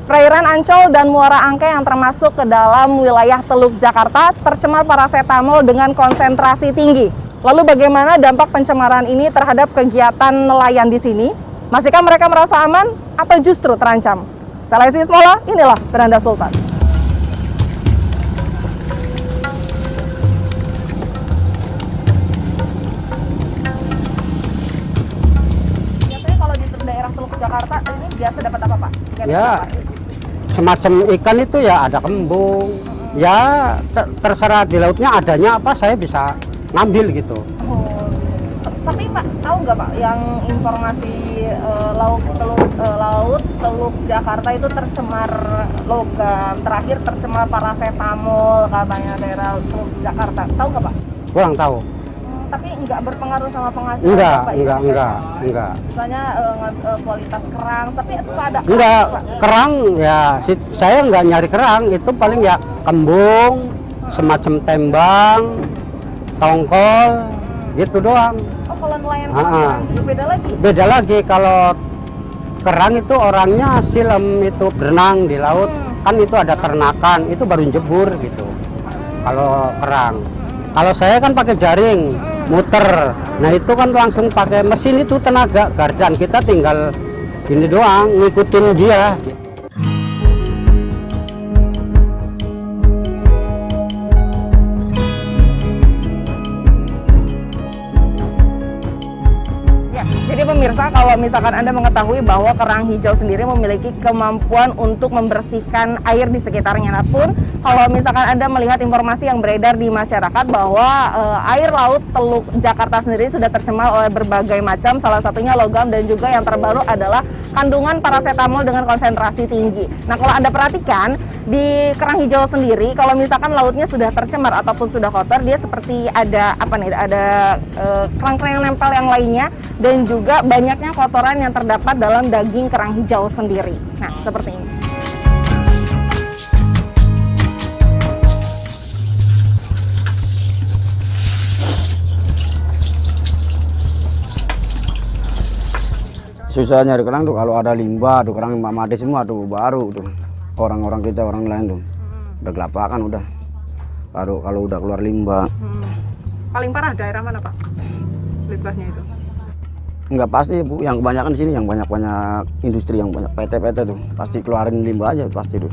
Perairan Ancol dan Muara Angke yang termasuk ke dalam wilayah Teluk Jakarta tercemar parasetamol dengan konsentrasi tinggi. Lalu bagaimana dampak pencemaran ini terhadap kegiatan nelayan di sini? Masihkah mereka merasa aman atau justru terancam? Saya Lesi Ismola, inilah Beranda Sultan. Biasanya kalau di daerah Teluk Jakarta ini biasa dapat apa, Pak? Ya, semacam ikan itu ya ada kembung. Ya terserah di lautnya adanya apa saya bisa ngambil gitu. Oh, tapi Pak tahu nggak Pak yang informasi laut Teluk Jakarta itu tercemar logam, terakhir tercemar parasetamol katanya daerah Teluk Jakarta. Tahu nggak Pak? Kurang tahu. Tapi nggak berpengaruh sama penghasilan Pak? Enggak. Misalnya kualitas kerang, tapi suka ada. Enggak, kerang ya saya nggak nyari kerang, itu paling ya kembung, semacam tembang, tongkol, gitu doang. Oh, kalau nelayan kerang itu beda lagi? Beda lagi, kalau kerang itu orangnya silam itu berenang di laut, kan itu ada ternakan, itu baru jebur gitu. Kalau kerang, kalau saya kan pakai jaring, muter, nah itu kan langsung pakai mesin itu tenaga gardan, kita tinggal gini doang, ngikutin dia. Jadi pemirsa, kalau misalkan Anda mengetahui bahwa kerang hijau sendiri memiliki kemampuan untuk membersihkan air di sekitarnya, pun kalau misalkan Anda melihat informasi yang beredar di masyarakat bahwa air laut Teluk Jakarta sendiri sudah tercemar oleh berbagai macam, salah satunya logam, dan juga yang terbaru adalah kandungan parasetamol dengan konsentrasi tinggi. Nah, kalau Anda perhatikan di kerang hijau sendiri, kalau misalkan lautnya sudah tercemar ataupun sudah kotor, dia seperti ada kerang-kerang yang nempel yang lainnya, dan juga banyaknya kotoran yang terdapat dalam daging kerang hijau sendiri. Nah, seperti ini. Susah nyari kerang tuh kalau ada limbah, tuh kerang mati semua tuh, baru tuh orang-orang kita, orang lain tuh udah kelapakan udah. Kalau udah keluar limbah. Paling parah daerah mana Pak? Limbahnya itu? Enggak pasti Bu, yang kebanyakan di sini yang banyak industri, yang banyak PT-PT tuh pasti keluarin limbah aja pasti tuh.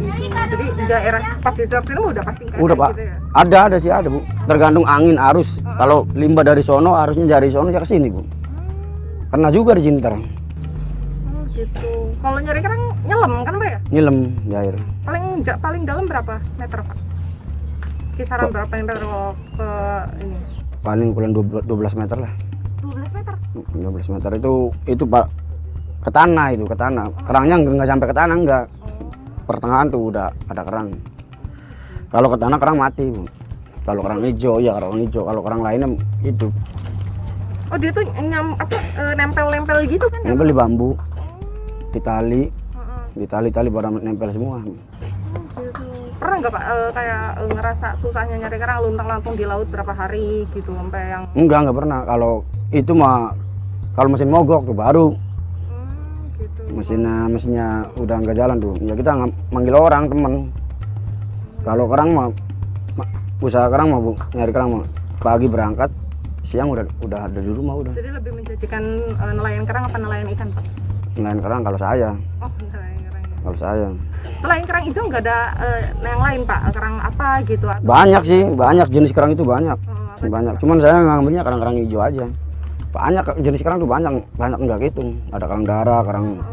Jadi daerah pesisir sini udah pasti udah Pak, gitu ya? ada Bu, tergantung angin arus. Kalau limbah dari sono, arusnya dari sono ya ke sini Bu. Kena juga di sini terang. Oh gitu. Kalau nyari kerang nyelam kan Pak ya? Nyelam di air. Paling dalam berapa meter Pak? Kisaran berapa meter ke ini? Paling ukuran 12 meter lah. 12 meter? 12 meter itu Pak, ke tanah itu, ke tanah. Kerangnya nggak sampai ke tanah, enggak. Pertengahan tuh udah ada kerang. Kalau ke tanah kerang mati Bu. Kalau kerang hijau ya kerang hijau, kalau kerang lainnya hidup. Oh dia tuh nempel-nempel gitu kan? Nempel di bambu, di tali pada nempel semua. Gitu. Pernah nggak Pak kayak ngerasa susahnya nyari kerang, luntang-lantung di laut berapa hari gitu sampai yang? Enggak pernah. Kalau itu mah kalau mesin mogok tuh baru. Gitu. Mesinnya udah nggak jalan tuh. Ya kita manggil orang temen. Kalau kerang mah usaha kerang mah Bu, nyari kerang mah pagi berangkat, siang udah ada di rumah udah. Jadi lebih menjanjikan nelayan kerang apa nelayan ikan Pak? Nelayan kerang kalau saya. Oh nelayan kerang. Kalau saya. Selain kerang hijau nggak ada yang lain Pak? Kerang apa gitu? Atau banyak sih, banyak jenis kerang itu banyak. Banyak. Cuman saya ngambilnya kerang-kerang hijau aja. Banyak jenis kerang tuh banyak enggak gitu. Ada kerang darah, kerang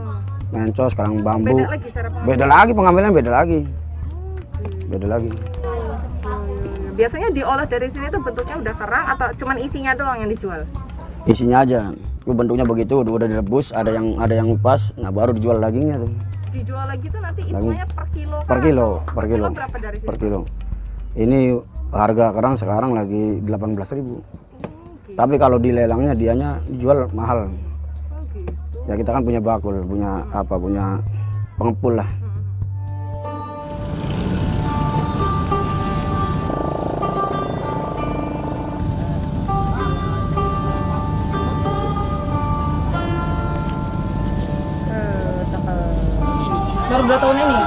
mencos, kerang bambu. Beda lagi cara pengambilan? Beda lagi pengambilan, beda lagi. Beda lagi. Biasanya diolah dari sini tuh bentuknya udah kerang atau cuman isinya doang yang dijual? Isinya aja. Itu bentuknya begitu, udah direbus, ada yang pas, nah baru dijual dagingnya tuh. Dijual lagi tuh nanti hitungannya per kilo? Per kilo. Berapa dari sini? Per kilo. Ini harga kerang sekarang lagi 18.000. Tapi kalau di lelangnya dianya jual mahal. Ya kita kan punya bakul, punya apa, punya pengepul lah. Baru 2 tahun ini,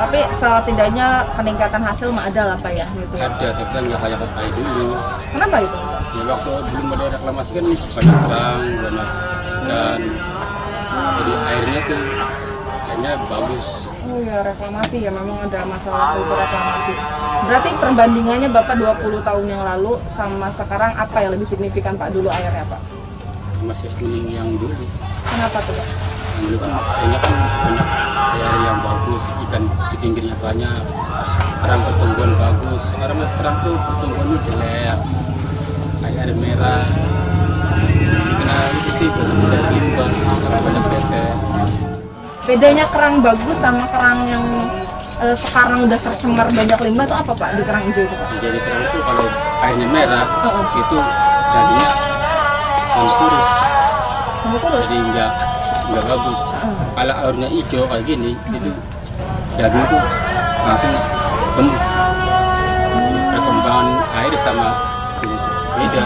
tapi setidaknya peningkatan hasil mah ada lah Pak ya gitu. Ada, tapi kan nggak kayak kayak dulu. Kenapa itu? Ya waktu belum ada reklamasi kan banyak kerang, banyak dan jadi airnya bagus. Oh ya, reklamasi ya, memang ada masalah itu reklamasi. Berarti perbandingannya Bapak 20 tahun yang lalu sama sekarang apa yang lebih signifikan Pak dulu airnya Pak? Masih kuning yang dulu. Kenapa tuh Pak? Yang dulu kan airnya kan banyak air yang bagus, ikan di pinggirnya banyak, kerang pertumbuhan bagus. Sekarang kerang tuh pertumbuhannya jelek, air merah. Dikenal itu sih benar-benar limbah, karena banyak bebek. Bedanya kerang bagus sama kerang yang sekarang udah tercemar banyak limbah itu apa Pak di kerang hijau itu Pak? Jadi kerang itu kalau airnya merah, Oh. itu dagingnya kurus. Kurus? Jadi nggak bagus. Kalau airnya hijau kayak gini, itu daging itu langsung gemuk. Perkembangan air sama itu beda.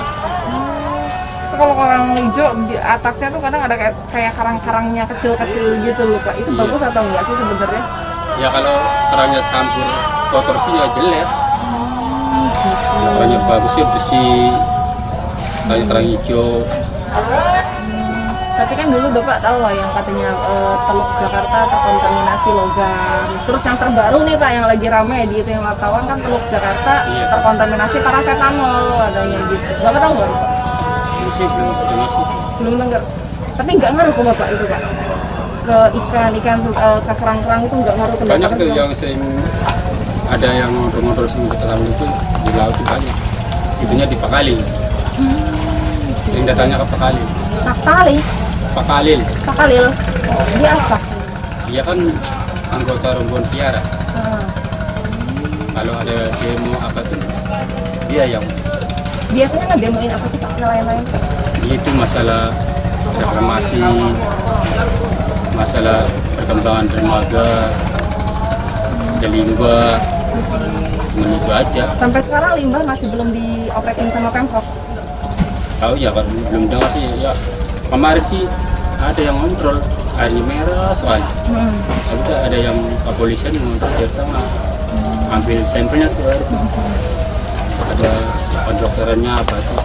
Kalau kerang hijau di atasnya tuh kadang ada kayak karang-karangnya kecil-kecil gitu loh Pak. Itu Iya. bagus atau enggak sih sebenarnya? Ya kalau kerangnya campur kotor sih ya jelek. Kalau kerangnya bagus ya bersih. Kayak kerang hijau. Tapi kan dulu Bapak tahu lah yang katanya Teluk Jakarta terkontaminasi logam. Terus yang terbaru nih Pak yang lagi ramai di itu yang wartawan kan Teluk Jakarta Iya. terkontaminasi paracetamol adanya gitu. Bapak tahu nggak Pak? Itu sih belum dengar sih. Belum dengar. Tapi nggak ngaruh ke Bapak itu Pak? Ke ikan ke kerang-kerang itu nggak ngaruh ke Bapak? Banyak tuh yang sering ada yang rumor sering ketahuan itu di laut itu banyak. Itunya di Pakali. Sering datangnya ke Pakali. Pak Khalil. Dia apa? Dia kan anggota rombongan Tiara. Kalau ada demo apa tuh, dia yang Biasanya ngedemoin apa sih Pak nelayan-nelayan? itu masalah reklamasi, masalah perkembangan dermaga, ada limbah, itu aja. Sampai sekarang limbah masih belum diopretin sama Pemprov. Tahu ya kan belum dengar sih. Ya, kemarin sih ada yang kontrol airnya merah soalnya. Tapi ada yang kepolisian mengontrol di tengah, ambil sampelnya tuh air. Ada pendokterannya apa tuh.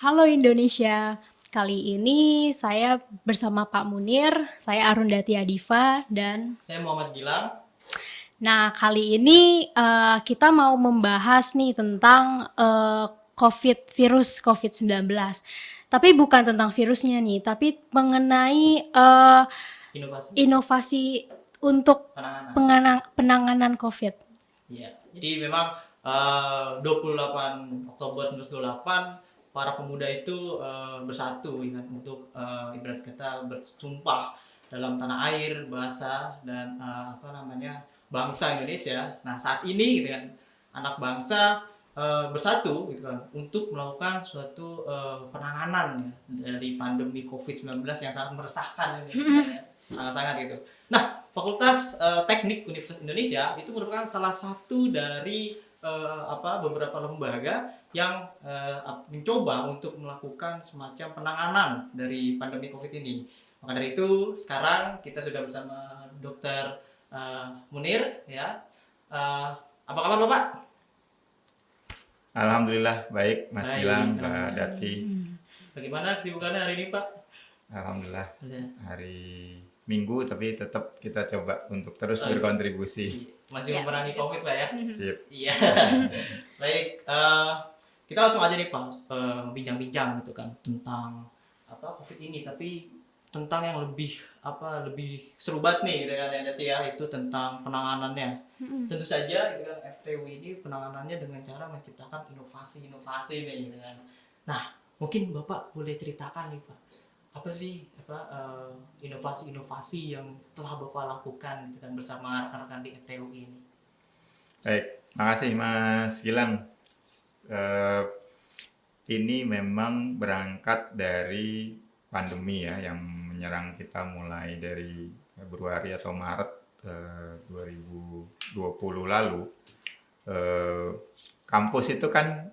Halo Indonesia, kali ini saya bersama Pak Munir, saya Arundhati Adifa, dan Saya Muhammad Gilang. nah kali ini kita mau membahas nih tentang virus COVID-19. Tapi bukan tentang virusnya nih, tapi mengenai Inovasi inovasi untuk penanganan. penanganan COVID. Iya. Jadi memang 28 Oktober 1928 para pemuda itu bersatu ya kan, untuk ibarat kata bersumpah dalam tanah air, bahasa dan bangsa Indonesia. Nah, saat ini gitu kan anak bangsa bersatu gitu kan untuk melakukan suatu penanganan ya, dari pandemi COVID-19 yang sangat meresahkan ini ya. Sangat-sangat gitu. Nah, Fakultas Teknik Universitas Indonesia itu merupakan salah satu dari beberapa lembaga yang mencoba untuk melakukan semacam penanganan dari pandemi COVID ini. Maka dari itu sekarang kita sudah bersama Dokter Munir ya. Apa kabar Bapak? Alhamdulillah baik Mas Baik, Gilang, Mbak alhamdulillah. Dati. Bagaimana kesibukannya hari ini Pak? Alhamdulillah Ya. hari Minggu tapi tetap kita coba untuk terus Oh, berkontribusi. Masih Ya, memerangi bagus. COVID lah ya. Sip. Iya. Baik, kita langsung aja nih Pak, bincang-bincang gitu kan tentang apa COVID ini, tapi tentang yang lebih seru banget nih gitu kan ya Dati ya, itu tentang penanganannya. Tentu saja gitu kan FTW ini penanganannya dengan cara menciptakan inovasi-inovasi nih gitu kan. Nah, mungkin Bapak boleh ceritakan nih Pak, apa sih inovasi-inovasi yang telah Bapak lakukan gitu kan bersama rekan-rekan di FTW ini. Baik, makasih Mas Gilang. Eh, ini memang berangkat dari pandemi ya yang menyerang kita mulai dari Februari atau Maret 2020 lalu. Kampus itu kan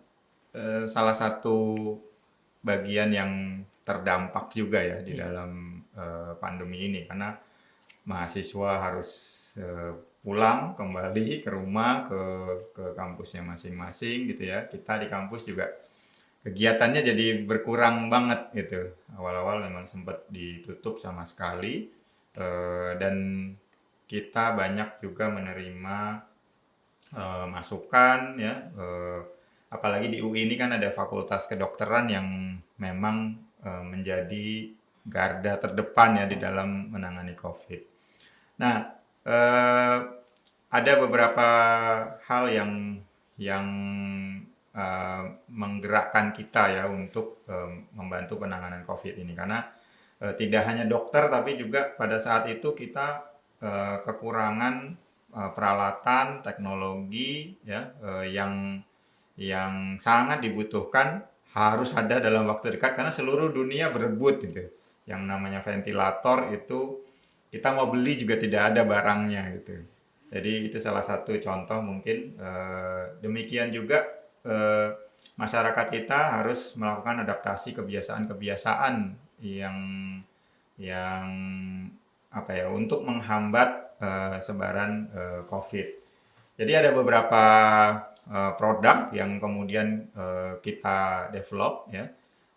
salah satu bagian yang terdampak juga ya di dalam pandemi ini karena mahasiswa harus pulang kembali ke rumah ke kampusnya masing-masing gitu ya. Kita di kampus juga kegiatannya jadi berkurang banget gitu. Awal-awal memang sempat ditutup sama sekali dan kita banyak juga menerima masukan ya. Apalagi di UI ini kan ada fakultas kedokteran yang memang menjadi garda terdepan ya di dalam menangani COVID. Nah, ada beberapa hal yang menggerakkan kita ya untuk membantu penanganan COVID ini karena tidak hanya dokter tapi juga pada saat itu kita kekurangan peralatan teknologi ya yang sangat dibutuhkan harus ada dalam waktu dekat karena seluruh dunia berebut gitu. Yang namanya ventilator itu kita mau beli juga tidak ada barangnya gitu. Jadi itu salah satu contoh mungkin. Demikian juga masyarakat kita harus melakukan adaptasi kebiasaan-kebiasaan yang apa ya untuk menghambat sebaran COVID. Jadi ada beberapa produk yang kemudian kita develop ya.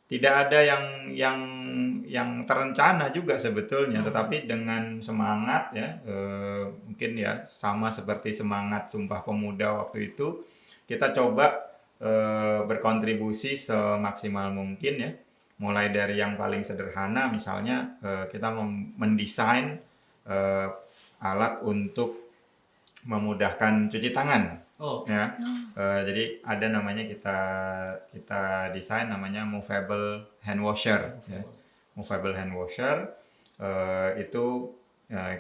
Tidak ada yang terencana juga sebetulnya, tetapi dengan semangat ya mungkin ya sama seperti semangat Sumpah Pemuda waktu itu kita coba berkontribusi semaksimal mungkin ya. Mulai dari yang paling sederhana misalnya kita mendesain alat untuk memudahkan cuci tangan. Oh, Ya, jadi ada namanya kita desain namanya movable hand washer. Ya. Movable hand washer itu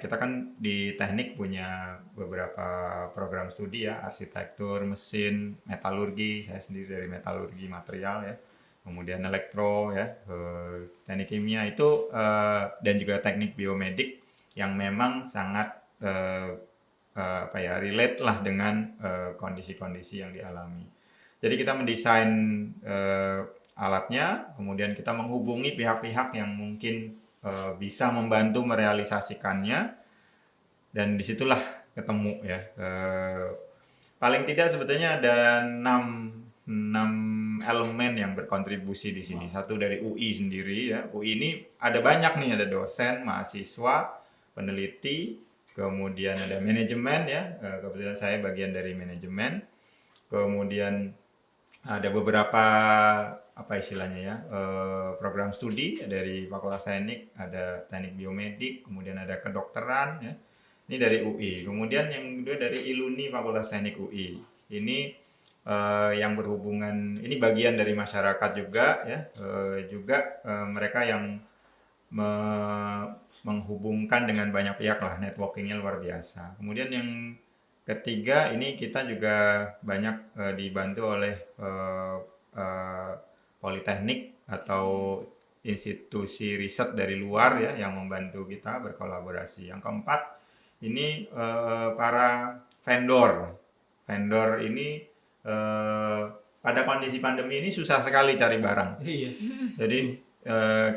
kita kan di teknik punya beberapa program studi ya, arsitektur, mesin, metalurgi. Saya sendiri dari metalurgi material ya, kemudian elektro ya, teknik kimia itu dan juga teknik biomedik yang memang sangat relate lah dengan kondisi-kondisi yang dialami. Jadi kita mendesain alatnya, kemudian kita menghubungi pihak-pihak yang mungkin bisa membantu merealisasikannya, dan disitulah ketemu ya. Paling tidak sebetulnya ada 6 elemen yang berkontribusi di sini. Satu dari UI sendiri ya. UI ini ada banyak nih, ada dosen, mahasiswa, peneliti. Kemudian ada manajemen ya, kebetulan saya bagian dari manajemen. Kemudian ada beberapa program studi dari Fakultas Teknik, ada teknik biomedik, kemudian ada kedokteran ya. Ini dari UI. Kemudian yang kedua dari Iluni Fakultas Teknik UI. Ini yang berhubungan, ini bagian dari masyarakat juga ya, mereka yang menghubungkan dengan banyak pihak lah, networkingnya luar biasa. Kemudian yang ketiga ini kita juga banyak dibantu oleh politeknik atau institusi riset dari luar ya yang membantu kita berkolaborasi. Yang keempat ini para vendor ini pada kondisi pandemi ini susah sekali cari barang. iya. Jadi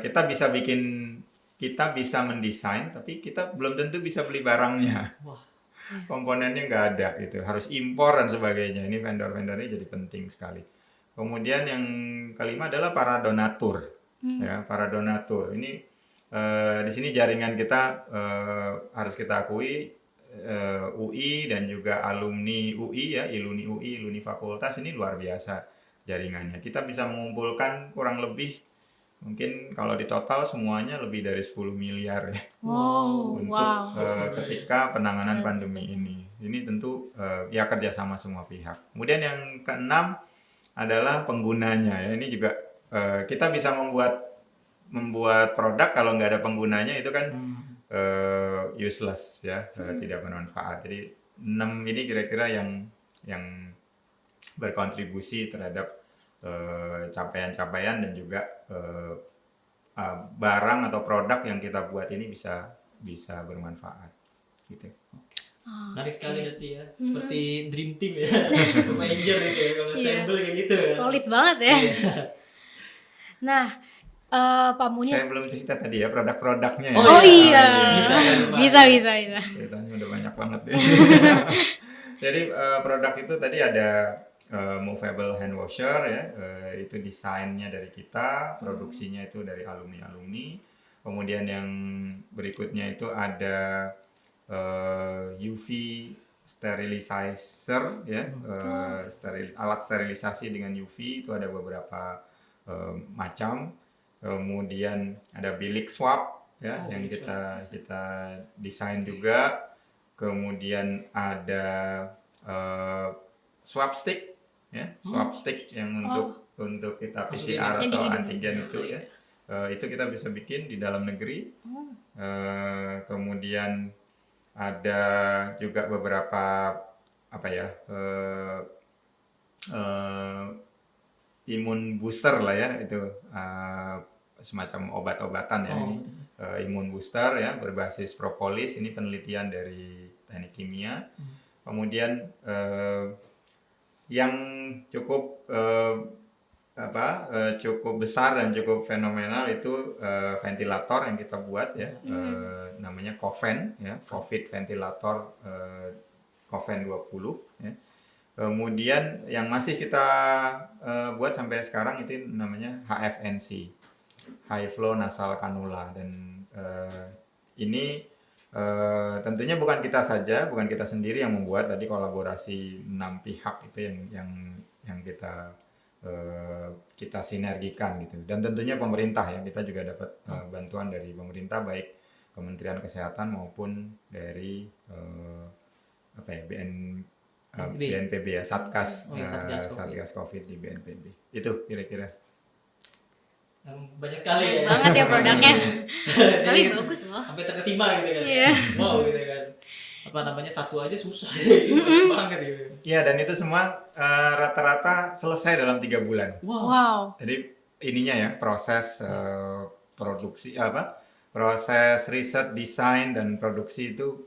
kita bisa bikin kita bisa mendesain, tapi kita belum tentu bisa beli barangnya. Wah. Komponennya nggak ada gitu, harus impor dan sebagainya. Ini vendor-vendornya jadi penting sekali. Kemudian yang kelima adalah para donatur, ya, para donatur. Ini di sini jaringan kita harus kita akui, UI dan juga alumni UI ya, alumni fakultas ini luar biasa jaringannya. Kita bisa mengumpulkan kurang lebih mungkin kalau di total semuanya lebih dari 10 miliar ya Wow, untuk wow. ketika penanganan pandemi ini. Ini tentu ya kerjasama semua pihak. Kemudian yang keenam adalah penggunanya ya. Ini juga kita bisa membuat produk kalau nggak ada penggunanya itu kan useless ya, tidak bermanfaat. Jadi 6 ini kira-kira yang berkontribusi terhadap capaian-capaian dan juga barang atau produk yang kita buat ini bisa bermanfaat gitu. Menarik sekali berarti ya. Seperti Dream Team ya. Avenger gitu ya, kalau assemble kayak gitu ya. Solid banget ya. Nah, Pak Munir. Saya belum cerita tadi ya produk-produknya ya. Oh iya. Bisa kan, Pak? Bisa. Ceritanya udah banyak banget ya. Jadi produk itu tadi ada movable hand washer ya, itu desainnya dari kita, produksinya itu dari alumni-alumni. Kemudian yang berikutnya itu ada UV sterilizer ya, alat sterilisasi dengan UV itu ada beberapa macam. Kemudian ada bilik swab ya, yang kita desain juga. Kemudian ada swab stick ya, swab stick yang untuk kita PCR atau antigen itu ya. Itu kita bisa bikin di dalam negeri. Kemudian ada juga beberapa imun booster lah ya, itu semacam obat-obatan ya. Ini imun booster ya, berbasis propolis. Ini penelitian dari teknik kimia. Kemudian yang cukup cukup besar dan cukup fenomenal itu ventilator yang kita buat ya, namanya Coven ya, COVID ventilator Coven 20 ya. Kemudian yang masih kita buat sampai sekarang itu namanya HFNC, High Flow Nasal Cannula, dan ini tentunya bukan kita saja, bukan kita sendiri yang membuat, tadi kolaborasi 6 pihak itu yang kita sinergikan gitu, dan tentunya pemerintah ya, kita juga dapat bantuan dari pemerintah, baik Kementerian Kesehatan maupun dari BNPB ya, Satgas COVID di BNPB. Itu kira-kira. Banyak sekali ya. Banget ya produknya. Tapi bagus loh. Sampai terkesima gitu kan. Iya. Wow gitu kan. Apa namanya, satu aja susah. Banget gitu. Iya, dan itu semua rata-rata selesai dalam 3 bulan. Wow. Jadi ininya ya, proses produksi proses riset, desain dan produksi itu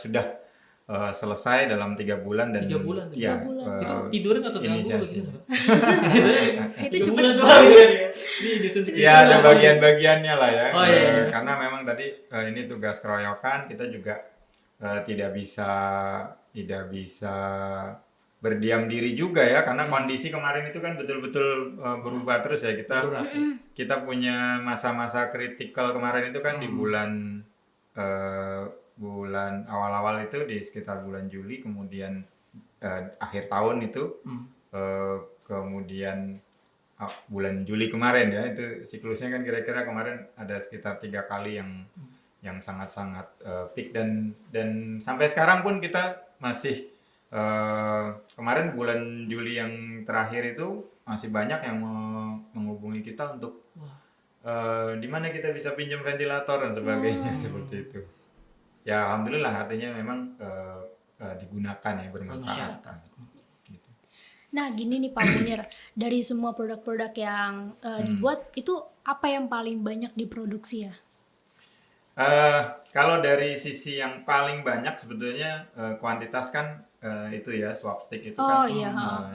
sudah selesai dalam 3 bulan dan 3 bulan. Ya, Itu tiduran atau ganggu inisiasi. gitu? Itu 3 cepet bulan banget. doang gitu ya. Disusun segitu Ya, ada doang. bagian-bagiannya lah ya. Oh, iya. Karena memang tadi ini tugas keroyokan, kita juga tidak bisa berdiam diri juga ya, karena kondisi kemarin itu kan betul-betul berubah terus ya. Kita punya masa-masa kritikal kemarin itu kan di bulan awal-awal itu, di sekitar bulan Juli, kemudian akhir tahun itu, kemudian bulan Juli kemarin ya, itu siklusnya kan kira-kira kemarin ada sekitar 3 kali yang sangat-sangat peak, dan sampai sekarang pun kita masih kemarin bulan Juli yang terakhir itu masih banyak yang menghubungi kita untuk di mana kita bisa pinjam ventilator dan sebagainya seperti itu. Ya alhamdulillah, artinya memang digunakan ya, bermanfaat. Gitu. Nah, gini nih Pak Munir, dari semua produk-produk yang dibuat itu apa yang paling banyak diproduksi ya? Kalau dari sisi yang paling banyak sebetulnya kuantitas kan itu ya, swab stick itu kan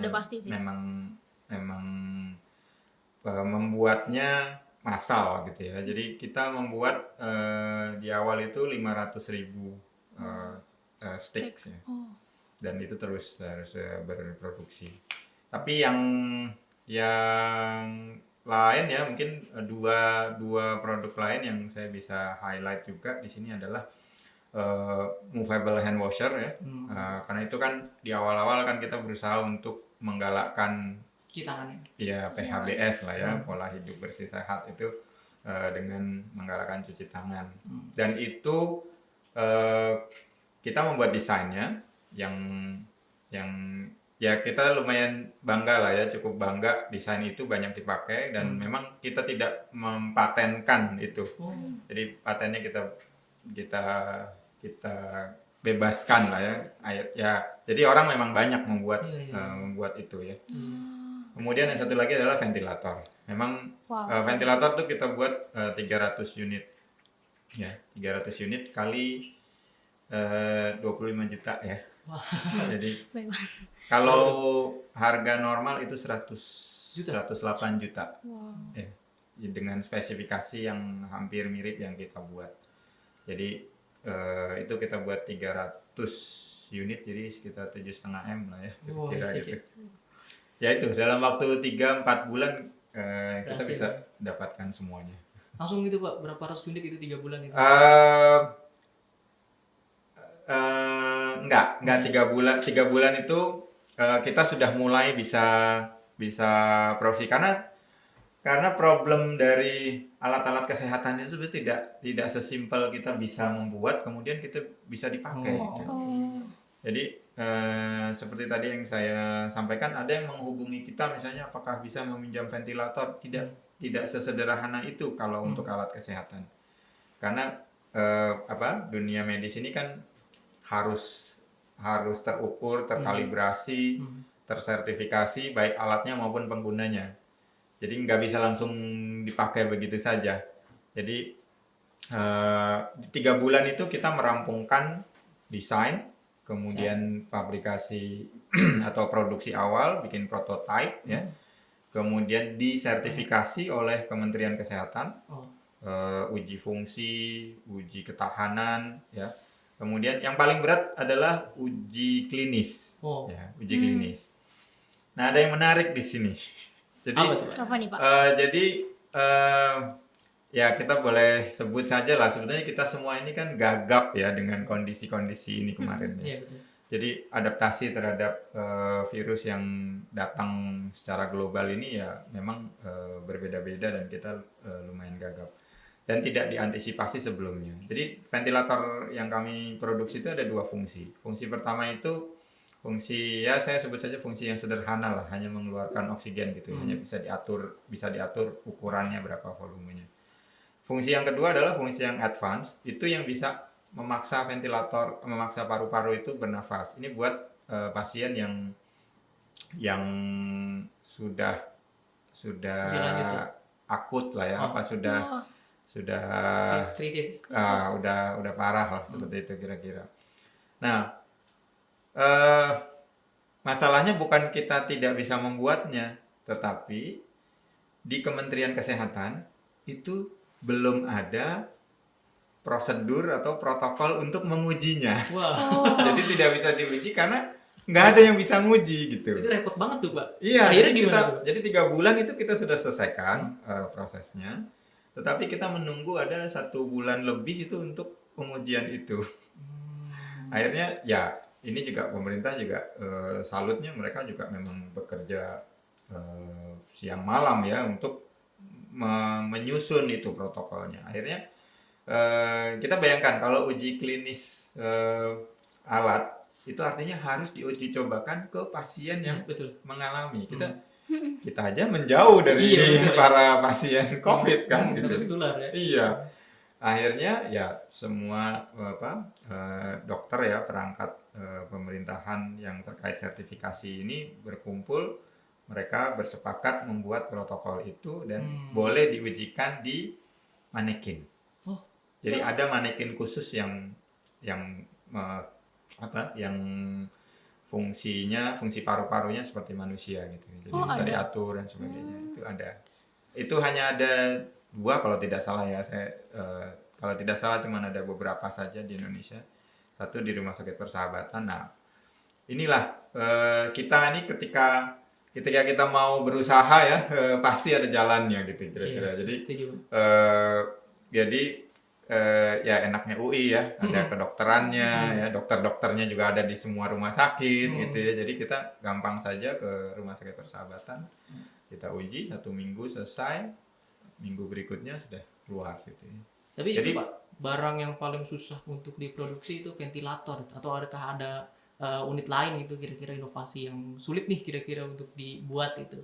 udah pasti sih. memang membuatnya massal gitu ya. Jadi kita membuat di awal itu 500.000 sticks ya. Oh. Dan itu terus harus berproduksi. Tapi yang lain ya mungkin dua produk lain yang saya bisa highlight juga di sini adalah movable hand washer ya. Karena itu kan di awal-awal kan kita berusaha untuk menggalakkan Cuci tangannya. ya PHBS lah ya, pola hidup bersih sehat itu dengan menggalakkan cuci tangan. Dan itu kita membuat desainnya yang ya kita lumayan bangga lah ya, cukup bangga desain itu banyak dipakai dan memang kita tidak mempatenkan itu. Jadi patennya kita bebaskan lah ya. Jadi orang memang banyak membuat itu ya. Kemudian yang satu lagi adalah ventilator. Memang ventilator tuh kita buat 300 unit. Ya, 300 unit kali 25 juta ya. Jadi kalau harga normal itu 108 juta. Ya, dengan spesifikasi yang hampir mirip yang kita buat. Jadi itu kita buat 300 unit, jadi sekitar 7,5 M lah ya. Kira gitu. Ya itu dalam waktu 3-4 bulan kita bisa dapatkan semuanya. Langsung gitu Pak, berapa ratus unit itu 3 bulan itu? Enggak 3 bulan. 3 bulan itu kita sudah mulai bisa produksi karena problem dari alat-alat kesehatan itu sebenarnya tidak sesimpel kita bisa membuat kemudian kita bisa dipakai. Jadi seperti tadi yang saya sampaikan, ada yang menghubungi kita misalnya apakah bisa meminjam ventilator, tidak sesederhana itu kalau untuk alat kesehatan. Karena dunia medis ini kan harus terukur, terkalibrasi, tersertifikasi baik alatnya maupun penggunanya. Jadi nggak bisa langsung dipakai begitu saja. Jadi 3 bulan itu kita merampungkan desain, kemudian fabrikasi atau produksi awal, bikin prototype ya. Kemudian disertifikasi oleh Kementerian Kesehatan, uji fungsi, uji ketahanan ya. Kemudian yang paling berat adalah uji klinis. Ya, uji klinis. Nah, ada yang menarik di sini. Jadi Apa nih Pak? Ya kita boleh sebut saja lah, sebenarnya kita semua ini kan gagap ya dengan kondisi-kondisi ini kemarin ya. Iya, betul. Jadi adaptasi terhadap virus yang datang secara global ini ya memang berbeda-beda dan kita lumayan gagap dan tidak diantisipasi sebelumnya. Jadi ventilator yang kami produksi itu ada 2 fungsi. Fungsi pertama itu fungsi ya saya sebut saja fungsi yang sederhana lah, hanya mengeluarkan oksigen gitu, hanya bisa diatur ukurannya berapa volumenya. Fungsi yang kedua adalah fungsi yang advance, itu yang bisa memaksa paru-paru itu bernafas. Ini buat pasien yang sudah akut lah ya, sudah Krisis. udah parah lah seperti itu kira-kira. Nah, masalahnya bukan kita tidak bisa membuatnya, tetapi di Kementerian Kesehatan itu belum ada prosedur atau protokol untuk mengujinya. Jadi tidak bisa diuji karena nggak ada yang bisa nguji gitu. Itu repot banget tuh Pak. Iya, Akhirnya gimana tuh? jadi 3 bulan itu kita sudah selesaikan prosesnya, tetapi kita menunggu ada 1 bulan lebih itu untuk pengujian itu. Akhirnya ya ini juga pemerintah juga salutnya, mereka juga memang bekerja siang malam ya untuk menyusun itu protokolnya. Akhirnya kita bayangkan kalau uji klinis alat itu artinya harus diuji cobakan ke pasien yang mengalami. Kita aja menjauh dari para pasien COVID kan gitu. Tertular ya. Iya. Akhirnya ya semua dokter ya, perangkat pemerintahan yang terkait sertifikasi ini berkumpul, mereka bersepakat membuat protokol itu dan boleh diujikan di manekin. Jadi ada manekin khusus yang fungsi paru-parunya seperti manusia gitu. Jadi bisa diatur dan sebagainya. Itu ada. Itu hanya ada dua kalau tidak salah ya, kalau tidak salah cuma ada beberapa saja di Indonesia, satu di Rumah Sakit Persahabatan. Nah, inilah kita ini ketika kita mau berusaha ya, pasti ada jalannya gitu kira-kira. Iya, Jadi setuju. jadi ya enaknya UI ya, ada kedokterannya ya, dokter-dokternya juga ada di semua rumah sakit gitu ya. Jadi kita gampang saja ke Rumah Sakit Persahabatan, kita uji 1 minggu selesai, minggu berikutnya sudah keluar gitu ya. Tapi Jadi- itu Pak, barang yang paling susah untuk diproduksi itu ventilator, atau adakah ada unit lain gitu kira-kira inovasi yang sulit nih kira-kira untuk dibuat itu?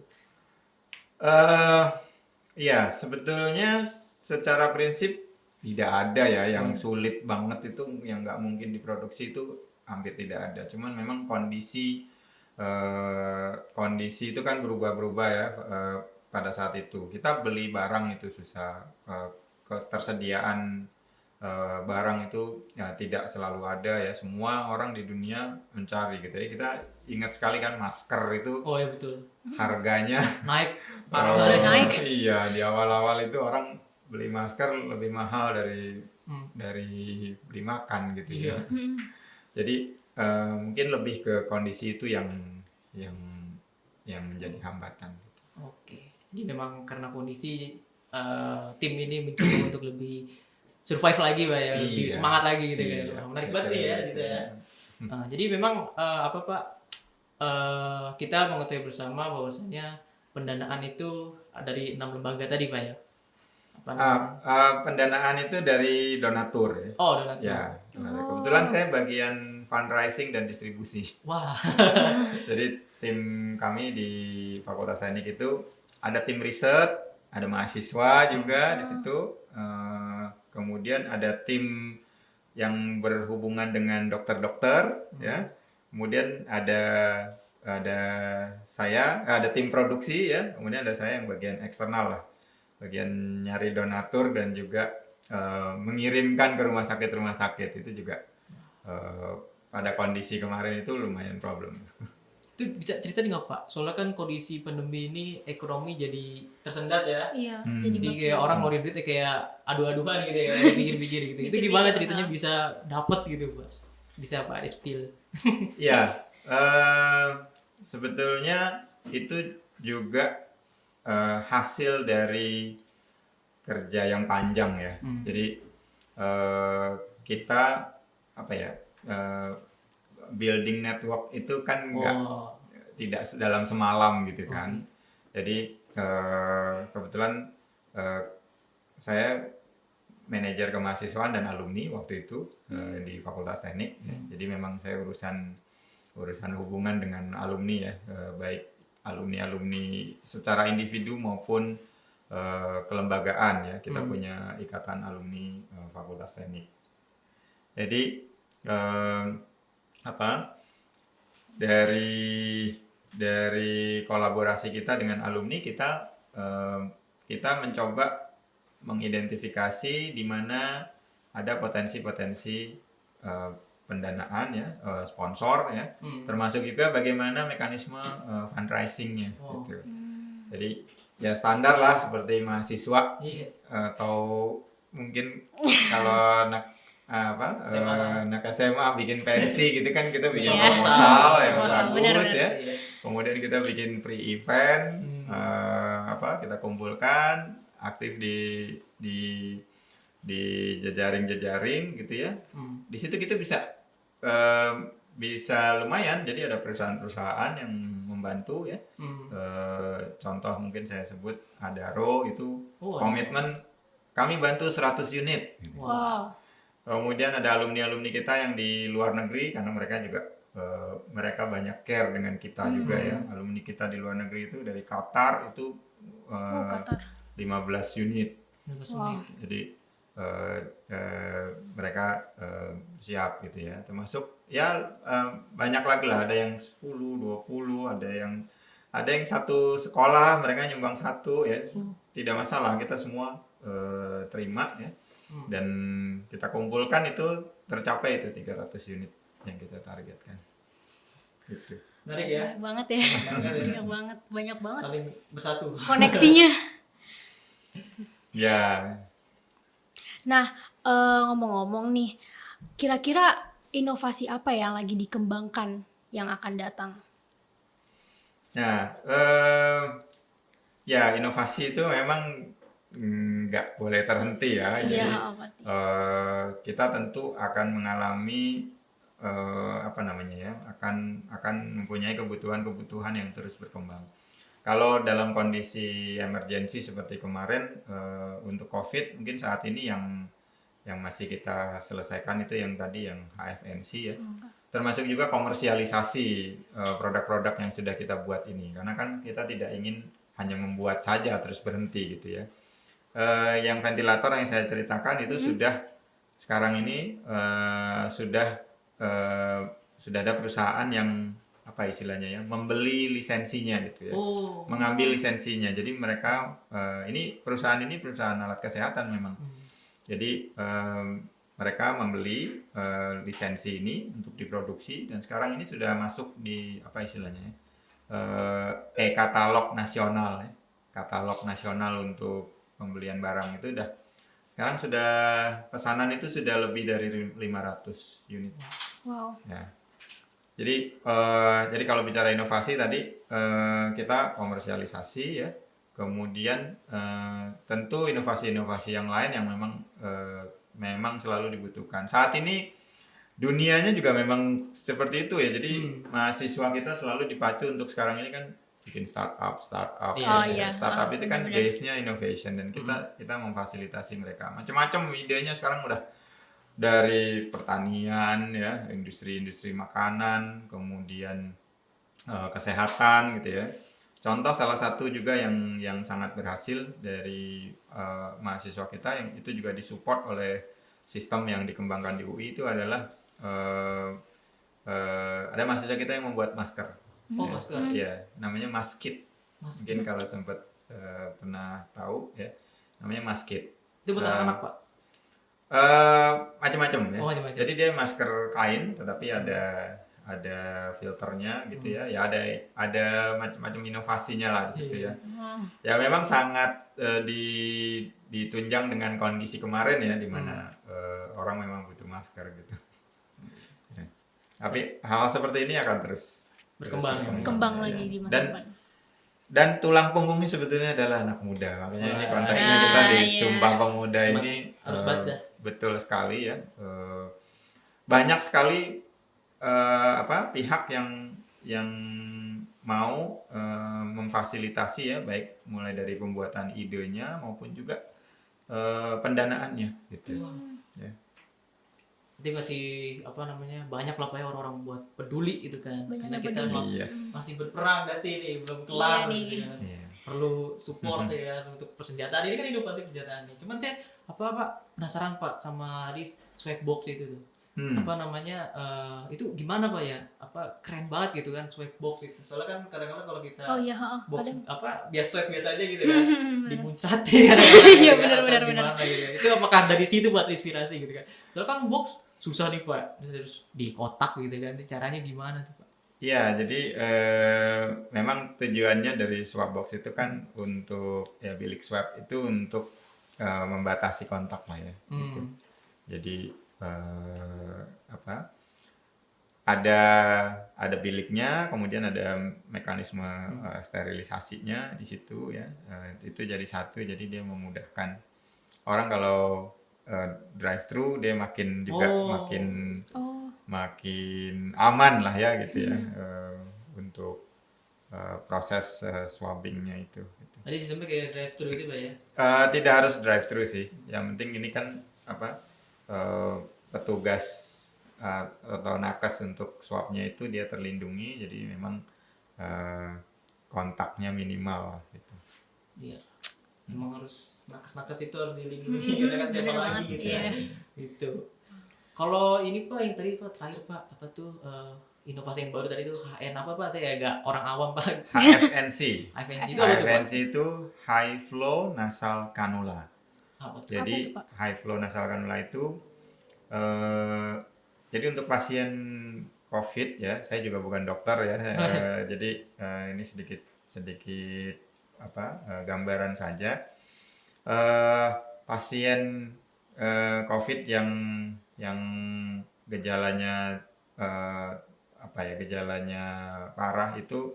Iya, sebetulnya secara prinsip tidak ada ya yang sulit banget itu, yang nggak mungkin diproduksi itu hampir tidak ada. Cuman memang kondisi itu kan berubah-berubah ya pada saat itu. Kita beli barang itu susah, ketersediaan barang itu ya tidak selalu ada ya. Semua orang di dunia mencari gitu ya. Kita ingat sekali kan masker itu Oh ya betul, harganya naik Eh, parah Udah banget. naik. Iya, di awal-awal itu orang beli masker lebih mahal dari Hmm. beli makan gitu Iya. ya. Jadi mungkin lebih ke kondisi itu yang menjadi hambatan. Oke, jadi memang karena kondisi tim ini mencoba untuk lebih survive lagi Pak ya, lebih Iya. semangat lagi gitu kan. Iya. Wah, menarik banget nih ya gitu ya. Nah, jadi memang apa Pak, kita mengetahui bersama bahwasanya pendanaan itu dari 6 lembaga tadi Pak ya. Apa namanya? Pendanaan itu dari donatur ya. Oh, donatur. Ya, donatur. Oh. Kebetulan saya bagian fundraising dan distribusi. Wah. Jadi tim kami di Fakultas Teknik itu ada tim riset, ada mahasiswa juga di situ. Kemudian ada tim yang berhubungan dengan dokter-dokter, ya. Kemudian ada saya, ada tim produksi ya. Kemudian ada saya yang bagian eksternal lah, bagian nyari donatur dan juga mengirimkan ke rumah sakit itu juga pada kondisi kemarin itu lumayan problem. Itu bisa cerita nggak Pak? Soalnya kan kondisi pandemi ini ekonomi jadi tersendat ya. Iya, Hmm. jadi Jadi makin- kayak orang ngeluarin duit kayak adu-aduan gitu ya, pikir-pikir gitu. Itu Pikir-pikir, gimana ceritanya Pak. bisa dapet gitu Pak? Bisa Pak di-spill. Ya, sebetulnya itu juga hasil dari kerja yang panjang ya. Jadi kita apa ya, building network itu kan Oh, tidak dalam semalam gitu kan. Jadi kebetulan saya manajer kemahasiswaan dan alumni waktu itu di Fakultas Teknik. Jadi memang saya urusan hubungan dengan alumni ya, baik alumni secara individu maupun kelembagaan ya. Kita punya ikatan alumni Fakultas Teknik. Jadi dari kolaborasi kita dengan alumni, kita mencoba mengidentifikasi di mana ada potensi-potensi pendanaan ya, sponsor ya, termasuk juga bagaimana mekanisme fundraisingnya gitu. Jadi ya standar lah seperti mahasiswa iya. atau mungkin kalau anak SMA bikin pensi gitu kan, kita bikin Iya. proposal yang Proposal, bagus benar-benar. ya. Kemudian kita bikin pre-event, kita kumpulkan aktif di jejaring gitu ya. Di situ kita bisa lumayan. Jadi ada perusahaan-perusahaan yang membantu ya. Contoh mungkin saya sebut Adaro itu komitmen kami bantu 100 unit. Wow. Kemudian ada alumni-alumni kita yang di luar negeri, karena mereka juga mereka banyak care dengan kita juga ya. Alumni kita di luar negeri itu dari Qatar itu Qatar. 15 unit. Wow. Jadi mereka siap gitu ya. Termasuk ya banyak lagi lah, ada yang 10, 20, ada yang satu sekolah mereka nyumbang satu ya. Tidak masalah, kita semua terima ya. Dan kita kumpulkan itu tercapai itu 300 unit yang kita targetkan. Gitu. Menarik ya. Banyak banget ya. Banyak ya. Banyak banget. Saling bersatu. Koneksinya. Ya, Nah, ngomong-ngomong nih, kira-kira inovasi apa yang lagi dikembangkan yang akan datang? nah, ya inovasi itu memang nggak boleh terhenti ya. Iya, Jadi pasti. kita tentu akan mengalami apa namanya ya, akan mempunyai kebutuhan-kebutuhan yang terus berkembang. Kalau dalam kondisi emergensi seperti kemarin untuk COVID, mungkin saat ini yang masih kita selesaikan itu yang tadi yang HFNC ya. Termasuk juga komersialisasi produk-produk yang sudah kita buat ini, karena kan kita tidak ingin hanya membuat saja terus berhenti gitu ya. Yang ventilator yang saya ceritakan itu sudah sekarang ini sudah ada perusahaan yang apa istilahnya ya, membeli lisensinya gitu ya, Oh. mengambil lisensinya. Jadi mereka ini perusahaan alat kesehatan memang. Jadi mereka membeli lisensi ini untuk diproduksi dan sekarang ini sudah masuk di apa istilahnya ya, e-katalog nasional ya. Katalog nasional untuk pembelian barang itu sekarang sudah pesanan itu sudah lebih dari 500 unit. Wow. Ya. Jadi kalau bicara inovasi tadi kita komersialisasi ya. Kemudian tentu inovasi-inovasi yang lain yang memang selalu dibutuhkan. Saat ini dunianya juga memang seperti itu ya. Jadi mahasiswa kita selalu dipacu untuk sekarang ini kan bikin startup. Oh, iya. Startup itu kan Benar-benar. base-nya innovation dan kita memfasilitasi mereka. Macam-macam idenya sekarang udah dari pertanian ya, industri makanan, kemudian kesehatan gitu ya. Contoh salah satu juga yang sangat berhasil dari mahasiswa kita yang itu juga disupport oleh sistem yang dikembangkan di UI itu adalah ada mahasiswa kita yang membuat masker. Oh, masker. Ya, namanya Maskit. Masker. Mungkin kalau sempat pernah tahu ya, namanya Maskit. Itu buat anak-anak, Pak. Macam-macam ya. Oh, macam-macam. Jadi dia masker kain, tetapi ada filternya gitu ya. Ya ada macam-macam inovasinya lah di situ ya. Ya memang sangat ditunjang dengan kondisi kemarin ya, di mana orang memang butuh masker gitu. Ya. Tapi hal seperti ini akan terus Berkembang ya. lagi di masa Dan depan. dan tulang punggungnya sebetulnya adalah anak muda. Makanya ini konteksnya Ah, kita di iya. Sumpah Pemuda Emang ini harus banget dah. betul sekali ya. Banyak sekali pihak yang mau memfasilitasi ya, baik mulai dari pembuatan idenya maupun juga pendanaannya gitu. Ya. Jadi masih apa namanya, banyak lah Pak ya orang-orang buat peduli gitu kan. Banyak Karena yang kita peduli. memang Yes. masih berperang berarti nih, belum kelar Iya gitu nih. kan. Iya. Perlu support ya untuk persenjataan. Ini kan inovasi persenjataan nih. Cuman saya Pak penasaran Pak sama di swag box itu tuh. Apa namanya, itu gimana Pak ya? Apa keren banget gitu kan swag box itu. Soalnya kan kadang-kadang kalau kita Oh iya, heeh. box Kadang. apa biasa swag biasa aja gitu kan. Dimuncrati kan. Iya, benar, benar. Gitu. Itu apakah dari situ buat inspirasi gitu kan. Soalnya kan box susah nih Pak, harus di kotak gitu kan. Caranya gimana tuh Pak? Iya, jadi memang tujuannya dari swab box itu kan untuk ya bilik swab itu untuk membatasi kontak lah ya. Gitu. Jadi ada biliknya, kemudian ada mekanisme sterilisasinya di situ ya. Itu jadi satu, jadi dia memudahkan orang kalau drive thru dia makin juga makin makin aman lah ya gitu ya untuk proses swabbingnya itu. Gitu. Tadi sistemnya kayak drive thru itu Pak ya? Tidak harus drive thru sih. Yang penting ini kan petugas atau nakes untuk swabnya itu dia terlindungi, jadi memang kontaknya minimal gitu. Iya. Memang harus nakes-nakes itu harus dilindungi karena kan siapa bener lagi banget, gitu iya. ya. Gitu. Kalau ini Pak yang tadi Pak terakhir Pak apa tuh inovasi yang baru tadi tuh HN apa Pak? Saya agak orang awam Pak. HFNC. HFNC itu apa tuh Pak? HFNC itu High Flow Nasal Cannula. Apa tuh? Jadi Apa tuh, Pak? high flow nasal cannula itu jadi untuk pasien COVID ya, saya juga bukan dokter ya. Jadi ini sedikit gambaran saja. eh, pasien COVID yang gejalanya apa ya, gejalanya parah itu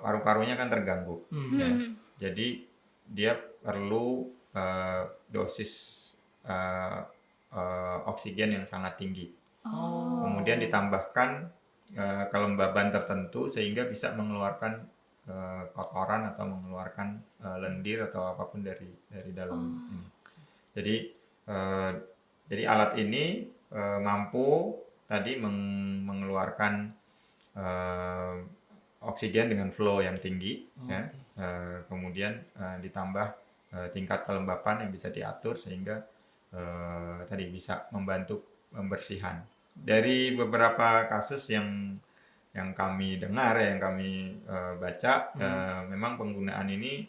paru-parunya kan terganggu. Ya. Jadi dia perlu dosis eh, oksigen yang sangat tinggi. Oh. Kemudian ditambahkan kelembaban tertentu sehingga bisa mengeluarkan kotoran atau mengeluarkan lendir atau apapun dari dalam ini. Eh, jadi alat ini mampu tadi mengeluarkan oksigen dengan flow yang tinggi, ya. Kemudian ditambah tingkat kelembapan yang bisa diatur sehingga tadi bisa membantu pembersihan. Dari beberapa kasus yang kami dengar, yang kami baca, memang penggunaan ini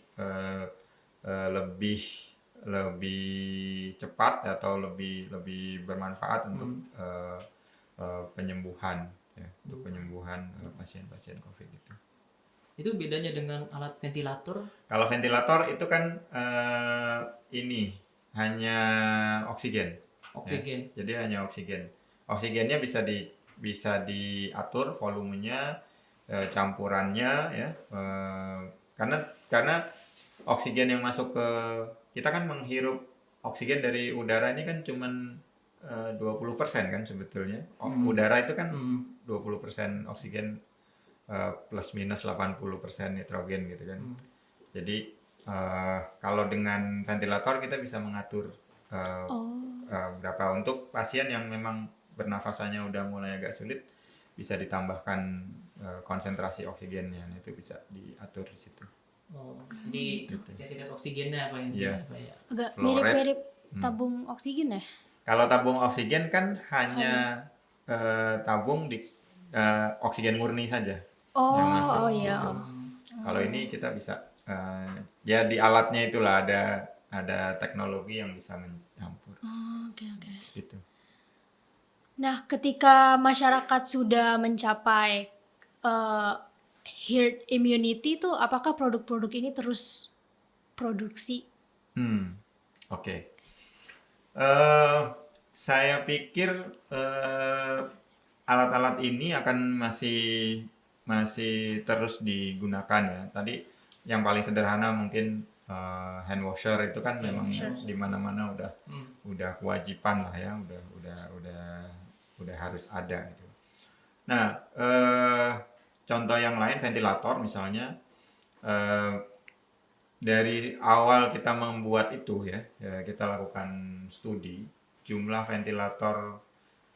lebih cepat atau lebih bermanfaat untuk penyembuhan, ya, untuk penyembuhan pasien-pasien COVID itu. Itu bedanya dengan alat ventilator? Kalau ventilator itu kan ini hanya oksigen. Oksigen. Ya, jadi hanya oksigen. Oksigennya bisa diatur volumenya, campurannya, ya. Karena oksigen yang masuk ke kita kan menghirup oksigen dari udara ini kan cuman 20% kan sebetulnya. Udara itu kan 20% oksigen plus minus 80% nitrogen gitu kan. Jadi kalau dengan ventilator kita bisa mengatur berapa. Untuk pasien yang memang bernafasannya udah mulai agak sulit, bisa ditambahkan konsentrasi oksigennya. Nah, itu bisa diatur di situ. Oh, jadi intensitas oksigennya apa yang Agak Flow rate. mirip-mirip tabung oksigen ya? Kalau tabung oksigen kan hanya tabung di oksigen murni saja yang masuk. Oh iya. gitu. Kalau ini kita bisa ya di alatnya itulah ada teknologi yang bisa mencampur. Oke. Gitu. Nah, ketika masyarakat sudah mencapai herd immunity tuh, apakah produk-produk ini terus produksi? Oke. Saya pikir alat-alat ini akan masih terus digunakan, ya. Tadi yang paling sederhana mungkin hand washer itu kan memang di mana-mana udah kewajiban lah, ya, udah harus ada gitu. Nah, contoh yang lain ventilator misalnya, dari awal kita membuat itu, ya, kita lakukan studi, jumlah ventilator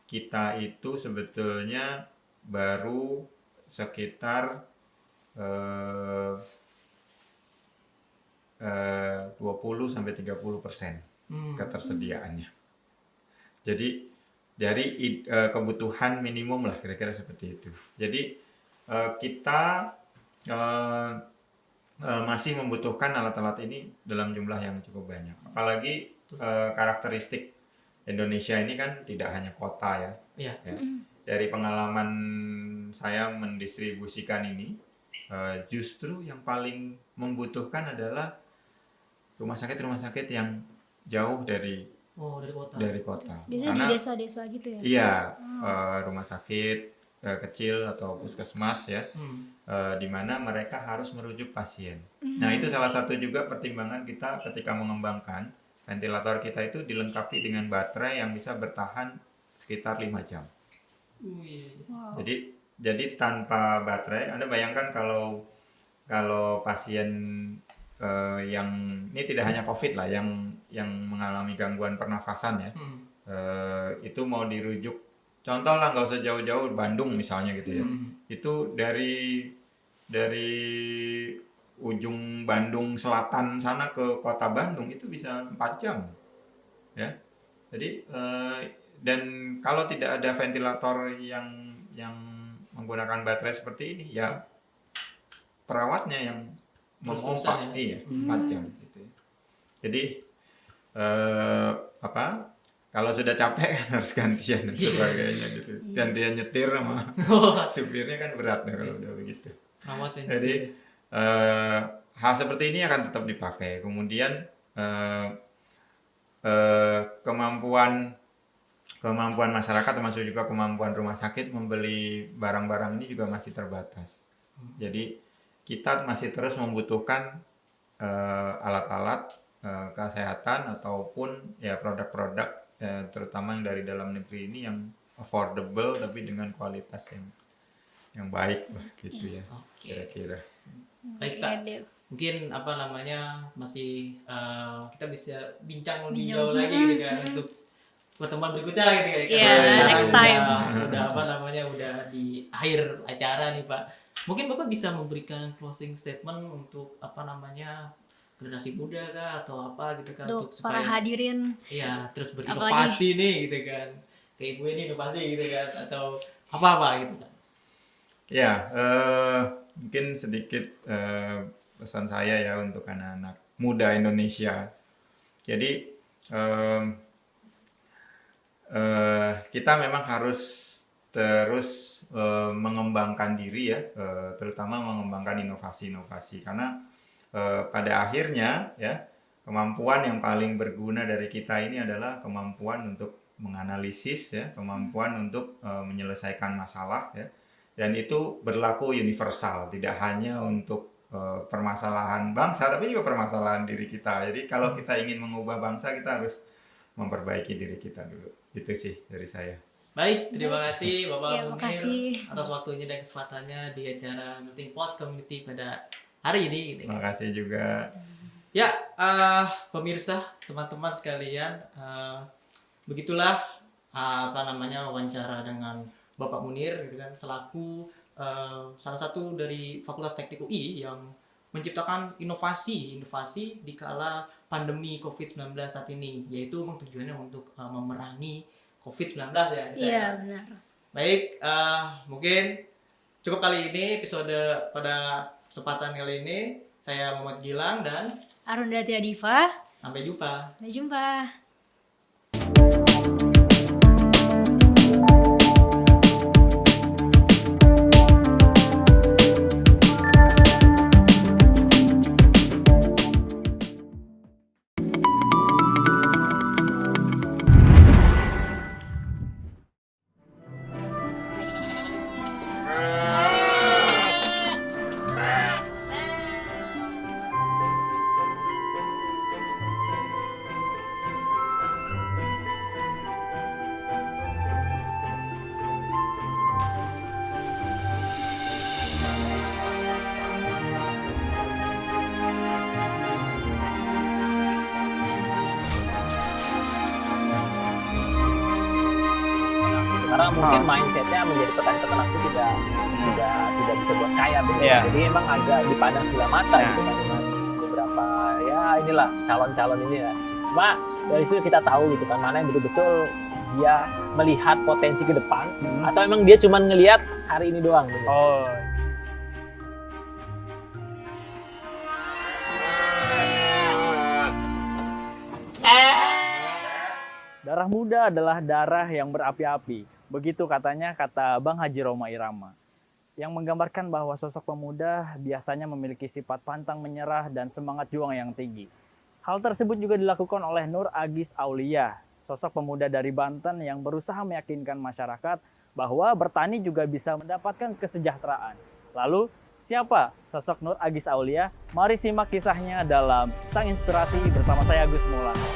kita itu sebetulnya baru sekitar 20-30% ketersediaannya. Jadi dari kebutuhan minimum lah, kira-kira seperti itu. Jadi kita masih membutuhkan alat-alat ini dalam jumlah yang cukup banyak. Apalagi karakteristik Indonesia ini kan tidak hanya kota, ya. Iya. Ya. Dari pengalaman saya mendistribusikan ini, justru yang paling membutuhkan adalah rumah sakit yang jauh dari kota. Biasanya di desa-desa gitu ya? Iya, rumah sakit kecil atau puskesmas, ya, di mana mereka harus merujuk pasien. Nah, itu salah satu juga pertimbangan kita ketika mengembangkan ventilator kita itu dilengkapi dengan baterai yang bisa bertahan sekitar 5 jam. Wow. Jadi tanpa baterai, Anda bayangkan kalau pasien yang ini tidak hanya COVID lah, yang mengalami gangguan pernafasan, ya, itu mau dirujuk, contoh lah, nggak usah jauh-jauh, Bandung misalnya gitu, ya, itu dari ujung Bandung Selatan sana ke kota Bandung itu bisa 4 jam, ya. Jadi dan kalau tidak ada ventilator yang menggunakan baterai seperti ini, ya perawatnya yang memompa, ya? iya, 4 jam gitu, ya. Jadi kalau sudah capek kan harus gantian dan sebagainya gitu, gantian nyetir sama supirnya kan berat ya kalau udah begitu. Jadi hal seperti ini akan tetap dipakai. Kemudian eh, kemampuan masyarakat termasuk juga kemampuan rumah sakit membeli barang-barang ini juga masih terbatas. Jadi kita masih terus membutuhkan alat-alat kesehatan ataupun ya produk-produk terutama yang dari dalam negeri ini yang affordable tapi dengan kualitas yang baik lah gitu ya. Oke. Kira-kira. Baik Kak, mungkin apa namanya masih kita bisa bincang lebih jauh lagi gitu kan untuk pertemuan berikutnya gitu kan. Iya, Sekarang next time. udah apa namanya udah di akhir acara nih Pak. Mungkin Bapak bisa memberikan closing statement untuk apa namanya generasi muda kah atau apa gitu kan Untuk untuk para supaya hadirin. iya terus Apalagi- berinovasi nih gitu kan. Kayak ibu ini inovasi gitu kan atau apa-apa gitu kan. Ya, mungkin sedikit pesan saya ya untuk anak-anak muda Indonesia. Jadi kita memang harus terus mengembangkan diri ya, terutama mengembangkan inovasi-inovasi karena pada akhirnya ya kemampuan yang paling berguna dari kita ini adalah kemampuan untuk menganalisis ya, kemampuan untuk menyelesaikan masalah ya. Dan itu berlaku universal, tidak hanya untuk permasalahan bangsa, tapi juga permasalahan diri kita. Jadi kalau kita ingin mengubah bangsa, kita harus memperbaiki diri kita dulu. Itu sih dari saya. Baik, terima kasih Bapak Ya, Munir makasih. atas waktunya dan kesempatannya di acara Melting Pot Community pada hari ini. Gitu. Terima kasih juga. Ya, pemirsa, teman-teman sekalian, begitulah apa namanya wawancara dengan Bapak Munir, gitu kan, selaku salah satu dari Fakultas Teknik UI yang menciptakan inovasi di kala pandemi COVID-19 saat ini, yaitu tujuannya untuk memerangi COVID-19 ya. Iya, benar. Baik, mungkin cukup kali ini episode pada kesempatan kali ini. Saya Muhammad Gilang dan Arundhati Adifa. sampai jumpa. Sampai jumpa. Karena mungkin mindsetnya menjadi petani-peternak itu tidak bisa buat kaya begitu. Iya. Jadi emang agak dipandang sebelah mata gitu kan dengan beberapa ya inilah calon-calon ini ya. Cuma dari situ kita tahu gitu kan mana yang betul-betul dia melihat potensi ke depan atau emang dia cuma ngelihat hari ini doang gitu. Oh. Darah muda adalah darah yang berapi-api. Begitu katanya kata Bang Haji Roma Irama. Yang menggambarkan bahwa sosok pemuda biasanya memiliki sifat pantang menyerah dan semangat juang yang tinggi. Hal tersebut juga dilakukan oleh Nur Agis Aulia, sosok pemuda dari Banten yang berusaha meyakinkan masyarakat bahwa bertani juga bisa mendapatkan kesejahteraan. Lalu, siapa sosok Nur Agis Aulia? Mari simak kisahnya dalam Sang Inspirasi bersama saya Agus Maulana.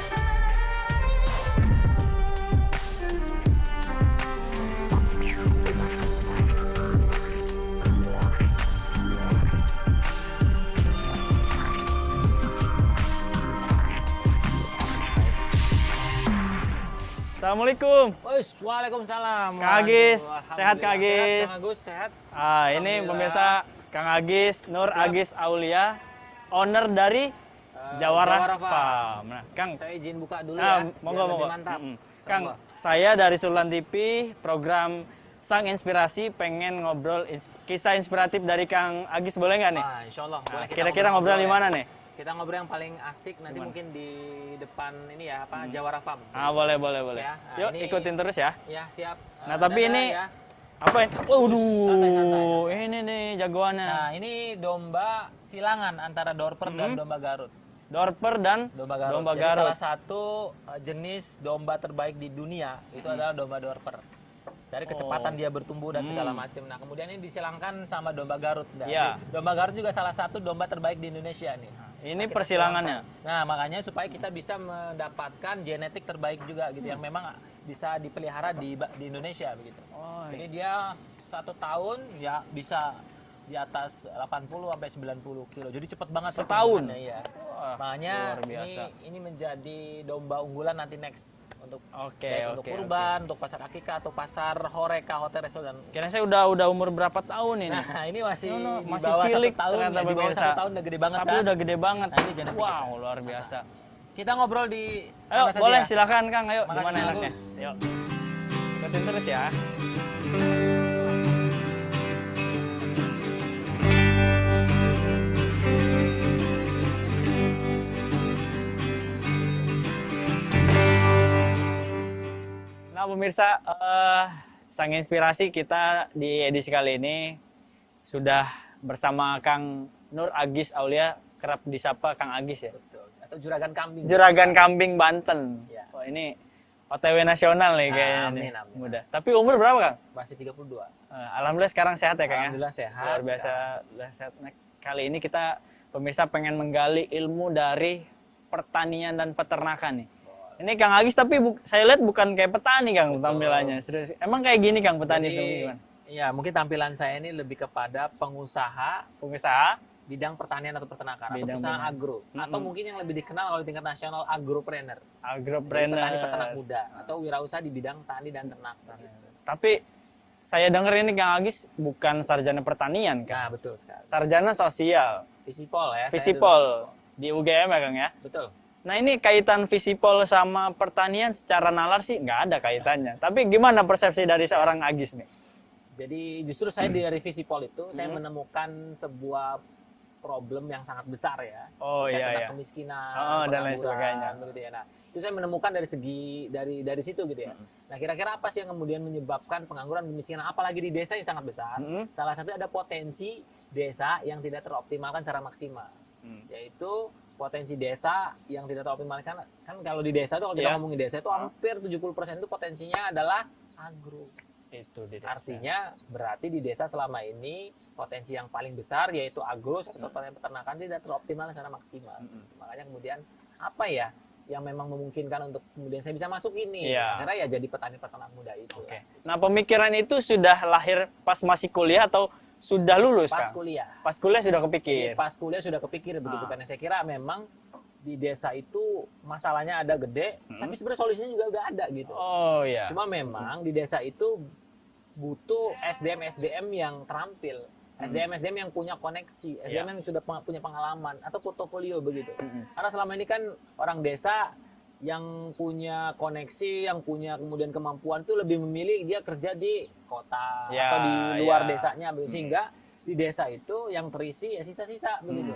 Assalamualaikum. Waalaikumsalam. Kang Agis, Waduh, sehat Kang Agis? Kang Agus sehat. Ini Alhamdulillah. pemirsa Kang Agis, Nur Agis Aulia, owner dari Jawara Jawara Farm. Farm. Nah, Kang, Saya izin buka dulu nah, ya. monggo biar monggo. lebih mantap. Kang, Monggo. saya dari Sulan TV, program Sang Inspirasi pengen ngobrol kisah inspiratif dari Kang Agis, boleh nggak nih? Wah, insya Allah. Nah, Boleh kita kira-kira ngobrol di ya. mana nih? Kita ngobrol yang paling asik nanti Gimana? mungkin di depan ini ya, apa Jawara Farm. Boleh. Ya, nah, Yuk, ini- ikutin terus ya. Ya, siap. Nah, tapi Dadah ini ya. apa ya? Santai. Ini nih jagoannya. Nah, ini domba silangan antara Dorper dan domba Garut. Dorper dan Domba Garut. Domba Jadi Garut. salah satu jenis domba terbaik di dunia itu adalah domba Dorper. Dari kecepatan dia bertumbuh dan segala macam. Nah, kemudian ini disilangkan sama domba Garut. Nah, Iya. domba Garut juga salah satu domba terbaik di Indonesia nih. Ini Kita persilangannya. silangkan. Nah, makanya supaya kita bisa mendapatkan genetik terbaik juga gitu yang memang bisa dipelihara di Indonesia begitu. Oh, Jadi dia 1 tahun ya bisa di atas 80 sampai 90 kilo. Jadi cepet banget Setahun? pertumbuhannya, iya. Wah, Makanya luar biasa. ini menjadi domba unggulan nanti next untuk Oke, baik untuk oke, kurban, untuk pasar akikah atau pasar horeca, hotel restoran. Kira saya udah umur berapa tahun ini? Nah, ini masih di masih bawah cilik 1 tahun, ternyata ya, di bawah pemirsa. 1 tahun udah gede banget Tapi kan? udah gede banget. Nah, ini genetik Wow, kita. luar biasa. Kita ngobrol di Ayo, sana saja boleh ya. silakan Kang. Ayo, Makasih, gimana enaknya? Bagus. Yuk. Ikutin terus ya. Nah, pemirsa, sang inspirasi kita di edisi kali ini sudah bersama Kang Nur Agis Aulia, kerap disapa Kang Agis ya. Betul. Atau juragan kambing. Juragan Kambing Banten. Ya. Wah, ini OTW nasional nih kayaknya. Amin, nih. amin. Mudah. Tapi umur berapa, Kang? Masih 32. Alhamdulillah sekarang sehat ya, Kang ya. Alhamdulillah sehat. Luar biasa udah sehat. Nah, kali ini kita pemirsa pengen menggali ilmu dari pertanian dan peternakan nih. Ini Kang Agis tapi saya lihat bukan kayak petani Kang tampilannya. Serius. Emang kayak gini Kang petani itu gimana? Ya, mungkin tampilan saya ini lebih kepada pengusaha Pengusaha bidang pertanian atau peternakan atau Bidang perusahaan pertanian. agro atau mungkin yang lebih dikenal kalau di tingkat nasional agropreneur. Jadi agropreneur. petani peternak muda atau wirausaha di bidang tani dan ternak. Tapi saya dengar ini Kang Agis bukan sarjana pertanian Nah, Kang. betul sekali. Sarjana sosial. Visipol ya. saya Visipol dulu. di UGM ya Kang ya. Betul. Nah ini kaitan Visipol sama pertanian secara nalar sih nggak ada kaitannya. Tapi gimana persepsi dari seorang Agis nih? Jadi justru saya dari Visipol itu saya menemukan sebuah problem yang sangat besar ya. Oh Terkait iya tentang iya. kemiskinan, Oh, dan lain pengangguran, sebagainya. begitu ya. Nah, itu saya menemukan dari segi dari situ gitu ya. Nah, kira-kira apa sih yang kemudian menyebabkan pengangguran, kemiskinan apalagi di desa yang sangat besar? Salah satu ada potensi desa yang tidak teroptimalkan secara maksimal. Yaitu potensi desa yang tidak teroptimalkan, kan kalau di desa itu kalau kita ngomongin desa itu hampir 70% itu potensinya adalah agro. Itu di desa. Artinya berarti di desa selama ini potensi yang paling besar yaitu agro sektor peternakan tidak teroptimal secara maksimal. Makanya kemudian apa ya yang memang memungkinkan untuk kemudian saya bisa masuk ini? Iya. Karena ya jadi petani peternak muda itu. Oke. Nah pemikiran itu sudah lahir pas masih kuliah atau sudah lulus Pas Kang? kuliah. Pas kuliah sudah kepikir. Pas kuliah sudah kepikir begitu karena saya kira memang di desa itu masalahnya ada gede, tapi sebenarnya solusinya juga udah ada gitu. Oh iya. Cuma memang di desa itu butuh SDM yang terampil, SDM yang punya koneksi, SDM yang sudah punya pengalaman atau portofolio begitu. Karena selama ini kan orang desa yang punya koneksi, yang punya kemudian kemampuan itu lebih memilih dia kerja di kota Ya, atau di luar ya. desanya, sehingga di desa itu yang terisi ya sisa-sisa begitu.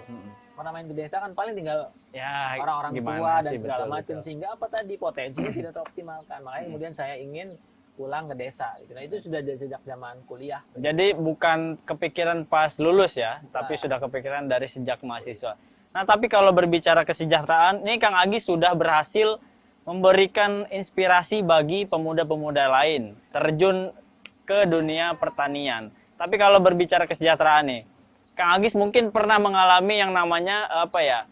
Orang main di desa kan paling tinggal Ya, orang-orang gimana tua dan sih, segala betul, macam, betul. sehingga apa tadi potensinya tidak teroptimalkan. Makanya kemudian saya ingin pulang ke desa. Gitu. Nah itu sudah dari sejak zaman kuliah. Jadi bukan kepikiran pas lulus ya, tapi sudah kepikiran dari sejak mahasiswa. Nah tapi kalau berbicara kesejahteraan, ini Kang Agis sudah berhasil memberikan inspirasi bagi pemuda-pemuda lain terjun ke dunia pertanian. Tapi kalau berbicara kesejahteraan nih, Kang Agis mungkin pernah mengalami yang namanya apa ya,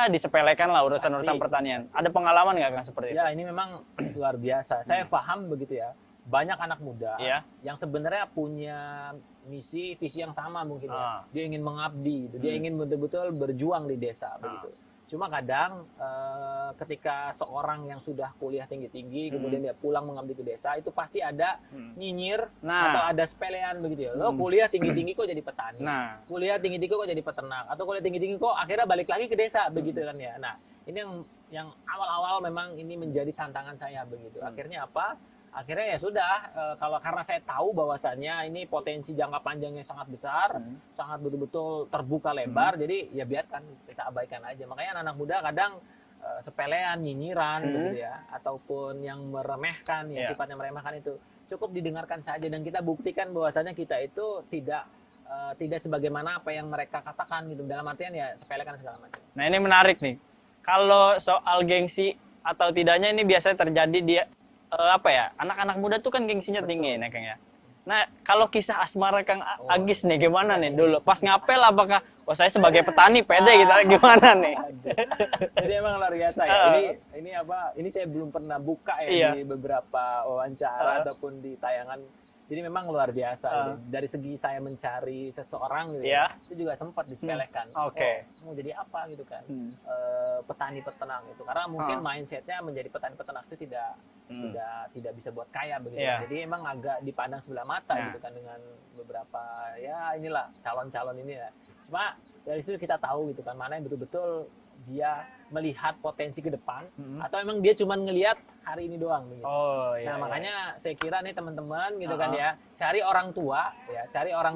disepelekan lah urusan-urusan Pasti. pertanian. Ada pengalaman nggak Kang seperti itu? Ya ini memang luar biasa. Saya paham begitu ya. Banyak anak muda Iya. yang sebenarnya punya misi, visi yang sama mungkin ya. Dia ingin mengabdi, dia ingin betul-betul berjuang di desa begitu. Cuma kadang ketika seorang yang sudah kuliah tinggi-tinggi kemudian dia pulang mengabdi ke desa itu pasti ada nyinyir atau ada sepelean begitu ya. Lo kuliah tinggi-tinggi kok jadi petani. Nah. Kuliah tinggi-tinggi kok jadi peternak atau kuliah tinggi-tinggi kok akhirnya balik lagi ke desa begitu kan ya. Nah, ini yang awal-awal memang ini menjadi tantangan saya begitu. Akhirnya apa? Akhirnya ya sudah karena saya tahu bahwasannya ini potensi jangka panjangnya sangat besar, sangat betul-betul terbuka lebar, jadi ya biarkan kita abaikan aja. Makanya anak muda kadang sepelean, nyinyiran begitu ya, ataupun yang meremehkan, yang sifatnya meremehkan itu cukup didengarkan saja dan kita buktikan bahwasannya kita itu tidak tidak sebagaimana apa yang mereka katakan gitu, dalam artian ya sepelekan segala macam. Nah ini menarik nih. Kalau soal gengsi atau tidaknya ini biasanya terjadi di apa ya? Anak-anak muda tuh kan gengsinya tinggi, nih Kang ya. Nah kalau kisah asmara Kang Agis nih gimana nih dulu? Pas ngapel apakah saya sebagai petani pede gitu gimana nih? Jadi emang luar biasa ya. Ini saya belum pernah buka ya Iya. di beberapa wawancara ataupun di tayangan. Jadi memang luar biasa. Dari segi saya mencari seseorang gitu, Iya. itu juga sempat disepelekan. Oke. Mau jadi apa gitu kan? Petani peternak itu. Karena mungkin mindsetnya menjadi petani peternak itu tidak bisa buat kaya begitu. Iya. Jadi emang agak dipandang sebelah mata Nah. gitu kan dengan beberapa ya inilah calon-calon ini ya. Cuma dari situ kita tahu gitu kan mana yang betul-betul dia melihat potensi ke depan atau emang dia cuma ngelihat hari ini doang gitu. Oh iya. Nah, makanya saya kira nih teman-teman gitu kan ya, cari orang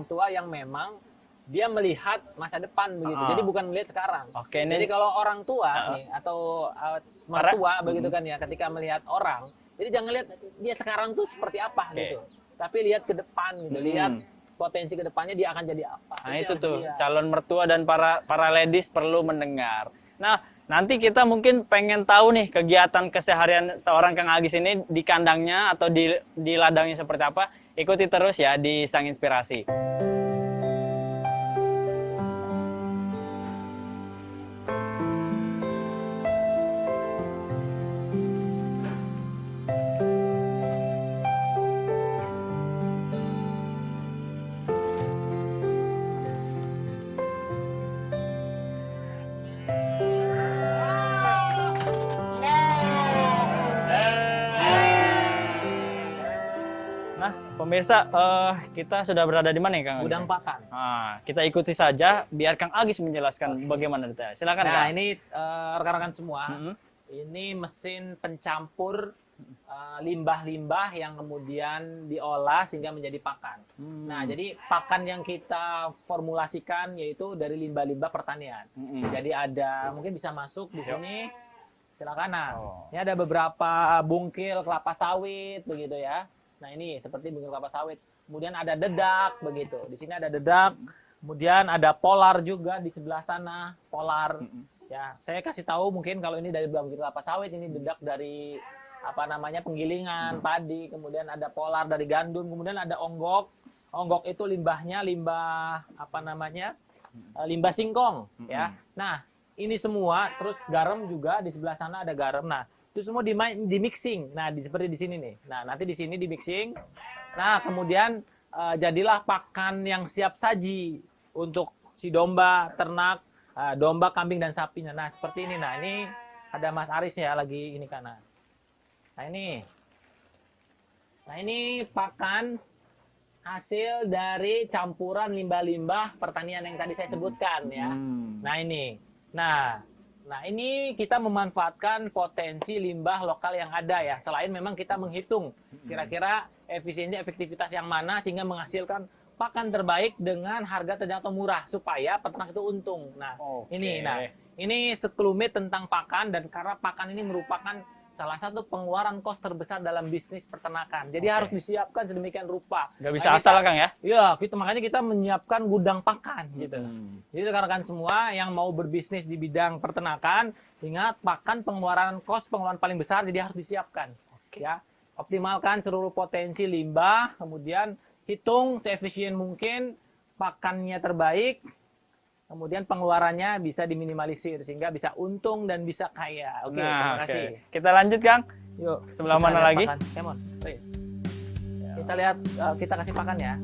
tua yang memang dia melihat masa depan begitu. Jadi bukan melihat sekarang. Oke, ini Jadi kalau orang tua nih atau mertua begitu kan ya, ketika melihat orang, jadi jangan lihat dia sekarang tuh seperti apa gitu. Tapi lihat ke depan gitu, lihat potensi ke depannya dia akan jadi apa. Nah itu yang tuh dilihat. calon mertua dan para ladies perlu mendengar. Nah nanti kita mungkin pengen tahu nih kegiatan keseharian seorang Kang Agis ini di kandangnya atau di ladangnya seperti apa. Ikuti terus ya di Sang Inspirasi. Nah, pemirsa, kita sudah berada di mana ya Kang Agis? Gudang pakan. Nah, kita ikuti saja biar Kang Agis menjelaskan bagaimana detail. Silakan Nah, Kang. ini rekan-rekan semua, ini mesin pencampur limbah-limbah yang kemudian diolah sehingga menjadi pakan. Nah, jadi pakan yang kita formulasikan yaitu dari limbah-limbah pertanian. Jadi ada mungkin bisa masuk di sini. Silakan. Nah, ini ada beberapa bungkil kelapa sawit begitu ya. Nah, ini seperti bungkil kelapa sawit. Kemudian ada dedak begitu. Di sini ada dedak. Kemudian ada polar juga di sebelah sana, polar. Ya, saya kasih tahu mungkin kalau ini dari bungkil kelapa sawit, ini dedak dari penggilingan padi, kemudian ada polar dari gandum, kemudian ada onggok. Onggok itu limbahnya limbah limbah singkong ya. Nah, ini semua terus garam juga di sebelah sana ada garam. Nah, itu semua di mixing. Nah, seperti di sini nih. Nah, nanti di sini di mixing. Nah, kemudian jadilah pakan yang siap saji untuk si domba, ternak, domba, kambing dan sapinya. Nah, seperti ini. Nah, ini ada Mas Aris ya lagi ini kanan. Nah ini pakan hasil dari campuran limbah-limbah pertanian yang tadi saya sebutkan ya. Nah ini kita memanfaatkan potensi limbah lokal yang ada ya. Selain memang kita menghitung kira-kira efisiensi efektivitas yang mana sehingga menghasilkan pakan terbaik dengan harga terjangkau murah supaya peternak itu untung. Nah, ini sekelumit tentang pakan dan karena pakan ini merupakan salah satu pengeluaran kos terbesar dalam bisnis peternakan. Jadi harus disiapkan sedemikian rupa. Nggak bisa asal Kang ya? Iya, makanya kita menyiapkan gudang pakan gitu. Jadi rekan-rekan semua yang mau berbisnis di bidang peternakan, ingat pakan pengeluaran paling besar jadi harus disiapkan. Ya, optimalkan seluruh potensi limbah, kemudian hitung seefisien mungkin pakannya terbaik. Kemudian pengeluarannya bisa diminimalisir sehingga bisa untung dan bisa kaya. Oke, terima kasih. Kita lanjut Kang. Yuk. Sebelah mana lagi? Kemon, please. Kita lihat, kita kasih pakan ya.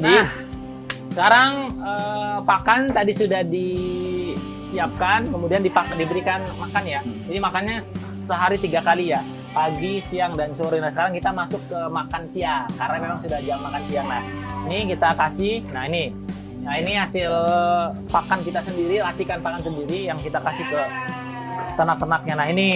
Nah, sekarang pakan tadi sudah disiapkan, kemudian diberikan makan ya. Jadi makannya sehari 3 kali ya, pagi, siang, dan sore. Nah sekarang kita masuk ke makan siang, karena memang sudah jam makan siang. Nah ini kita kasih, nah ini hasil pakan kita sendiri, racikan pakan sendiri yang kita kasih ke ternak-ternaknya. Nah ini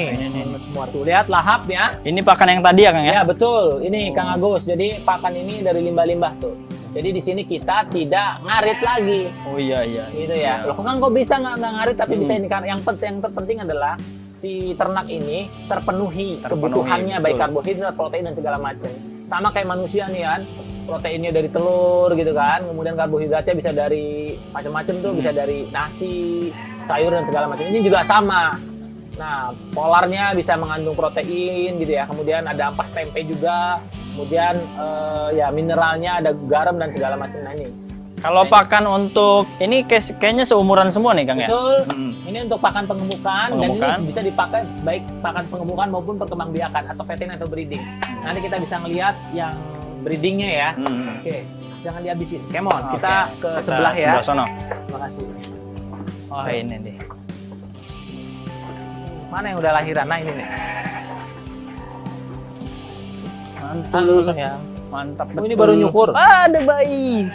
semua tuh lihat lahapnya. Ini pakan yang tadi ya Kang ya? Ya betul, ini Kang Agus. Jadi pakan ini dari limbah-limbah tuh. Jadi di sini kita tidak ngarit lagi. Oh iya iya. Gitu ya. Loh kan kok bisa nggak ngarit tapi bisa ini kan yang terpenting adalah si ternak ini terpenuhi kebutuhannya baik karbohidrat, protein dan segala macam. Sama kayak manusia nih kan. Proteinnya dari telur gitu kan. Kemudian karbohidratnya bisa dari macam-macam tuh, bisa dari nasi, sayur dan segala macam. Ini juga sama. Nah, polarnya bisa mengandung protein gitu ya. Kemudian ada ampas tempe juga. Kemudian ya mineralnya ada garam dan segala macam. Nah ini. Kalau pakan untuk ini kayaknya seumuran semua nih Kang ya? Betul. Ini untuk pakan pengemukan dan ini bisa dipakai baik pakan pengemukan maupun perkembangbiakan atau fattening atau breeding. Nanti kita bisa ngelihat yang breedingnya ya. Oke, jangan dihabisin. Come on, kita ke sebelah ya. Sebelah sono. Terima kasih. Oh ini nih. Mana yang udah lahiran? Nah ini nih. Mantul ya. Mantap. Ini baru nyukur. Ada bayi.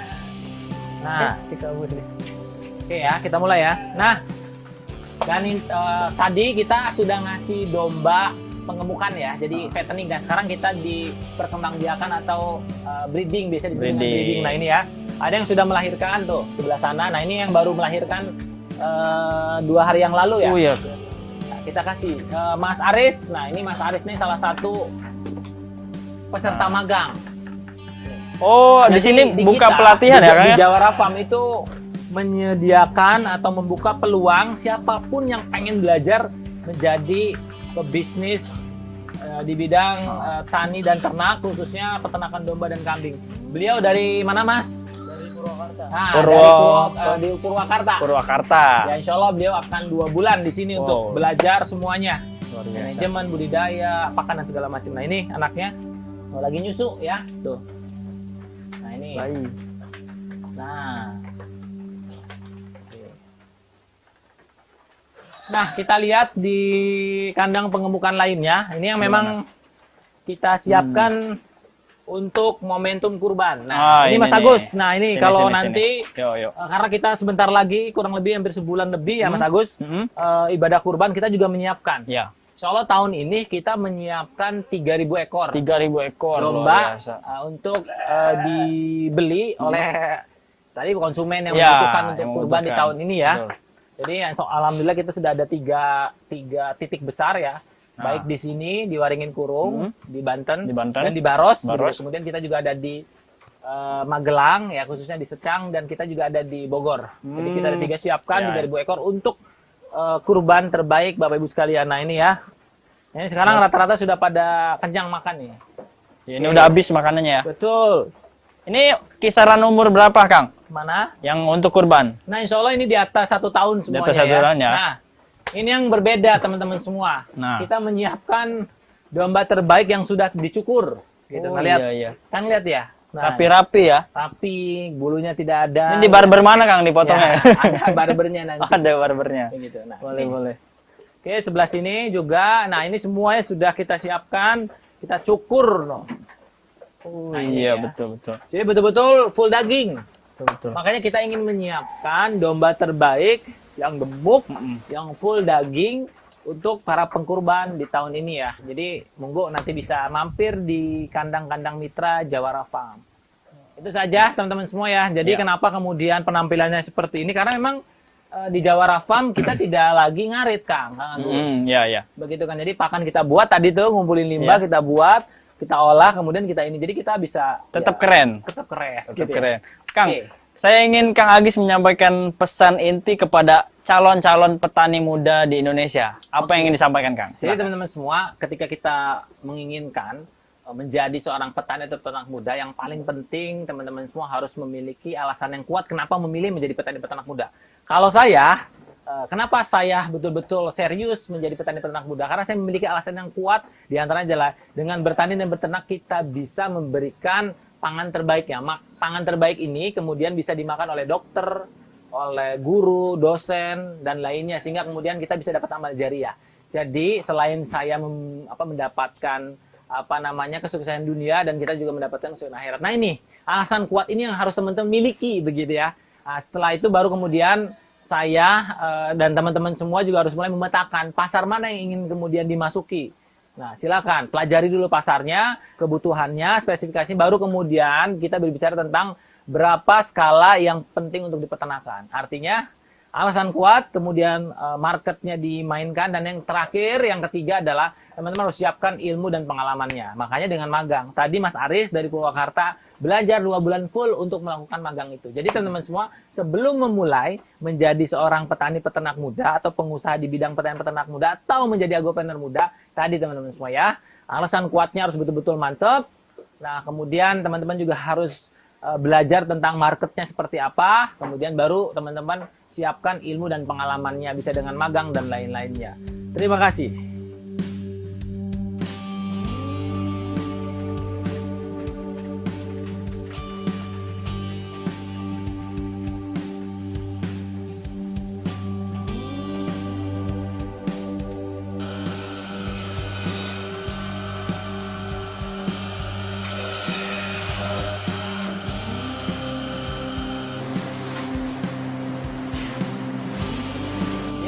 Nah, oke ya, kita mulai ya. Nah, dan tadi kita sudah ngasih domba pengemukan ya, jadi fattening. Dan sekarang kita di perkembangbiakan atau breeding, biasa disebut breeding. Nah ini ya, ada yang sudah melahirkan tuh sebelah sana. Nah ini yang baru melahirkan 2 hari yang lalu ya. Oh iya. Nah, kita kasih Mas Aris. Nah ini Mas Aris nih salah satu peserta magang. Oh, di sini buka kita, pelatihan ya Kang ya? Di Jawara Farm itu menyediakan atau membuka peluang siapapun yang pengen belajar menjadi pebisnis di bidang tani dan ternak, khususnya peternakan domba dan kambing. Beliau dari mana Mas? Dari Purwakarta. Nah, di Purwakarta. Purwakarta. Ya insya Allah beliau akan 2 bulan di sini untuk belajar semuanya. Luar biasa. Manajemen, budidaya, pakan dan segala macam. Nah ini anaknya lagi nyusu ya, tuh. Nah ini. Bayi. Nah. Nah, kita lihat di kandang pengemukan lainnya. Ini yang memang kita siapkan untuk momentum kurban. Nah, ini Mas Agus. Nah, ini kalau nanti karena kita sebentar lagi kurang lebih hampir sebulan lebih ya Mas Agus, ibadah kurban kita juga menyiapkan. Ya. Insya Allah tahun ini kita menyiapkan 3.000 ekor. 3.000 ekor domba untuk dibeli oleh tadi konsumen yang membutuhkan untuk kurban di tahun ini ya. Betul. Jadi alhamdulillah kita sudah ada tiga titik besar ya. Baik di sini di Waringin Kurung, di Banten dan di Baros. Kemudian kita juga ada di Magelang ya, khususnya di Secang, dan kita juga ada di Bogor. Jadi kita ada 3 siapkan 3.000 ekor untuk kurban terbaik Bapak Ibu sekalian. Nah ini ya. Ini sekarang rata-rata sudah pada kenyang makan nih. Ya, ini udah habis makanannya ya. Betul. Ini kisaran umur berapa Kang? Mana? Yang untuk kurban? Nah insya Allah ini di atas 1 tahun semuanya. Di atas 1 tahun ya. Nah ini yang berbeda teman-teman semua. Nah. Kita menyiapkan domba terbaik yang sudah dicukur. Gitu. Oh, lihat. iya. Kan lihat ya. Nah, Rapi-rapi ya. Rapi, bulunya tidak ada. Ini di barber mana Kang dipotongnya? Ya, ada barbernya nanti. Ada barbernya. Gitu. Nah, boleh. Oke, sebelah sini juga. Nah ini semuanya sudah kita siapkan, kita cukur loh. Oh iya, betul. Jadi betul-betul full daging. Betul. Makanya kita ingin menyiapkan domba terbaik yang gemuk, yang full daging untuk para pengkurban di tahun ini ya. Jadi monggo nanti bisa mampir di kandang-kandang mitra Jawara Farm. Itu saja teman-teman semua ya. Jadi kenapa kemudian penampilannya seperti ini? Karena memang di Jawara Farm kita tidak lagi ngarit Kang. Iya. Begitu kan. Jadi pakan kita buat tadi tuh ngumpulin limbah kita buat, kita olah, kemudian kita ini. Jadi kita bisa tetap keren. Tetap keren. Tetap keren. Kang, saya ingin Kang Agis menyampaikan pesan inti kepada calon-calon petani muda di Indonesia. Apa yang ingin disampaikan Kang? Jadi teman-teman semua, ketika kita menginginkan menjadi seorang petani atau peternak muda, yang paling penting teman-teman semua harus memiliki alasan yang kuat kenapa memilih menjadi petani peternak muda. Kalau saya, kenapa saya betul-betul serius menjadi petani peternak muda? Karena saya memiliki alasan yang kuat, diantaranya adalah dengan bertani dan beternak kita bisa memberikan pangan terbaik ya. Pangan terbaik ini kemudian bisa dimakan oleh dokter, oleh guru, dosen, dan lainnya. Sehingga kemudian kita bisa dapat amal jariah. Jadi selain saya mendapatkan kesuksesan dunia, dan kita juga mendapatkan kesuksesan akhirat. Nah ini, alasan kuat ini yang harus teman-teman miliki begitu ya. Nah, setelah itu baru kemudian saya dan teman-teman semua juga harus mulai memetakan pasar mana yang ingin kemudian dimasuki. Nah, silakan pelajari dulu pasarnya, kebutuhannya, spesifikasi, baru kemudian kita berbicara tentang berapa skala yang penting untuk dipeternakan. Artinya, alasan kuat, kemudian marketnya dimainkan, dan yang terakhir, yang ketiga adalah teman-teman harus siapkan ilmu dan pengalamannya. Makanya dengan magang. Tadi Mas Aris dari Purwakarta belajar 2 bulan full untuk melakukan magang itu. Jadi teman-teman semua, sebelum memulai menjadi seorang petani peternak muda atau pengusaha di bidang petani peternak muda atau menjadi agropreneur muda, tadi teman-teman semua ya, alasan kuatnya harus betul-betul mantap. Nah, kemudian teman-teman juga harus belajar tentang marketnya seperti apa, kemudian baru teman-teman siapkan ilmu dan pengalamannya, bisa dengan magang dan lain-lainnya. Terima kasih.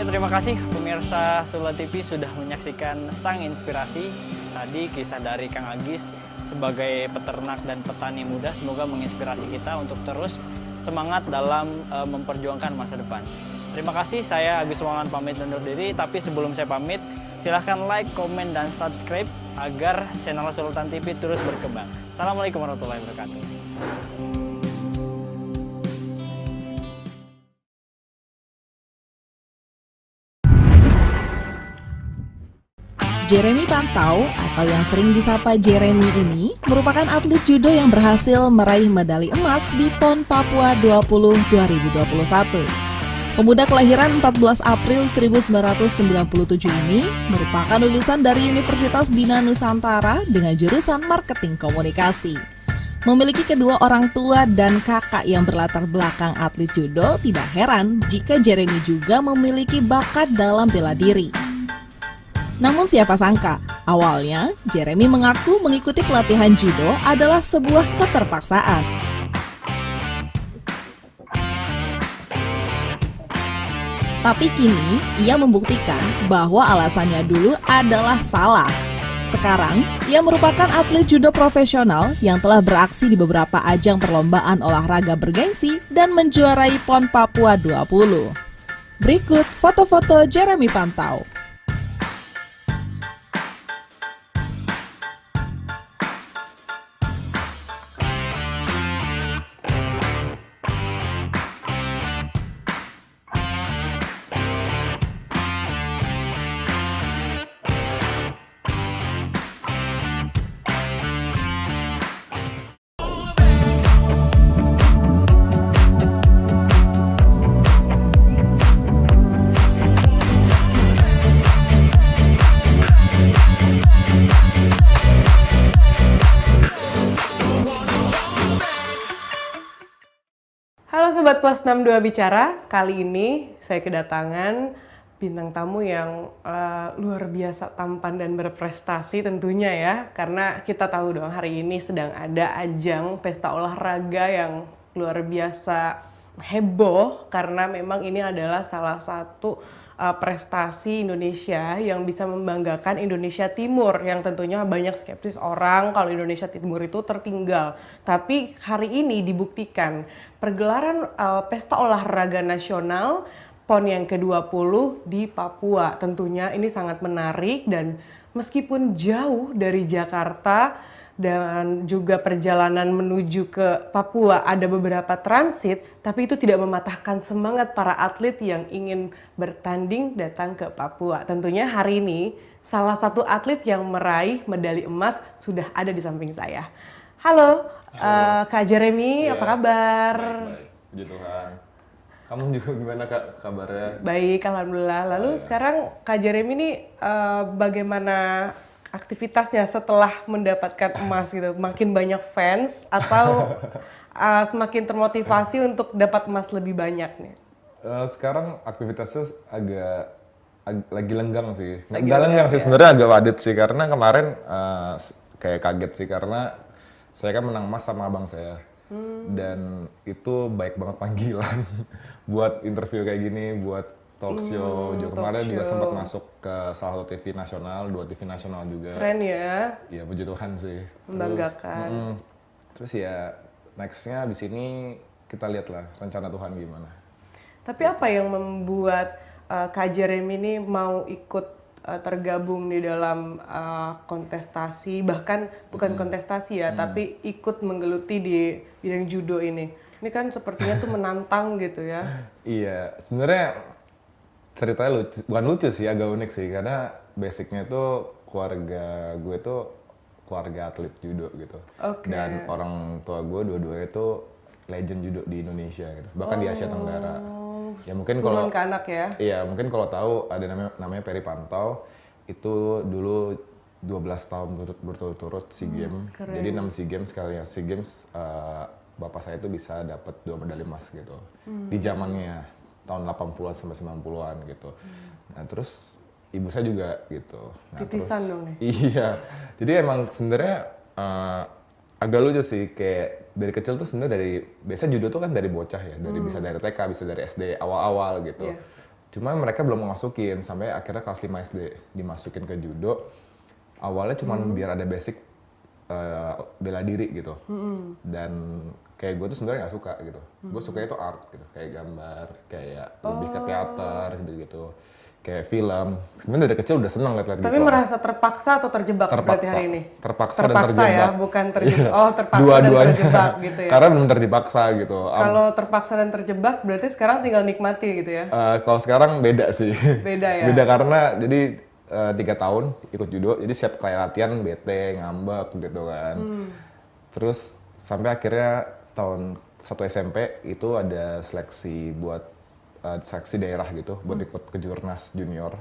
Terima kasih pemirsa Sula TV sudah menyaksikan Sang Inspirasi. Tadi kisah dari Kang Agis sebagai peternak dan petani muda, semoga menginspirasi kita untuk terus semangat dalam memperjuangkan masa depan. Terima kasih, saya Agus Wawan pamit undur diri, tapi sebelum saya pamit, silahkan like, komen, dan subscribe agar channel Sultan TV terus berkembang. Assalamualaikum warahmatullahi wabarakatuh. Jeremy Pantau atau yang sering disapa Jeremy ini merupakan atlet judo yang berhasil meraih medali emas di PON Papua 20 2021. Pemuda kelahiran 14 April 1997 ini merupakan lulusan dari Universitas Bina Nusantara dengan jurusan Marketing Komunikasi. Memiliki kedua orang tua dan kakak yang berlatar belakang atlet judo, tidak heran jika Jeremy juga memiliki bakat dalam bela diri. Namun siapa sangka, awalnya Jeremy mengaku mengikuti pelatihan judo adalah sebuah keterpaksaan. Tapi kini ia membuktikan bahwa alasannya dulu adalah salah. Sekarang, ia merupakan atlet judo profesional yang telah beraksi di beberapa ajang perlombaan olahraga bergengsi dan menjuarai PON Papua 20. Berikut foto-foto Jeremy Pantau. Halo Sobat Plus 62 Bicara, kali ini saya kedatangan bintang tamu yang luar biasa tampan dan berprestasi tentunya ya. Karena kita tahu dong hari ini sedang ada ajang pesta olahraga yang luar biasa heboh. Karena memang ini adalah salah satu prestasi Indonesia yang bisa membanggakan Indonesia Timur, yang tentunya banyak skeptis orang kalau Indonesia Timur itu tertinggal. Tapi hari ini dibuktikan pergelaran pesta olahraga nasional PON yang ke-20 di Papua. Tentunya ini sangat menarik, dan meskipun jauh dari Jakarta dan juga perjalanan menuju ke Papua ada beberapa transit, tapi itu tidak mematahkan semangat para atlet yang ingin bertanding datang ke Papua. Tentunya hari ini salah satu atlet yang meraih medali emas sudah ada di samping saya. Halo, Kak Jeremy, apa kabar? Baik, puji Tuhan. Kamu juga gimana Kak kabarnya? Baik, alhamdulillah. Lalu sekarang Kak Jeremy ini bagaimana aktivitasnya setelah mendapatkan emas gitu? Makin banyak fans atau semakin termotivasi untuk dapat emas lebih banyak nih? Sekarang aktivitasnya lagi lenggang sih. Nggak lenggang sih, sebenarnya agak wadet sih, karena kemarin kayak kaget sih, karena saya kan menang emas sama abang saya. Dan itu baik banget panggilan buat interview kayak gini, buat talk show. Kemarin juga sempat masuk ke salah satu TV nasional, 2 TV nasional juga. Keren ya. Ya puji Tuhan sih. Membanggakan. Terus ya nextnya abis ini kita lihat lah rencana Tuhan gimana. Tapi apa yang membuat Kak Jeremy ini mau ikut tergabung di dalam kontestasi, bahkan bukan kontestasi ya, tapi ikut menggeluti di bidang judo ini? Ini kan sepertinya tuh menantang gitu ya. Iya, sebenarnya ceritanya lucu, bukan lucu sih, agak unik sih, karena basicnya tuh keluarga gue tuh keluarga atlet judo gitu. Dan orang tua gue dua-duanya tuh legend judo di Indonesia gitu, bahkan di Asia Tenggara. Ya mungkin kalau ke anak ya. Iya, mungkin kalau tahu ada namanya Peri Pantau, itu dulu 12 tahun berturut-turut SEA Games. Jadi 6 SEA Games, sekali SEA Games bapak saya itu bisa dapat 2 medali emas gitu. Di zamannya tahun 80-an sampai 90-an gitu. Nah, terus ibu saya juga gitu. Nah, titisan dong nih. Iya. Jadi emang sebenarnya agak lucu sih, kayak dari kecil tuh sebenarnya biasa judo tuh kan dari bocah ya, bisa dari TK, bisa dari SD awal-awal gitu. Cuma mereka belum memasukin, sampai akhirnya kelas 5 SD dimasukin ke judo. Awalnya cuma biar ada basic bela diri gitu. Dan kayak gue tuh sebenarnya nggak suka gitu. Gue sukanya tuh art gitu, kayak gambar, kayak lebih ke teater gitu-gitu. Kayak film. Sebenarnya dari kecil udah seneng liat-liat gitu. Tapi merasa terpaksa atau terjebak berarti hari ini? Terpaksa dan terjebak. Ya, bukan terjebak. Oh, terpaksa dan terjebak gitu ya. Karena belum terpaksa gitu. Kalau terpaksa dan terjebak berarti sekarang tinggal nikmati gitu ya? Kalau sekarang beda sih. Beda ya? Beda karena jadi 3 tahun ikut judo, jadi siap kayak latihan bete, ngambek gitu kan. Terus sampai akhirnya tahun 1 SMP itu ada seleksi buat seleksi daerah gitu buat ikut kejurnas junior,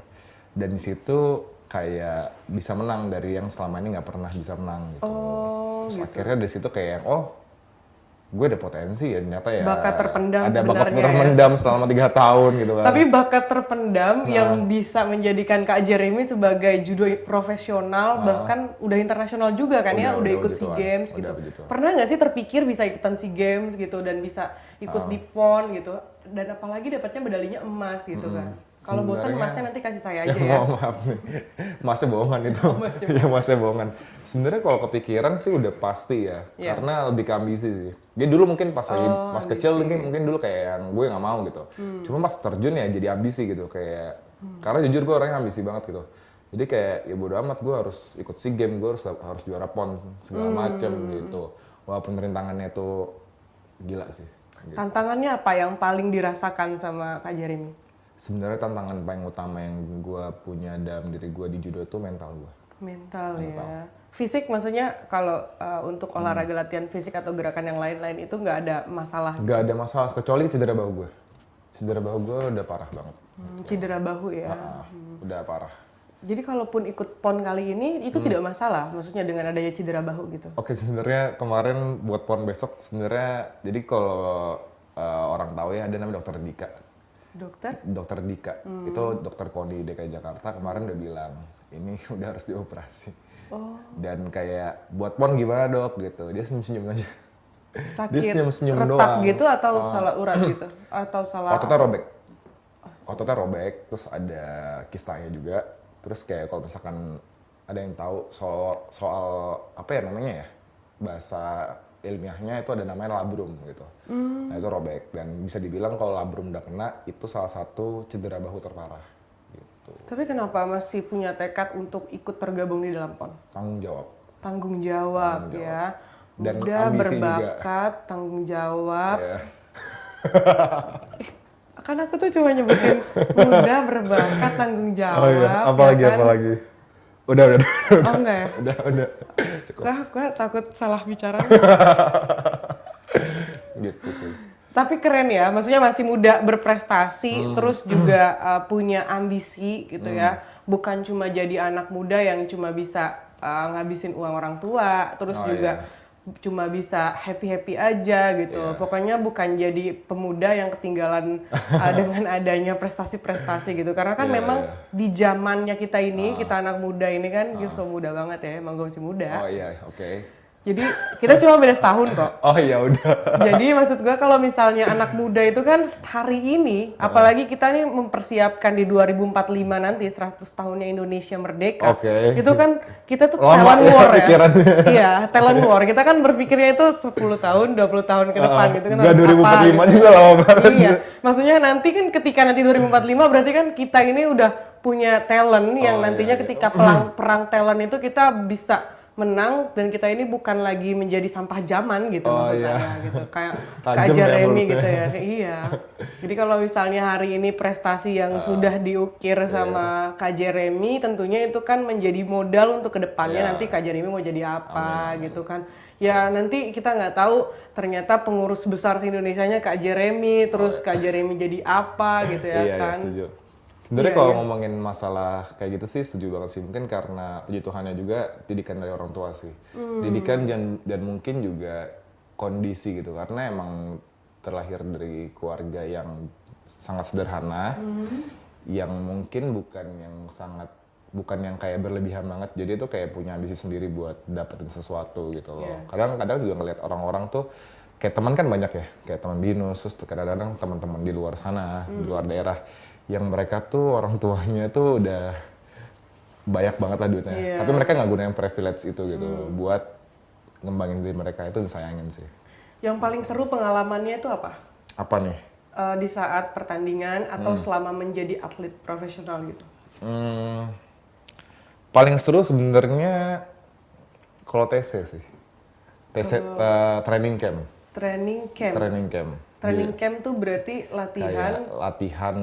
dan di situ kayak bisa menang dari yang selama ini nggak pernah bisa menang gitu. Terus gitu. Akhirnya dari situ kayak gue ada potensi ya ternyata ya. Bakat terpendam ada sebenarnya. Bakat terpendam selama 3 tahun gitu kan. Tapi bakat terpendam yang bisa menjadikan Kak Jeremy sebagai judo profesional, bahkan udah internasional juga kan ya, udah ikut SEA Games gitu. Pernah nggak sih terpikir bisa ikutan SEA Games gitu dan bisa ikut di PON gitu? Dan apalagi dapatnya medalinya emas gitu kan. Kalau bosan emasnya nanti kasih saya aja ya. Maaf nih, emasnya bohongan itu. Ya emasnya bohongan. Sebenarnya kalau kepikiran sih udah pasti ya, karena lebih ke ambisi sih. Jadi dulu mungkin pas lagi pas kecil mungkin dulu kayak yang gue nggak mau gitu. Cuma pas terjun ya jadi ambisi gitu kayak. Karena jujur gue orangnya ambisi banget gitu. Jadi kayak ya bodo amat, gue harus ikut SEA Games, gue harus juara PON segala macem gitu. Walaupun rintangannya tuh gila sih. Gitu. Tantangannya apa yang paling dirasakan sama Kak Jeremy? Sebenarnya tantangan paling utama yang gue punya dalam diri gue di judo itu mental gue. Mental ya. Fisik maksudnya kalau untuk olahraga latihan fisik atau gerakan yang lain-lain itu nggak ada masalah? Nggak ada masalah, kecuali cedera bahu gue. Cedera bahu gue udah parah banget. Cedera bahu ya? Udah parah. Jadi kalaupun ikut PON kali ini itu tidak masalah, maksudnya dengan adanya cedera bahu gitu? Oke, sebenarnya kemarin buat PON besok sebenarnya, jadi kalau orang tahu ya ada namanya Dokter Dika. Dokter Dika, itu dokter KONI DKI Jakarta kemarin udah bilang ini udah harus dioperasi. Dan kayak buat PON gimana dok gitu, dia senyum-senyum aja. Sakit, dia senyum-senyum retak doang. gitu atau salah urat gitu? Atau salah... Ototnya robek, terus ada kistanya juga. Terus kayak kalau misalkan ada yang tahu soal apa ya namanya ya, bahasa ilmiahnya itu ada namanya labrum gitu. Nah itu robek, dan bisa dibilang kalau labrum udah kena itu salah satu cedera bahu terparah gitu. Tapi kenapa masih punya tekad untuk ikut tergabung di dalam PON? Tanggung jawab Ya. Dan Muda, ambisi berbakat, juga. tanggung jawab. Yeah. Kan aku tuh cuma nyebutin muda, berbakat, tanggung jawab. Oh iya, apalagi. Udah. Oh enggak ya? Udah. Cukup. Gue takut salah bicara. Gitu sih. Tapi keren ya, maksudnya masih muda, berprestasi, terus juga punya ambisi gitu ya. Bukan cuma jadi anak muda yang cuma bisa ngabisin uang orang tua, terus juga cuma bisa happy-happy aja gitu. Pokoknya bukan jadi pemuda yang ketinggalan dengan adanya prestasi-prestasi gitu. Karena kan memang di zamannya kita ini, kita anak muda ini kan, so muda banget ya, emang gue masih muda. Oh iya, oke. Jadi kita cuma beda setahun kok. Oh ya udah. Jadi maksud gue kalau misalnya anak muda itu kan hari ini, apalagi kita nih mempersiapkan di 2045 nanti 100 tahunnya Indonesia merdeka. Oke. Itu kan kita tuh Lama talent ya war ya. pikirannya. Iya, talent war. Kita kan berpikirnya itu 10 tahun, 20 tahun ke depan gitu kan. Enggak, harus apa 2045 gitu. juga lama banget. Iya. Maksudnya nanti kan ketika nanti 2045 berarti kan kita ini udah punya talent yang nantinya ketika perang talent itu kita bisa menang dan kita ini bukan lagi menjadi sampah zaman gitu maksud saya gitu kayak Kak Tajam ya Jeremy mulutnya. gitu ya. Iya. Jadi kalau misalnya hari ini prestasi yang sudah diukir sama Kak Jeremy tentunya itu kan menjadi modal untuk kedepannya nanti Kak Jeremy mau jadi apa gitu kan. Ya nanti kita nggak tahu ternyata pengurus besar se-Indonesianya Kak Jeremy terus Kak Jeremy jadi apa gitu ya Iya, kan. setuju. Sebenarnya Iya, kalau iya. ngomongin masalah kayak gitu sih setuju banget sih. Mungkin karena puji Tuhannya juga didikan dari orang tua sih. Didikan dan mungkin juga kondisi gitu. Karena emang terlahir dari keluarga yang sangat sederhana. Yang mungkin bukan yang kayak berlebihan banget. Jadi itu kayak punya ambisi sendiri buat dapetin sesuatu gitu loh. Kadang-kadang juga ngeliat orang-orang tuh kayak teman kan banyak ya. Kayak teman binus, terus kadang-kadang teman-teman di luar sana, di luar daerah. Yang mereka tuh orang tuanya tuh udah banyak banget lah duitnya. Tapi mereka nggak gunain privilege itu gitu buat ngembangin diri mereka, itu disayangin sih. Yang paling seru pengalamannya itu apa? Apa nih? Di saat pertandingan atau selama menjadi atlet profesional gitu? Paling seru sebenarnya kalau TC sih. TC training camp. Training camp. Training camp. Training camp tuh berarti latihan. Kayak latihan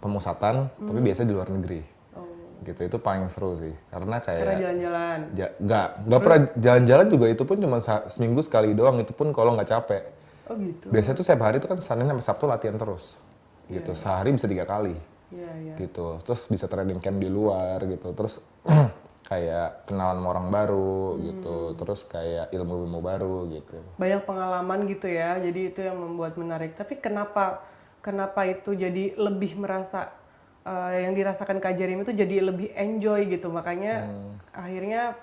pemusatan, tapi biasanya di luar negeri. Gitu, itu paling seru sih. Karena kayak Karena jalan-jalan. Nggak pernah jalan-jalan juga, itu pun cuma seminggu sekali doang, itu pun kalau nggak capek. Oh gitu. Biasanya tuh setiap hari tuh kan Senin sampai Sabtu latihan terus. Gitu, sehari bisa 3 kali. Gitu, terus bisa training camp di luar gitu, terus kayak kenalan sama orang baru gitu, terus kayak ilmu-ilmu baru gitu. Banyak pengalaman gitu ya, jadi itu yang membuat menarik. Tapi kenapa itu jadi lebih merasa yang dirasakan Kak Jeremy itu jadi lebih enjoy gitu, makanya akhirnya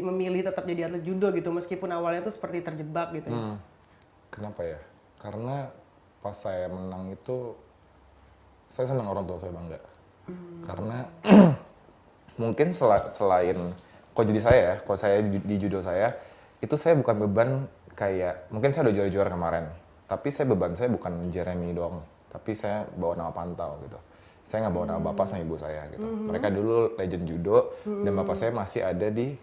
memilih tetap jadi atlet judo gitu, meskipun awalnya itu seperti terjebak gitu. Kenapa ya? Karena pas saya menang itu saya senang orang tua saya bangga. Karena mungkin selain kok jadi saya ya, kalau saya di judo saya itu saya bukan beban kayak mungkin saya udah juara-juara kemarin, tapi beban saya bukan Jeremy doang, tapi saya bawa nama pantau gitu. Saya nggak bawa nama bapak sama ibu saya gitu. Mereka dulu legend judo dan bapak saya masih ada di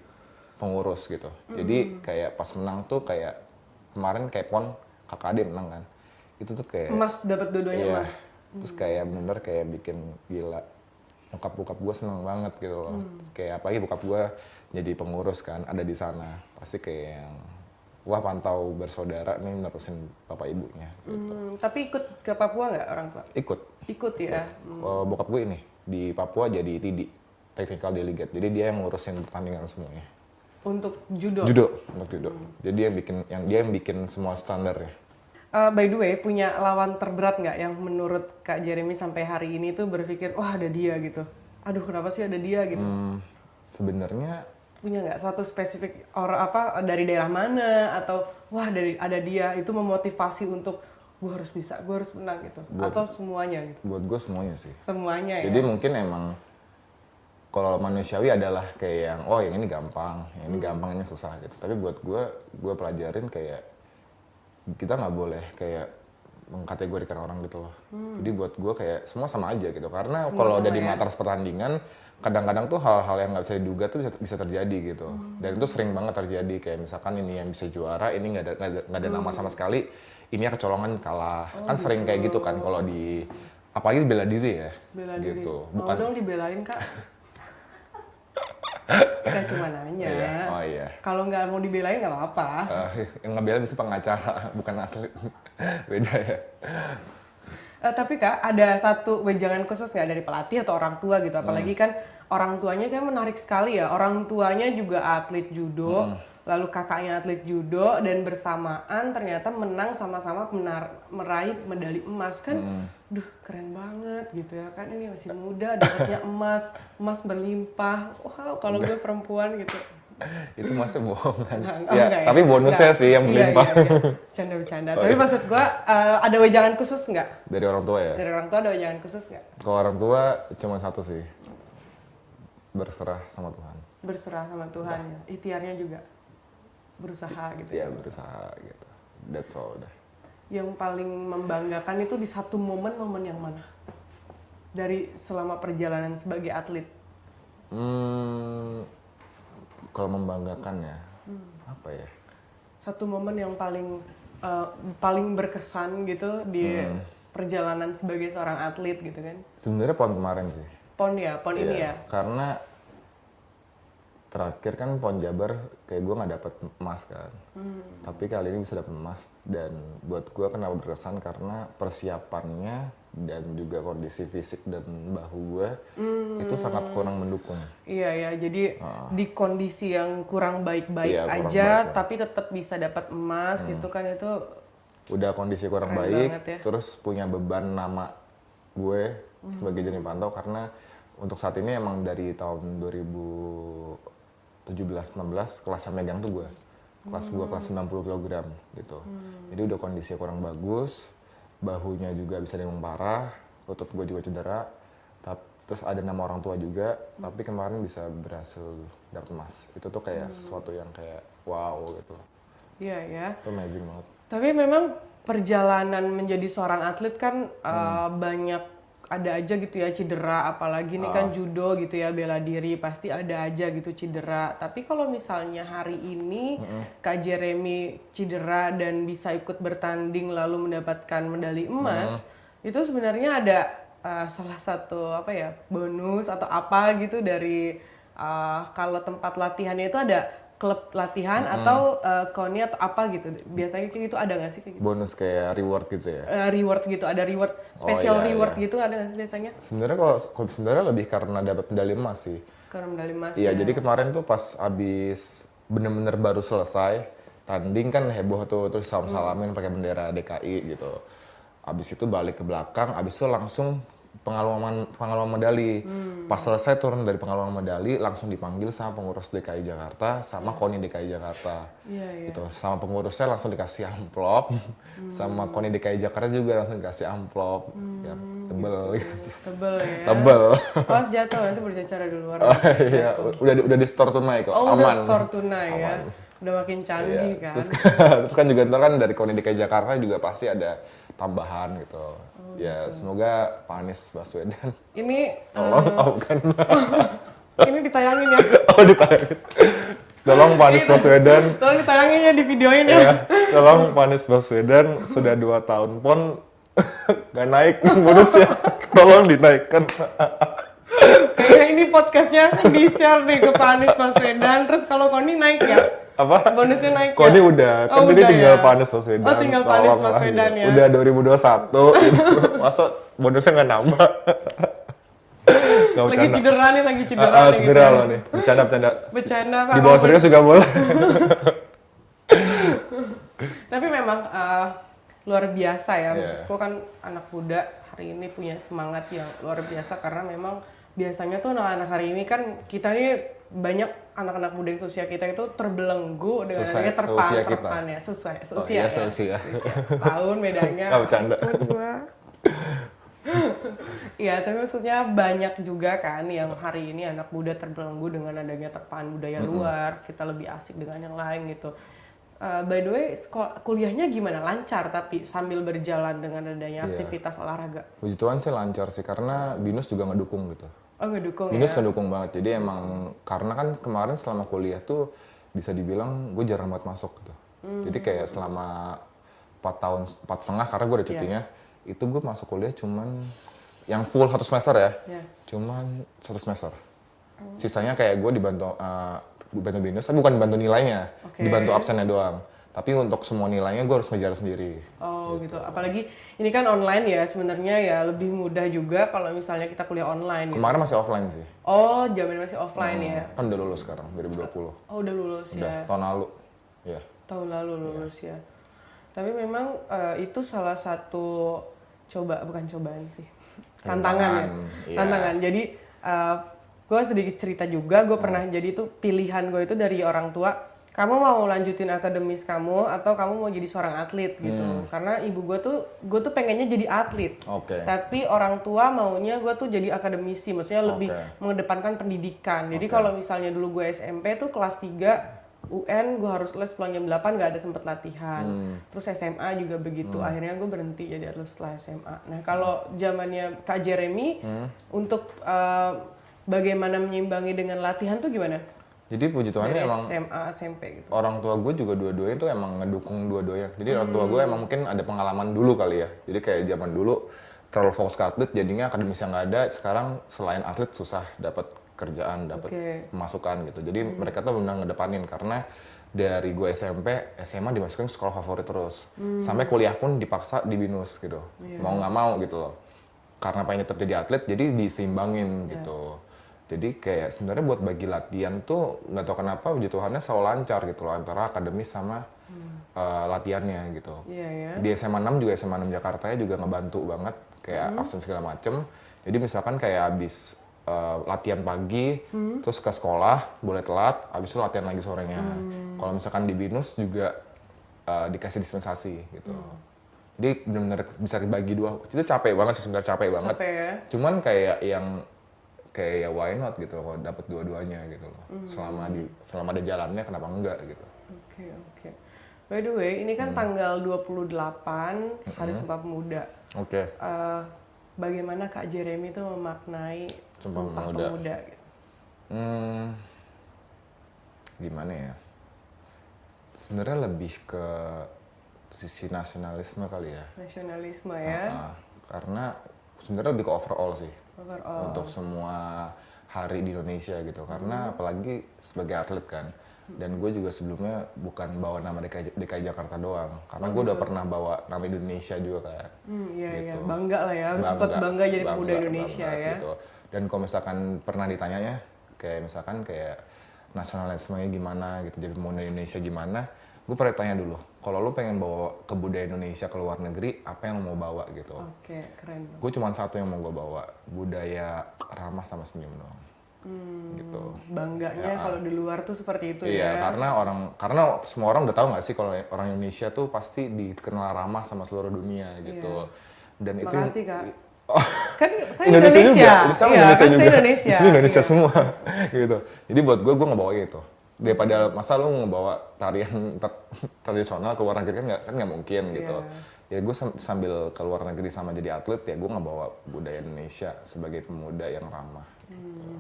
pengurus gitu. Jadi kayak pas menang tuh kayak kemarin kayak PON kakak adik menang kan. Itu tuh kayak Emas dapat dua-duanya emas. Terus kayak bener kayak bikin gila. Nyokap bokap gue seneng banget gitu loh. Kayak apalagi bokap gue jadi pengurus kan, ada di sana. Pasti kayak yang wah pantau bersaudara nih nerusin bapak ibunya. Gitu. Tapi ikut ke Papua nggak orang tua? Ikut ya. Bokap gue ini di Papua jadi TD, Technical Delegate. Jadi dia yang ngurusin pertandingan semuanya. Untuk judo? Untuk judo. Jadi dia yang bikin semua standarnya. By the way, punya lawan terberat nggak yang menurut Kak Jeremy sampai hari ini tuh berpikir, wah ada dia gitu. Aduh kenapa sih ada dia gitu? Sebenarnya punya nggak satu spesifik orang dari daerah mana atau wah ada dia itu memotivasi untuk gue harus bisa, gue harus menang gitu. Atau semuanya gitu? Buat gue semuanya sih. Semuanya ya? Jadi mungkin emang kalau manusiawi adalah kayak yang yang ini gampang, yang ini gampang, ini susah gitu. Tapi buat gue pelajarin kayak kita nggak boleh kayak mengkategorikan orang gitu loh. Jadi buat gue kayak semua sama aja gitu. Karena kalau udah di mata pertandingan, kadang-kadang tuh hal-hal yang nggak bisa diduga tuh bisa terjadi gitu. Dan itu sering banget terjadi. Kayak misalkan ini yang bisa juara, ini nggak ada nama sama sekali. Ini ya kecolongan kalah. Kan sering kayak gitu kan kalau apalagi bela diri ya. Bela gitu. diri. Mau dong dibelain Kak. Kita cuma nanya. Iya. Kalau nggak mau dibelain nggak apa-apa. Yang ngebelain bisa pengacara, bukan atlet. Beda ya. Tapi Kak, ada satu wejangan khusus nggak dari pelatih atau orang tua gitu? Apalagi kan orang tuanya kan menarik sekali ya. Orang tuanya juga atlet judo, lalu kakaknya atlet judo, dan bersamaan ternyata menang sama-sama meraih medali emas kan. Duh keren banget gitu ya kan, ini masih muda dapatnya emas berlimpah. Wow, kalau gue perempuan gitu Itu masa bohongan. Oh, Ya, enggak ya? tapi bonusnya Enggak. sih yang Iya, berlimpah. iya. Bercanda-bercanda. Tapi maksud gua ada wejangan khusus nggak? Dari orang tua ya? Dari orang tua ada wejangan khusus nggak? Kalau orang tua cuma satu sih. Berserah sama Tuhan. Berserah sama Tuhan ya. Ikhtiarnya juga berusaha gitu. Ya, berusaha gitu. That's all udah. Yang paling membanggakan itu di satu momen yang mana? Dari selama perjalanan sebagai atlet. Kalau membanggakan ya, apa ya? Satu momen yang paling berkesan gitu di perjalanan sebagai seorang atlet gitu kan? Sebenarnya PON kemarin sih. PON ini ya? Karena terakhir kan PON Jabar kayak gue nggak dapet emas kan. Tapi kali ini bisa dapet emas, dan buat gue kenapa berkesan karena persiapannya dan juga kondisi fisik dan bahu gue itu sangat kurang mendukung. Iya ya, jadi di kondisi yang kurang baik-baik Iya, kurang aja, baik, tapi tetap bisa dapat emas gitu kan, itu udah kondisi kurang keren baik, banget ya. terus punya beban nama gue sebagai Jenny Pantau, karena untuk saat ini emang dari tahun 2017-16 kelas yang megang tuh gue. Kelas 90 kg gitu. Jadi udah kondisinya kurang bagus, bahunya juga bisa demam parah, lutut gue juga cedera. Terus ada nama orang tua juga, tapi kemarin bisa berhasil dapet emas. Itu tuh kayak sesuatu yang kayak wow gitu. Iya ya. Itu amazing banget. Tapi memang perjalanan menjadi seorang atlet kan banyak, ada aja gitu ya cedera, apalagi ini kan judo gitu ya, bela diri, pasti ada aja gitu cedera. Tapi kalau misalnya hari ini Kak Jeremy cedera dan bisa ikut bertanding lalu mendapatkan medali emas, itu sebenarnya ada salah satu apa ya, bonus atau apa gitu dari kalau tempat latihannya itu ada klub latihan atau KONI atau apa gitu, biasanya kayak gitu ada nggak sih kayak gitu? Bonus kayak reward gitu ya? Reward gitu, ada reward, special iya, reward iya. gitu ada nggak sih biasanya? Sebenarnya kalau sebenarnya lebih karena dapat medali emas sih. Karena medali emas. Iya, ya. jadi kemarin tuh pas abis bener-bener baru selesai tanding kan heboh tuh, terus salam-salamin pakai bendera DKI gitu. Abis itu balik ke belakang, abis itu langsung pengalaman medali. Pas selesai turun dari pengalaman medali langsung dipanggil sama pengurus DKI Jakarta sama KONI DKI Jakarta. Iya. Gitu. Sama pengurusnya langsung dikasih amplop, sama KONI DKI Jakarta juga langsung dikasih amplop. Ya, tebel gitu. Tebel ya. Tebel. Pas jatuh nanti berbicara di luar. Iya, udah di store tunai kok. Oh, aman. udah store tunai ya. Aman. Udah makin canggih kan. Terus kan juga ntar kan dari KONI DKI Jakarta juga pasti ada tambahan gitu. Ya gitu. semoga Pak Anies Baswedan. Ini Tolong kan. ini ditayangin ya. Oh ditayangin. Tolong Pak Anies Baswedan. Tolong ditayangin ya, di videoin ya. Ya, tolong Pak Anies Baswedan sudah 2 tahun PON nggak naik bonusnya. Tolong dinaikkan. Kayaknya ini podcastnya di-share nih ke Pak Anies Baswedan. Terus kalau KONI naik ya? Apa? Bonusnya naik KONI ya? udah, kan Oh, ini udah tinggal ya? Pak Anies Baswedan. Oh, tinggal Pak Anies Tolong lah, Baswedan ya. Udah 2021, gitu. Masa bonusnya nggak nambah? Nggak Lagi bercanda. cedera nih, lagi cedera nih. Cedera gitu. loh nih, bercanda. Bercanda Pak. Di bawah serius juga boleh. Tapi memang luar biasa ya, Iya. maksudku kan anak muda hari ini punya semangat yang luar biasa, karena memang biasanya tuh anak-anak hari ini kan kita nih banyak anak-anak muda yang seusia kita itu terbelenggu dengan adanya Seusia kita. terpan ya, seusia Iya, ya. seusia. Setahun bedanya. Nggak bercanda. Iya, tapi maksudnya banyak juga kan yang hari ini anak muda terbelenggu dengan adanya terpaan budaya luar, kita lebih asik dengan yang lain gitu. By the way, kuliahnya gimana? Lancar tapi sambil berjalan dengan adanya aktivitas olahraga? Puji Tuhan sih lancar sih, karena BINUS juga ngedukung gitu. Oh, ngedukung BINUS ya? ngedukung banget, jadi emang karena kan kemarin selama kuliah tuh bisa dibilang gue jarang banget masuk gitu. Jadi kayak selama 4 tahun, 4,5 karena gue ada cutinya, itu gue masuk kuliah cuman yang full 1 semester ya, cuman 1 semester. Sisanya kayak gue dibantu BINUS, tapi bukan dibantu nilainya, dibantu absennya doang. Tapi untuk semua nilainya gue harus ngejar sendiri. Oh gitu. Apalagi ini kan online ya, sebenarnya ya lebih mudah juga kalau misalnya kita kuliah online. Kemarin masih offline sih. Oh, zaman masih offline ya? Kan udah lulus sekarang, 2020. Oh, udah lulus Udah, ya? tahun lalu. Ya. Tahun lalu lulus ya. Tapi memang itu salah satu bukan cobaan sih. Tantangan ya. Iya. Tantangan. Jadi gue sedikit cerita juga, gue pernah jadi tuh pilihan gue itu dari orang tua, kamu mau lanjutin akademis kamu atau kamu mau jadi seorang atlet gitu. Karena ibu gue tuh pengennya jadi atlet, tapi orang tua maunya gue tuh jadi akademisi, maksudnya lebih mengedepankan pendidikan. Jadi kalau misalnya dulu gue SMP tuh kelas 3 UN gue harus les pulang jam 8, gak ada sempet latihan. Terus SMA juga begitu, akhirnya gue berhenti jadi atlet setelah SMA. Nah kalau zamannya Kak Jeremy, untuk bagaimana menyeimbangi dengan latihan tuh gimana? Jadi puji Tuhan emang SMA, SMP gitu. Orang tua gue juga dua-duanya tuh emang ngedukung dua-duanya. Jadi orang tua gue emang mungkin ada pengalaman dulu kali ya. Jadi kayak zaman dulu terlalu fokus ke atlet, jadinya akademis yang nggak ada. Sekarang selain atlet susah dapat kerjaan, dapat pemasukan gitu. Jadi mereka tuh benar ngedepanin karena dari gue SMP, SMA dimasukin ke sekolah favorit terus. Sampai kuliah pun dipaksa di BINUS gitu. Mau nggak mau gitu loh. Karena pengen tetap jadi atlet, jadi diseimbangin gitu. Jadi kayak sebenarnya buat bagi latihan tuh nggak tahu kenapa puji Tuhannya selalu lancar gitu loh antara akademis sama latihannya gitu. Di SMA 6 juga SMA 6 Jakarta juga ngebantu banget kayak absen segala macem. Jadi misalkan kayak abis latihan pagi, terus ke sekolah boleh telat, abis itu latihan lagi sorenya. Kalau misalkan di BINUS juga dikasih dispensasi gitu. Jadi benar-benar bisa dibagi dua. Itu capek banget sih sebenarnya, capek banget. Cuman kayak yang kayak ya why not gitu kalau dapat dua-duanya gitu loh. Selama ada jalannya kenapa enggak gitu. Oke. By the way, ini kan tanggal 28 Hari Sumpah Pemuda. Bagaimana Kak Jeremy itu memaknai Sumpah Pemuda gitu? Gimana ya? Sebenarnya lebih ke sisi nasionalisme kali ya. Nasionalisme ya. Karena sebenarnya lebih ke overall sih. Untuk semua hari di Indonesia gitu. Karena apalagi sebagai atlet kan. Dan gue juga sebelumnya bukan bawa nama DKI Jakarta doang. Karena gue udah pernah bawa nama Indonesia juga kan. Iya. Bangga lah ya. Harus sempat bangga jadi pemuda Indonesia ya. Gitu. Dan kalau misalkan pernah ditanyanya, kayak misalkan kayak nasionalismenya gimana gitu, jadi pemuda Indonesia gimana, gue pernah tanya dulu, kalau lo pengen bawa kebudayaan Indonesia ke luar negeri, apa yang lo mau bawa gitu. Keren. Gue cuma satu yang mau gue bawa, budaya ramah sama senyum doang. Gitu. Bangganya kalau di luar tuh seperti itu ya. ya. Karena semua orang udah tahu nggak sih kalau orang Indonesia tuh pasti dikenal ramah sama seluruh dunia gitu. Dan Makasih, itu Kak. Kan saya Indonesia juga, Indonesia Di Indonesia semua gitu. Jadi buat gue ngebawa gitu. Daripada masa lu ngebawa tarian tradisional ke luar negeri kan nggak mungkin gitu. Ya gue sambil ke luar negeri sama jadi atlet ya gue ngebawa budaya Indonesia sebagai pemuda yang ramah. Gitu.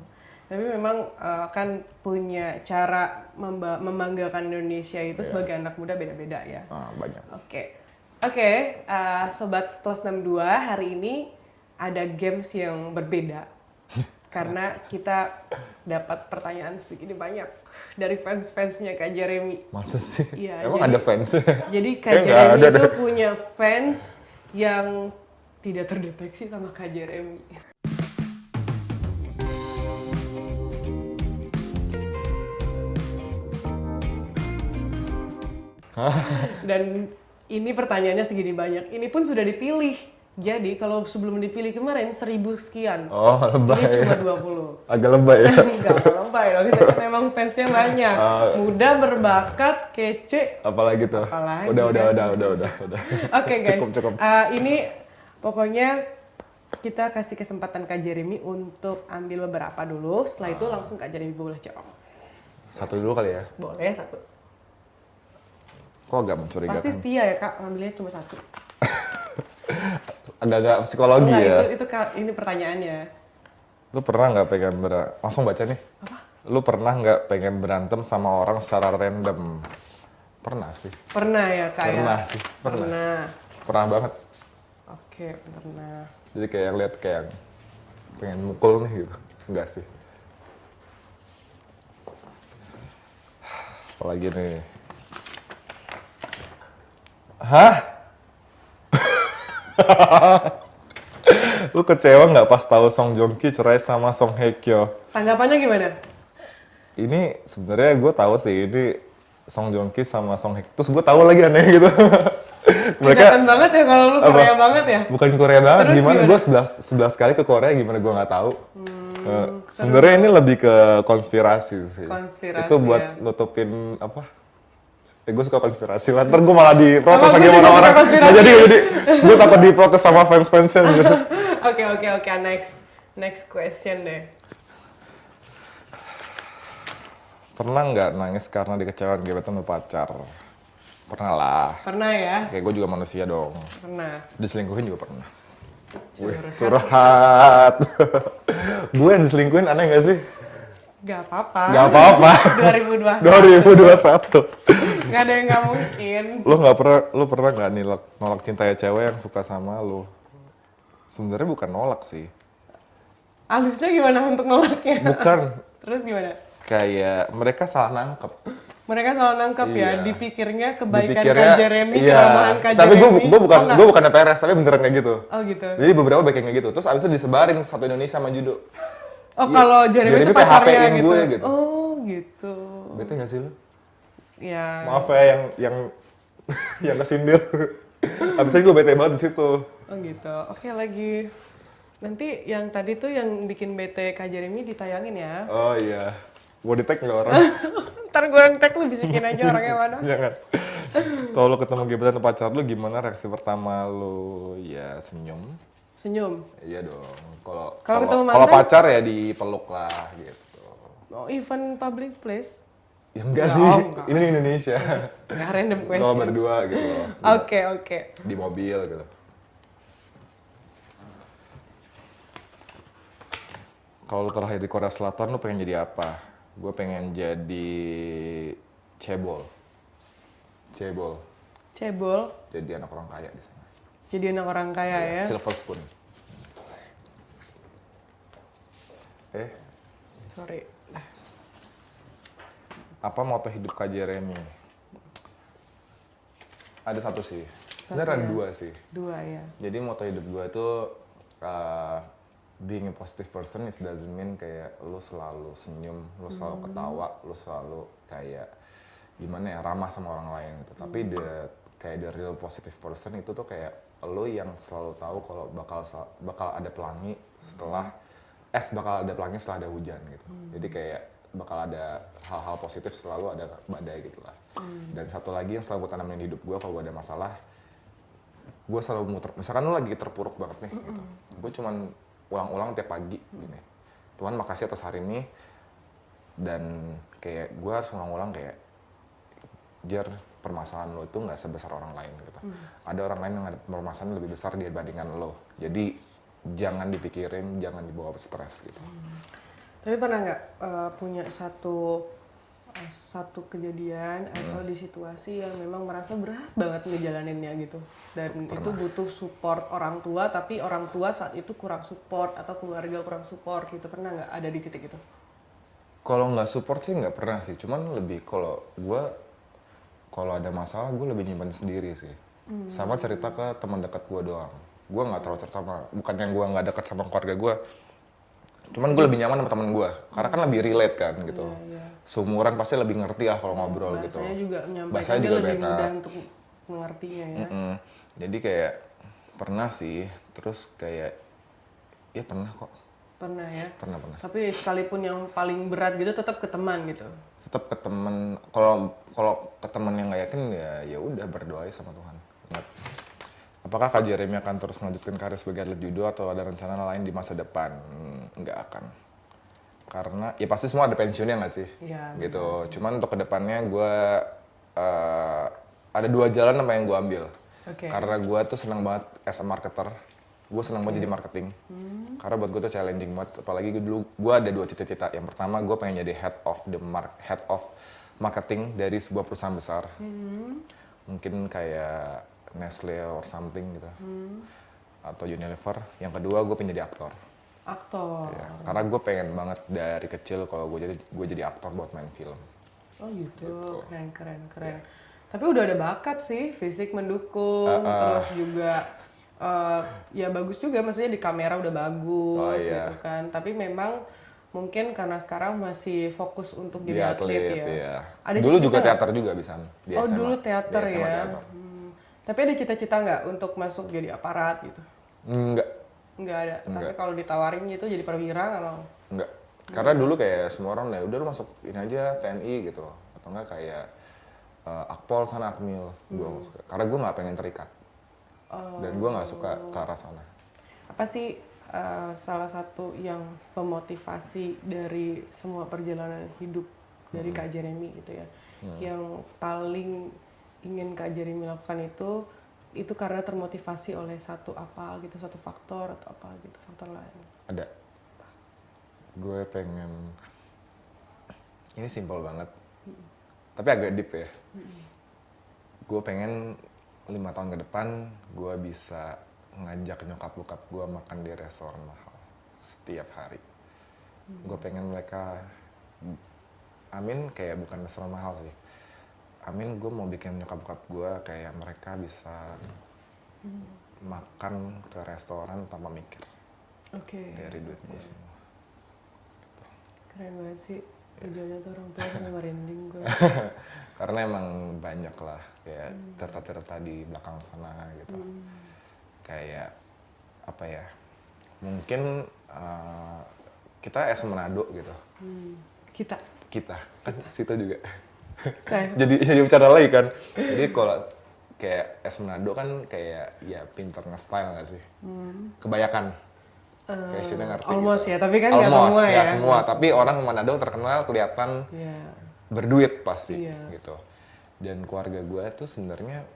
Tapi memang kan punya cara membanggakan Indonesia itu sebagai anak muda beda-beda ya. Banyak. Oke, Sobat Plus 62 hari ini ada games yang berbeda. Karena kita dapat pertanyaan segini banyak dari fans-fansnya Kak Jeremy. Masa sih? Iya, Emang ada fans? Jadi Kak Jeremy itu punya fans yang tidak terdeteksi sama Kak Jeremy. Dan ini pertanyaannya segini banyak. Ini pun sudah dipilih. Jadi kalau sebelum dipilih kemarin 1000 sekian. Oh, lebay. Ini cuma 20. Agak lebay ya? Enggak lebay dong. Kita kan emang fansnya banyak. Muda, berbakat, kece. Apalagi tuh? Udah. Oke, guys. Cukup. Ini pokoknya kita kasih kesempatan Kak Jeremy untuk ambil beberapa dulu. Setelah itu langsung Kak Jeremy boleh jawab. Satu dulu kali ya? Boleh, satu. Kok agak mencurigakan? Pasti setia ya Kak, ambilnya cuma satu. Agak-agak psikologi ya? Ini pertanyaannya. Lu pernah nggak pengen langsung baca nih? Apa? Lu pernah nggak pengen berantem sama orang secara random? Pernah sih. Pernah ya Kak? Pernah sih. Pernah banget. Oke, pernah. Jadi kayak lihat kayak pengen mukul nih gitu. Enggak sih. Apalagi nih. Hah? Lu kecewa nggak pas tahu Song Joong Ki cerai sama Song Hye Kyo? Tanggapannya gimana? Ini sebenarnya gue tahu sih ini Song Joong Ki sama Song Hye Kyo. Terus gue tahu lagi aneh gitu. Kelihatan banget ya kalau lu Korea banget ya? Bukan Korea banget. Terus gimana? Gue 11 kali ke Korea gimana gue nggak tahu? Sebenarnya ini lebih ke konspirasi sih. Konspirasi, itu buat ya. nutupin apa? Gue suka konspirasi lah. Ntar gue malah diprotes Sama lagi gue sama juga orang-orang. suka konspirasi. Nah, jadi gue takut diprotes sama fans-fansnya gitu. Oke, next question deh. Pernah nggak nangis karena dikecewain gebetan sama pacar? Pernah lah. Pernah ya? Kayak gue juga manusia dong. Pernah. Diselingkuhin juga pernah. Curhat. Curhat. Gue yang diselingkuhin aneh nggak sih? Gak apa-apa. Gak apa-apa. 2021. Gak ada yang gak mungkin. Lu pernah nggak nolak cintanya cewek yang suka sama lu? Sebenarnya bukan nolak sih. Alisnya gimana untuk nolaknya? Bukan. Terus gimana? Kayak mereka salah nangkep. Mereka salah nangkep ya, Iya. dipikirnya kebaikan Dipikirnya, Kak Jeremy, iya. keramahan Kak Tapi Jeremy. gue bukan peres, tapi beneran kayak gitu. Oh gitu. Jadi beberapa baik kayak gitu. Terus abis itu disebarin satu Indonesia sama judo. Oh Iya. kalau Jeremy itu pacarnya PHP-in gitu. gue gitu. Oh gitu. Bete gak sih lu? Ya. Maaf ya yang kesindir. Abis itu gue bete banget di situ. Oh gitu. Oke lagi. Nanti yang tadi tuh yang bikin bete Kak Jeremy ditayangin ya. Oh iya. Mau di tag nggak orang? Ntar gue yang tag lu bisikin aja orangnya mana. Jangan. Kalau lu ketemu gebetan pacar lu gimana reaksi pertama lu? Ya senyum. Senyum. Iya dong. Kalau ketemu kalau mantan? pacar ya dipeluk lah gitu. Oh even public place? Ya enggak Ya, sih. enggak. Ini di Indonesia. Nggak random question. Kalau berdua gitu. loh. Oke. Di mobil gitu. Kalau lu terakhir di Korea Selatan lu pengen jadi apa? Gue pengen jadi cebol. Cebol. Jadi anak orang kaya di sana. Jadi anak orang kaya ya. Silver spoon. Sorry. Apa moto hidup Kak Jeremy? Ada satu sih. Sebenarnya ada ya? dua sih. Dua ya. Jadi moto hidup gue itu being a positive person is doesn't mean kayak lu selalu senyum, lu selalu ketawa, lu selalu kayak gimana ya ramah sama orang lain gitu. Tapi kayak the real positive person itu tuh kayak lu yang selalu tahu kalau bakal ada pelangi setelah bakal ada pelangi setelah ada hujan gitu. Jadi kayak bakal ada hal-hal positif selalu ada badai gitu lah. Dan satu lagi yang selalu gue tanamin di hidup gue kalau gue ada masalah, gue selalu muter. Misalkan lu lagi terpuruk banget nih gitu. Gue cuman ulang-ulang tiap pagi gini. Tuhan makasih atas hari ini. Dan kayak gue harus ulang-ulang kayak permasalahan lo itu nggak sebesar orang lain gitu. Ada orang lain yang ada permasalahan lebih besar dibandingkan lo. Jadi jangan dipikirin, jangan dibawa stres gitu. Tapi pernah nggak punya satu kejadian atau di situasi yang memang merasa berat banget ngejalaninnya gitu, dan itu butuh support orang tua, tapi orang tua saat itu kurang support atau keluarga kurang support gitu, pernah nggak ada di titik itu? Kalau nggak support sih nggak pernah sih, cuman lebih kalau ada masalah gue lebih nyimpan sendiri sih. Sama cerita ke teman dekat gue doang. Gue nggak terlalu cerita bukan yang gue nggak dekat sama keluarga gue. Cuman gue lebih nyaman sama temen gue, karena kan lebih relate kan gitu. Seumuran pasti lebih ngerti lah kalau ngobrol gitu. Bahasanya juga menyampaikannya lebih mudah untuk mengertinya ya. Jadi kayak pernah sih, terus kayak ya pernah kok. Pernah ya? Pernah. Tapi sekalipun yang paling berat gitu tetap ke teman gitu? Tetap ke temen, kalau ke temen yang nggak yakin ya udah berdoa aja sama Tuhan. Ingat. Apakah Kak Jeremy akan terus melanjutkan karir sebagai atlet judo atau ada rencana lain di masa depan? Nggak akan. Karena ya pasti semua ada pensiunnya nggak sih? Iya. Gitu. Cuman untuk kedepannya gue ada dua jalan apa yang gue ambil. Karena gue tuh senang banget as a marketer. Gue senang banget jadi marketing. Karena buat gue tuh challenging banget. Apalagi gue ada dua cita-cita. Yang pertama gue pengen jadi head of marketing dari sebuah perusahaan besar. Mungkin kayak Nestle or something gitu, atau Unilever. Yang kedua gue pengen jadi aktor. Ya, karena gue pengen banget dari kecil kalau gue jadi aktor buat main film. Oh gitu. Keren. Tapi udah ada bakat sih, fisik mendukung, terus juga ya bagus juga, maksudnya di kamera udah bagus gitu kan. Tapi memang mungkin karena sekarang masih fokus untuk jadi atlet ya. Iya. Ada dulu juga gak? teater juga bisa. Oh dulu teater di SMA ya. Teater. Tapi ada cita-cita nggak untuk masuk jadi aparat gitu? Enggak. Nggak ada. Tapi kalau ditawarin gitu jadi perwira nggak mau? Enggak. Karena dulu kayak semua orang udah lu masuk ini aja TNI gitu, atau enggak kayak Akpol sana Akmil. Gue nggak suka. Karena gue nggak pengen terikat. Dan gue nggak suka ke arah sana. Apa sih salah satu yang memotivasi dari semua perjalanan hidup dari Kak Jeremy gitu ya, yang paling ingin Kak Jeremy lakukan itu karena termotivasi oleh satu faktor atau apa gitu, faktor lain? Ada. Gue pengen, ini simpel banget, tapi agak deep ya. Gue pengen 5 tahun ke depan gue bisa ngajak nyokap bokap gue makan di restoran mahal setiap hari. Gue pengen mereka, amin kayak bukan restoran mahal sih, amin gue mau bikin nyokap bokap gue kayak mereka bisa makan ke restoran tanpa mikir. Dari duit gue semua. Keren banget sih, tujuannya tuh orang tua sama merinding gue. Karena emang banyak lah kayak cerita-cerita di belakang sana gitu. Kayak apa ya, mungkin kita SM Manado gitu. Kita kan situ juga. jadi bicara lagi kan. Jadi kalau kayak SM Manado kan kayak ya pinter nge-style nggak sih? Kebanyakan fashionnya ngerti almost gitu. ya, tapi kan nggak semua ya. Semua, tapi orang Manado terkenal kelihatan berduit pasti gitu. Dan keluarga gue tuh sebenarnya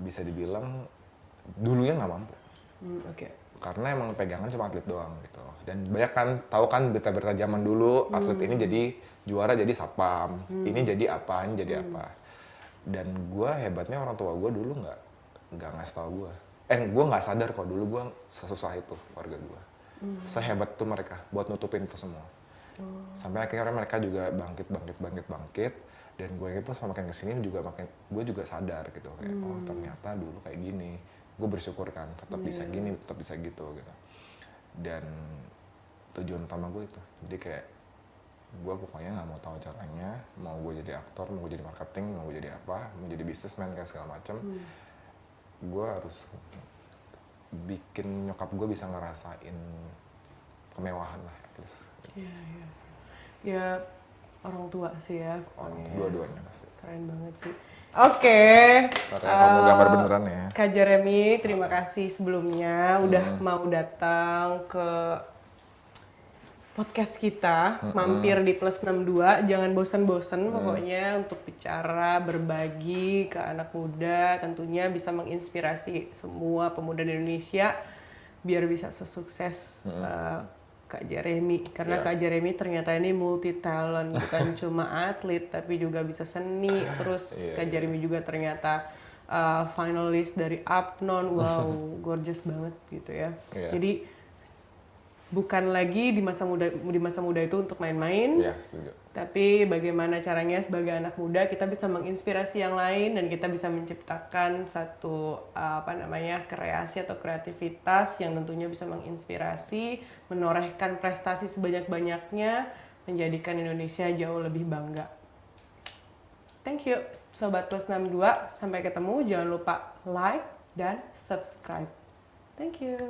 bisa dibilang dulunya nggak mampu. Karena emang pegangan cuma atlet doang gitu. Dan banyak kan, tahu kan berita-berita zaman dulu, atlet ini jadi juara jadi satpam, ini jadi apa, ini jadi apa. Dan gue hebatnya orang tua gue dulu nggak ngasih tau gue. Gue nggak sadar kok dulu gue sesusah itu keluarga gue. Sehebat tuh mereka buat nutupin itu semua. Sampai akhirnya mereka juga bangkit. Dan gue pun semakin kesini juga gue juga sadar gitu kayak oh ternyata dulu kayak gini. Gue bersyukur kan tetap bisa gini, tetap bisa gitu. Dan tujuan utama gue itu, jadi kayak gue pokoknya nggak mau tahu caranya, mau gue jadi aktor, mau gue jadi marketing, mau gue jadi apa, mau jadi businessman kayak segala macam. Gue harus bikin nyokap gue bisa ngerasain kemewahan lah. Ya orang tua sih ya. Dua-duanya pasti. Keren banget sih. Oke. Kamu gambar beneran ya. Kak Jeremy, terima kasih sebelumnya udah mau datang ke podcast kita, mampir di Plus 62. Jangan bosan-bosan pokoknya untuk bicara, berbagi ke anak muda, tentunya bisa menginspirasi semua pemuda di Indonesia biar bisa sesukses Kak Jeremy. Karena Kak Jeremy ternyata ini multi talent, bukan cuma atlet tapi juga bisa seni. Terus Kak Jeremy juga ternyata finalis dari Apnon. Wow, gorgeous banget gitu ya. Jadi bukan lagi di masa muda itu untuk main-main. Setuju. Tapi bagaimana caranya sebagai anak muda kita bisa menginspirasi yang lain dan kita bisa menciptakan satu kreasi atau kreativitas yang tentunya bisa menginspirasi, menorehkan prestasi sebanyak-banyaknya, menjadikan Indonesia jauh lebih bangga. Thank you Sobat Plus 62, sampai ketemu, jangan lupa like dan subscribe. Thank you.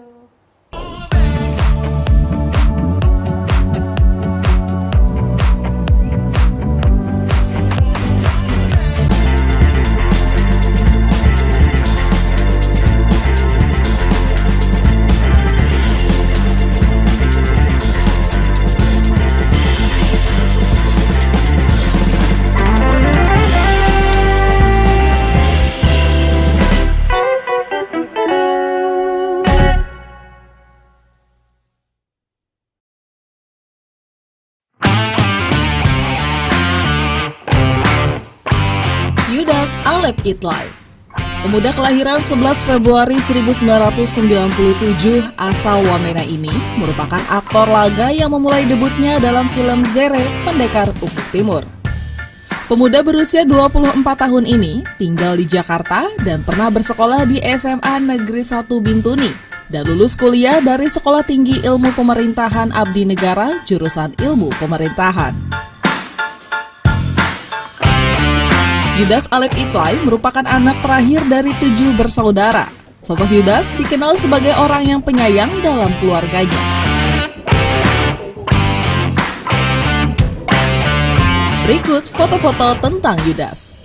Yudas Alep Itlay. Pemuda kelahiran 11 Februari 1997 asal Wamena ini merupakan aktor laga yang memulai debutnya dalam film Zere, Pendekar Ufuk Timur. Pemuda berusia 24 tahun ini tinggal di Jakarta dan pernah bersekolah di SMA Negeri 1 Bintuni dan lulus kuliah dari Sekolah Tinggi Ilmu Pemerintahan Abdi Negara jurusan Ilmu Pemerintahan. Yudas Alep Itlay merupakan anak terakhir dari 7 bersaudara. Sosok Yudas dikenal sebagai orang yang penyayang dalam keluarganya. Berikut foto-foto tentang Yudas.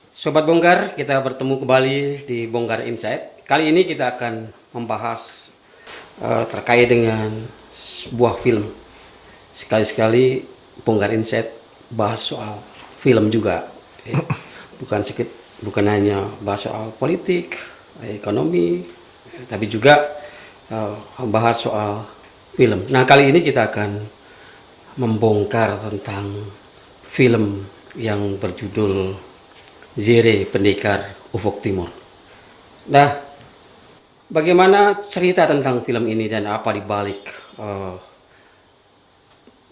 Sobat Bongkar, kita bertemu kembali di Bongkar Insight. Kali ini kita akan membahas terkait dengan sebuah film. Sekali-sekali Bongkar Insight bahas soal film juga, ya. Bukan hanya bahas soal politik, ekonomi, tapi juga bahas soal film. Nah, kali ini kita akan membongkar tentang film yang berjudul Zere, Pendekar Ufuk Timur. Nah, bagaimana cerita tentang film ini dan apa dibalik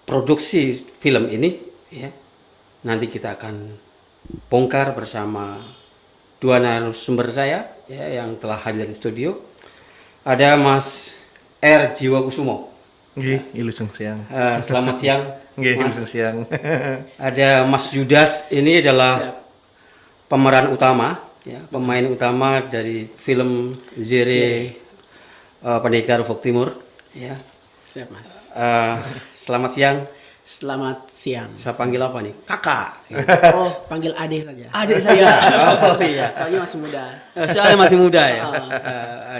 produksi film ini? Ya, nanti kita akan bongkar bersama dua narasumber saya, ya, yang telah hadir di studio. Ada Mas R. Jiwakusumo. Ilusung siang. Selamat siang, Mas. Ilusung siang. Ada Mas Yudas, ini adalah pemeran utama, ya, pemain utama dari film Zere, Pendekar Ufuk Timur, ya. Siap, Mas. Selamat siang. Selamat siang. Saya panggil apa nih? Kakak. Oh, panggil Ade saja. Ade saja. Oh iya. Soalnya masih muda. Soalnya masih muda ya.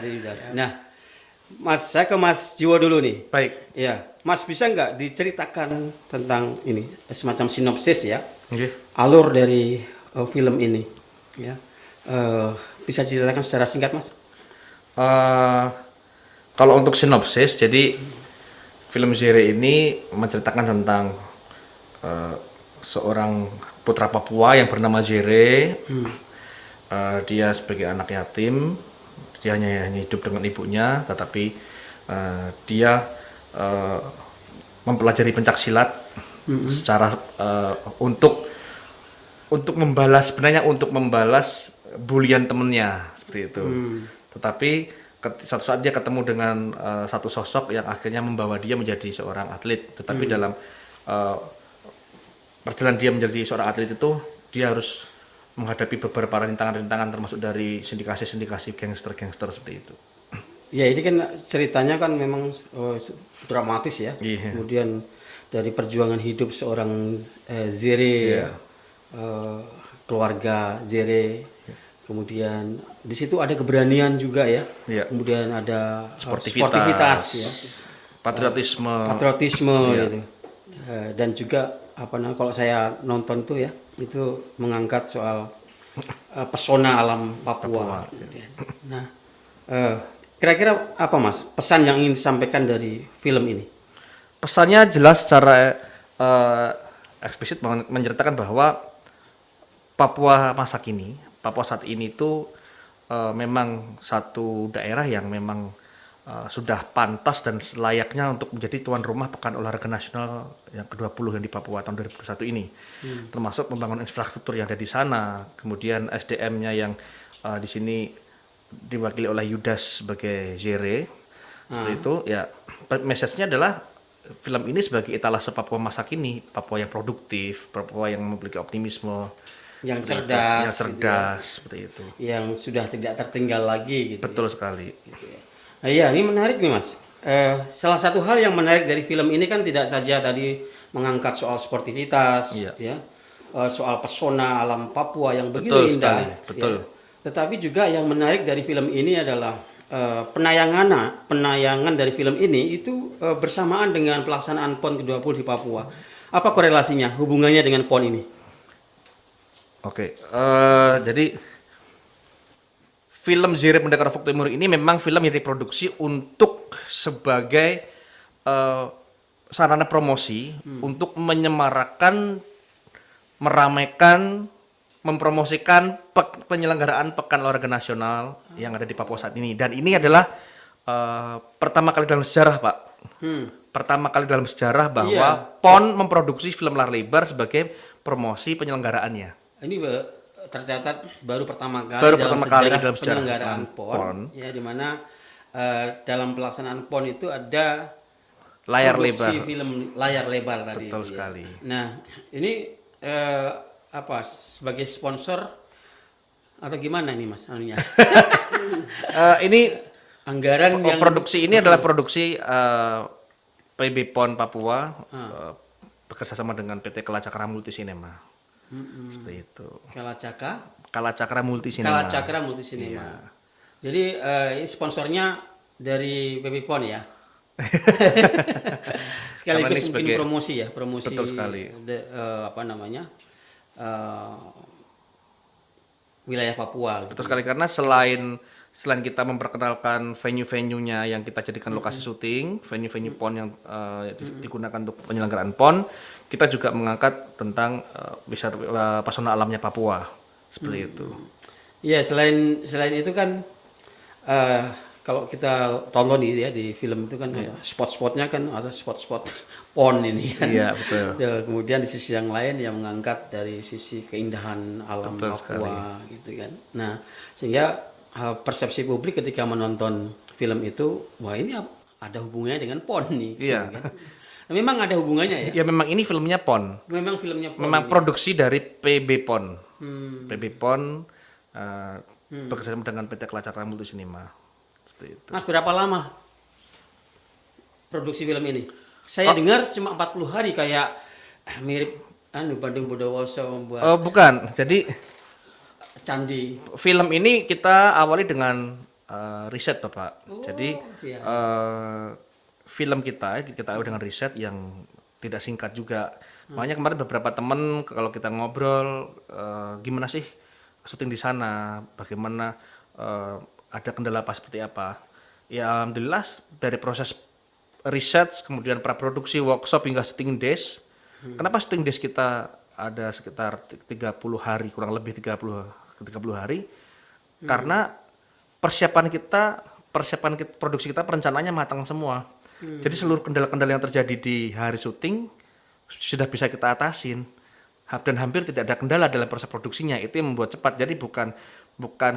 Ade Yudas. Nah, Mas, saya ke Mas Jiwo dulu nih. Baik. Ya, Mas bisa nggak diceritakan tentang ini semacam sinopsis ya? Okay. Alur dari film ini, ya. Bisa diceritakan secara singkat, Mas? Kalau untuk sinopsis, jadi film Zere ini menceritakan tentang seorang putra Papua yang bernama Zere. Dia sebagai anak yatim, dia hanya hidup dengan ibunya, tetapi dia mempelajari pencaksilat secara untuk membalas, sebenarnya untuk membalas bulian temennya seperti itu. Tetapi satu saat dia ketemu dengan satu sosok yang akhirnya membawa dia menjadi seorang atlet. Tetapi dalam perjalanan dia menjadi seorang atlet itu, dia harus menghadapi beberapa rintangan-rintangan, termasuk dari sindikasi-sindikasi gangster-gangster seperti itu. Ya, ini kan ceritanya kan memang dramatis ya. Iya. Kemudian dari perjuangan hidup seorang Zere, Iya. Keluarga Zere, kemudian di situ ada keberanian juga ya. Iya. Kemudian ada Sportivitas, ya, patriotisme, iya. Gitu. Dan juga apa namanya, kalau saya nonton tuh ya, itu mengangkat soal pesona alam Papua. Nah, kira-kira apa, Mas, pesan yang ingin disampaikan dari film ini? Pesannya jelas secara eksplisit menceritakan bahwa Papua masa kini, Papua saat ini itu memang satu daerah yang memang sudah pantas dan layaknya untuk menjadi tuan rumah Pekan Olahraga Nasional yang ke-20 yang di Papua tahun 2021 ini. Termasuk membangun infrastruktur yang ada di sana, kemudian SDM-nya yang di sini diwakili oleh Yudas sebagai Zere. Seperti itu, ya, message-nya adalah film ini sebagai etalase Papua masa kini, Papua yang produktif, Papua yang memiliki optimisme, yang cerdas, seperti itu. Yang sudah tidak tertinggal lagi, gitu. Betul sekali. Gitu ya. Nah, iya, ini menarik nih, Mas. Salah satu hal yang menarik dari film ini kan tidak saja tadi mengangkat soal sportivitas, ya, soal pesona alam Papua yang begitu indah, betul. Ya. Tetapi juga yang menarik dari film ini adalah penayangan dari film ini itu bersamaan dengan pelaksanaan PON ke-20 di Papua. Apa korelasinya, hubungannya dengan PON ini? Oke, jadi film Zere Pendekar Ufuk Timur ini memang film yang diproduksi untuk sebagai sarana promosi untuk menyemarakan, meramaikan, mempromosikan penyelenggaraan Pekan Olahraga Nasional yang ada di Papua saat ini. Dan ini adalah pertama kali dalam sejarah, Pak. Pertama kali dalam sejarah bahwa PON memproduksi film layar lebar sebagai promosi penyelenggaraannya. Ini tercatat baru pertama kali dalam sejarah penyelenggaraan PON, ya, di mana dalam pelaksanaan PON itu ada layar produksi lebar. film layar lebar tadi. Betul itu ya. sekali. Nah, ini apa sebagai sponsor atau gimana ini Mas anunya? Ini anggaran yang produksi ini adalah produksi PB PON Papua bekerjasama dengan PT Kalacakra Multisinema. Seperti itu. Kalacakra Multisinema. Kalacakra Multisinema. Iya. Jadi ini sponsornya dari PB PON ya. Sekaligus mungkin promosi ya, promosi. Betul sekali. Apa namanya? Wilayah Papua. Betul sekali, karena selain kita memperkenalkan venue-venue-nya yang kita jadikan lokasi syuting, venue-venue PON yang digunakan untuk penyelenggaraan PON, kita juga mengangkat tentang wisata pesona alamnya Papua seperti itu. Iya, selain itu kan kalau kita tonton ya di film itu kan ada spot-spotnya kan, ada spot-spot PON ini kan. Iya, betul. Ya, kemudian di sisi yang lain yang mengangkat dari sisi keindahan alam Betul Papua sekali. gitu kan. Nah, sehingga persepsi publik ketika menonton film itu, wah ini ada hubungannya dengan PON nih. Iya. Gitu kan. Nah, memang ada hubungannya ya. Ya memang ini filmnya PON. Memang filmnya PON. Memang ini. produksi dari PB PON. PB PON Hmm. bekerjasama dengan PT Kalacakra Multisinema. Seperti itu. Mas, berapa lama produksi film ini? Saya dengar cuma 40 hari, kayak mirip Bandung Bondowoso membuat. Oh, bukan. Jadi candi. Film ini kita awali dengan riset, Pak. Jadi iya. film kita awali dengan riset yang tidak singkat juga. Makanya kemarin beberapa teman kalau kita ngobrol, gimana sih syuting di sana, bagaimana ada kendala apa seperti apa. Ya alhamdulillah dari proses riset, kemudian praproduksi, workshop hingga syuting days. Kenapa syuting days kita ada sekitar 30 hari, kurang lebih 30 hari? Karena persiapan produksi kita perencanaannya matang semua. Jadi seluruh kendala-kendala yang terjadi di hari syuting sudah bisa kita atasin. Dan hampir tidak ada kendala dalam proses produksinya. Itu yang membuat cepat. Jadi bukan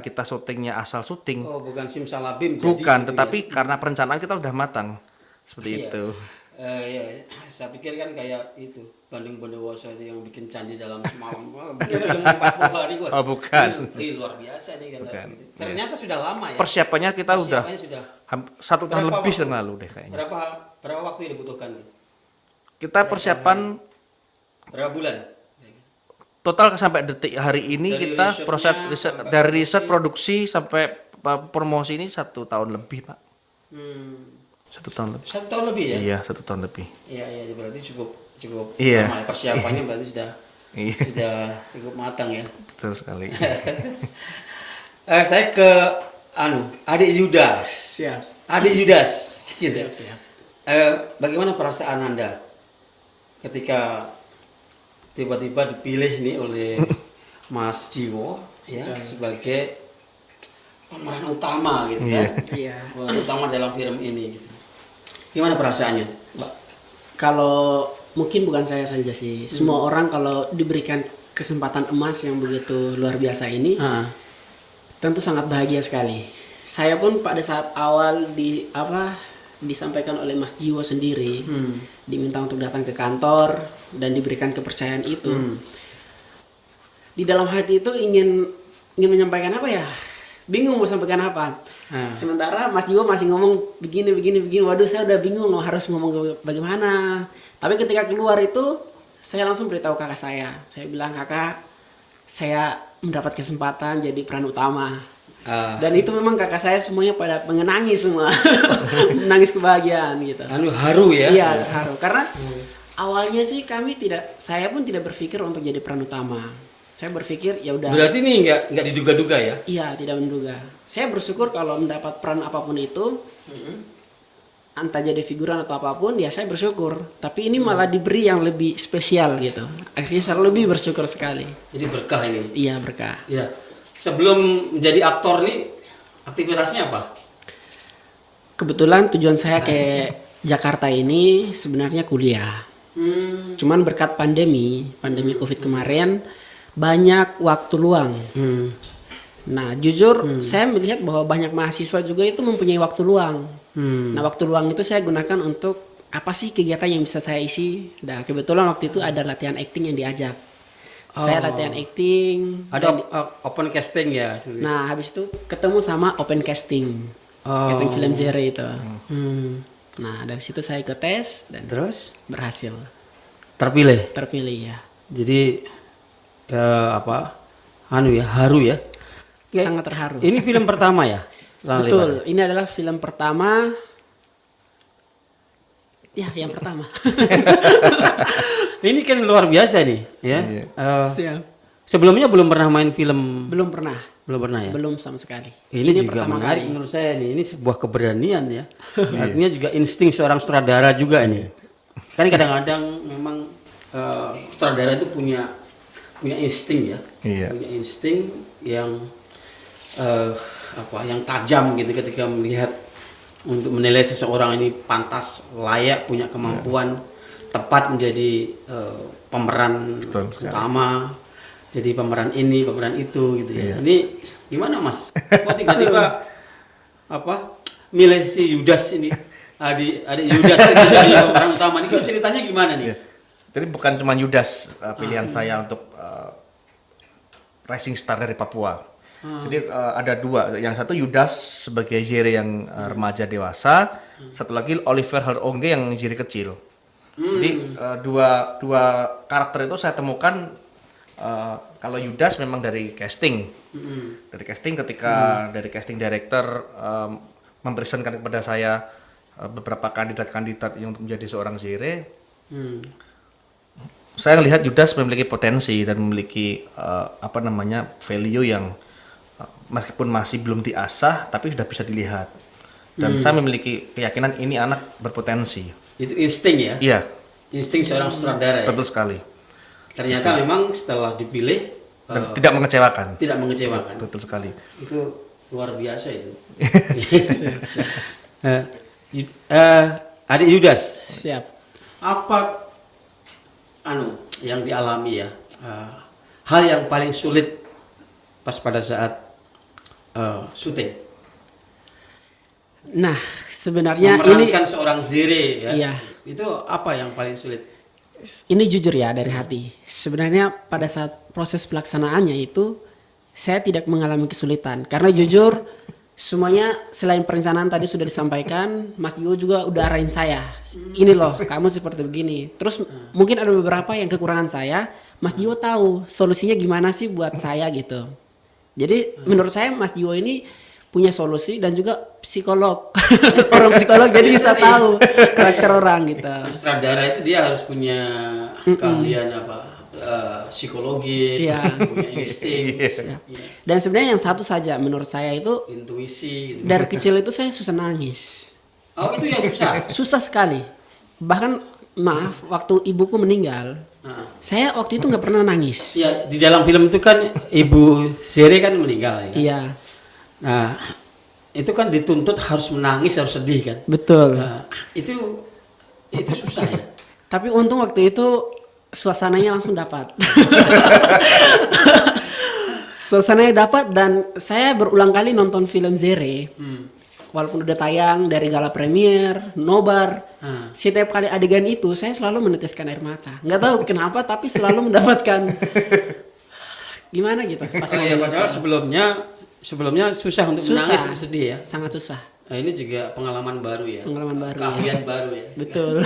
kita syutingnya asal syuting. Oh, bukan simsalabim. Bukan, jadi, tetapi karena perencanaan kita sudah matang. Seperti itu. Ya, saya pikir kan kayak itu Bandung Bondowoso yang bikin candi dalam semalam. Bikin film 40 hari kok. Oh, bukan. Luar biasa nih kan. Ternyata sudah lama ya. Persiapannya kita sudah 1 tahun lebih yang lalu deh kayaknya. Berapa waktu yang dibutuhkan? Kita persiapan berapa bulan? Total sampai detik hari ini Dari kita risetnya proses dari riset produksi sampai promosi ini 1 tahun lebih, Pak. 1 tahun lebih. 1 tahun lebih ya? Iya, 1 tahun lebih. Iya, berarti cukup iya. lama. Persiapannya berarti sudah cukup matang ya. Betul sekali. Saya ke adik Yudas. Siap. Adik Yudas. Gitu. Siap. Bagaimana perasaan Anda ketika tiba-tiba dipilih nih oleh Mas Jiwo ya sebagai pemeran utama gitu kan? Iya. Pemeran utama dalam film ini gitu. Gimana perasaannya, Mbak? Kalau mungkin bukan saya saja sih, semua orang kalau diberikan kesempatan emas yang begitu luar biasa ini, tentu sangat bahagia sekali. Saya pun pada saat awal disampaikan oleh Mas Jiwo sendiri, diminta untuk datang ke kantor dan diberikan kepercayaan itu. Di dalam hati itu ingin menyampaikan apa ya? Bingung mau sampaikan apa. Sementara Mas Jiwo masih ngomong begini. Waduh, saya udah bingung harus ngomong bagaimana. Tapi ketika keluar itu, saya langsung beritahu kakak saya. Saya bilang, kakak, saya mendapat kesempatan jadi peran utama. Dan itu memang kakak saya semuanya pada menangis semua. Menangis kebahagiaan gitu. Haru ya? Iya, haru. Karena awalnya sih saya pun tidak berpikir untuk jadi peran utama. Saya berpikir ya udah. Berarti ini nggak diduga-duga ya? Iya, tidak menduga. Saya bersyukur kalau mendapat peran apapun itu, entah jadi figuran atau apapun, ya saya bersyukur. Tapi ini malah diberi yang lebih spesial gitu. Akhirnya saya lebih bersyukur sekali. Jadi berkah ini? Iya, berkah. Iya. Sebelum menjadi aktor nih, aktivitasnya apa? Kebetulan tujuan saya ke Jakarta ini sebenarnya kuliah. Cuman berkat pandemi COVID kemarin, banyak waktu luang. Nah, jujur saya melihat bahwa banyak mahasiswa juga itu mempunyai waktu luang. Nah, waktu luang itu saya gunakan untuk apa sih kegiatan yang bisa saya isi. Nah kebetulan waktu itu ada latihan acting yang diajak. Saya latihan acting. Ada open casting ya? Nah habis itu ketemu sama open casting. Casting film Zere itu. Nah dari situ saya ikut tes dan terus berhasil. Terpilih? Terpilih ya. Jadi haru ya? Sangat terharu. Ini film pertama ya? Betul, ini adalah film pertama. Ya, yang pertama. Ini kan luar biasa nih, ya. Siap. Sebelumnya belum pernah main film? Belum pernah. Belum pernah ya? Belum sama sekali. Ini juga menarik menurut saya nih. Ini sebuah keberanian ya. Artinya juga insting seorang sutradara juga ini. Kan kadang-kadang memang sutradara itu punya insting ya. Punya insting yang yang tajam gitu ketika melihat untuk menilai seseorang ini pantas, layak, punya kemampuan, tepat menjadi pemeran utama, jadi pemeran ini, pemeran itu gitu ya. Ini gimana Mas? Kok tiba-tiba milih si Yudas ini, adik Yudas itu jadi pemeran utama ini, ceritanya gimana nih? Jadi bukan cuma Yudas pilihan saya untuk rising star dari Papua. Jadi ada dua, yang satu Yudas sebagai Zere yang remaja dewasa, satu lagi Oliver Harongge yang Zere kecil. Jadi dua karakter itu saya temukan kalau Yudas memang dari casting, ketika dari casting director mempresentkan kepada saya beberapa kandidat yang untuk menjadi seorang Zere. Saya melihat Yudas memiliki potensi dan memiliki value yang meskipun masih belum diasah tapi sudah bisa dilihat. Dan saya memiliki keyakinan ini anak berpotensi. Itu insting ya? Iya. Insting seorang sutradara ya? Betul sekali. Ternyata memang setelah dipilih dan tidak mengecewakan. Tidak mengecewakan. Betul sekali. Itu luar biasa itu. Adik Yudas. Siap. Apa yang dialami ya? Hal yang paling sulit pas pada saat syuting. Nah, sebenarnya memerankan seorang Zere ya. Iya. Itu apa yang paling sulit? Ini jujur ya dari hati. Sebenarnya pada saat proses pelaksanaannya itu saya tidak mengalami kesulitan karena jujur semuanya selain perencanaan tadi sudah disampaikan, Mas Dio juga udah arahin saya. Ini loh, kamu seperti begini. Terus mungkin ada beberapa yang kekurangan saya, Mas Dio tahu solusinya gimana sih buat saya gitu. Jadi menurut saya Mas Dio ini punya solusi dan juga psikolog. Orang psikolog jadi bisa tahu karakter orang gitu. Sutradara itu dia harus punya keahlian psikologi, punya insting. Dan sebenarnya yang satu saja menurut saya itu intuisi. Gitu. Dari kecil itu saya susah nangis. Oh itu yang susah? Susah sekali. Bahkan maaf waktu ibuku meninggal. Saya waktu itu nggak pernah nangis. Ya di dalam film itu kan ibu Zere kan meninggal. Ya? Iya. Nah itu kan dituntut harus menangis, harus sedih kan. Betul. Nah, itu susah ya. Tapi untung waktu itu suasananya langsung dapat. Suasananya dapat dan saya berulang kali nonton film Zere. Walaupun udah tayang dari gala premier, nobar, setiap kali adegan itu saya selalu meneteskan air mata. Nggak tahu kenapa, tapi selalu mendapatkan gimana gitu. Padahal sebelumnya susah untuk menangis, sedih ya. Sangat susah. Nah, ini juga pengalaman baru ya. Pengalaman baru. Keahlian baru ya. Betul.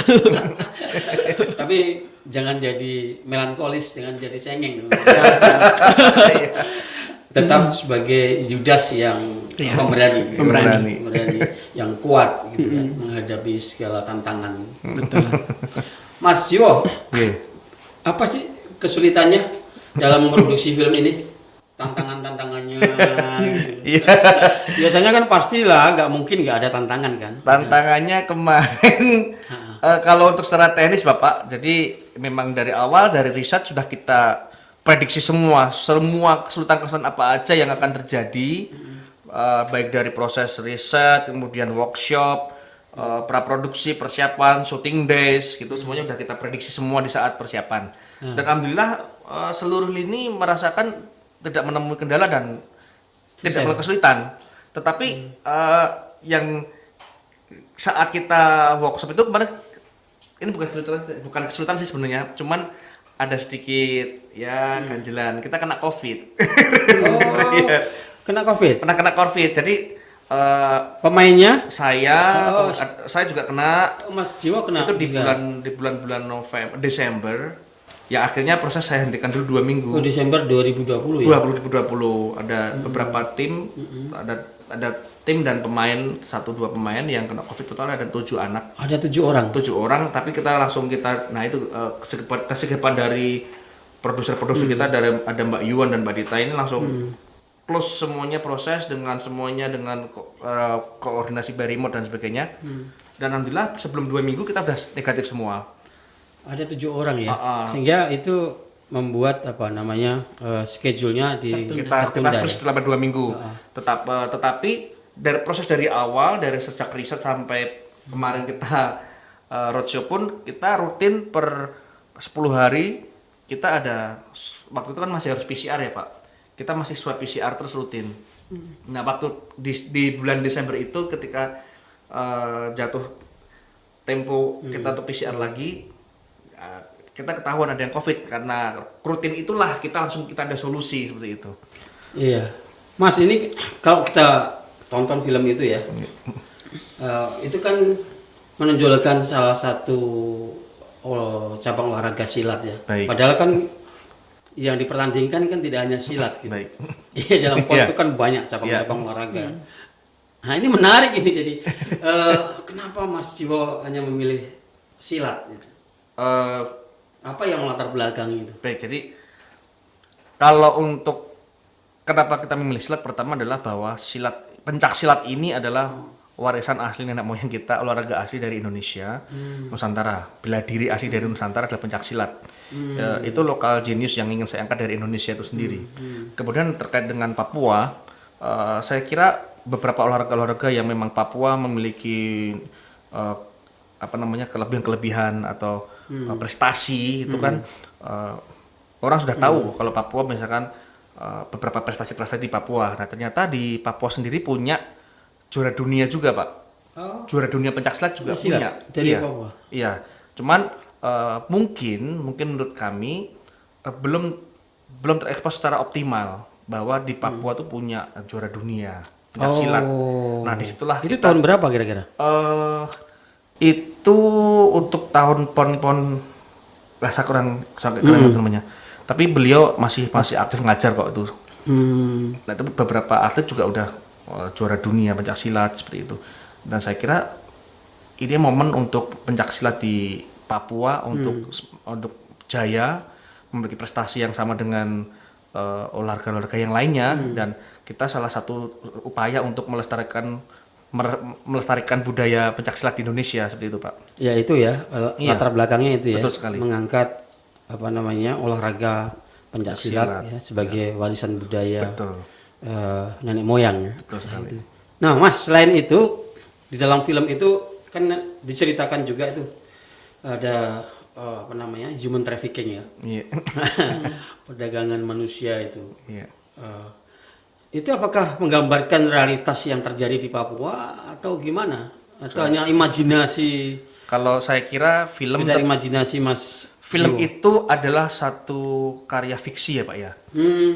Tapi jangan jadi melankolis, jangan jadi cengeng. Tetap sebagai Yudas yang pemberani, yang kuat gitu kan, menghadapi segala tantangan. Betul. Mas Jiwo, apa sih kesulitannya dalam memproduksi film ini? Tantangannya gitu. Biasanya kan pastilah nggak mungkin nggak ada tantangan kan. Tantangannya kemarin kalau untuk secara teknis Bapak, jadi memang dari awal dari riset sudah kita prediksi semua kesulitan apa aja yang akan terjadi, baik dari proses riset, kemudian workshop, praproduksi, persiapan, shooting days, gitu semuanya udah kita prediksi semua di saat persiapan. Dan alhamdulillah seluruh lini merasakan tidak menemui kendala dan tidak menemui kesulitan. Tetapi yang saat kita workshop itu kemarin ini bukan kesulitan sih sebenarnya, cuman ada sedikit ya ganjelan. Kita kena COVID. Iya. Kena COVID. Pernah kena COVID. Jadi pemainnya saya juga kena. Mas Jiwo kena itu di bulan November, Desember. Ya akhirnya proses saya hentikan dulu 2 minggu. Desember 2020 ya. 2020 ada beberapa tim, ada tim dan pemain 1-2 pemain yang kena COVID total ada 7 anak. Ada 7 orang. 7 orang, tapi kita nah itu kesigapan dari produser-produser kita, ada Mbak Yuan dan Mbak Dita ini langsung close semuanya proses dengan koordinasi by remote dan sebagainya. Dan alhamdulillah sebelum 2 minggu kita udah negatif semua. Ada 7 orang ya. Sehingga itu membuat schedule-nya kita freeze selama 2 minggu. Tetapi proses dari awal, dari sejak riset sampai kemarin kita roadshow pun kita rutin per 10 hari kita ada, waktu itu kan masih harus PCR ya Pak. Kita masih swab PCR terus rutin. Nah waktu di bulan Desember itu ketika jatuh tempo kita untuk PCR lagi, kita ketahuan ada yang COVID. Karena rutin itulah kita ada solusi seperti itu. Iya, Mas, ini kalau kita tonton film itu ya, itu kan menonjolkan salah satu cabang olahraga silat ya. Baik. Padahal kan yang dipertandingkan kan tidak hanya silat gitu. Iya, dalam PON itu kan banyak cabang-cabang olahraga. Nah ini menarik ini, jadi kenapa Mas Jiwo hanya memilih silat gitu? Apa yang melatar belakangi itu? Baik, jadi kalau untuk kenapa kita memilih silat, pertama adalah bahwa pencak silat ini adalah warisan asli nenek moyang kita, olahraga asli dari Indonesia, Nusantara. Bela diri asli dari Nusantara adalah pencak silat. Itu lokal genius yang ingin saya angkat dari Indonesia itu sendiri. Kemudian terkait dengan Papua, saya kira beberapa olahraga yang memang Papua memiliki kelebihan-kelebihan atau prestasi itu kan orang sudah tahu kalau Papua misalkan beberapa prestasi-prestasi di Papua. Nah ternyata di Papua sendiri punya juara dunia juga Pak. Juara dunia pencaksilat juga punya. Dari Papua. Iya. Cuman mungkin menurut kami belum terekspos secara optimal bahwa di Papua tuh punya juara dunia pencaksilat. Nah disitulah itu tahun berapa kira-kira? Itu untuk tahun pon saya kurang namanya. Tapi beliau masih aktif ngajar kok itu. Nah itu beberapa atlet juga udah juara dunia pencaksilat seperti itu. Dan saya kira ini momen untuk pencaksilat di Papua untuk jaya, memiliki prestasi yang sama dengan olahraga-olahraga yang lainnya. Dan kita salah satu upaya untuk melestarikan budaya pencaksilat di Indonesia seperti itu Pak. Ya itu ya, latar belakangnya itu ya. Betul sekali. Mengangkat olahraga pencaksilat ya, sebagai warisan budaya nenek moyang. Betul sekali. Nah Mas, selain itu di dalam film itu kan diceritakan juga itu ada human trafficking ya. Perdagangan manusia itu. Itu apakah menggambarkan realitas yang terjadi di Papua atau gimana? Atau hanya imajinasi? Kalau saya kira film imajinasi Mas. Film itu adalah satu karya fiksi ya Pak ya.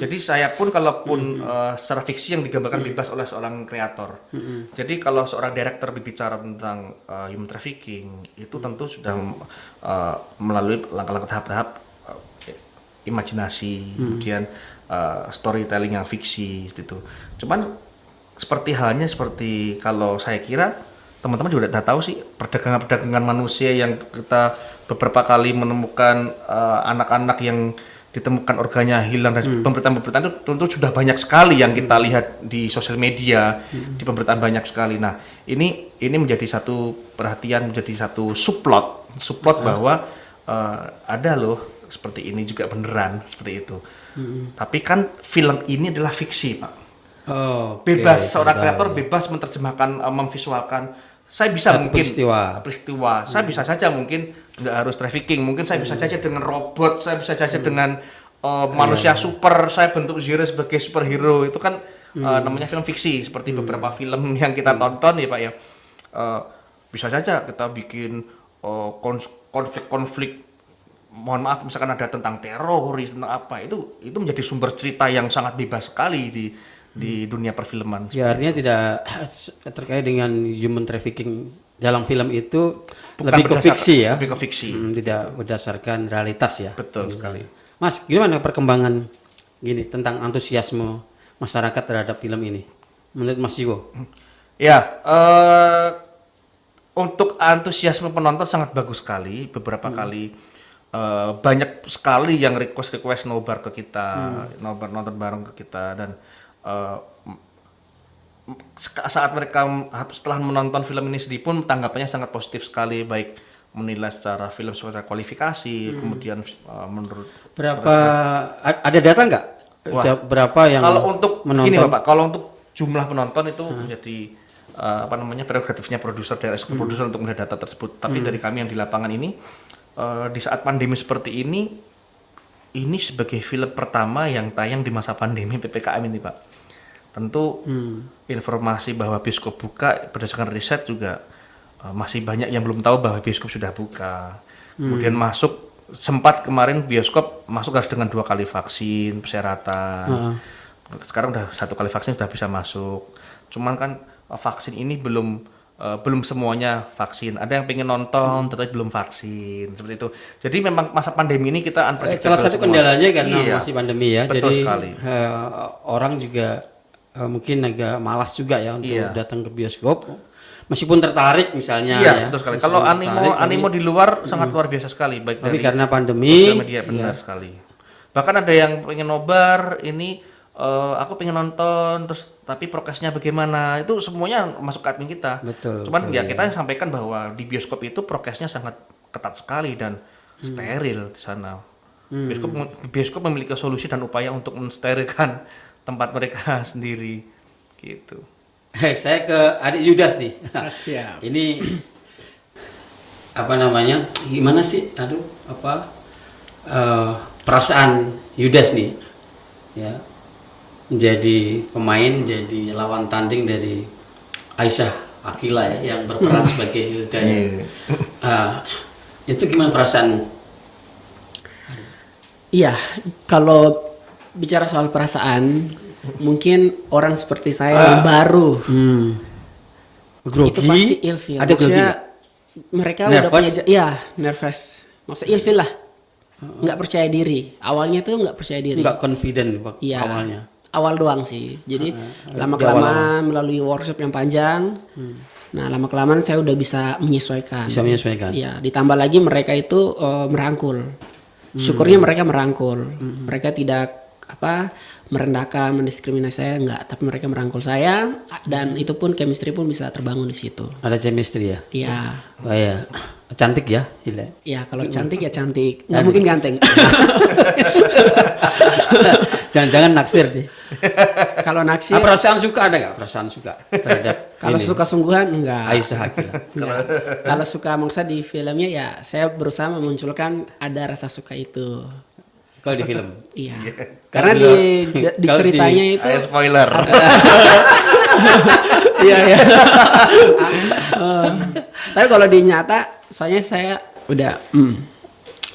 Jadi saya pun kalaupun secara fiksi yang digambarkan bebas oleh seorang kreator. Jadi kalau seorang director berbicara tentang human trafficking itu tentu sudah melalui langkah-langkah tahap-tahap imajinasi, kemudian storytelling yang fiksi gitu. Cuman seperti kalau saya kira teman-teman juga udah tahu sih perdagangan manusia yang kita beberapa kali menemukan anak-anak yang ditemukan organnya hilang dan pemberitaan-pemberitaan itu tentu sudah banyak sekali yang kita lihat di sosial media, di pemberitaan banyak sekali. Nah, ini menjadi satu perhatian, menjadi satu subplot bahwa ada loh seperti ini juga beneran seperti itu. Tapi kan film ini adalah fiksi, Pak. Bebas, seorang kreator bebas menerjemahkan, memvisualkan. Saya bisa mungkin peristiwa. Saya bisa saja mungkin nggak harus trafficking. Mungkin saya bisa saja dengan robot. Saya bisa saja dengan manusia super. Saya bentuk Zero sebagai superhero. Itu kan namanya film fiksi. Seperti beberapa film yang kita tonton ya Pak ya. Bisa saja kita bikin konflik-konflik, mohon maaf misalkan ada tentang teroris, tentang apa, itu menjadi sumber cerita yang sangat bebas sekali di dunia perfilman. Ya, artinya tidak terkait dengan human trafficking dalam film itu lebih ke fiksi ya. Lebih ke fiksi. Tidak berdasarkan realitas ya. Betul sekali. Mas, gimana perkembangan gini tentang antusiasme masyarakat terhadap film ini? Menurut Mas Jiwo? Ya, untuk antusiasme penonton sangat bagus sekali. Beberapa kali banyak sekali yang request nobar ke kita, nobar nonton bareng ke kita, dan saat mereka setelah menonton film ini sendiri pun tanggapannya sangat positif sekali, baik menilai secara film secara kualifikasi, kemudian menurut berapa ada data nggak? Berapa yang kalau untuk menonton? Gini Bapak, kalau untuk jumlah penonton itu menjadi prerogatifnya produser dan eksekutif produser untuk melihat data tersebut. Tapi dari kami yang di lapangan ini, di saat pandemi seperti ini sebagai film pertama yang tayang di masa pandemi PPKM ini Pak. Tentu informasi bahwa bioskop buka berdasarkan riset juga masih banyak yang belum tahu bahwa bioskop sudah buka. Kemudian sempat kemarin bioskop masuk harus dengan 2 kali vaksin persyaratan. Sekarang udah 1 kali vaksin sudah bisa masuk. Cuman kan vaksin ini belum semuanya vaksin. Ada yang pengen nonton tetapi belum vaksin, seperti itu. Jadi memang masa pandemi ini kita salah satu kendalanya karena iya, masih pandemi ya. Betul jadi sekali. Orang juga mungkin agak malas juga ya untuk datang ke bioskop. Meskipun tertarik misalnya iya, ya. Betul sekali. Kalau animo di luar sangat luar biasa sekali, baik tapi dari karena pandemi sosial media, benar sekali. Bahkan ada yang pengen nobar ini, aku pengen nonton terus tapi prokesnya bagaimana, itu semuanya masuk ke admin kita. Betul. Cuman ya kita sampaikan bahwa di bioskop itu prokesnya sangat ketat sekali dan steril di sana. Bioskop memiliki solusi dan upaya untuk mensterilkan tempat mereka sendiri gitu. Saya ke adik Yudas nih. Siap. Ini apa namanya? Gimana sih? Perasaan Yudas nih, ya, menjadi pemain, jadi lawan tanding dari Aisyah Akila ya, yang berperan sebagai Hilda. Itu gimana perasaan? Iya, kalau bicara soal perasaan, mungkin orang seperti saya yang baru itu pasti ilfil. Ada grogi? Mereka nervous? udah punya, nervous. Maksudnya ilfil lah, nggak percaya diri. Awalnya tuh nggak percaya diri. Nggak confident awalnya. Awal doang sih. Jadi lama kelamaan melalui workshop yang panjang. Nah, lama kelamaan saya udah bisa menyesuaikan. Bisa menyesuaikan. Iya, ditambah lagi mereka itu merangkul. Syukurnya mereka merangkul. Mereka tidak merendahkan, mendiskriminasi saya, enggak, tapi mereka merangkul saya, dan itu pun chemistry pun bisa terbangun di situ. Ada chemistry ya? Iya. Oh ya, cantik ya, Hilda. Iya, kalau cantik ya cantik, nggak mungkin ganteng. Jangan-jangan naksir deh. Kalau naksir. Perasaan suka ada nggak? Perasaan suka terhadap kalau suka sungguhan enggak. Aisyah Akila. Kalau suka maksud di filmnya ya saya berusaha memunculkan ada rasa suka itu. Kalau di film? Iya. Karena di ceritanya itu spoiler. Iya. Tapi kalau di nyata, soalnya saya udah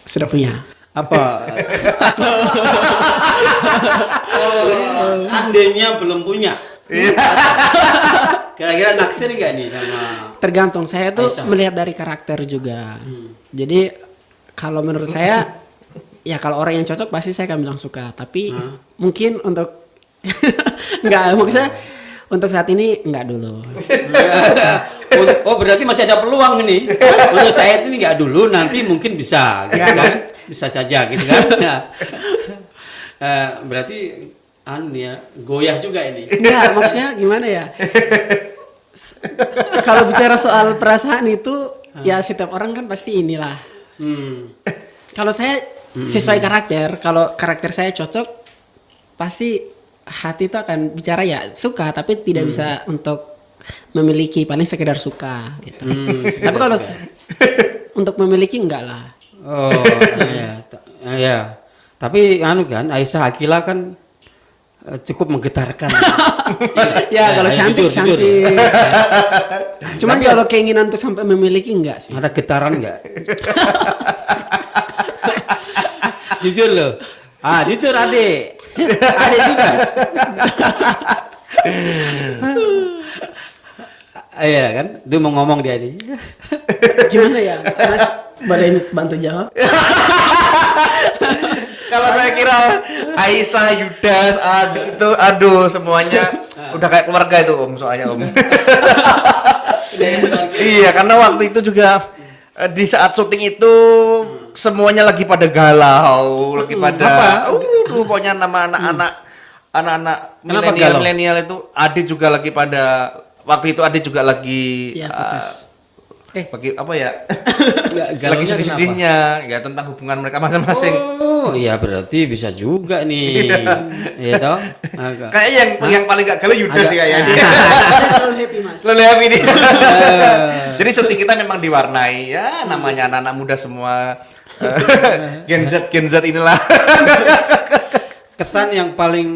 sudah punya. Apa? Seandainya belum punya. Kira-kira naksir nggak nih sama? Tergantung, saya tuh Aisyah melihat dari karakter juga. Jadi kalau menurut saya ya kalau orang yang cocok pasti saya akan bilang suka, tapi mungkin untuk enggak, maksudnya untuk saat ini enggak dulu. Oh, berarti masih ada peluang ini. Untuk saya ini enggak dulu, nanti mungkin bisa. Gitu kan? Bisa saja gitu kan. Berarti goyah juga ini. Enggak, maksudnya gimana ya? Kalau bicara soal perasaan itu ya setiap orang kan pasti inilah. Kalau saya sesuai karakter, kalau karakter saya cocok, pasti hati itu akan bicara ya suka, tapi tidak bisa untuk memiliki, paling sekedar suka gitu. Tapi kalau untuk memiliki enggak lah. Oh iya. Tapi kan Aisyah Akila kan cukup menggetarkan. Ya, kalau jujur, cantik. jujur. Cuman kalau keinginan untuk sampai memiliki enggak sih? Ada getaran enggak? Jujur loh. Jujur Ade. Ade juga. Iya kan? Dia mau ngomong dia nih. Gimana ya, Mas? Boleh bantu jawab? Kalau saya kira Aisyah, Yudas, Adit itu aduh semuanya udah kayak keluarga itu Om, soalnya Om. Iya, karena waktu itu juga di saat syuting itu semuanya lagi pada galau, lagi pada pokoknya nama anak-anak milenial itu Adit juga lagi pada waktu itu Adit juga lagi bagi apa ya? Lagi sedih-sedihnya ya tentang hubungan mereka masing-masing. Oh, iya berarti bisa juga nih. Iya toh? Kayak yang paling gak galau Yudas sih kayaknya. Selalu happy, Mas. Selalu happy nih. Jadi syuting kita memang diwarnai ya namanya anak-anak muda semua. Gen Z inilah. Kesan yang paling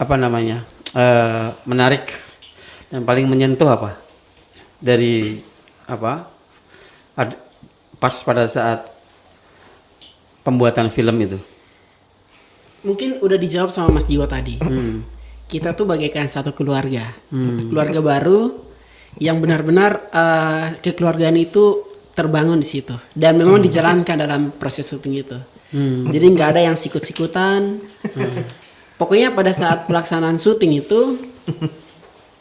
apa namanya? Menarik dan paling menyentuh apa? Dari pas pada saat pembuatan film itu? Mungkin udah dijawab sama Mas Jiwa tadi. Kita tuh bagaikan satu keluarga, keluarga baru yang benar-benar kekeluargaan itu terbangun di situ dan memang dijalankan dalam proses syuting itu. Jadi nggak ada yang sikut-sikutan. Pokoknya pada saat pelaksanaan syuting itu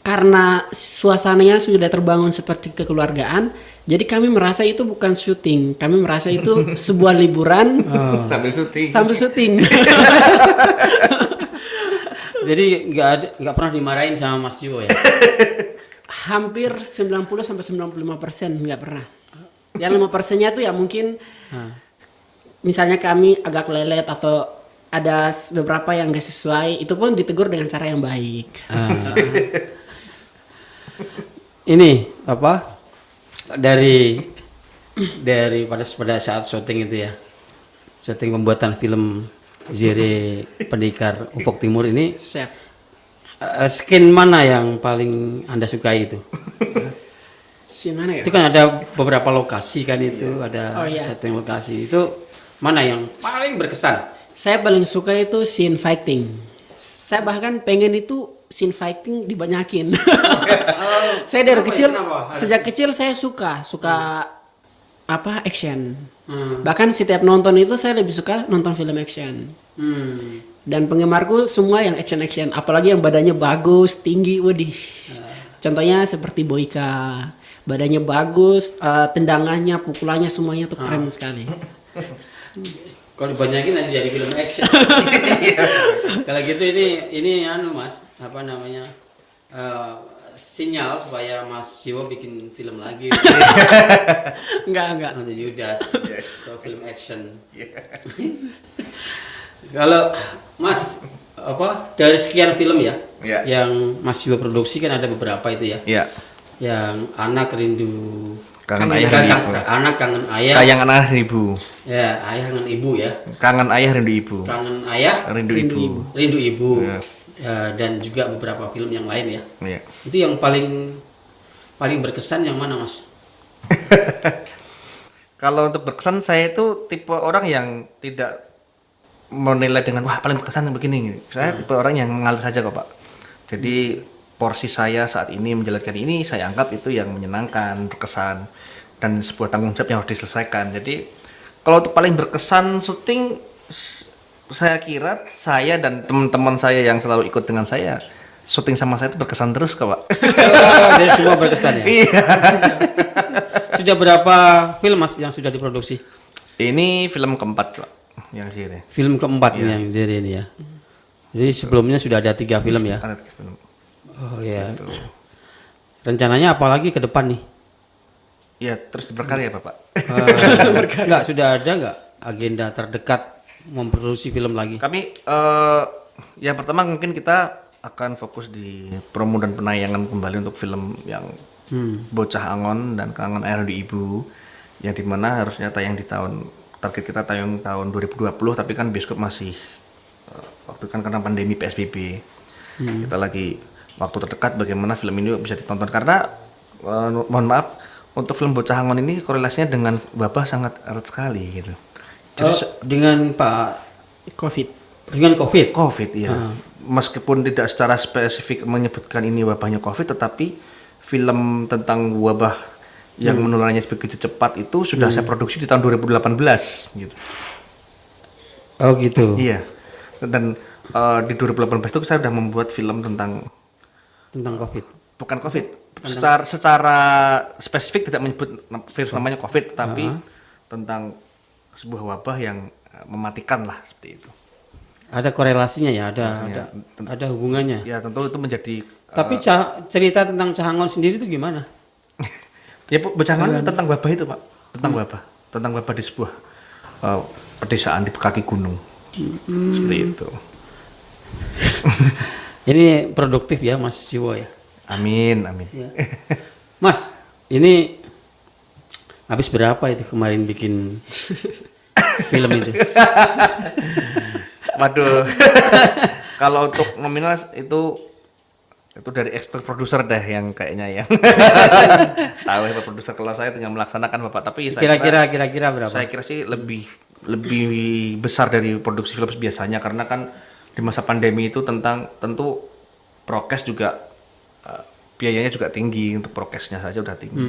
karena suasananya sudah terbangun seperti kekeluargaan, jadi kami merasa itu bukan syuting, kami merasa itu sebuah liburan sambil syuting. Jadi nggak pernah dimarahin sama Mas Jiwo ya? Hampir 90-95% nggak pernah. Yang 5%-nya itu ya mungkin misalnya kami agak lelet atau ada beberapa yang nggak sesuai, itu pun ditegur dengan cara yang baik. Ini apa dari pada saat syuting itu ya, syuting pembuatan film Zere Pendekar Ufuk Timur ini, scene mana yang paling Anda sukai itu? Scene mana ya? Itu kan ada beberapa lokasi kan itu, ada setting lokasi itu, mana yang paling berkesan? Saya paling suka itu scene fighting. Saya bahkan pengen itu scene fighting dibanyakin. Saya dari kecil, sejak kecil saya suka action. Bahkan setiap nonton itu saya lebih suka nonton film action. Dan penggemarku semua yang action, apalagi yang badannya bagus, tinggi, wadih. Contohnya seperti Boyka, badannya bagus, tendangannya, pukulannya semuanya tuh keren sekali. Kalau dibanyakin nanti jadi film action. Kalau gitu ini Mas, apa namanya? Sinyal supaya Mas Jiwo bikin film lagi. Enggak. Nanti Yudas atau film action. Kalau Mas dari sekian film ya, yang Mas Jiwo produksi kan ada beberapa itu ya. Iya. Yang Anak Rindu Kangen Ayah Rindu Ibu. Anak Kangen Ayah. Kangen Ayah Ibu. Ya, Ayah Kangen Ibu ya. Kangen Ayah Rindu Ibu. Kangen Ayah Rindu Ibu. Rindu Ibu. Ya. Dan juga beberapa film yang lain ya. Iya. Itu yang paling berkesan yang mana, Mas? Kalau untuk berkesan, saya itu tipe orang yang tidak menilai dengan wah paling berkesan begini. Saya tipe orang yang mengalir saja kok, Pak. Jadi porsi saya saat ini menjalankan ini saya anggap itu yang menyenangkan, berkesan, dan sebuah tanggung jawab yang harus diselesaikan. Jadi kalau untuk paling berkesan syuting, saya kira saya dan teman-teman saya yang selalu ikut dengan saya syuting sama saya itu berkesan terus kok, Pak. Jadi semua berkesan ya? Iya. Sudah berapa film Mas yang sudah diproduksi? Ini film keempat, Pak, yang Zere. Film keempat yang Zere ini ya. Jadi sebelumnya sudah ada 3 film ya? Ada 3 film. Oh iya. Rencananya apalagi ke depan nih? Ya terus berkarya Bapak. Enggak, sudah ada nggak agenda terdekat memproduksi film lagi? Kami yang pertama mungkin kita akan fokus di promo dan penayangan kembali untuk film yang Bocah Angon dan Kangen Ayah Rindu Ibu, yang dimana harusnya tayang di target kita tayang tahun 2020, tapi kan bioskop masih waktu kan karena pandemi PSBB. Kita lagi waktu terdekat bagaimana film ini bisa ditonton karena mohon maaf untuk film Bocah Angon ini korelasinya dengan wabah sangat erat sekali gitu. Jadi dengan Pak COVID. Dengan COVID. COVID ya. Meskipun tidak secara spesifik menyebutkan ini wabahnya COVID, tetapi film tentang wabah yang menularnya begitu cepat itu sudah saya produksi di tahun 2018 gitu. Oh gitu. Iya. Dan di 2018 itu saya sudah membuat film tentang COVID. Bukan COVID. Secara spesifik tidak menyebut virus namanya COVID, tapi tentang sebuah wabah yang mematikan lah seperti itu. Ada korelasinya ya, ada hubungannya. Ya tentu itu menjadi. Tapi cerita tentang Cah Angon sendiri itu gimana? Ya Bocah Angon tentang wabah itu Pak, tentang wabah di sebuah pedesaan di kaki gunung. Seperti itu. Ini produktif ya Mas Siwo ya. Amin. Ya. Mas, ini habis berapa itu kemarin bikin film itu? Waduh. Kalau untuk nominal itu dari ekstra produser deh yang kayaknya ya. Tahu ya produser, kalau saya tinggal melaksanakan Bapak, tapi saya kira-kira berapa? Saya kira sih lebih besar dari produksi film biasanya karena kan di masa pandemi itu tentu prokes juga biayanya juga tinggi, untuk prokesnya saja udah tinggi.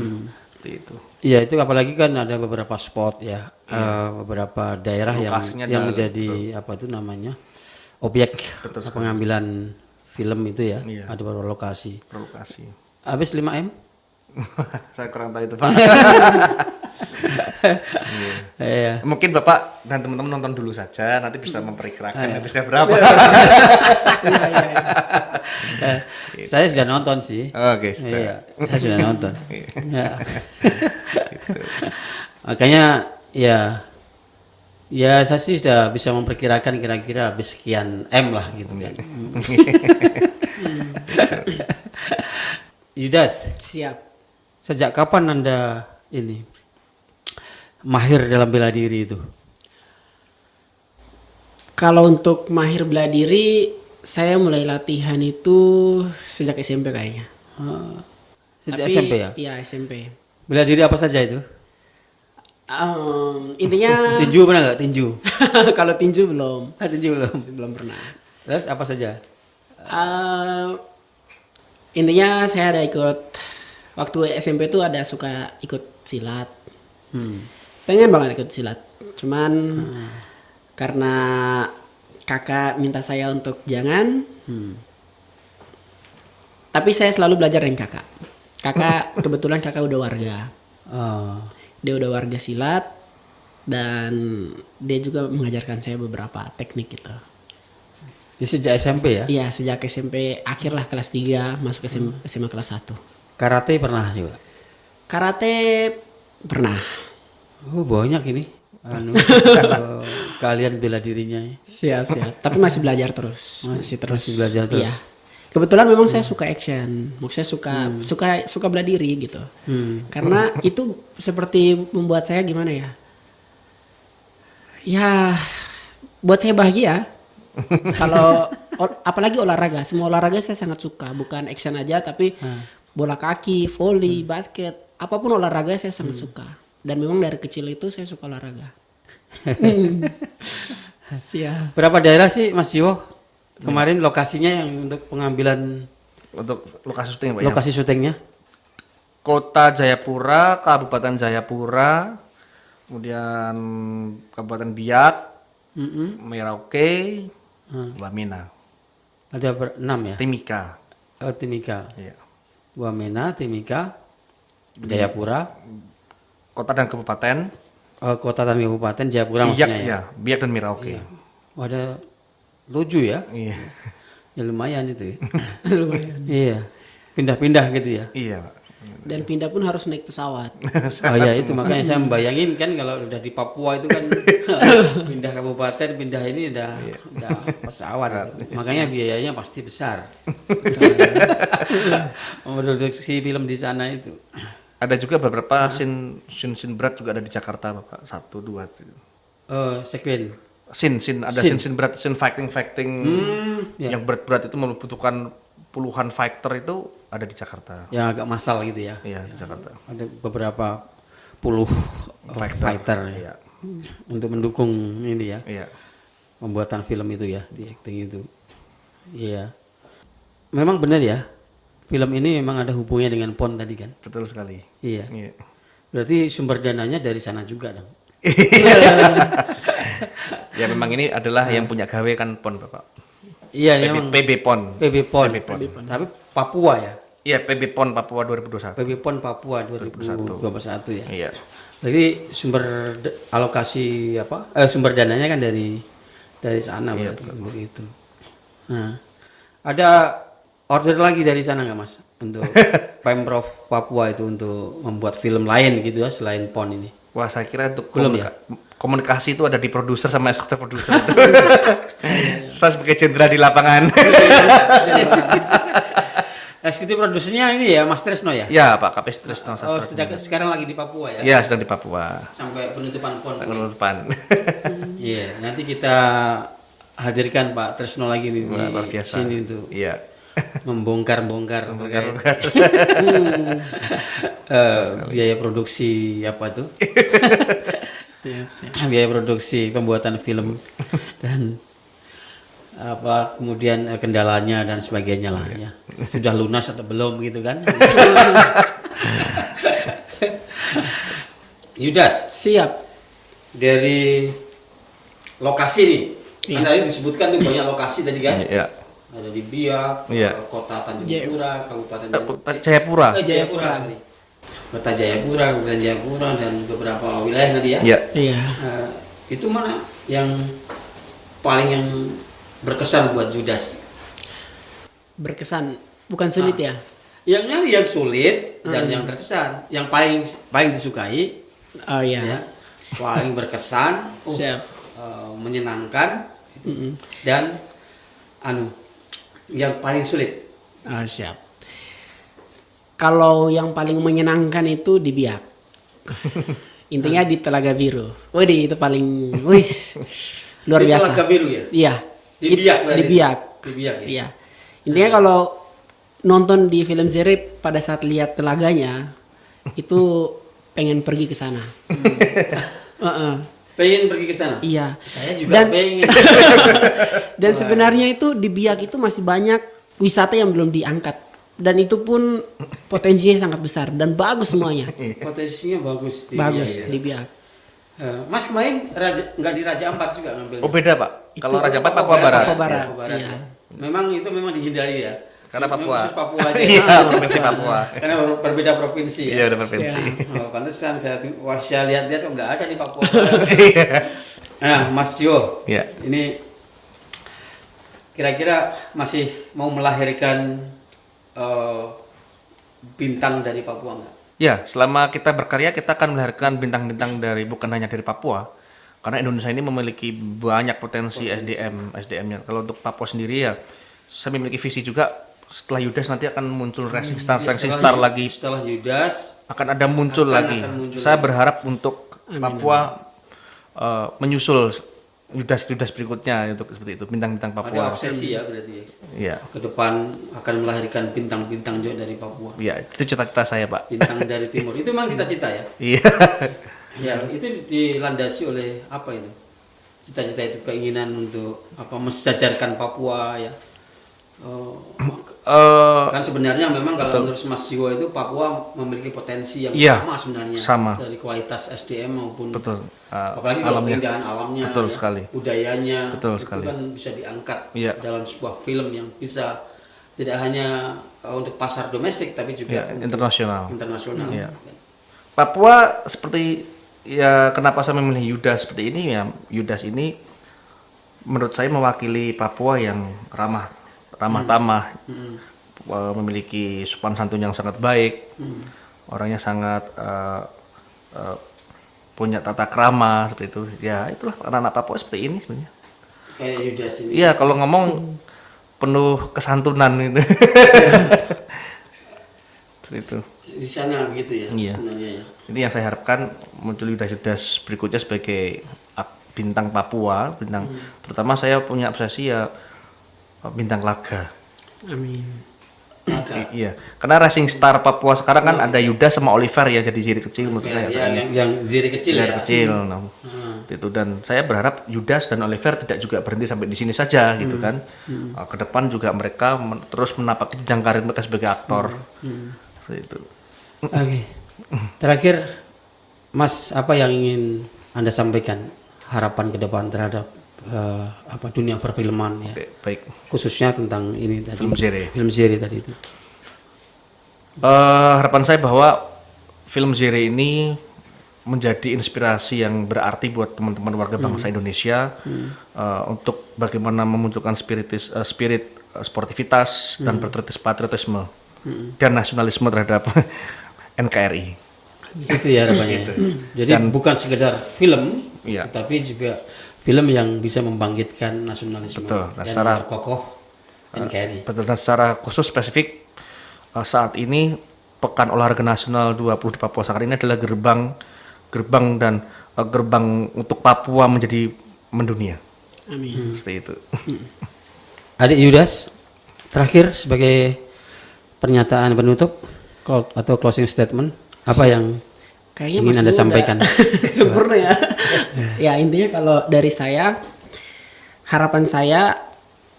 Seperti itu. Iya, itu apalagi kan ada beberapa spot ya, beberapa daerah yang menjadi apa itu namanya? Objek pengambilan film itu ya. Ada beberapa lokasi. Habis 5M? Saya kurang tahu itu Pak. Iya. Mungkin Bapak dan teman-teman nonton dulu saja, nanti bisa memperkirakan habisnya berapa. Saya sudah nonton sih. Oke, iya, saya sudah nonton. Ya. Makanya ya saya sih sudah bisa memperkirakan kira-kira habis sekian M lah gitu kan. Yudas. Siap. Sejak kapan Anda ini mahir dalam bela diri itu? Kalau untuk mahir bela diri, saya mulai latihan itu sejak SMP kayaknya. Sejak SMP ya? Iya, SMP. Bela diri apa saja itu? Intinya tinju pernah nggak? Tinju? Kalau tinju belum. Tinju belum? Belum pernah. Terus apa saja? Intinya saya ada ikut, waktu SMP tuh ada suka ikut silat. Pengen banget ikut silat. Cuman karena kakak minta saya untuk jangan. Tapi saya selalu belajar dengan kakak. Kebetulan kakak udah warga. Dia udah warga silat dan dia juga mengajarkan saya beberapa teknik gitu. Jadi sejak SMP ya? Iya, sejak SMP akhir lah, kelas 3 masuk SMA kelas 1. Karate pernah juga? Karate pernah. Oh, banyak ini. Kalian bela dirinya ya. Siap. Tapi masih belajar terus. Masih belajar terus. Iya. Kebetulan memang saya suka action. Maksudnya suka bela diri gitu. Karena itu seperti membuat saya gimana ya? Ya, buat saya bahagia. Kalau apalagi olahraga, semua olahraga saya sangat suka. Bukan action aja, tapi bola kaki, volley, basket, apapun olahraga saya sangat suka. Dan memang dari kecil itu saya suka olahraga. Siap. Berapa daerah sih Mas Siwo? Kemarin lokasinya yang untuk pengambilan lokasi syuting Pak, lokasi syutingnya? Kota Jayapura, Kabupaten Jayapura, kemudian Kabupaten Biak, Merauke, Wamena. Ada 6 ya? Timika. Oh, Timika. Iya. Wamena, Timika, Jayapura, kota dan kabupaten. Kota dan kabupaten Jayapura maksudnya ya? Biak dan Merauke. Iya. Oh, ada 7 ya? Iya. Ya lumayan itu ya. Lumayan. Iya. Pindah-pindah gitu ya? Iya. Dan pindah pun harus naik pesawat. Oh ya itu makanya saya membayangin kan kalau udah di Papua itu kan pindah kabupaten, pindah ini udah pesawat. Makanya biayanya pasti besar. Memproduksi film di sana itu. Ada juga beberapa scene berat juga ada di Jakarta Bapak. 1, 2. Sekuen. ada Scene. scene berat, scene fighting Ya. yang berat-berat itu membutuhkan puluhan fighter itu ada di Jakarta. Ya agak massal gitu ya. Iya, di Jakarta. Ada beberapa puluh fighter ya. Untuk mendukung ini ya. Iya. Pembuatan film itu ya, di acting itu. Iya. Memang benar ya. Film ini memang ada hubungannya dengan PON tadi kan? Betul sekali. Iya. Iya. Berarti sumber dananya dari sana juga dong. Ya memang ini adalah yang punya gawe kan PON Bapak. Iya, PB, memang. PB PON. PB PON. PB PON. Tapi Papua ya. Iya, PB PON Papua 2021. PB PON Papua 2021 ya. Iya. Jadi sumber alokasi apa? Sumber dananya kan dari sana Iya, berarti begitu. Nah, ada order lagi dari sana nggak Mas untuk Pemprov Papua itu untuk membuat film lain gitu ya selain PON ini? Wah, saya kira untuk Belum ya? komunikasi itu ada di produser sama eksekutif produser. Saya sebagai jenderal di lapangan. Eksekutif produsernya ini ya Mas Tresno ya? Ya Pak Kapes Tresno Oh, Sastra. sekarang lagi di Papua ya? Ya, sedang di Papua. Sampai penutupan PON. Penutupan. Iya, nanti kita hadirkan Pak Tresno lagi di Luar biasa. sini untuk Iya. membongkar biaya produksi apa tuh? Biaya produksi pembuatan film dan apa kemudian kendalanya dan sebagainya lah ya. Sudah lunas atau belum gitu kan? Yudas, siap. Dari lokasi nih, kan tadi disebutkan tuh banyak lokasi tadi kan? Iya. Ada di Biak, Iya. Kota Tanjung Pura, Kabupaten Jayapura. Jayapura tadi. Kota Jayapura, Kabupaten Jayapura dan beberapa wilayah tadi ya. Iya. Iya. Itu mana yang paling yang berkesan buat Judas? Berkesan, bukan sulit ya? Yang sulit dan yang terkesan, yang paling disukai. Oh iya. Ya, paling berkesan, Siap. menyenangkan dan yang paling sulit. Oh, siap. Kalau yang paling menyenangkan itu di Biak. Intinya di Telaga Biru. Waduh, itu paling luar Di biasa. Telaga Biru ya? Iya. Di Biak berarti? Di Biak. Di Biak ya? Iya. Intinya kalau nonton di film Zerip pada saat lihat telaganya itu pengen pergi ke sana. Pengen pergi ke sana? Iya. Saya juga pengen. Dan sebenarnya itu di Biak itu masih banyak wisata yang belum diangkat. Dan itu pun potensinya sangat besar dan bagus semuanya. Potensinya bagus di Bagus Biak. di Biak. Mas kemarin nggak di Raja Ampat juga ngambil? Oh beda Pak. Kalau Raja Ampat Papua Barat. Papua Barat. Papua Barat Iya. ya. Memang itu dihindari ya. Karena Papua. Khusus Papua aja. Iya, provinsi Papua. Karena berbeda provinsi. Iya, udah provinsi. Oh, pantesan saya lihat-lihat kok nggak ada di Papua. Nah, Mas Jo. Iya. Ini kira-kira masih mau melahirkan bintang dari Papua nggak? Ya, selama kita berkarya kita akan melahirkan bintang-bintang dari bukan hanya dari Papua. Karena Indonesia ini memiliki banyak potensi SDM-nya. Kalau untuk Papua sendiri ya, saya memiliki visi juga. Setelah Yudas nanti akan muncul Rising Star lagi. Setelah Yudas akan ada muncul lagi. Saya berharap untuk Papua menyusul Yudas berikutnya untuk seperti itu, bintang-bintang Papua. Ada obsesi ya berarti ya. Iya. Ke depan akan melahirkan bintang-bintang juga dari Papua. Iya, itu cita-cita saya, Pak. Bintang dari timur. Itu memang cita-cita ya? Iya. Ya, itu dilandasi oleh apa itu? Cita-cita itu keinginan untuk apa mensejajarkan Papua ya. Kan sebenarnya memang kalau menurut Mas Jiwo itu Papua memiliki potensi yang sama sebenarnya dari kualitas SDM maupun apalagi kalau keindahan alamnya, betul sekali, budayanya, betul itu sekali, kan bisa diangkat dalam sebuah film yang bisa tidak hanya untuk pasar domestik tapi juga internasional. Internasional. Papua seperti ya kenapa saya memilih Yudas seperti ini ya, Yudas ini menurut saya mewakili Papua yang ramah tamah, memiliki sopan santun yang sangat baik, orangnya sangat punya tata krama seperti itu. Ya itulah anak-anak Papua seperti ini sebenarnya. Kayak Yudas ini. Iya, kalau ngomong penuh kesantunan itu. Itu. Di sana begitu ya iya. sebenarnya ya. Ini yang saya harapkan muncul Yudas berikutnya sebagai bintang Papua, terutama saya punya obsesi ya bintang laga. Amin. Iya, karena Rising Star Papua sekarang kan ada Yuda sama Oliver ya, jadi Ziri kecil menurut saya. Yang Ziri kecil Ziri ya. kecil. Nah, itu, dan saya berharap Yudas dan Oliver tidak juga berhenti sampai di sini saja gitu kan. Ke depan juga mereka terus menapaki jenjang karir mereka sebagai aktor. Seperti itu. Oke. Terakhir, Mas, apa yang ingin Anda sampaikan harapan ke depan terhadap dunia perfilman ya? Baik. Khususnya tentang ini tadi. Film Ziri tadi itu. Harapan saya bahwa film Ziri ini menjadi inspirasi yang berarti buat teman-teman warga bangsa Indonesia untuk bagaimana memunculkan spirit sportivitas dan patriotisme dan nasionalisme terhadap NKRI. Itu ya harapannya. Gitu. Jadi bukan sekedar film, tapi juga film yang bisa membangkitkan nasionalisme. Betul. Dan secara kokoh NKRI. Betul. Dan secara khusus spesifik saat ini Pekan Olahraga Nasional 20 di Papua Sakar ini adalah gerbang untuk Papua menjadi mendunia. Amin. Seperti itu. Adik Yudas, terakhir sebagai pernyataan penutup atau closing statement, apa yang kayaknya ingin Anda sampaikan? Sempurna ya. Ya intinya kalau dari saya, harapan saya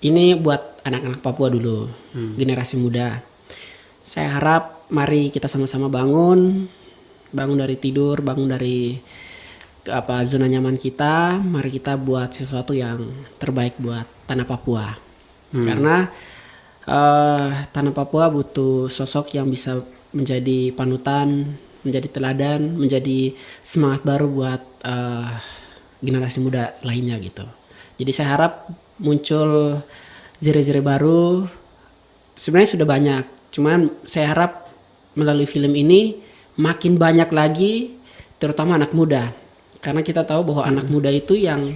ini buat anak-anak Papua dulu, generasi muda. Saya harap mari kita sama-sama bangun dari tidur, bangun dari zona nyaman kita. Mari kita buat sesuatu yang terbaik buat tanah Papua. Karena tanah Papua butuh sosok yang bisa menjadi panutan, menjadi teladan, menjadi semangat baru buat generasi muda lainnya gitu. Jadi saya harap muncul Ziri-Ziri baru. Sebenarnya sudah banyak, cuman saya harap melalui film ini makin banyak lagi, terutama anak muda. Karena kita tahu bahwa anak muda itu yang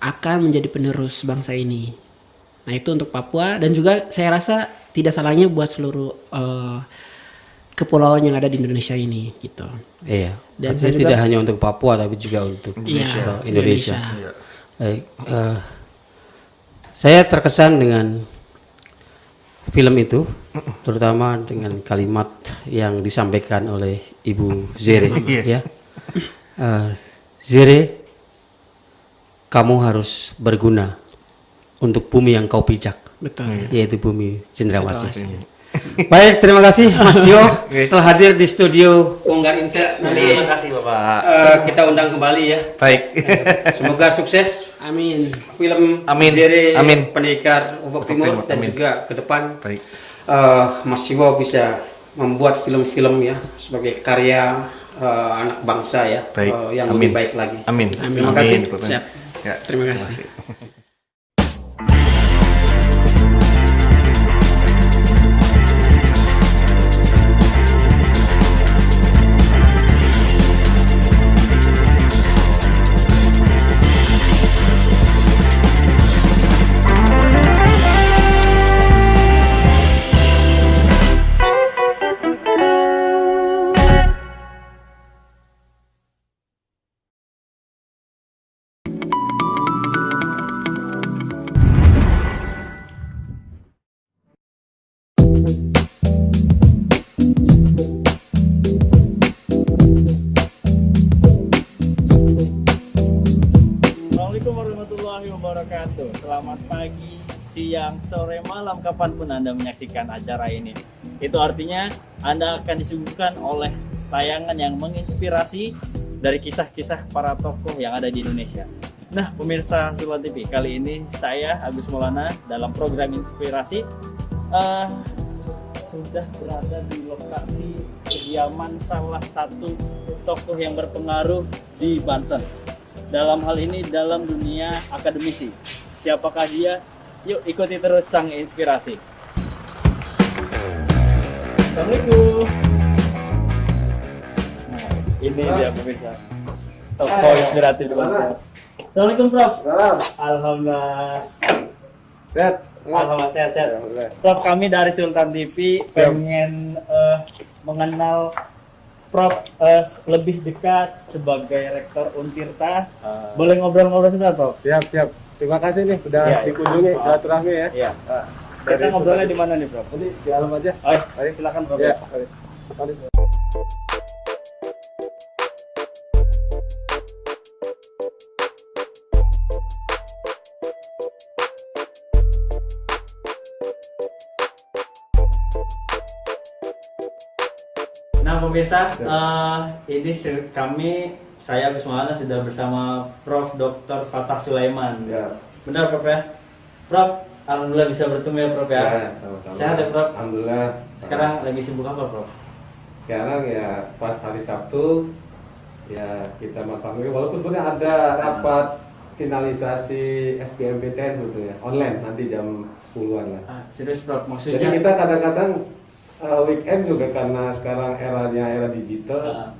akan menjadi penerus bangsa ini. Nah itu untuk Papua, dan juga saya rasa tidak salahnya buat seluruh kepulauan yang ada di Indonesia ini gitu. Iya. Dan artinya tidak hanya untuk Papua tapi juga untuk Indonesia. Baik. Saya terkesan dengan film itu, terutama dengan kalimat yang disampaikan oleh Ibu Ziri. Ya. Ziri, kamu harus berguna untuk bumi yang kau pijak. Betul. Yaitu bumi Cendrawasih. Baik, terima kasih Mas Dio telah hadir di studio Bonggar Insight. Terima kasih Bapak. Kita undang kembali ya. Baik. Semoga sukses. Amin. Film Ziri Pendekar Ombak Timur dan juga ke depan Mas Siwo bisa membuat film-film ya sebagai karya anak bangsa ya, yang lebih baik lagi. Amin. Terima kasih. Siap. Ya, terima kasih. Selamat pagi, siang, sore, malam, kapanpun Anda menyaksikan acara ini. Itu artinya Anda akan disuguhkan oleh tayangan yang menginspirasi dari kisah-kisah para tokoh yang ada di Indonesia. Nah, pemirsa Sulan TV, kali ini saya, Agus Maulana, dalam program Inspirasi sudah berada di lokasi kediaman salah satu tokoh yang berpengaruh di Banten. Dalam hal ini dalam dunia akademisi. Siapakah dia? Yuk ikuti terus sang inspirasi. Assalamualaikum. Nah, ini dia pemirsa. Tokoh inspiratif di Banten. Assalamualaikum Prof. Alhamdulillah. Sehat. Alhamdulillah sehat. Prof, kami dari Sultan TV pengen mengenal Prof lebih dekat sebagai rektor Untirta. Boleh ngobrol-ngobrol sebentar, Prof? Siap, siap. Terima kasih nih udah Iya, dikunjungi silaturahmi ya. Iya. Kita ngobrolnya di mana nih, Prof? Nanti di alam aja. Ayo, silakan, Prof. Ya. Nah pemirsa, saya Agus Maulana sudah bersama Prof. Dr. Fatah Sulaiman. Ya. Benar Prof ya? Prof, alhamdulillah bisa bertemu ya Prof ya. Ya, sama-sama. Sehat ya Prof? Alhamdulillah. Sekarang lagi sibuk apa Prof? Sekarang ya pas hari Sabtu ya kita makan walaupun sebenarnya ada rapat finalisasi SBMPTN gitu ya, online nanti jam 10-an lah. Serius Prof, maksudnya? Jadi kita kadang-kadang weekend juga karena sekarang era digital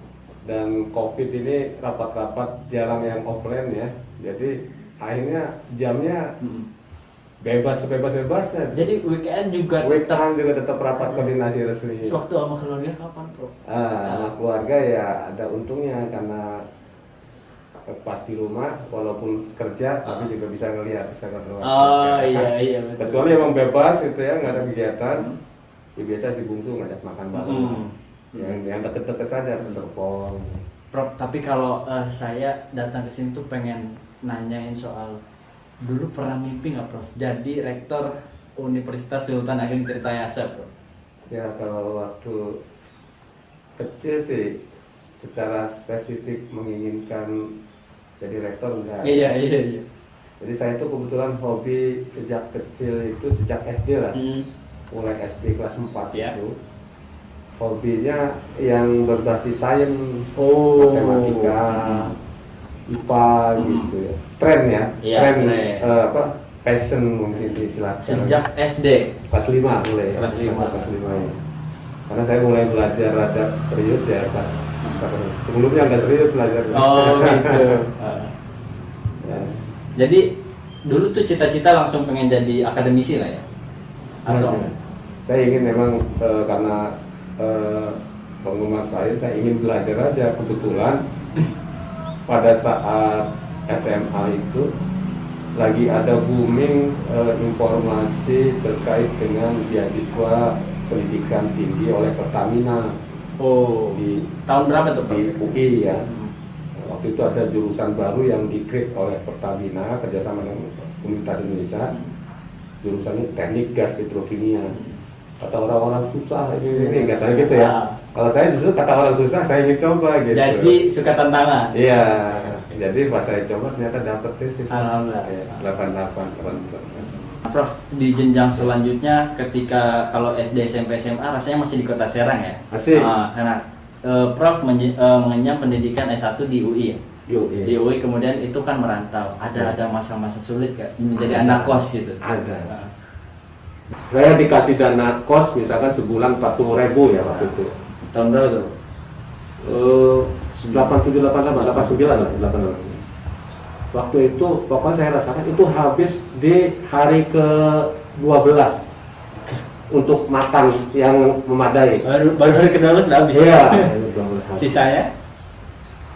dan COVID ini rapat-rapat jarang yang offline ya. Jadi akhirnya jamnya bebas-bebasnya. Jadi weekend juga tetap rapat koordinasi resmi. Sewaktu sama keluarga kapan Prof? Sama keluarga ya ada untungnya karena pas di rumah walaupun kerja tapi juga bisa ngelihat, bisa ngobrol. Oh iya betul. Kecuali emang bebas itu ya, nggak ada kegiatan. Ya biasa si bungsu ngajak makan bareng. Yang deket-deket saja telepon. Prof, tapi kalau saya datang ke sini tuh pengen nanyain soal dulu pernah mimpi nggak Prof? Jadi rektor Universitas Sultan Ageng Tirtayasa Prof? Ya kalau waktu kecil sih secara spesifik menginginkan jadi rektor enggak. Iya. Jadi saya tuh kebetulan hobi sejak kecil itu sejak SD lah. Mulai SD kelas 4 itu hobinya yang berbasis sains, matematika, IPA gitu ya. Tren ya, tren. Passion mungkin istilahnya. Sejak SD? Kelas 5 mulai ya. Kelas 5 ya. Karena saya mulai belajar rada serius ya pas sebelumnya nggak serius belajar. Oh gitu. Ya. Jadi dulu tuh cita-cita langsung pengen jadi akademisi lah ya? Atau saya ingin memang karena penggemar saya ingin belajar aja. Kebetulan pada saat SMA itu lagi ada booming informasi terkait dengan beasiswa pendidikan tinggi oleh Pertamina. Di tahun berapa tuh? Di UI ya. Waktu itu ada jurusan baru yang di-create oleh Pertamina kerjasama dengan Universitas Indonesia. Jurusannya teknik gas petrokimia. Kata orang-orang susah ini katanya gitu ya. Kalau saya justru kata orang susah saya ingin coba gitu. Jadi suka tantangan. Iya. Jadi pas saya coba ternyata dapet sih. Alhamdulillah. 88. Prof, di jenjang selanjutnya ketika kalau SD, SMP, SMA rasanya masih di Kota Serang ya? Masih. Prof mengenyam pendidikan S1 di UI ya? Di UI kemudian itu kan merantau. Ada masa-masa sulit gak menjadi anak kos gitu? Ada. Saya dikasih dana kos misalkan sebulan 40.000 ya waktu itu. Tahun berapa tuh? 87, 88, 89 lah, 88. Waktu itu pokoknya saya rasakan itu habis di hari ke-12 untuk makan yang memadai. Baru hari ke-12 sudah habis? Iya. Sisanya?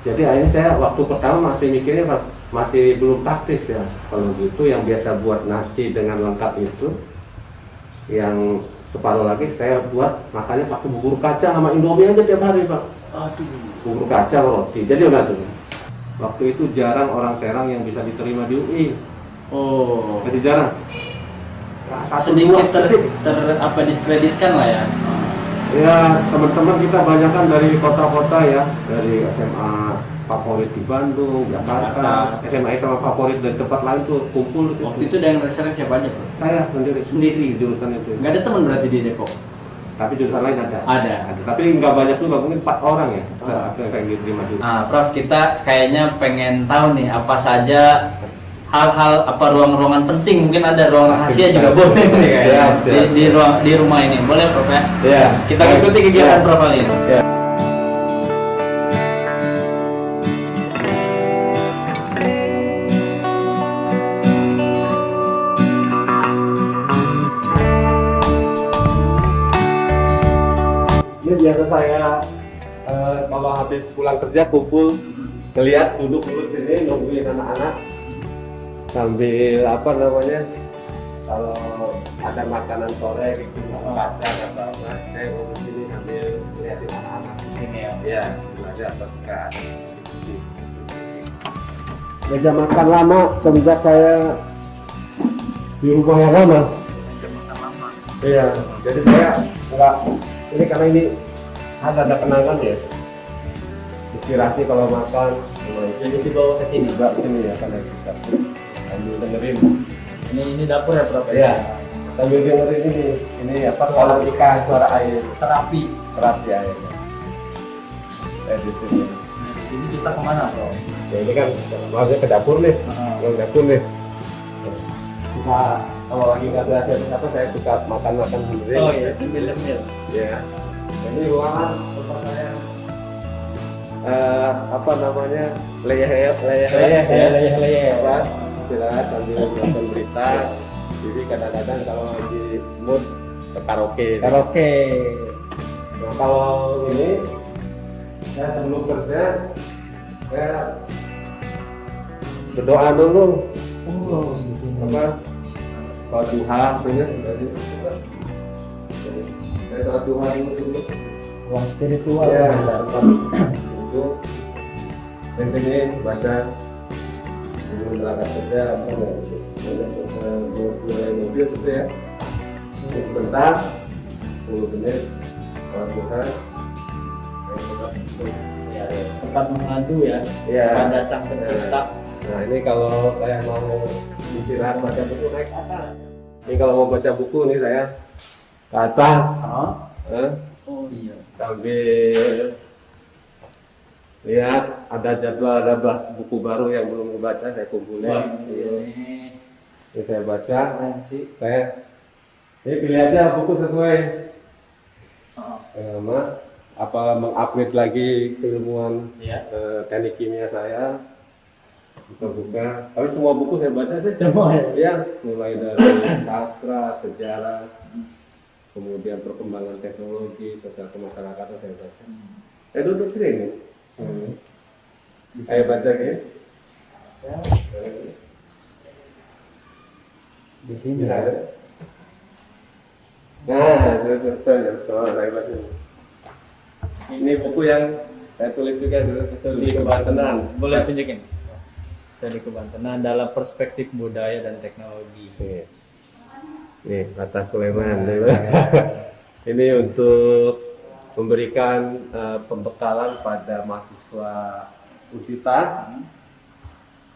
Jadi akhirnya saya waktu pertama masih mikirnya masih belum taktis ya. Kalau gitu yang biasa buat nasi dengan lengkap itu, yang separuh lagi saya buat makannya pakai bubur kacang sama Indomie aja tiap hari Pak. Aduh. Bubur kacang roti. Jadi udah tuh. Waktu itu jarang orang Serang yang bisa diterima di UI. Oh. Masih jarang. Sedikit diskreditkan lah ya. Ya teman-teman kita banyak kan dari kota-kota ya, dari SMA favorit di Bandung, Jakarta, SMA favorit dari tempat lain tuh kumpul. Waktu itu yang reserve siapa aja Bro? Saya sendiri jurusan itu. Nggak ada teman berarti di Depok? Tapi jurusan lain ada. Ada. Tapi nggak banyak juga, mungkin 4 orang ya. Yang diterima juga. Nah, Prof, kita kayaknya pengen tahu nih apa saja hal-hal ruang-ruangan penting, mungkin ada ruang rahasia juga boleh nih kayaknya di rumah ini. Boleh Prof ya? Iya. Kita ikuti kegiatan Prof kali ini. Iya. Ini biasa saya kalau habis pulang kerja kumpul, ngeliat duduk sini nungguin anak-anak sambil apa namanya, kalau ada makanan sore gitu, kacang atau apa, saya nunggu sini sambil ngeliatin anak-anak di sini ya. Iya, belajar berkat. Meja makan lama semenjak saya di rumah yang lama. Iya, jadi saya enggak, ini karena ini ada kenangan ya. Inspirasi kalau makan. Jadi dibawa ke sini. Juga ke sini ya, karena kita sambil dengerin. Ini dapur ya, Prof? Iya. Sambil dengerin ini apa? Kalau ikan suara air. Terapi air. Saya di sini. Ini kita kemana, Bro? Ya ini kan maksudnya ke dapur nih. Ke dapur nih. Kita kalau lagi nggak ada apa, saya suka makan sendiri. Oh iya, mil-mil. Ya. Ini ruangan tempat saya apa namanya, leyeh apa, istirahat sambil nonton berita. Jadi kadang-kadang kalau lagi mood ke karaoke. Nah, kalau ini saya sebelum kerja saya berdoa dulu. Di sini. Apa? Kalau duha punya saya sholat duha dulu. Ruang spiritual. Ya, itu pentingnya baca sebelum berangkat kerja apa mulai mobil gitu ya, sebentar 10 menit sholat duha. Ya, tempat mengadu ya, Ya. pada sang pencipta. Nah ini kalau saya mau istirahat baca buku naik ke atas. Ini kalau mau baca buku nih saya ke atas. Oh iya. Sambil lihat ada jadwal, ada buku baru yang belum dibaca saya kumpulin. Ini saya baca. Ini pilih aja buku sesuai sama apa, mengupgrade lagi keilmuan teknik kimia saya. Buka-buka, tapi semua buku saya baca sih. Semua ya? Mulai dari sastra, sejarah, kemudian perkembangan teknologi, sosial kemasyarakatan saya baca. Saya duduk sini. Saya baca gitu. Di sini. Nah, saya baca. Ini buku yang saya tulis juga dulu, studi kebantenan. Boleh tunjukin? Studi kebantenan dalam perspektif budaya dan teknologi. Nih, kata Sulaiman. Ini untuk memberikan pembekalan pada mahasiswa Unita,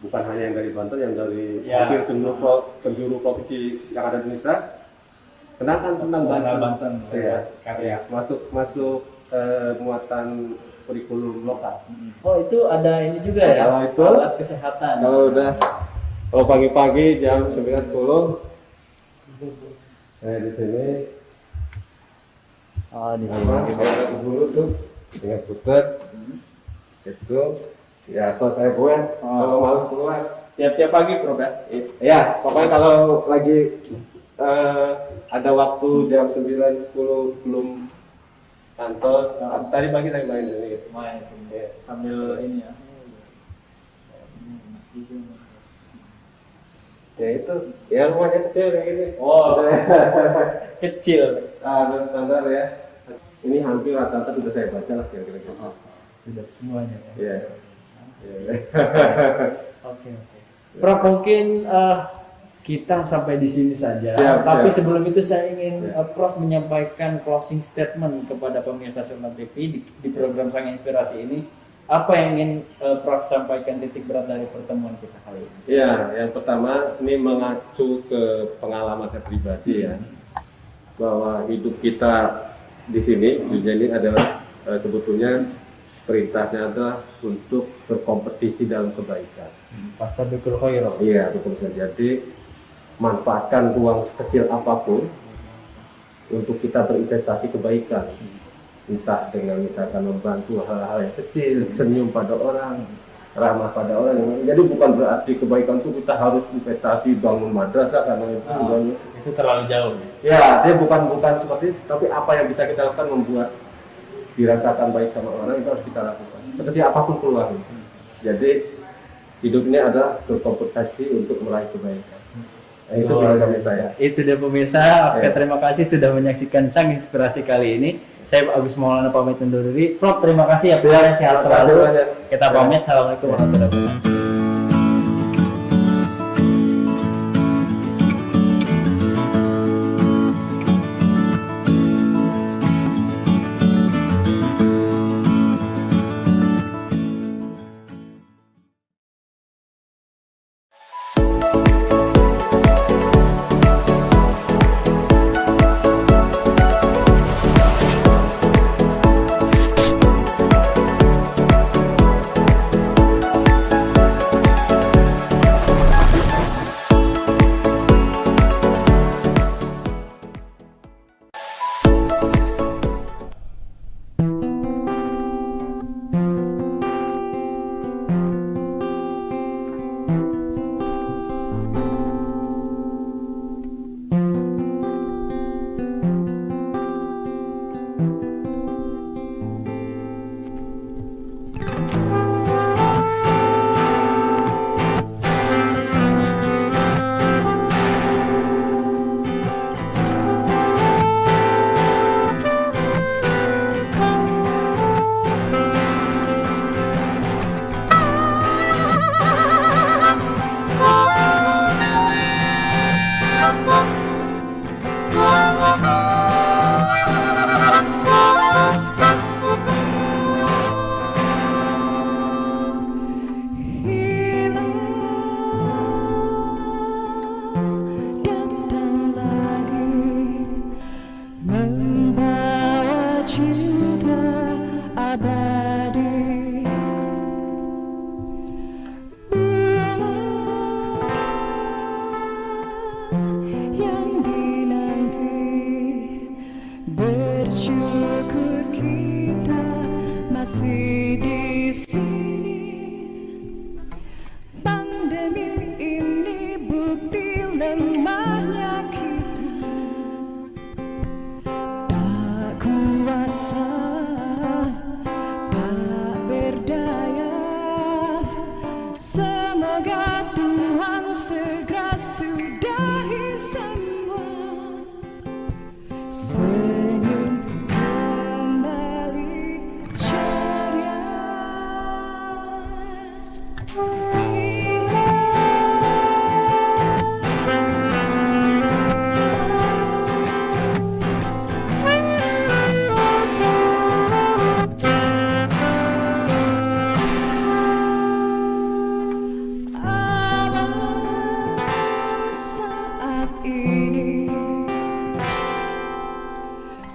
bukan hanya yang dari Banten, yang dari hampir seluruh penjuru provinsi yang ada di Indonesia. Kenalkan tentang Banten. Ya, masuk muatan kurikulum lokal. Oh itu ada ini juga ya? Kalau itu alat kesehatan. Kalau pagi-pagi jam 9.10 saya di sini. Oh di sini. Dulu tuh dengan putar. Itu ya kalau saya buat kalau malas keluar. Tiap-tiap pagi Prof ya? Ya, pokoknya kalau lagi ada waktu jam 9.10 belum kantor, tadi pagi saya main ini gitu. Main sambil ini ya. Ya itu, ya rumahnya kecil kayak gini. Oh, kecil. Standar ya. Ini hampir rata-rata sudah saya baca lah kira-kira. Sudah semuanya. Iya. Oke. Prof mungkin kita sampai di sini saja. Tapi sebelum itu saya ingin Prof menyampaikan closing statement kepada pemirsa Serna TV di program Sang Inspirasi ini. Apa yang ingin Prof sampaikan, titik berat dari pertemuan kita kali ini? Ya, yang pertama ini mengacu ke pengalaman saya pribadi ya, bahwa hidup kita di sini dunia ini adalah sebetulnya perintahnya adalah untuk berkompetisi dalam kebaikan. Fastabiqul khairat. Iya, betul. Jadi manfaatkan uang sekecil apapun untuk kita berinvestasi kebaikan, entah dengan misalkan membantu hal-hal yang kecil, senyum pada orang, ramah pada orang. Jadi bukan berarti kebaikan itu kita harus investasi bangun madrasah karena itu terlalu jauh. Ya, dia bukan seperti itu, tapi apa yang bisa kita lakukan membuat dirasakan baik sama orang itu harus kita lakukan sekecil apapun peluangnya. Jadi hidup ini adalah berkompetisi untuk meraih kebaikan. Nah, itu dari saya. Itu dia pemirsa. Oke, terima kasih sudah menyaksikan Sang Inspirasi kali ini. Saya Agus Maulana pamit undur diri. Prof, terima kasih ya, Prof. Sehat selalu. Kita pamit. Assalamualaikum warahmatullahi wabarakatuh.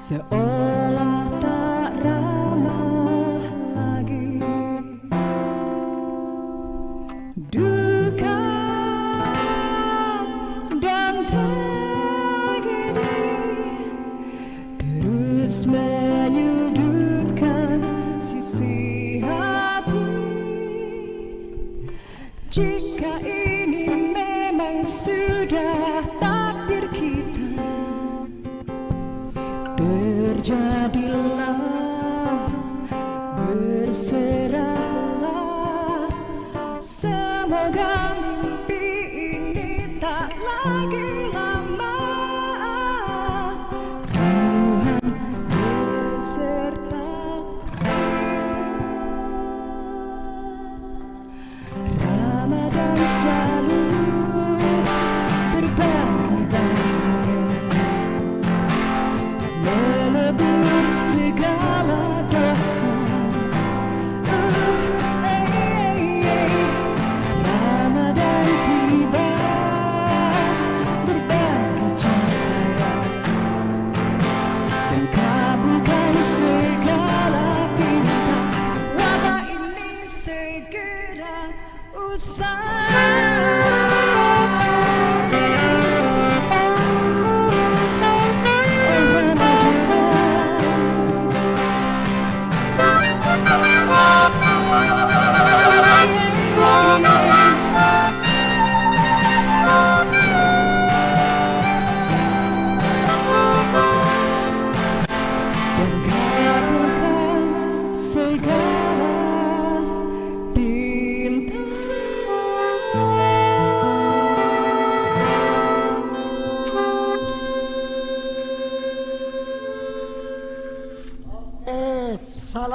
seolah tak ramah lagi. Duka dan tragedi terus menyudutkan sisi hati. Jika ini memang sudah takdir kita, terjadilah, berserahlah. Semoga mimpi ini tak lagi lama. Tuhan beserta kita. Ramadan selalu berbagi bahagia, melebur segala dosa. Ramadan tiba, berbagi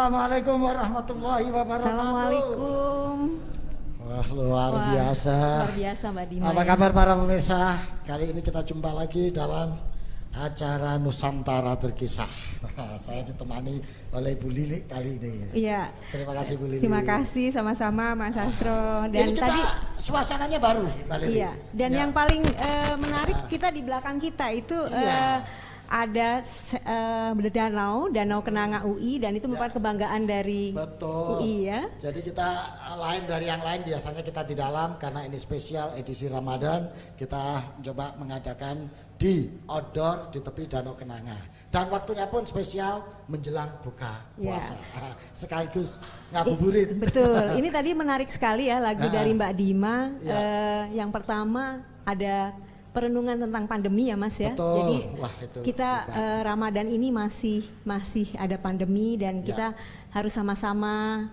Assalamualaikum warahmatullahi wabarakatuh. Assalamualaikum. Wah, luar biasa. Luar biasa Mbak Dima. Apa kabar para pemirsa? Kali ini kita jumpa lagi dalam acara Nusantara Berkisah. Saya ditemani oleh Bu Lili kali ini. Iya. Terima kasih Bu Lili. Terima kasih sama-sama Mas Astro. Dan ini kita tadi suasananya baru, Mbak Lili. iya. Dan Ya. yang paling menarik kita di belakang kita itu ada danau Kenanga UI dan itu merupakan kebanggaan dari UI ya. Jadi kita lain dari yang lain, biasanya kita di dalam karena ini spesial edisi Ramadan, kita coba mengadakan di outdoor di tepi Danau Kenanga. Dan waktunya pun spesial menjelang buka puasa. Sekaligus ngabuburit. Betul. Ini tadi menarik sekali ya lagu dari Mbak Dima. Yang pertama ada perenungan tentang pandemi ya Mas ya. Betul. Jadi Wah, itu kita Ramadan ini masih ada pandemi dan kita harus sama-sama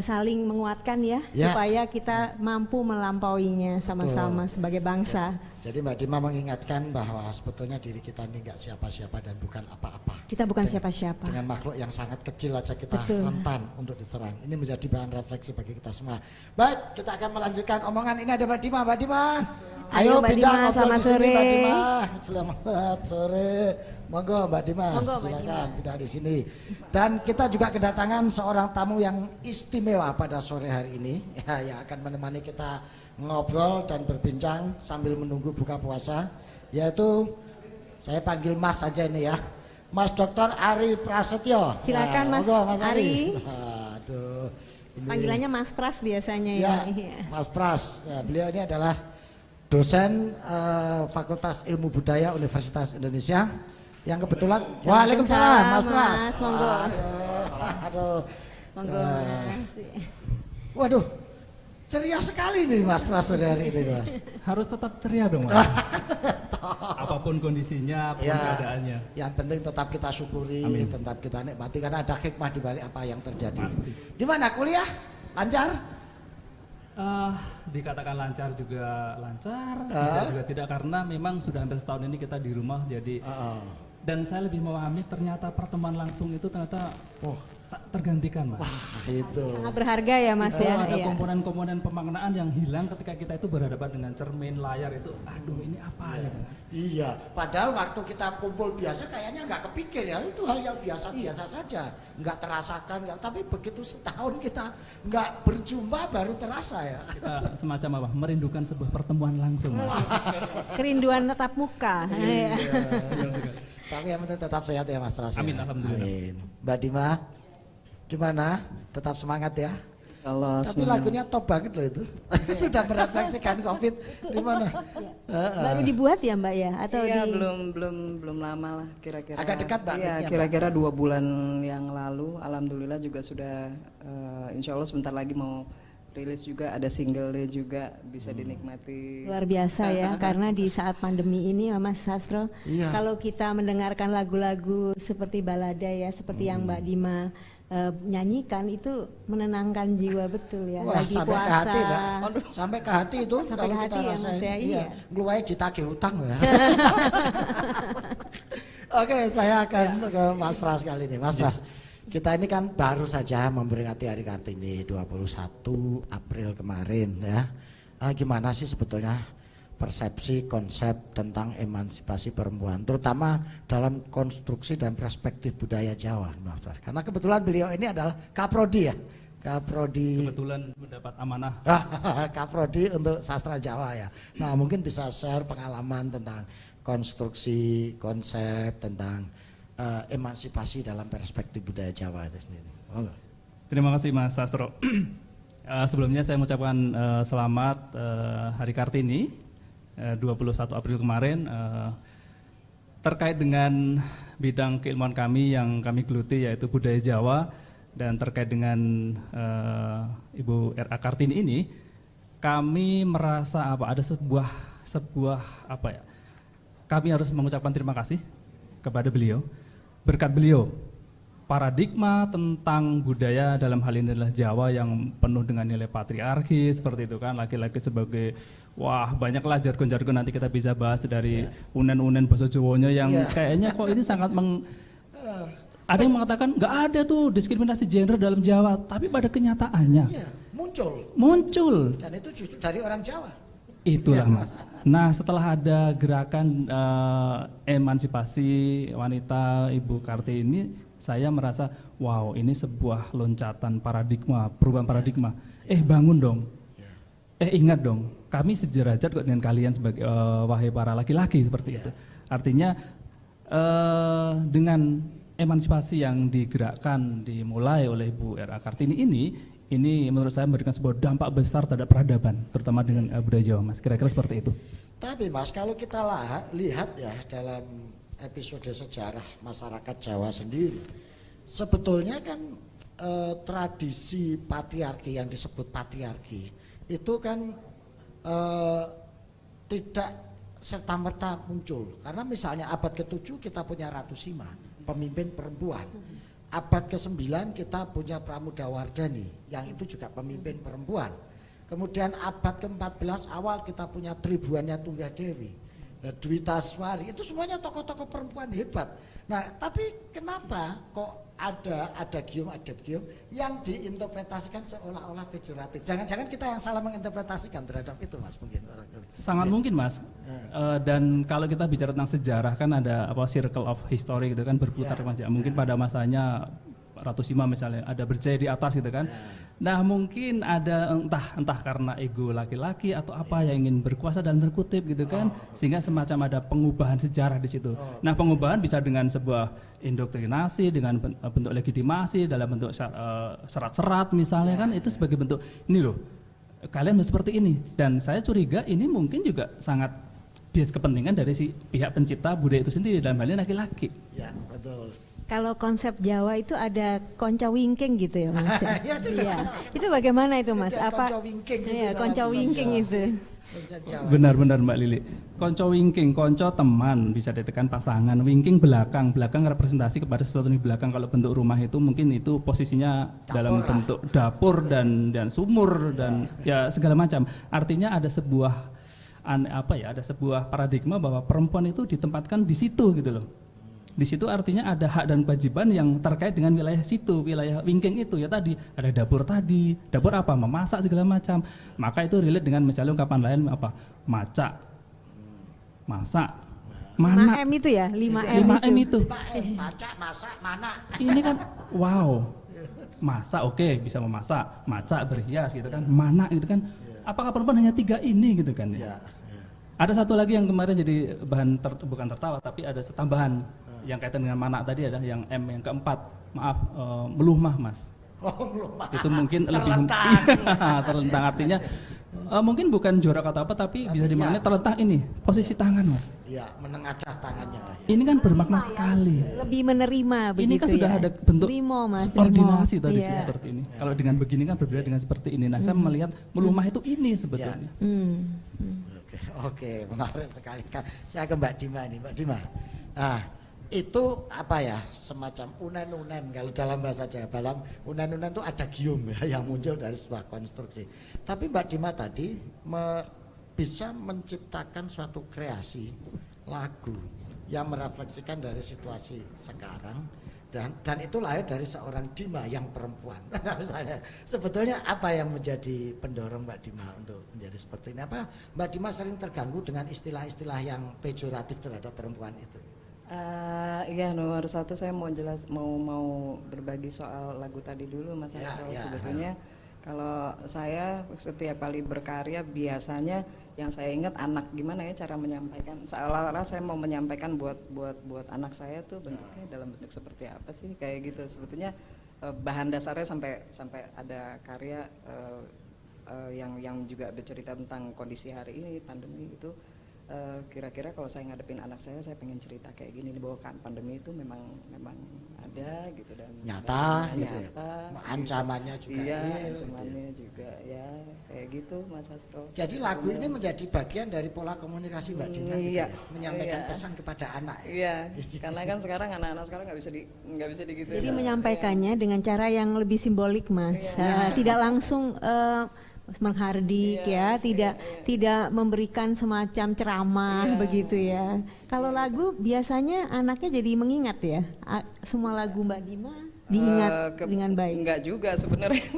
saling menguatkan ya, supaya kita mampu melampauinya sama-sama sebagai bangsa. Jadi Mbak Dima mengingatkan bahwa sebetulnya diri kita ini nggak siapa-siapa dan bukan apa-apa. Kita bukan siapa-siapa. Dengan makhluk yang sangat kecil aja kita rentan untuk diserang. Ini menjadi bahan refleksi bagi kita semua. Baik, kita akan melanjutkan omongan. Ini ada Mbak Dima. Mbak Dima, ayo Mbak pindah Dima, ngobrol selamat di sini Mbak sore. Dima. Selamat sore. Monggo Mbak Dima, Monggo, Mbak silakan pindah di sini. Dan kita juga kedatangan seorang tamu yang istimewa pada sore hari ini, ya, yang akan menemani kita ngobrol dan berbincang sambil menunggu buka puasa, yaitu saya panggil Mas saja ini ya, Mas Dr. Ari Prasetyo. Silakan Mas monggo, Mas Ari. Aduh, ini Panggilannya Mas Pras biasanya ya, ya. Mas Pras. Ya, beliau ini adalah dosen Fakultas Ilmu Budaya Universitas Indonesia yang kebetulan. Waalaikumsalam Mas Pras. Mas, monggo. Aduh. Monggo Mas. Waduh, ceria sekali nih Mas Pras hari ini Mas. Harus tetap ceria dong Mas. Apapun kondisinya, apapun Ya, keadaannya. yang penting tetap kita syukuri, Amin. tetap kita nikmati karena ada hikmah di balik apa yang terjadi. Gimana kuliah? Lancar? Dikatakan lancar juga lancar, tidak juga tidak, karena memang sudah hampir setahun ini kita di rumah, jadi dan saya lebih memahami ternyata pertemuan langsung itu ternyata tak tergantikan Mas. Itu. Sangat berharga ya Mas ya. Ada Iya. komponen-komponen pemaknaan yang hilang ketika kita itu berhadapan dengan cermin, layar itu, aduh ini apa gitu. Iya, padahal waktu kita kumpul biasa kayaknya nggak kepikir ya, itu hal yang biasa-biasa saja, nggak terasakan, tapi begitu setahun kita nggak berjumpa baru terasa ya. Kita semacam apa? Merindukan sebuah pertemuan langsung. Mas. Kerinduan tatap muka. Iya. Iya. Tapi yang penting tetap sehat ya Mas Pras. Amin, alhamdulillah. Amin. Mbak Dima, gimana? Tetap semangat ya. Kalau Tapi lagunya top banget loh itu. Sudah merefleksikan COVID di mana? Baru dibuat ya Mbak ya? Atau iya, di... belum lama lah kira-kira. Agak dekat Mbak. Iya, mic-nya, Mbak. kira-kira 2 bulan yang lalu. Alhamdulillah juga sudah, insya Allah sebentar lagi mau rilis juga, ada singlenya juga bisa dinikmati. Luar biasa ya, karena di saat pandemi ini Mas Sastro, Iya. kalau kita mendengarkan lagu-lagu seperti balada ya, seperti yang Mbak Dima nyanyikan, itu menenangkan jiwa betul ya. Wah, Lagi sampai puasa. ke hati Mbak. Sampai ke hati itu Sampai kalau ke kita hati ya, rasain. Mas, ya? Iya. Ngeluarin ditagih hutang ya. Oke, saya akan ke Mas Pras kali ini. Mas Pras, kita ini kan baru saja memperingati Hari Kartini 21 April kemarin ya. Gimana sih sebetulnya persepsi konsep tentang emansipasi perempuan, terutama dalam konstruksi dan perspektif budaya Jawa, Mas Pras? Karena kebetulan beliau ini adalah Kaprodi ya. Kaprodi. Kebetulan mendapat amanah. Kaprodi untuk sastra Jawa ya. Nah, mungkin bisa share pengalaman tentang konstruksi konsep tentang emansipasi dalam perspektif budaya Jawa itu sendiri. Terima kasih Mas Sastro. Sebelumnya saya mengucapkan selamat Hari Kartini 21 April kemarin, terkait dengan bidang keilmuan kami yang kami geluti yaitu budaya Jawa, dan terkait dengan Ibu R.A. Kartini ini, kami merasa ada sebuah apa ya, kami harus mengucapkan terima kasih kepada beliau. Berkat beliau, paradigma tentang budaya dalam hal ini adalah Jawa yang penuh dengan nilai patriarki seperti itu kan, laki-laki sebagai banyaklah jargon-jargon, nanti kita bisa bahas dari unen-unen bahasa Jawanya yang kayaknya kok ini sangat Ada yang mengatakan nggak ada tuh diskriminasi gender dalam Jawa, tapi pada kenyataannya Iya, muncul. muncul. Dan itu justru dari orang Jawa. Itulah Mas. Nah setelah ada gerakan emansipasi wanita Ibu Kartini, saya merasa wow ini sebuah loncatan paradigma, perubahan paradigma. Bangun dong. Ingat dong, kami sederajat kok dengan kalian sebagai wahai para laki-laki seperti itu. Artinya dengan emansipasi yang digerakkan, dimulai oleh Ibu R.A. Kartini ini menurut saya memberikan sebuah dampak besar terhadap peradaban, terutama dengan budaya Jawa, Mas. Kira-kira seperti itu. Tapi Mas, kalau kita lihat ya dalam episode sejarah masyarakat Jawa sendiri, sebetulnya kan tradisi patriarki yang disebut patriarki itu kan tidak serta-merta muncul. Karena misalnya abad ke-7 kita punya Ratu Sima, pemimpin perempuan. Abad ke-9 kita punya Pramudawardhani yang itu juga pemimpin perempuan. Kemudian abad ke-14 awal kita punya Tribuannya Tunggadewi, Dwi Taswari, itu semuanya tokoh-tokoh perempuan hebat. Nah, tapi kenapa kok ada gium yang diinterpretasikan seolah-olah pejoratif? Jangan-jangan kita yang salah menginterpretasikan terhadap itu, Mas, mungkin. Sangat mungkin, Mas. Dan kalau kita bicara tentang sejarah kan ada circle of history gitu kan, berputar Mas. Mungkin pada masanya Ratu Sima misalnya ada berjaya di atas gitu kan. Nah mungkin ada entah karena ego laki-laki atau apa yang ingin berkuasa dalam terkutip gitu kan, sehingga semacam ada pengubahan sejarah di situ. Nah pengubahan bisa dengan sebuah indoktrinasi, dengan bentuk legitimasi dalam bentuk serat-serat misalnya kan, itu sebagai bentuk ini loh kalian seperti ini. Dan saya curiga ini mungkin juga sangat bias kepentingan dari si pihak pencipta budaya itu sendiri, dalam hal ini laki-laki. Ya betul. Kalau konsep Jawa itu ada konco wingking gitu ya Mas. Ya, itu bagaimana itu Mas? Konco wingking gitu. Iya, konco wingking itu. Benar-benar Mbak Lili. Konco wingking, konco teman bisa ditekan pasangan, wingking belakang representasi kepada sesuatu di belakang. Kalau bentuk rumah itu mungkin itu posisinya dalam bentuk dapur dan sumur dan ya segala macam. Artinya ada sebuah ada sebuah paradigma bahwa perempuan itu ditempatkan di situ gitu loh. Di situ artinya ada hak dan kewajiban yang terkait dengan wilayah situ, wilayah wingking itu ya tadi. Ada dapur tadi, dapur apa? Memasak segala macam. Maka itu relate dengan misalnya ungkapan lain apa? Maca, masak, mana? 5M itu ya? 5M itu. 5M, maca, masak, mana? Ini kan wow. Masak oke, bisa memasak, maca berhias gitu kan. Mana gitu kan. Apakah perempuan hanya 3 ini gitu kan ya? Ada satu lagi yang kemarin jadi bahan bukan tertawa tapi ada tambahan yang kaitan dengan mana tadi ada yang M yang keempat, maaf melumah Mas. Melumah. Itu mungkin terlentang. lebih terlentang artinya mungkin bukan jorok atau apa tapi bisa dimaknai terlentang ini posisi tangan Mas. Iya, menengadah tangannya. Ini kan bermakna sekali. Lebih menerima begitu. Ini kan sudah ya? ada bentuk subordinasi tadi Iya. seperti ini. Kalau dengan begini kan berbeda dengan seperti ini. Nah, saya melihat melumah itu ini sebetulnya. Oke, menarik sekali. Saya ke Mbak Dima ini, Mbak Dima. Nah, itu apa ya, semacam unen-unen kalau dalam bahasa Jawa. Dalam unen-unen itu ada gium ya, yang muncul dari sebuah konstruksi. Tapi Mbak Dima tadi bisa menciptakan suatu kreasi lagu yang merefleksikan dari situasi sekarang dan itu lahir dari seorang Dima yang perempuan. Nah, misalnya sebetulnya apa yang menjadi pendorong Mbak Dima untuk menjadi seperti ini? Apa Mbak Dima sering terganggu dengan istilah-istilah yang pejoratif terhadap perempuan itu? Iya, nomor satu saya mau berbagi soal lagu tadi dulu Mas Astro. Sebetulnya kalau saya setiap kali berkarya biasanya yang saya ingat anak, gimana ya cara menyampaikan, seolah-olah saya mau menyampaikan buat anak saya tuh bentuknya dalam bentuk seperti apa sih kayak gitu. Sebetulnya bahan dasarnya sampai ada karya yang juga bercerita tentang kondisi hari ini pandemi itu. Kira-kira kalau saya ngadepin anak saya pengen cerita kayak gini nih, bahwa kan pandemi itu memang ada gitu dan nyata gitu ya. Ancamannya juga ancamannya juga ya kayak gitu Mas Astro. Jadi lagu ini menjadi bagian dari pola komunikasi Mbak Dina gitu ya? Menyampaikan pesan kepada anak. Iya, karena kan sekarang anak-anak sekarang nggak bisa digituin. Jadi menyampaikannya dengan cara yang lebih simbolik Mas. Tidak langsung menghardik ya, tidak memberikan semacam ceramah begitu ya. Kalau lagu biasanya anaknya jadi mengingat ya. Semua lagu Mbak Dima diingat dengan baik. Enggak juga sebenarnya.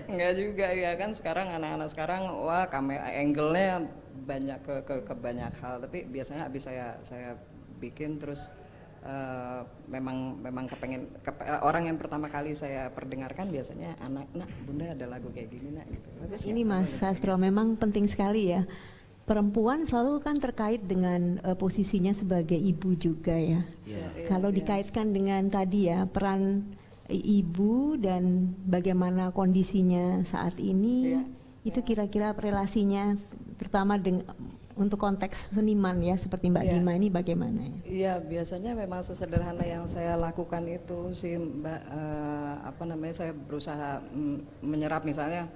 Enggak juga ya kan, sekarang anak-anak sekarang wah kamera angle-nya banyak ke banyak hal, tapi biasanya habis saya bikin terus memang kepengen orang yang pertama kali saya perdengarkan biasanya anak, nak bunda ada lagu kayak gini nak gitu. Ini Mas Sastro memang penting sekali ya. Perempuan selalu kan terkait dengan posisinya sebagai ibu juga ya. Kalau dikaitkan dengan tadi ya peran ibu dan bagaimana kondisinya saat ini, itu kira-kira relasinya terutama untuk konteks seniman ya seperti Mbak Dima ini bagaimana ya? Iya, biasanya memang sesederhana yang saya lakukan itu sih Mbak, saya berusaha menyerap misalnya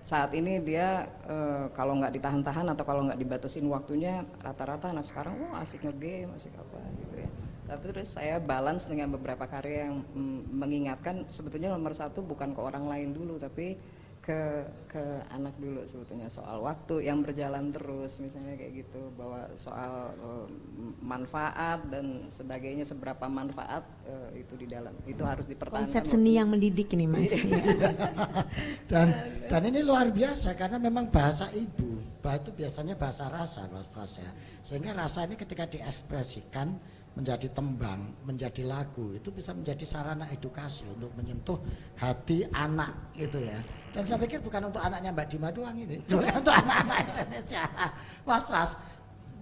saat ini dia kalau nggak ditahan-tahan atau kalau nggak dibatasin waktunya, rata-rata anak sekarang asik nge-game, asik apa gitu ya. Tapi terus saya balance dengan beberapa karya yang mengingatkan sebetulnya nomor satu bukan ke orang lain dulu tapi ke anak dulu sebetulnya, soal waktu yang berjalan terus misalnya kayak gitu, bahwa soal manfaat dan sebagainya, seberapa manfaat itu di dalam itu harus dipertahankan. Konsep seni yang mendidik ini Mas. Dan ini luar biasa karena memang bahasa ibu itu biasanya bahasa rasa Mas Pras ya, sehingga rasa ini ketika diekspresikan menjadi tembang, menjadi lagu, itu bisa menjadi sarana edukasi untuk menyentuh hati anak gitu ya. Dan saya pikir bukan untuk anaknya Mbak Dima doang ini, juga untuk anak-anak Indonesia. Mas Pras,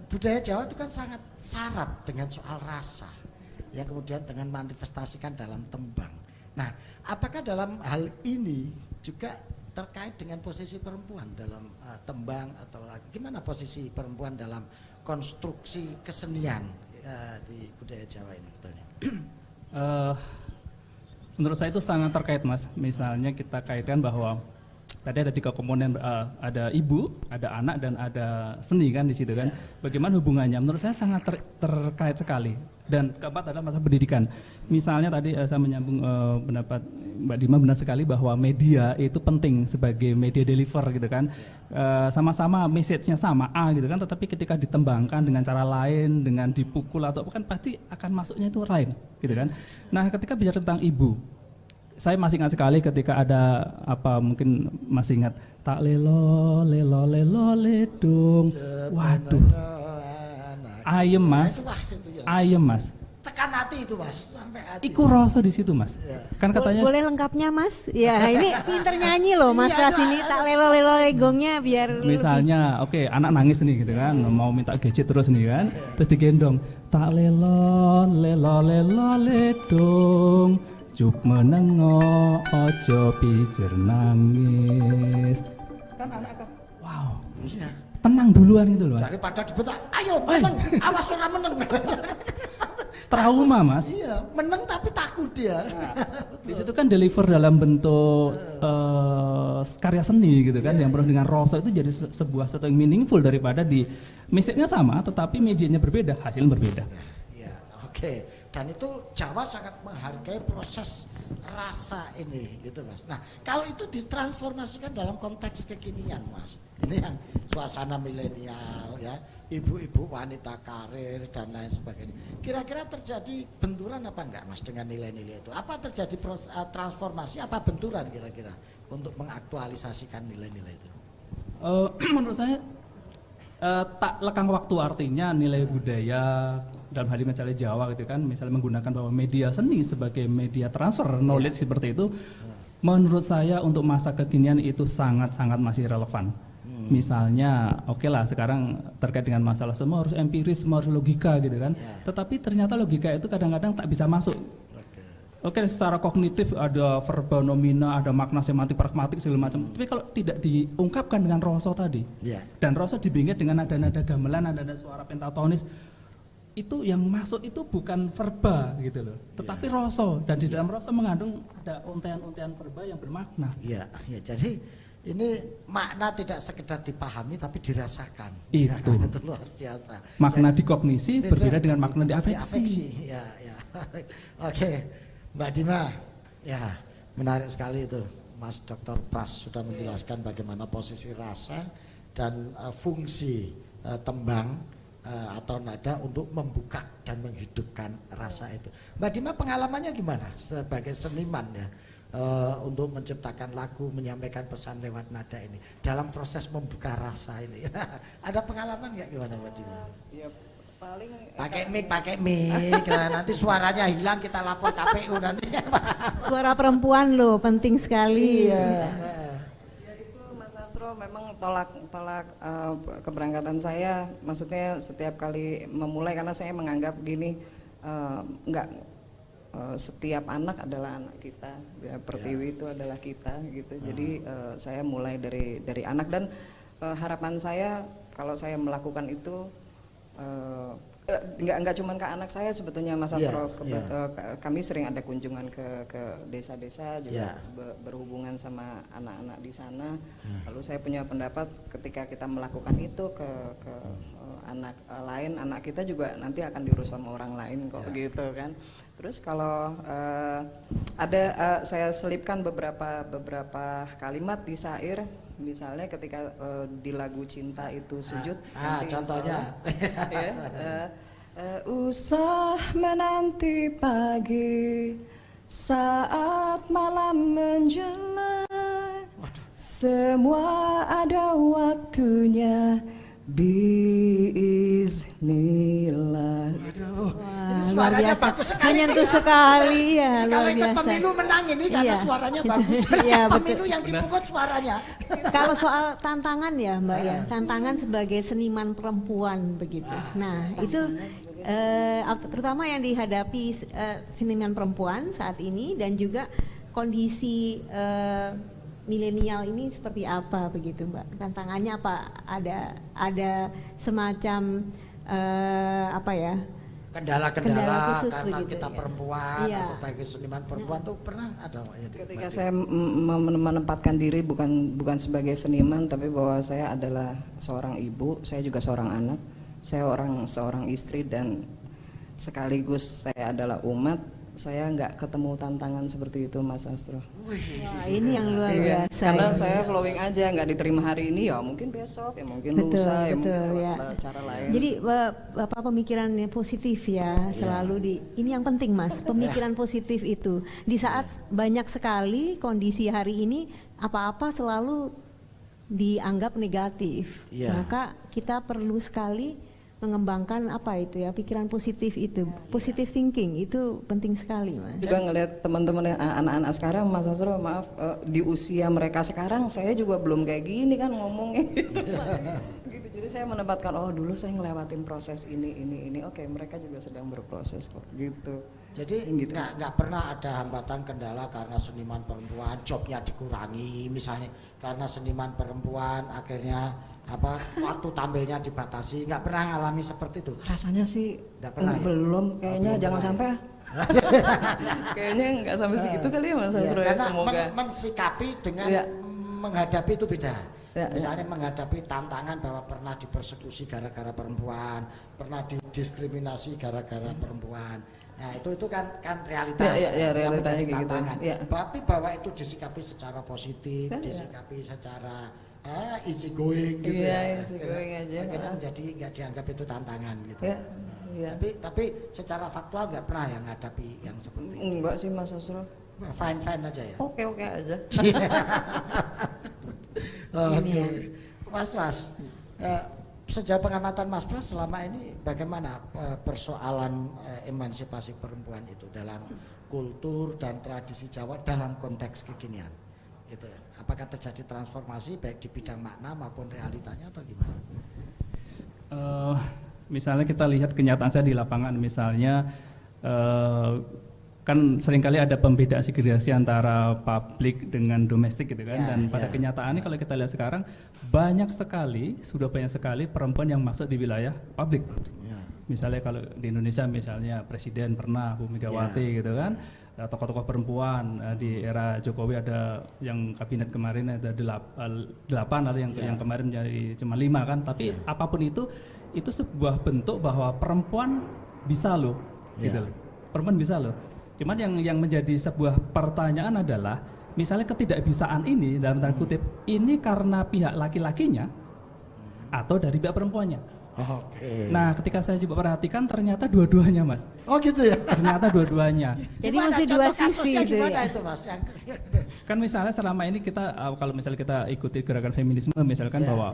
budaya Jawa itu kan sangat syarat dengan soal rasa, yang kemudian dengan manifestasikan dalam tembang. Nah, apakah dalam hal ini juga terkait dengan posisi perempuan dalam tembang atau gimana posisi perempuan dalam konstruksi kesenian di budaya Jawa ini betulnya? Menurut saya itu sangat terkait Mas. Misalnya kita kaitkan bahwa tadi ada 3 komponen, ada ibu, ada anak dan ada seni kan di situ kan. Bagaimana hubungannya? Menurut saya sangat terkait sekali. Dan keempat adalah masalah pendidikan. Misalnya tadi saya menyambung pendapat Mbak Dima, benar sekali bahwa media itu penting sebagai media deliver gitu kan. Sama-sama message-nya sama A gitu kan, tetapi ketika ditembangkan dengan cara lain, dengan dipukul atau kan pasti akan masuknya itu lain gitu kan. Nah, ketika bicara tentang ibu, saya masih ingat sekali ketika ada mungkin masih ingat tak lelo ledung. Waduh. Ayem Mas. Ayem Mas. Tekan hati itu Mas, sampai hati. Iku rasa di situ Mas. Kan katanya boleh lengkapnya Mas? Ya, ini pinter nyanyi loh Mas Pras ini, tak lelo legongnya biar misalnya anak nangis nih gitu kan, mau minta gadget terus nih kan, terus digendong tak lelo ledung. Juk menengo ojo pijer nangis. Kan anak wow. Iya. Tenang duluan gitu loh Mas. Daripada dibentak, ayo meneng, awas ora meneng. Trauma Mas. Iya, meneng tapi takut dia. Nah, di situ kan deliver dalam bentuk karya seni gitu kan, yang penuh dengan rasa itu jadi sebuah sesuatu yang meaningful daripada di message-nya sama tetapi medianya berbeda, hasilnya berbeda. Iya, oke. Dan itu Jawa sangat menghargai proses rasa ini gitu Mas. Nah, kalau itu ditransformasikan dalam konteks kekinian Mas, ini yang suasana milenial ya, ibu-ibu wanita karir dan lain sebagainya, kira-kira terjadi benturan apa enggak Mas dengan nilai-nilai itu? Apa terjadi transformasi, apa benturan kira-kira untuk mengaktualisasikan nilai-nilai itu? Menurut saya tak lekang waktu, artinya nilai budaya dalam hal ini misalnya Jawa gitu kan, misalnya menggunakan bahwa media seni sebagai media transfer knowledge seperti itu, menurut saya untuk masa kekinian itu sangat-sangat masih relevan. Misalnya lah sekarang terkait dengan masalah semua harus empiris, semua harus logika gitu kan, tetapi ternyata logika itu kadang-kadang tak bisa masuk. Secara kognitif ada verba nomina, ada makna semantik pragmatik segala macam. Tapi kalau tidak diungkapkan dengan rasa tadi, dan rasa dibingit dengan nada-nada gamelan, nada-nada suara pentatonis, itu yang masuk itu bukan verba gitu loh, tetapi rasa, dan di dalam rasa mengandung ada untayan-untayan verba yang bermakna. Iya, jadi ini makna tidak sekedar dipahami tapi dirasakan. Itu luar biasa. Makna di kognisi berbeda dengan makna di afeksi. Ya. Oke, Mbak Dima, ya menarik sekali itu. Mas Dr. Pras sudah menjelaskan bagaimana posisi rasa dan fungsi tembang atau nada untuk membuka dan menghidupkan rasa itu. Mbak Dima pengalamannya gimana sebagai seniman ya untuk menciptakan lagu, menyampaikan pesan lewat nada ini dalam proses membuka rasa ini? Ada pengalaman nggak gimana Mbak Dima? Ya, paling pakai mic, nah, nanti suaranya hilang kita lapor KPU nanti. Suara perempuan loh penting sekali. Iya. Memang tolak keberangkatan saya, maksudnya setiap kali memulai, karena saya menganggap gini, enggak setiap anak adalah anak kita, ya, Pertiwi itu adalah kita gitu. Jadi saya mulai dari anak, dan harapan saya kalau saya melakukan itu enggak cuma ke anak saya sebetulnya, Mas Astro. Kami sering ada kunjungan ke desa-desa juga, berhubungan sama anak-anak di sana. Lalu saya punya pendapat, ketika kita melakukan itu ke anak lain, anak kita juga nanti akan diurus sama orang lain kok, gitu kan. Terus kalau saya selipkan beberapa kalimat di syair, misalnya ketika di lagu Cinta Itu Sujud, contohnya usah menanti pagi saat malam menjelang, semua ada waktunya, biiznillah. Ini suaranya bagus sekali. Menyentuh sekali ya. Ini kalau ikut pemilu menang ini karena suaranya bagus. Iya, pemilu yang dipukul suaranya. Kalau soal tantangan ya Mbak ya, tantangan sebagai seniman perempuan begitu. Nah itu terutama yang dihadapi seniman perempuan saat ini, dan juga kondisi milenial ini seperti apa begitu Mbak? Tantangannya apa? Ada semacam apa ya? Kendala-kendala khusus karena begitu, kita ya. perempuan Iya. atau bagi seniman perempuan tuh pernah ada Ketika saya menempatkan diri bukan sebagai seniman, tapi bahwa saya adalah seorang ibu, saya juga seorang anak, saya seorang istri, dan sekaligus saya adalah umat. Saya nggak ketemu tantangan seperti itu, Mas Astro. Wah, ini yang luar biasa. Karena saya flowing aja, nggak diterima hari ini ya mungkin besok, ya mungkin lusa, ya mungkin lewat cara lain. Jadi Bapak pemikirannya positif ya, selalu ini yang penting Mas, pemikiran positif itu. Di saat banyak sekali kondisi hari ini apa-apa selalu dianggap negatif, maka kita perlu sekali mengembangkan apa itu ya, pikiran positif itu, positive thinking itu penting sekali Mas. Juga ngelihat teman-teman anak-anak sekarang, Mas Astro, maaf, di usia mereka sekarang saya juga belum kayak gini kan ngomongnya gitu. Gitu. Jadi saya menempatkan, oh dulu saya ngelewatin proses ini, oke mereka juga sedang berproses kok gitu. Jadi nggak pernah ada hambatan kendala karena seniman perempuan jobnya dikurangi misalnya, karena seniman perempuan akhirnya waktu tampilnya dibatasi, nggak pernah ngalami seperti itu? Rasanya sih nggak pernah. Belum, kayaknya jangan sampai. Kayaknya nggak sampai segitu kali ya Mas Astro. Karena Semoga mensikapi dengan menghadapi itu beda. Misalnya menghadapi tantangan bahwa pernah dipersekusi gara-gara perempuan, pernah didiskriminasi gara-gara perempuan. Nah itu kan realitas yang menjadi tantangan. Tapi bahwa itu disikapi secara positif, disikapi secara easy going gitu easy going aja. Akhirnya menjadi nggak dianggap itu tantangan gitu. Tapi secara faktual nggak pernah yang menghadapi yang seperti itu. Enggak sih Mas Astro. Fine aja ya. Oke aja. Oke. Mas Pras, sejauh pengamatan Mas Pras selama ini bagaimana persoalan emansipasi perempuan itu dalam kultur dan tradisi Jawa dalam konteks kekinian? Itu apakah terjadi transformasi baik di bidang makna maupun realitanya atau gimana? Misalnya kita lihat kenyataan saya di lapangan, misalnya kan seringkali ada pembedaan segregasi antara publik dengan domestik gitu kan, dan pada kenyataannya kalau kita lihat sekarang sudah banyak sekali perempuan yang masuk di wilayah publik. Misalnya kalau di Indonesia misalnya presiden pernah Bu Megawati gitu kan, tokoh-tokoh perempuan di era Jokowi ada yang kabinet kemarin ada 8, lalu yang kemarin menjadi cuma 5 kan, tapi apapun itu sebuah bentuk bahwa perempuan bisa loh gitu loh. Perempuan bisa loh. Cuman yang menjadi sebuah pertanyaan adalah misalnya ketidakbisaan ini dalam tanda kutip ini karena pihak laki-lakinya atau dari pihak perempuannya. Oke. Nah, ketika saya coba perhatikan ternyata dua-duanya, Mas. Oh gitu ya. Ternyata dua-duanya. Jadi mesti dua sisi itu gimana ya. itu Mas? Kan misalnya selama ini kita kalau misalnya kita ikuti gerakan feminisme misalkan bahwa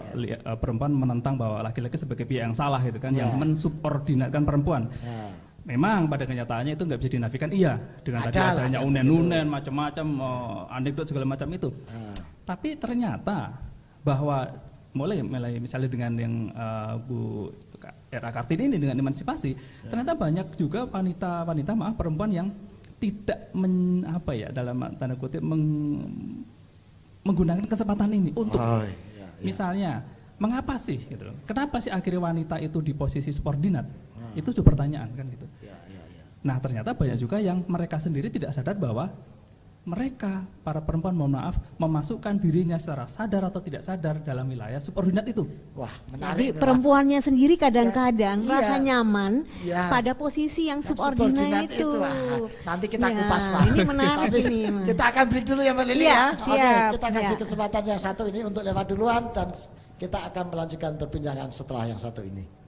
perempuan menentang bahwa laki-laki sebagai pihak yang salah itu kan, yang mensubordinatkan perempuan. Memang pada kenyataannya itu nggak bisa dinafikan, iya, dengan tadi adanya unen-unen macam-macam, anekdot segala macam itu. Tapi ternyata bahwa mulai misalnya dengan yang Bu Era Kartini ini dengan emansipasi, ternyata banyak juga wanita perempuan yang tidak dalam tanda kutip menggunakan kesempatan ini untuk misalnya mengapa sih gitu loh. Kenapa sih akhirnya wanita itu di posisi subordinat? Itu juga pertanyaan kan gitu. Nah, ternyata banyak juga yang mereka sendiri tidak sadar bahwa mereka para perempuan, mohon maaf, memasukkan dirinya secara sadar atau tidak sadar dalam wilayah subordinat itu. Wah, Jadi perempuannya sendiri kadang-kadang merasa nyaman pada posisi yang subordinat itu. Nanti kita kupas Mas. Ini menarik ini Mas. Kita akan break dulu ya Mbak Lili ya. Oke, kita kasih siap. kesempatan yang satu ini untuk lewat duluan dan kita akan melanjutkan perbincangan setelah yang satu ini.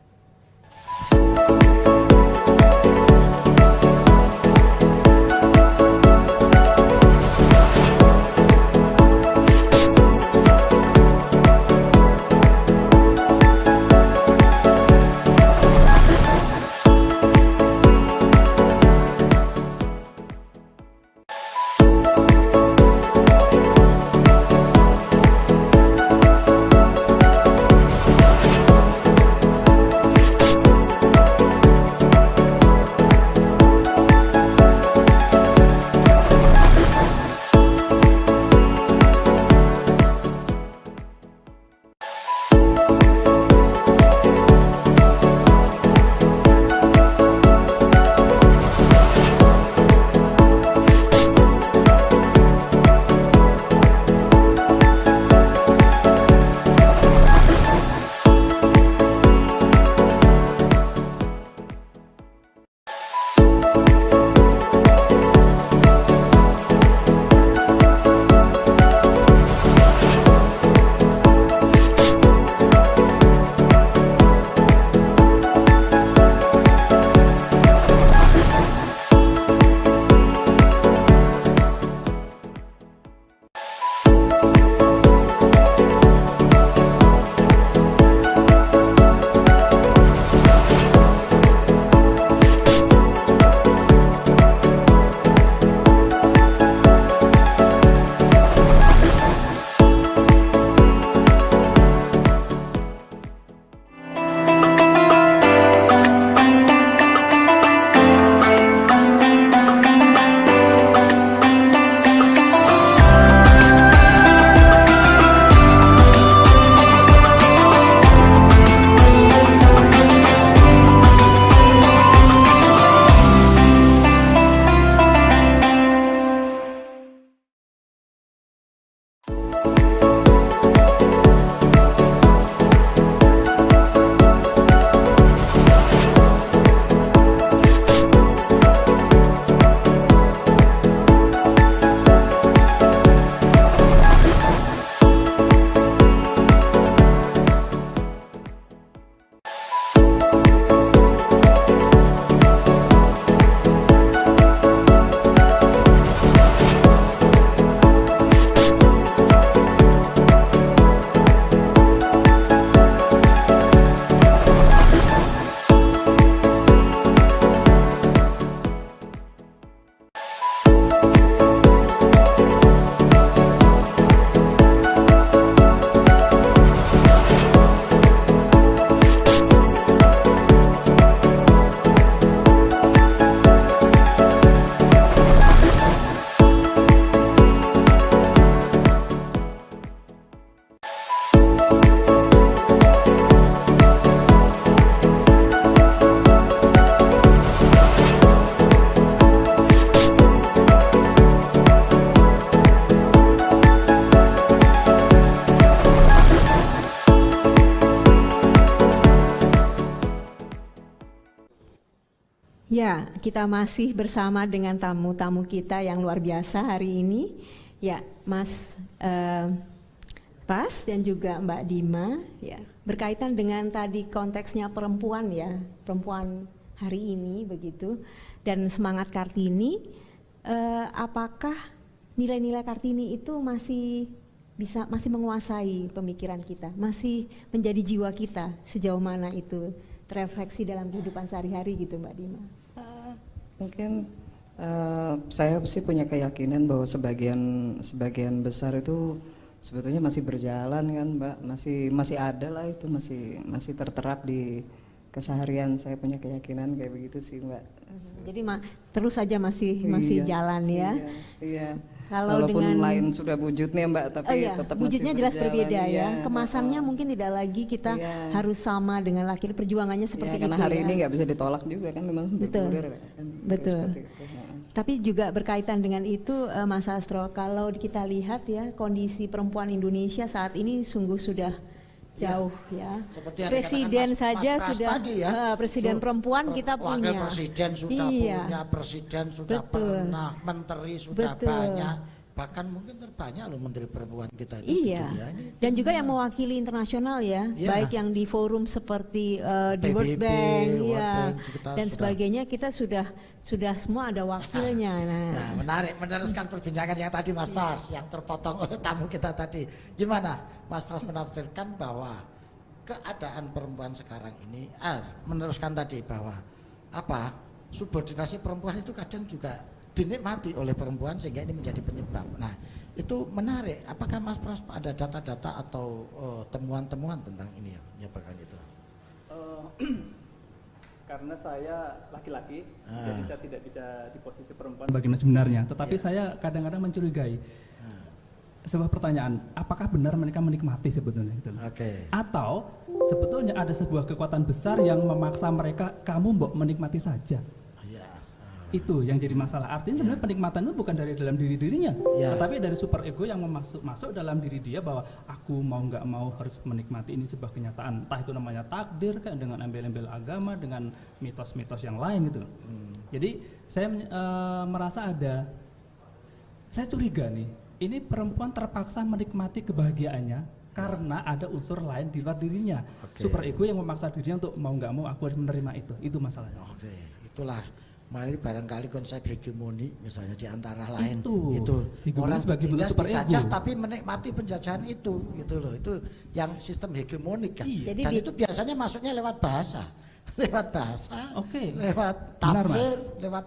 Ya, kita masih bersama dengan tamu-tamu kita yang luar biasa hari ini, Ya, Mas Pras dan juga Mbak Dima, ya, berkaitan dengan tadi konteksnya perempuan ya, perempuan hari ini begitu, dan semangat Kartini, apakah nilai-nilai Kartini itu masih menguasai pemikiran kita, masih menjadi jiwa kita, sejauh mana itu terefleksi dalam kehidupan sehari-hari gitu, Mbak Dima? Mungkin saya sih punya keyakinan bahwa sebagian besar itu sebetulnya masih berjalan kan, Mbak, masih ada lah, itu masih terterap di keseharian. Saya punya keyakinan kayak begitu sih, Mbak. Jadi terus saja masih jalan ya. Iya. Kalau walaupun dengan lain sudah wujud nih, Mbak, tapi tetap wujudnya masih jelas berjalan, berbeda ya. iya. Kemasannya mungkin tidak lagi kita harus sama dengan laki, perjuangannya seperti Karena itu hari ya. ini nggak bisa ditolak juga kan, memang Betul. bergulir kan, Betul. seperti itu. Tapi juga berkaitan dengan itu, Mas Astro, kalau kita lihat ya kondisi perempuan Indonesia saat ini sungguh sudah jauh ya. Seperti yang Presiden dikatakan saja Mas Pras sudah tadi ya. presiden perempuan kita Wakil punya. presiden sudah Iya. punya, presiden sudah Betul. pernah, menteri sudah Betul. banyak. Bahkan mungkin terbanyak loh menteri perempuan kita itu di Iya, dunia ini. dan juga yang mewakili internasional ya, Iya. baik yang di forum seperti di World PBB, Bank, World ya, Bank, kita dan sudah- sebagainya, kita sudah semua ada wakilnya. Nah, menarik meneruskan perbincangan yang tadi Mas Pras, yang terpotong oleh tamu kita tadi. Gimana Mas Pras menafsirkan bahwa keadaan perempuan sekarang ini, meneruskan tadi bahwa subordinasi perempuan itu kadang juga dinikmati oleh perempuan sehingga ini menjadi penyebab. Nah, itu menarik. Apakah Mas Pras ada data-data atau temuan-temuan tentang ini yang menyebabkan itu? Karena saya laki-laki, jadi saya tidak bisa di posisi perempuan bagaimana sebenarnya. Tetapi saya kadang-kadang mencurigai sebuah pertanyaan, apakah benar mereka menikmati sebetulnya gitu? Atau sebetulnya ada sebuah kekuatan besar yang memaksa mereka, kamu mbok menikmati saja. Itu yang jadi masalah. Artinya sebenarnya penikmatan itu bukan dari dalam dirinya, tetapi dari super ego yang masuk dalam diri dia bahwa aku mau nggak mau harus menikmati ini sebuah kenyataan. Entah itu namanya takdir kan, dengan embel-embel agama, dengan mitos-mitos yang lain gitu. Jadi saya merasa saya curiga nih, ini perempuan terpaksa menikmati kebahagiaannya karena ada unsur lain di luar dirinya. Super ego yang memaksa dirinya untuk mau nggak mau aku harus menerima itu. Itu masalahnya. Itulah. Makanya barangkali konsep hegemoni misalnya di antara lain itu orang sebagai bentuk ditindas, super dijajah ego. tapi menikmati penjajahan itu gitu loh. Itu yang sistem hegemonik kan. Iya. Dan itu biasanya masuknya lewat bahasa. Lewat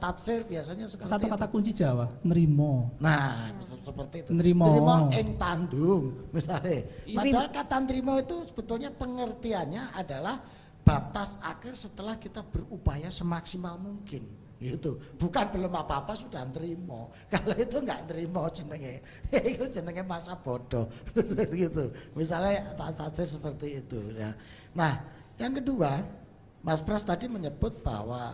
tafsir biasanya seperti Satu itu. kata kunci Jawa, nerimo. Nah, seperti itu. Nerimo ing pandung misalnya. Padahal kata nerimo itu sebetulnya pengertiannya adalah batas akhir setelah kita berupaya semaksimal mungkin. Gitu, bukan belum apa-apa sudah nerimo. Kalau itu nggak nerimo jenenge, itu jenenge masa bodoh, gitu. Misalnya tafsir seperti itu. Ya. Nah, yang kedua, Mas Pras tadi menyebut bahwa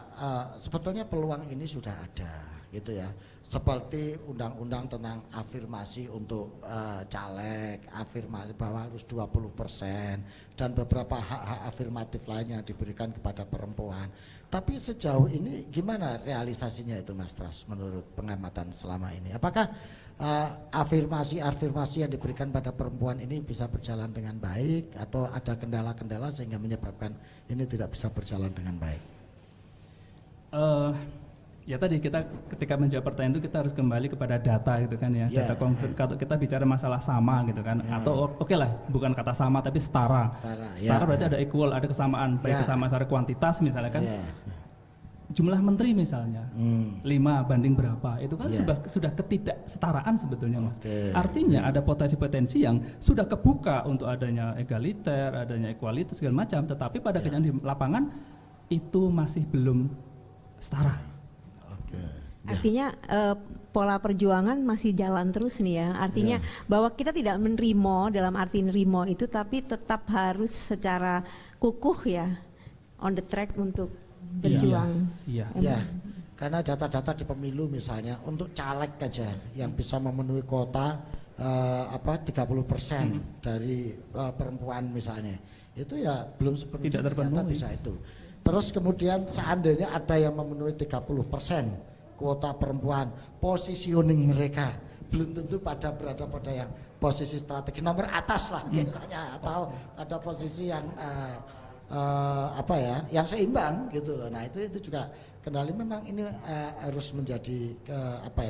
sebetulnya peluang ini sudah ada, gitu ya. Seperti undang-undang tentang afirmasi untuk caleg, afirmasi bahwa harus 20% dan beberapa hak-hak afirmatif lainnya diberikan kepada perempuan. Tapi sejauh ini gimana realisasinya itu Mas Pras menurut pengamatan selama ini? Apakah afirmasi yang diberikan pada perempuan ini bisa berjalan dengan baik atau ada kendala-kendala sehingga menyebabkan ini tidak bisa berjalan dengan baik? Ya tadi kita ketika menjawab pertanyaan itu kita harus kembali kepada data gitu kan ya. Data konkret. Kalau kita bicara masalah sama gitu kan, atau oke lah bukan kata sama tapi setara. Setara berarti ada equal, ada kesamaan, baik kesamaan secara kuantitas misalnya kan. Jumlah menteri misalnya 5 banding berapa itu kan sudah ketidaksetaraan sebetulnya Mas. Artinya ada potensi-potensi yang sudah kebuka untuk adanya egaliter, adanya equalitas segala macam, tetapi pada kenyataan di lapangan itu masih belum setara. Artinya pola perjuangan masih jalan terus nih ya. Artinya bahwa kita tidak menerima dalam arti nerimo itu, tapi tetap harus secara kukuh ya on the track untuk berjuang. Iya. Karena data-data di pemilu misalnya untuk caleg aja yang bisa memenuhi kuota 30% dari perempuan misalnya. Itu ya belum sepenuhnya ternyata bisa itu. Terus kemudian seandainya ada yang memenuhi 30% kuota perempuan, positioning mereka belum tentu berada pada yang posisi strategi nomor atas lah biasanya, atau ada posisi yang yang seimbang gitu loh. Nah itu juga kendali, memang ini harus menjadi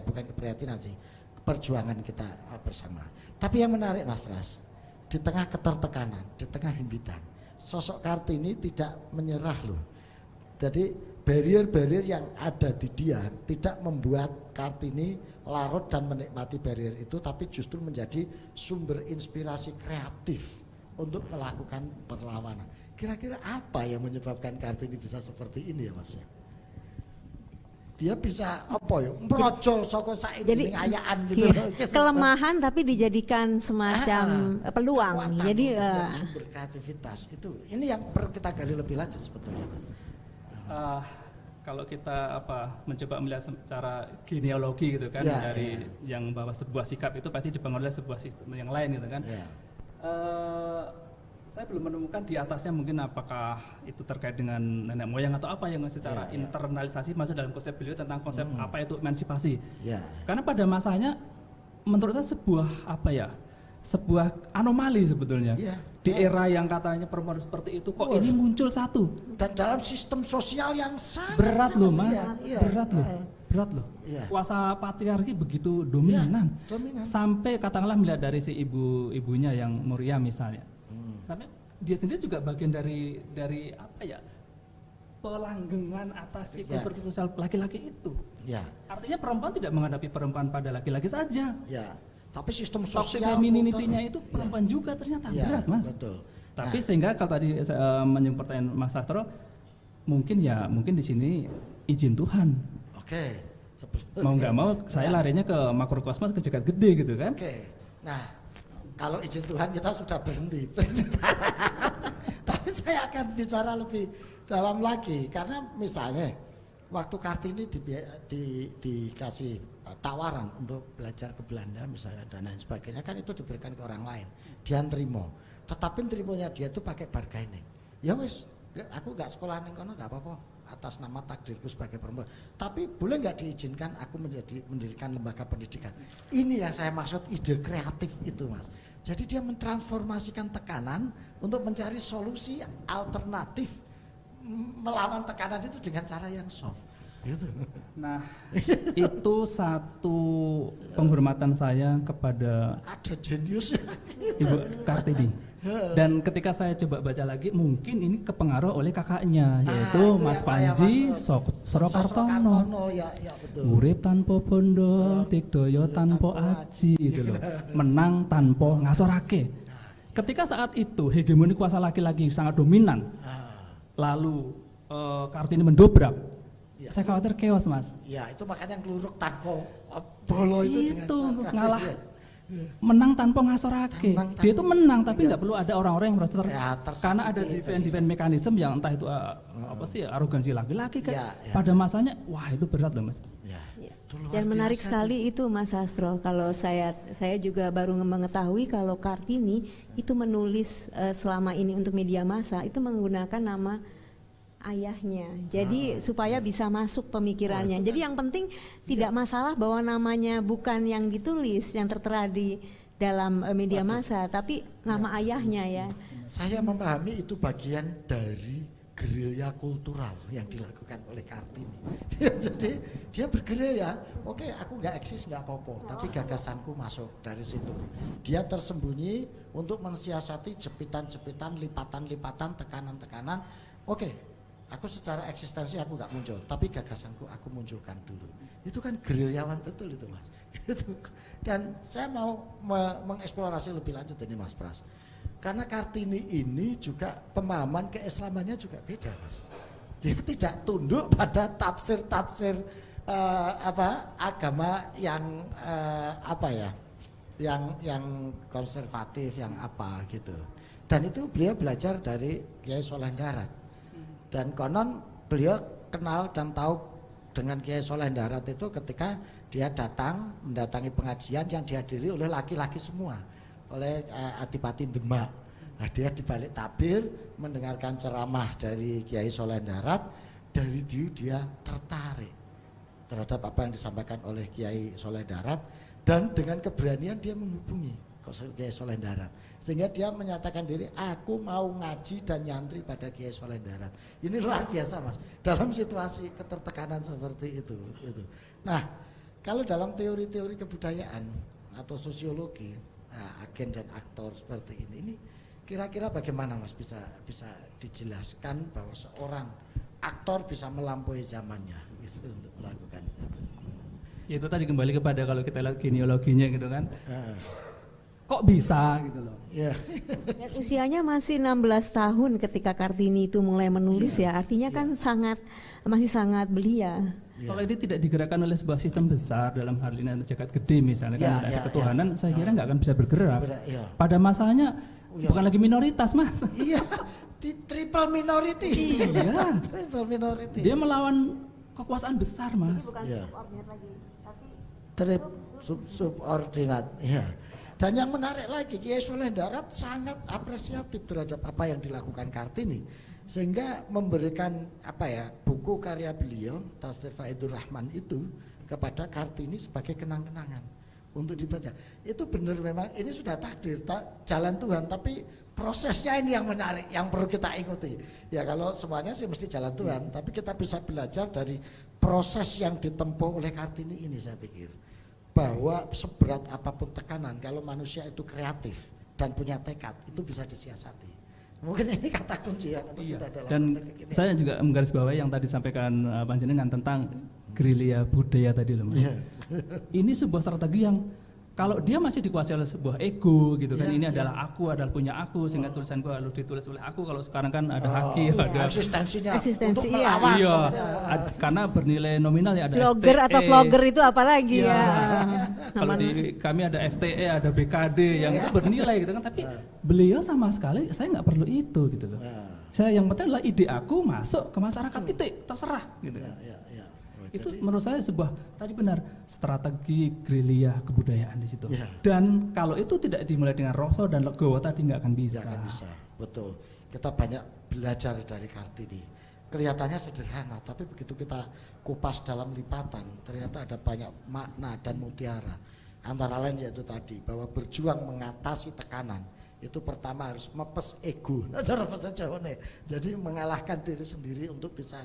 bukan keprihatinan sih, perjuangan kita bersama. Tapi yang menarik Mas Pras, di tengah ketertekanan, di tengah himpitan, sosok Kartini tidak menyerah loh. Jadi barrier-barrier yang ada di dia tidak membuat Kartini larut dan menikmati barrier itu, tapi justru menjadi sumber inspirasi kreatif untuk melakukan perlawanan. Kira-kira apa yang menyebabkan Kartini bisa seperti ini ya Mas? Dia bisa merojol saka saiki ayaan gitu. Kelemahan tapi dijadikan semacam peluang. Jadi sumber kreativitas itu. Ini yang perlu kita gali lebih lanjut sebetulnya. Kalau kita mencoba melihat secara genealogi gitu kan, dari yang bahwa sebuah sikap itu pasti dipengaruhi oleh sebuah sistem yang lain gitu kan. Saya belum menemukan di atasnya mungkin apakah itu terkait dengan nenek moyang atau apa yang secara internalisasi masuk dalam konsep beliau tentang konsep apa itu emansipasi. Karena pada masanya menurut saya sebuah anomali sebetulnya. Di era yang katanya perempuan seperti itu kok ini muncul satu. Dan dalam sistem sosial yang sangat berat loh Mas, berat loh. Kuasa patriarki begitu dominan. Sampai katakanlah melihat dari si ibunya yang Muria misalnya. Sampai dia sendiri juga bagian dari pelanggengan atas si konstruksi sosial laki-laki itu. Artinya perempuan tidak menghadapi perempuan pada laki-laki saja. Tapi sistem toxic sosial femininity-nya itu perempuan juga ternyata berat Mas. Betul. Tapi sehingga kalau tadi menyinggung pertanyaan Mas Sastro, mungkin di sini izin Tuhan. Mau nggak mau saya larinya ke makrokosmos, ke jagat gede gitu kan. Nah, kalau izin Tuhan kita sudah berhenti berbicara. Tapi saya akan bicara lebih dalam lagi, karena misalnya waktu Kartini dikasih tawaran untuk belajar ke Belanda misalnya dan lain sebagainya, kan itu diberikan ke orang lain, dia nerimo. Tetapi nerimonya dia itu pakai bargaining. Ya wis, aku nggak sekolah neng kono nggak apa-apa, atas nama takdirku sebagai perempuan. Tapi boleh nggak diizinkan aku mendirikan lembaga pendidikan. Ini yang saya maksud ide kreatif itu Mas. Jadi dia mentransformasikan tekanan untuk mencari solusi alternatif melawan tekanan itu dengan cara yang soft. Gitu. Nah, itu satu penghormatan saya kepada jenius Ibu Kartini. Dan ketika saya coba baca lagi, mungkin ini kepengaruh oleh kakaknya, yaitu Mas Panji Sorokartono. Urip tanpa bondo, digdaya tanpa aji, itu loh. Menang tanpa ngasorake. Ketika saat itu hegemoni kuasa laki-laki sangat dominan, lalu Kartini mendobrak. Saya khawatir chaos Mas. Ya itu makanya ngeluruk tanpa bolo itu dengan ngalah. Menang tanpa ngasorake. Dia itu menang tapi nggak perlu ada orang-orang yang merasa karena ada defense mechanism yang entah itu arogansi laki-laki kan. Pada masanya wah itu berat loh Mas. Dan menarik sekali itu Mas Sastro, kalau saya juga baru mengetahui kalau Kartini itu menulis selama ini untuk media massa itu menggunakan nama ayahnya. Jadi supaya bisa masuk pemikirannya. Jadi yang penting tidak masalah bahwa namanya bukan yang ditulis, yang tertera di dalam media massa, tapi nama ayahnya ya. Saya memahami itu bagian dari gerilya kultural yang dilakukan oleh Kartini. Jadi dia bergerilya, oke aku nggak eksis nggak apa-apa, tapi gagasanku masuk dari situ. Dia tersembunyi untuk mensiasati jepitan-jepitan, lipatan-lipatan, tekanan-tekanan. Oke. Aku secara eksistensi aku nggak muncul, tapi gagasanku aku munculkan dulu. Itu kan gerilyawan betul itu Mas. Dan saya mau mengeksplorasi lebih lanjut ini Mas Pras. Karena Kartini ini juga pemahaman keislamannya juga beda Mas. Dia tidak tunduk pada tafsir-tafsir agama yang yang konservatif, yang apa gitu. Dan itu beliau belajar dari Kiai Soleh Darat. Dan konon beliau kenal dan tahu dengan Kiai Soleh Darat itu ketika dia mendatangi pengajian yang dihadiri oleh laki-laki semua, oleh Adipati Demak. Nah, dia dibalik tabir mendengarkan ceramah dari Kiai Soleh Darat, dari dia tertarik terhadap apa yang disampaikan oleh Kiai Soleh Darat, Dan dengan keberanian dia menghubungi Kiai Soleh Darat, sehingga dia menyatakan diri, aku mau ngaji dan nyantri pada Kiai Soleh Darat. Ini luar biasa Mas, dalam situasi ketertekanan seperti itu. Nah, kalau dalam teori-teori kebudayaan atau sosiologi, agen dan aktor seperti ini kira-kira bagaimana Mas bisa dijelaskan bahwa seorang aktor bisa melampaui zamannya gitu untuk melakukan itu? Ya itu tadi kembali kepada kalau kita lihat genealoginya gitu kan. Kok bisa gitu loh. Yeah. Dan usianya masih 16 tahun ketika Kartini itu mulai menulis ya. Artinya kan masih sangat belia. Kalau ini tidak digerakkan oleh sebuah sistem besar, dalam hal ini ada jagat gede misalnya kan ada ketuhanan, saya kira nggak akan bisa bergerak. Pada masanya bukan lagi minoritas Mas. Iya, triple minority. Iya. Triple minority. Dia melawan kekuasaan besar Mas. Bukan subordinate lagi, tapi subordinat. Ya. Dan yang menarik lagi, Kiai Soleh Darat sangat apresiatif terhadap apa yang dilakukan Kartini, sehingga memberikan buku karya beliau Tafsir Faidur Rahman itu kepada Kartini sebagai kenang-kenangan untuk dibaca. Itu benar memang ini sudah takdir, jalan Tuhan, tapi prosesnya ini yang menarik, yang perlu kita ikuti. Ya kalau semuanya sih mesti jalan Tuhan, tapi kita bisa belajar dari proses yang ditempuh oleh Kartini ini, saya pikir. Bahwa seberat apapun tekanan, kalau manusia itu kreatif dan punya tekad, itu bisa disiasati. Mungkin ini kata kunci yang untuk kita dalam dan konteks ini. saya juga menggarisbawahi yang tadi disampaikan Panjenengan tentang gerilya budaya tadi loh Mas. Ini sebuah strategi yang kalau dia masih dikuasai oleh sebuah ego gitu kan, ini adalah aku, adalah punya aku, sehingga tulisan gua harus ditulis oleh aku. Kalau sekarang kan ada haki, ada eksistensinya untuk melawan. Iya, karena bernilai nominal ya ada blogger FTE. atau vlogger itu apalagi ya. Kalau di kami ada FTE, ada BKD yang itu bernilai gitu kan, tapi beliau sama sekali saya nggak perlu itu gitu loh. Saya yang penting adalah ide aku masuk ke masyarakat, titik, terserah gitu. Itu menurut saya sebuah tadi benar strategi gerilya kebudayaan di situ. Dan kalau itu tidak dimulai dengan rasa dan legowo tadi nggak akan bisa. Nggak akan bisa, betul. Kita banyak belajar dari Kartini. Kelihatannya sederhana, tapi begitu kita kupas dalam lipatan, ternyata ada banyak makna dan mutiara. Antara lain yaitu tadi bahwa berjuang mengatasi tekanan itu pertama harus mepes ego. Jadi mengalahkan diri sendiri untuk bisa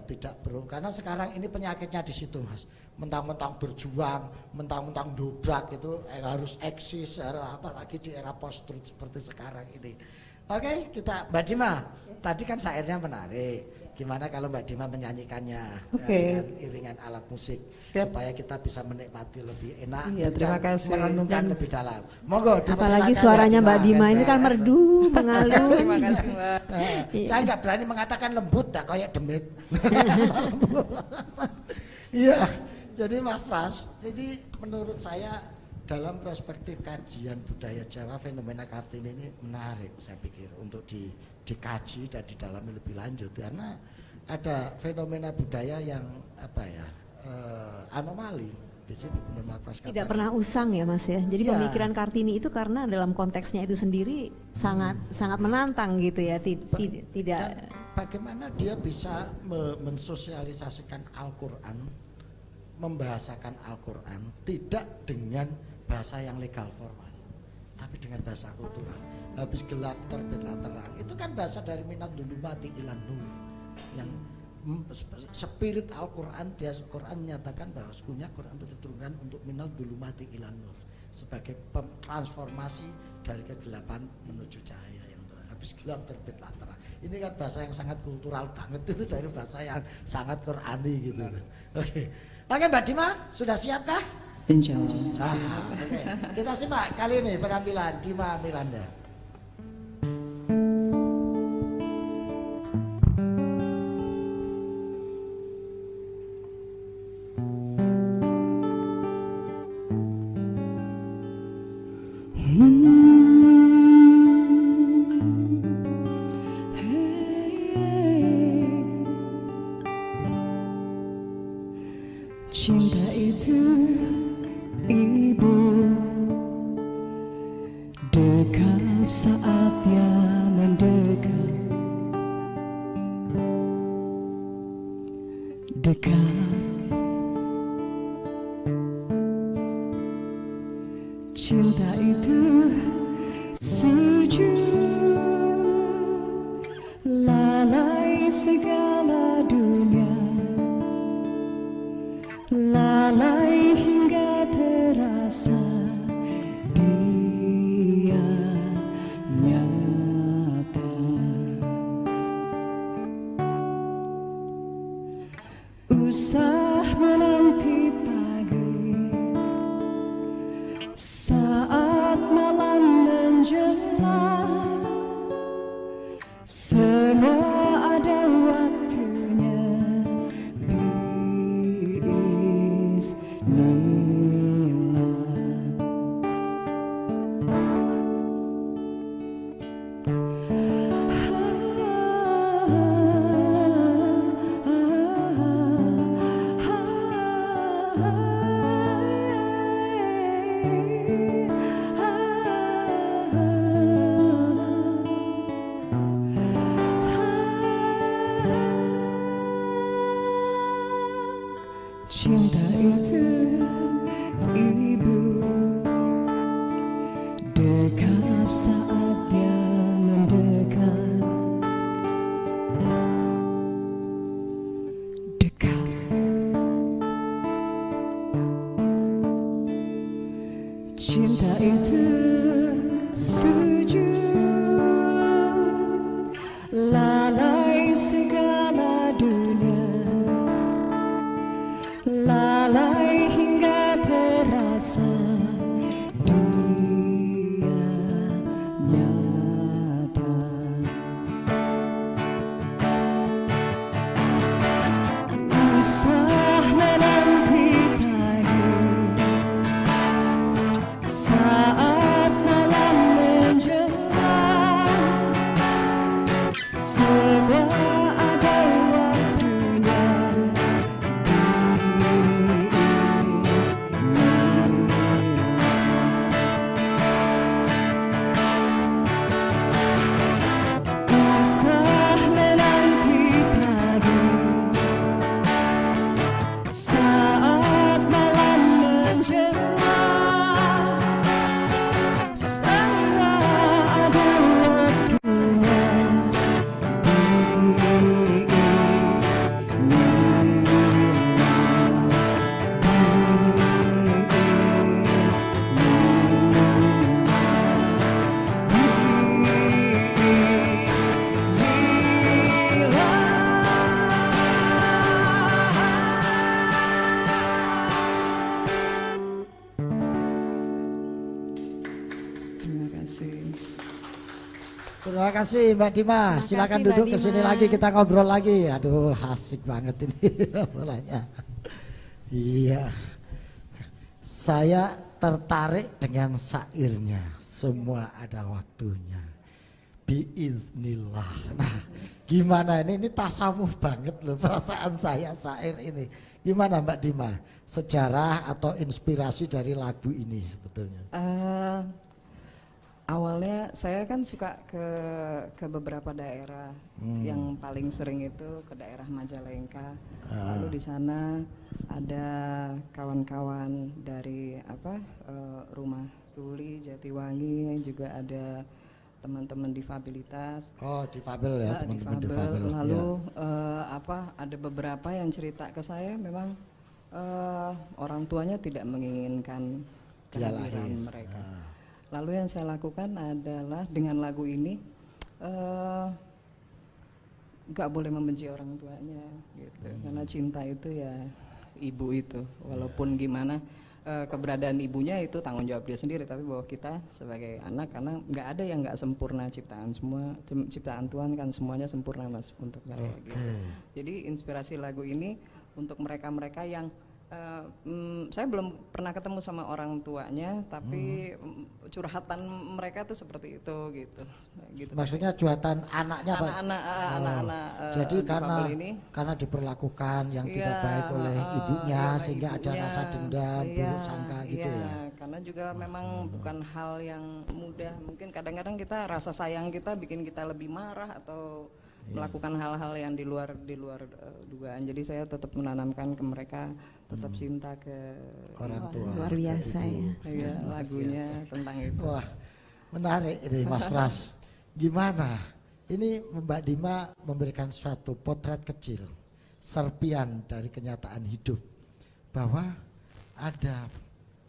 tidak karena sekarang ini penyakitnya di situ Mas, mentang-mentang berjuang, mentang-mentang dobrak itu harus eksis, apalagi di era post-truth seperti sekarang ini. Oke, kita Mbak Dima, tadi kan syairnya menarik, gimana kalau Mbak Dima menyanyikannya dengan iringan alat musik. Siap. Supaya kita bisa menikmati lebih enak, terima kasih. Merenungkan lebih dalam. Monggo. Apalagi suaranya Mbak Dima ini kan merdu, mengalun. Terima kasih Mbak. Saya nggak berani mengatakan lembut, tak kayak demit. Iya, jadi Mas Pras, jadi menurut saya dalam perspektif kajian budaya Jawa, fenomena Kartini ini menarik, saya pikir untuk dikaji dan didalami lebih lanjut, karena ada fenomena budaya yang anomali di situ. Tidak pernah usang ya Mas ya. Jadi pemikiran Kartini itu karena dalam konteksnya itu sendiri sangat menantang gitu ya. Tidak. Dan bagaimana dia bisa mensosialisasikan Al-Quran, membahasakan Al-Quran tidak dengan bahasa yang legal formal, tapi dengan bahasa kultural. Habis gelap terbitlah terang. Itu kan bahasa dari minat dulumati ilan nur, yang spirit Al-Quran, Quran menyatakan bahwa sesungguhnya Quran itu diturunkan untuk minat dulumati ilan nur, sebagai transformasi dari kegelapan menuju cahaya yang terang. Habis gelap terbitlah terang. Ini kan bahasa yang sangat kultural banget, itu dari bahasa yang sangat Qurani gitu. Oke, Mbak Dima, sudah siapkah? Insya Allah. Oke. Kita simak kali ini penampilan Dima Miranda. Cinta itu ibu, dekap saatnya mendekat, dekat cinta itu sujud, lalai segala dunia, lalai hingga terasa dia nyata. Usah menanti pagi saat malam menjelang, semua ada waktunya. Cinta itu ibu, dekap saat dia mendekat, dekat. Cinta itu sujud, lalai segala dunia, lalai hingga terasa dia nyata. Usah menanti pagi saat malam menjelang, semua ada waktunya. Usah menanti pagi saat malam menjelang, semua ada waktunya. Terima kasih. Terima kasih Mbak Dima. Silakan Mbak duduk ke sini Dima. lagi, kita ngobrol lagi. Aduh, asik banget ini bolanya. Iya. Saya tertarik dengan syairnya. Semua ada waktunya. Biiznillah. Nah, gimana ini? Ini tasawuf banget loh perasaan saya syair ini. Gimana Mbak Dima? Sejarah atau inspirasi dari lagu ini sebetulnya? Awalnya saya kan suka ke beberapa daerah. Yang paling sering itu ke daerah Majalengka. Lalu di sana ada kawan-kawan dari Rumah Tuli Jatiwangi, juga ada teman-teman difabilitas. Oh, difabel ya, teman-teman difabel. Lalu ada beberapa yang cerita ke saya memang orang tuanya tidak menginginkan kehadiran mereka. Lalu yang saya lakukan adalah dengan lagu ini nggak boleh membenci orang tuanya gitu, karena cinta itu ya ibu itu, walaupun gimana keberadaan ibunya itu tanggung jawab dia sendiri, tapi bahwa kita sebagai anak, karena nggak ada yang nggak sempurna, ciptaan Tuhan kan semuanya sempurna Mas untuk saya gitu. Jadi inspirasi lagu ini untuk mereka-mereka yang saya belum pernah ketemu sama orang tuanya, tapi curhatan mereka tuh seperti itu gitu. Maksudnya curhatan anaknya Pak? Anak-anak jadi karena diperlakukan yang tidak baik oleh ibunya, sehingga ada rasa dendam, buruk sangka gitu ya. Karena juga memang bukan hal yang mudah. Mungkin kadang-kadang kita rasa sayang kita bikin kita lebih marah atau melakukan hal-hal yang di luar dugaan. Jadi saya tetap menanamkan ke mereka tetap cinta ke orang tua. Luar biasa ya. Iya, lagunya tentang itu. Wah, menarik ini Mas Pras. Gimana? Ini Mbak Dima memberikan suatu potret kecil, serpian dari kenyataan hidup bahwa ada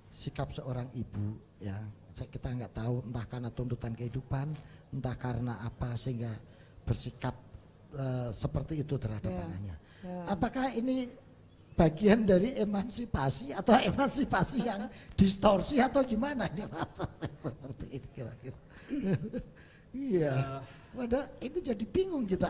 sikap seorang ibu ya, kita nggak tahu entah karena tuntutan kehidupan, entah karena apa sehingga bersikap seperti itu terhadap anaknya. Apakah ini bagian dari emansipasi atau emansipasi yang distorsi atau gimana ini Mas? Seperti ini kira-kira. Iya. Padahal ini jadi bingung kita.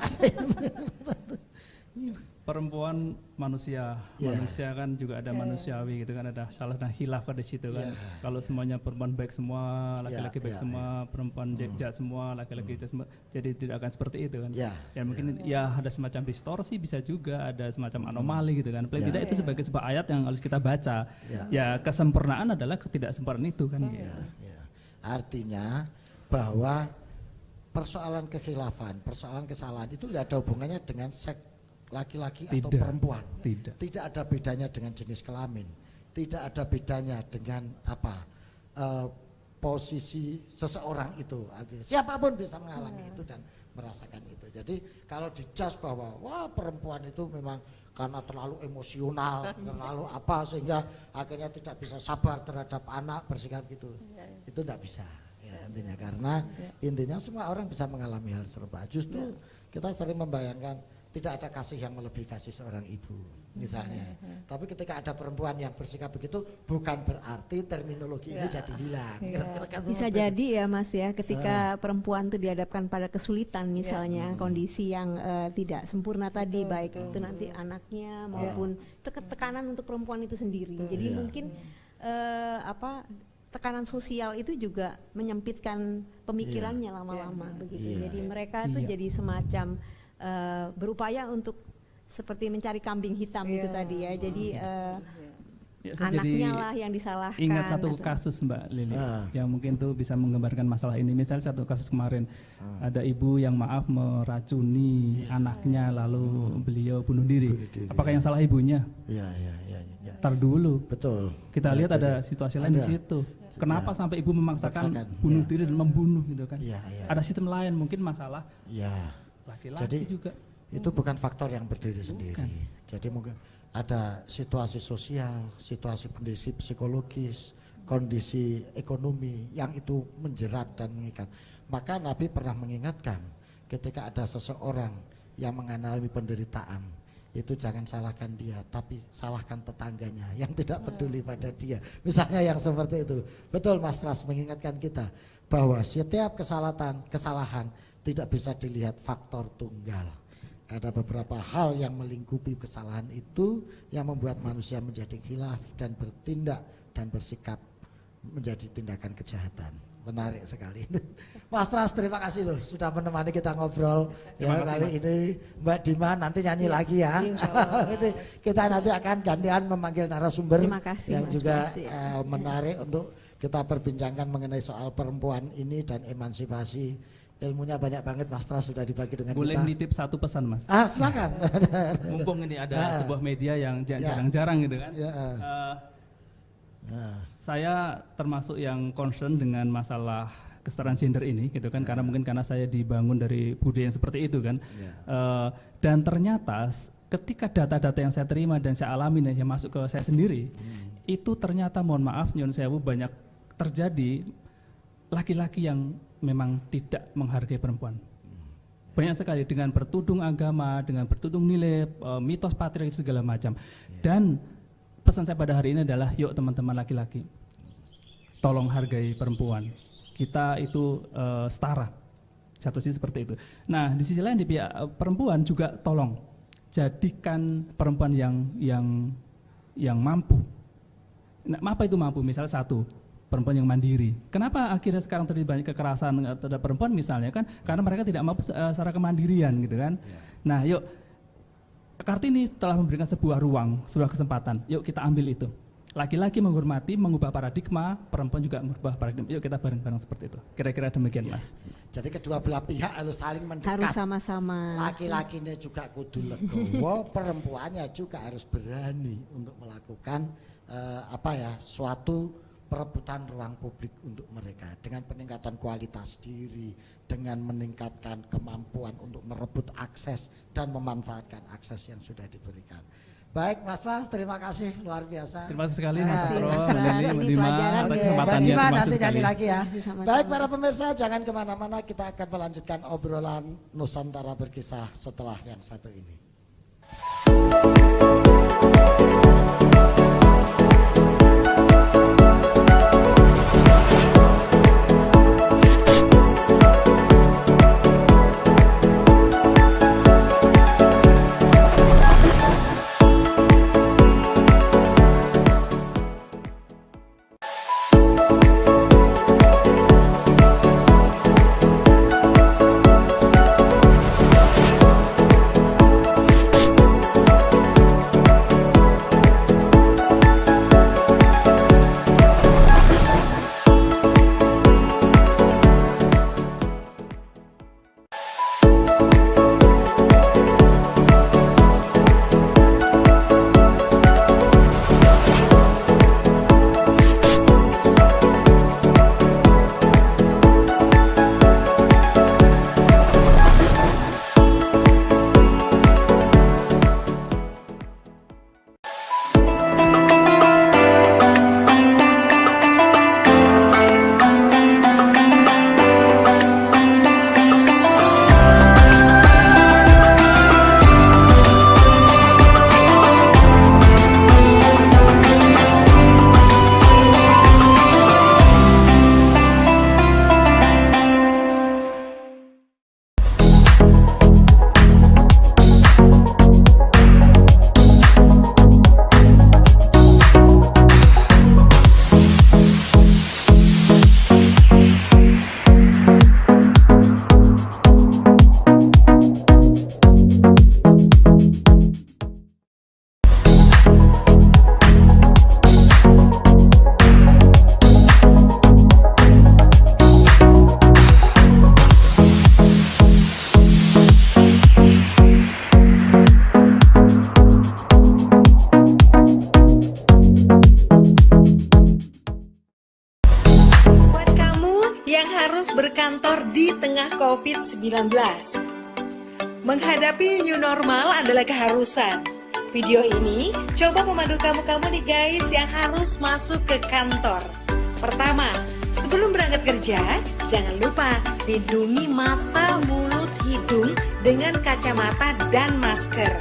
Perempuan manusia, manusia kan juga ada manusiawi gitu kan, ada salah dan hilaf di situ kan. Kalau semuanya perempuan baik semua, laki-laki baik semua, perempuan jahat semua, laki-laki jahat semua, jadi tidak akan seperti itu kan. Ya mungkin ya ada semacam distorsi, bisa juga ada semacam anomali gitu kan. Paling tidak itu sebagai sebuah ayat yang harus kita baca. Ya kesempurnaan adalah ketidaksempurnaan itu kan. Artinya bahwa persoalan kekhilafan, persoalan kesalahan itu nggak ada hubungannya dengan seks laki-laki atau perempuan. Tidak ada bedanya dengan jenis kelamin. Tidak ada bedanya dengan apa posisi seseorang itu. Artinya siapapun bisa mengalami itu dan merasakan itu. Jadi kalau dijudge bahwa wah perempuan itu memang karena terlalu emosional, terlalu apa sehingga akhirnya tidak bisa sabar terhadap anak, bersikap gitu. Itu tidak bisa. Ya, intinya karena intinya semua orang bisa mengalami hal serupa. Justru kita sering membayangkan tidak ada kasih yang melebihi kasih seorang ibu misalnya. Tapi ketika ada perempuan yang bersikap begitu bukan berarti terminologi ini jadi hilang. Bisa jadi ya Mas ya, ketika perempuan itu dihadapkan pada kesulitan misalnya kondisi yang tidak sempurna tadi, baik itu nanti anaknya maupun tekanan untuk perempuan itu sendiri. Jadi mungkin tekanan sosial itu juga menyempitkan pemikirannya lama-lama begitu. Jadi mereka itu jadi semacam berupaya untuk seperti mencari kambing hitam itu tadi ya. Jadi anaknya lah yang disalahkan. Ingat satu kasus Mbak Lili yang mungkin tuh bisa menggambarkan masalah ini. Misalnya satu kasus kemarin ada ibu yang maaf meracuni anaknya lalu beliau bunuh diri. Apakah yang salah ibunya? Tar dulu. Betul. Kita lihat ada situasi lain di situ. Kenapa sampai ibu memaksakan bunuh diri dan membunuh gitu kan? Ada sistem lain, mungkin masalah laki-laki jadi, juga. Itu bukan faktor yang berdiri sendiri. Jadi mungkin ada situasi sosial, situasi kondisi psikologis, kondisi ekonomi yang itu menjerat dan mengikat. Maka Nabi pernah mengingatkan ketika ada seseorang yang mengalami penderitaan, itu jangan salahkan dia, tapi salahkan tetangganya yang tidak peduli pada dia. Misalnya yang seperti itu. Betul Mas Pras mengingatkan kita bahwa setiap kesalahan tidak bisa dilihat faktor tunggal. Ada beberapa hal yang melingkupi kesalahan itu yang membuat manusia menjadi khilaf dan bertindak dan bersikap menjadi tindakan kejahatan. Menarik sekali. Mas Pras terima kasih loh sudah menemani kita ngobrol ya kali ini. Mbak Dima nanti nyanyi lagi ya. Kita nanti akan gantian memanggil narasumber yang juga menarik untuk kita perbincangkan mengenai soal perempuan ini dan emansipasi. Ilmunya banyak banget Mas Pras sudah dibagi dengan Boleh kita. Boleh nitip satu pesan Mas? Silakan. Mumpung ini ada sebuah media yang jarang-jarang gitu kan. Saya termasuk yang concern dengan masalah kesetaraan gender ini gitu kan, karena saya dibangun dari budaya yang seperti itu kan. Dan ternyata ketika data-data yang saya terima dan saya alami dan yang masuk ke saya sendiri, itu ternyata mohon maaf nyun sewu banyak terjadi laki-laki yang memang tidak menghargai perempuan. Banyak sekali dengan bertudung agama, dengan bertudung nilai, mitos patriarki segala macam. Dan pesan saya pada hari ini adalah yuk teman-teman laki-laki, tolong hargai perempuan. Kita itu setara. Satu sisi seperti itu. Nah, di sisi lain di pihak perempuan juga tolong jadikan perempuan yang mampu. Nah, apa itu mampu? Misalnya satu, perempuan yang mandiri. Kenapa akhirnya sekarang terjadi banyak kekerasan terhadap perempuan misalnya kan? Karena mereka tidak mampu secara kemandirian gitu kan. Nah, yuk Kartini telah memberikan sebuah ruang, sebuah kesempatan. Yuk kita ambil itu. laki-laki menghormati, mengubah paradigma, perempuan juga mengubah paradigma. Yuk kita bareng-bareng seperti itu. Kira-kira demikian, Mas. Jadi kedua belah pihak harus saling mendekat. Harus sama-sama. Laki-lakinya juga kudu legowo, perempuannya juga harus berani untuk melakukan suatu perebutan ruang publik untuk mereka dengan peningkatan kualitas diri, dengan meningkatkan kemampuan untuk merebut akses dan memanfaatkan akses yang sudah diberikan. Baik Mas Pras, terima kasih luar biasa. Terima kasih sekali Mas Astro, Mbak Neni, Mbak Dima atas kesempatannya. Mbak Dima Terima nanti kasih nyanyi sekali. lagi ya. Baik para pemirsa, jangan kemana-mana, kita akan melanjutkan obrolan Nusantara Berkisah setelah yang satu ini. berkantor di tengah COVID-19. Menghadapi new normal adalah keharusan. Video ini coba memandu kamu-kamu nih guys yang harus masuk ke kantor. Pertama, sebelum berangkat kerja, jangan lupa lindungi mata, mulut, hidung dengan kacamata dan masker.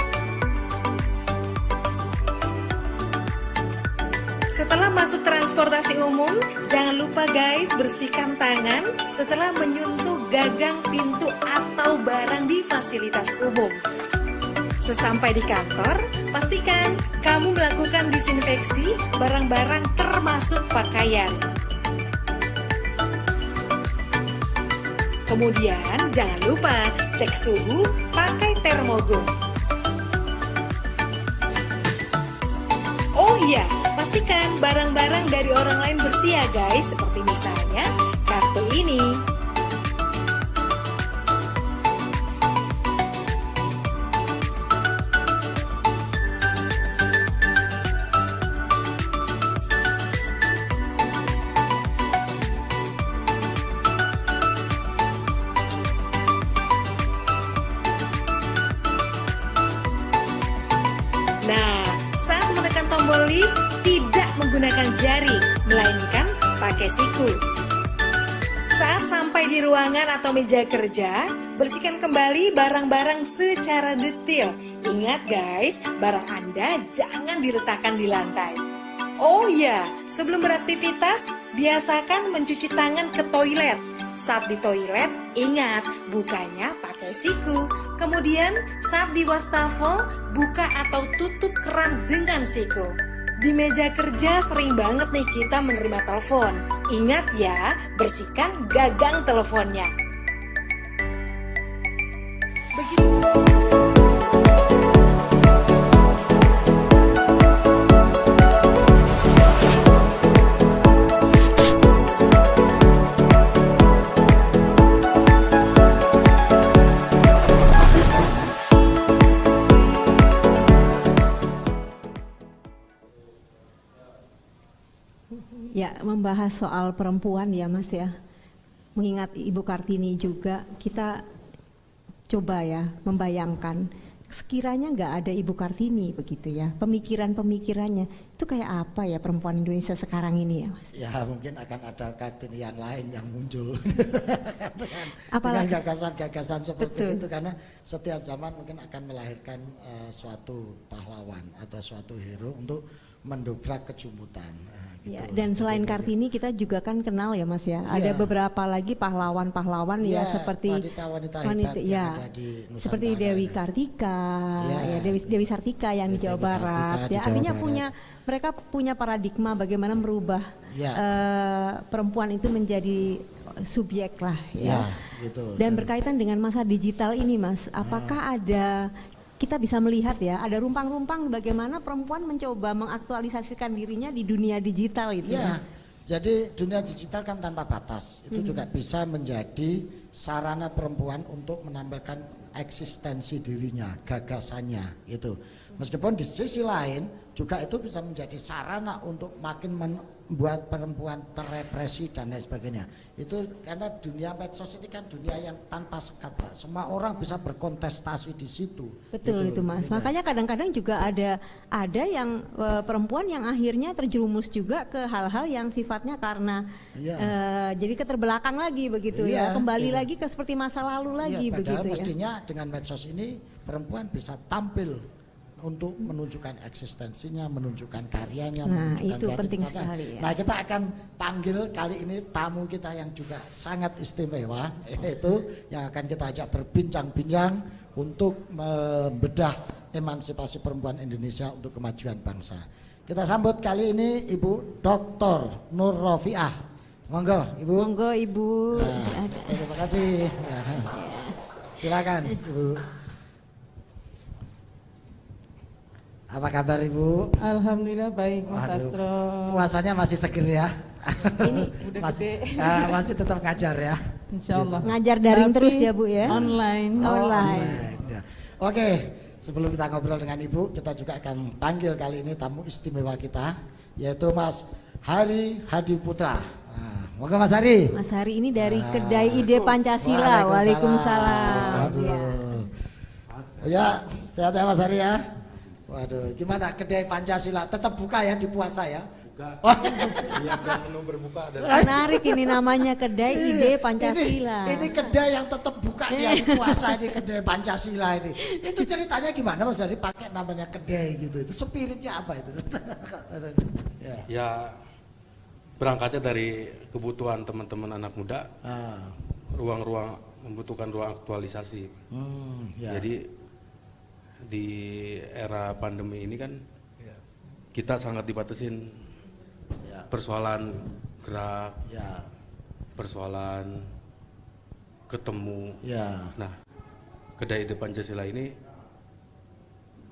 Setelah masuk transportasi umum, jangan lupa guys bersihkan tangan setelah menyentuh gagang pintu atau barang di fasilitas umum. Sesampai di kantor, pastikan kamu melakukan disinfeksi barang-barang termasuk pakaian. Kemudian jangan lupa cek suhu pakai termogun. Oh iya, pastikan barang-barang dari orang lain bersih ya guys, seperti misalnya kartu ini. Nah, saat menekan tombol lift, tidak menggunakan jari, melainkan pakai siku. Saat sampai di ruangan atau meja kerja, bersihkan kembali barang-barang secara detail. Ingat guys, barang Anda jangan diletakkan di lantai. Oh iya, sebelum beraktivitas, biasakan mencuci tangan ke toilet. Saat di toilet, ingat bukanya pakai siku. Kemudian saat di wastafel, buka atau tutup keran dengan siku. Di meja kerja sering banget nih kita menerima telepon. Ingat ya, bersihkan gagang teleponnya. Begitu. Ya, membahas soal perempuan ya Mas ya. Mengingat Ibu Kartini juga, kita coba ya membayangkan sekiranya nggak ada Ibu Kartini begitu ya, pemikirannya itu kayak apa ya perempuan Indonesia sekarang ini ya Mas? Ya mungkin akan ada Kartini yang lain yang muncul Apalagi, dengan gagasan-gagasan seperti betul. itu, karena setiap zaman mungkin akan melahirkan suatu pahlawan atau suatu hero untuk mendobrak kejumutan. Ya, dan selain Kartini kita juga kan kenal ya Mas ya. Ada beberapa lagi pahlawan-pahlawan ya seperti wanita hebat yang ada di Nusantara, seperti Dewi Kartika, ya Dewi Sartika yang di Jawa Barat. Ya artinya mereka punya paradigma bagaimana merubah perempuan itu menjadi subjek lah ya. Gitu. Dan berkaitan dengan masa digital ini Mas, apakah ada kita bisa melihat ya, ada rumpang-rumpang bagaimana perempuan mencoba mengaktualisasikan dirinya di dunia digital itu. Ya, jadi dunia digital kan tanpa batas, itu juga bisa menjadi sarana perempuan untuk menampilkan eksistensi dirinya, gagasannya itu. Meskipun di sisi lain juga itu bisa menjadi sarana untuk makin membuat perempuan terrepresi dan lain sebagainya. Itu karena dunia medsos ini kan dunia yang tanpa sekat, Pak. Semua orang bisa berkontestasi di situ. Betul itu Mas. Makanya kadang-kadang juga ada yang perempuan yang akhirnya terjerumus juga ke hal-hal yang sifatnya karena jadi keterbelakang lagi begitu ya. Kembali lagi ke seperti masa lalu lagi begitu ya. Mestinya dengan medsos ini perempuan bisa tampil untuk menunjukkan eksistensinya, menunjukkan karyanya, menunjukkan itu penting kreativitasnya. sekali ya. Nah, kita akan panggil kali ini tamu kita yang juga sangat istimewa, yaitu yang akan kita ajak berbincang-bincang untuk membedah emansipasi perempuan Indonesia untuk kemajuan bangsa. Kita sambut kali ini Ibu Dr. Nur Rofiah. Monggo, Ibu. Monggo, Ibu. Nah, terima kasih. Silakan, Ibu. Apa kabar Ibu? Alhamdulillah baik Mas Astro. Puasanya masih seger ya? Ini udah gede. Masih tetap ngajar ya? Insya Allah. Ngajar daring terus ya Bu ya? Online. Online. Ya. Oke, sebelum kita ngobrol dengan Ibu, kita juga akan panggil kali ini tamu istimewa kita, yaitu Mas Hari Hadi Putra. Nah, moga Mas Hari. Mas Hari ini dari Kedai Ide Pancasila. Waalaikumsalam. Ya, sehat ya Mas Hari ya? Waduh, gimana Kedai Pancasila tetap buka ya di puasa ya? Buka. Iya, menu berbuka ada. Menarik ini namanya Kedai Ide Pancasila. Ini kedai yang tetap buka di hari puasa, ini Kedai Pancasila ini. Itu ceritanya gimana Mas Hari pakai namanya kedai gitu? Itu spiritnya apa itu? Ya berangkatnya dari kebutuhan teman-teman anak muda. Ruang-ruang membutuhkan ruang aktualisasi. Jadi di era pandemi ini kan kita sangat dibatasin persoalan gerak, persoalan ketemu. Nah, Kedai Ide Pancasila ini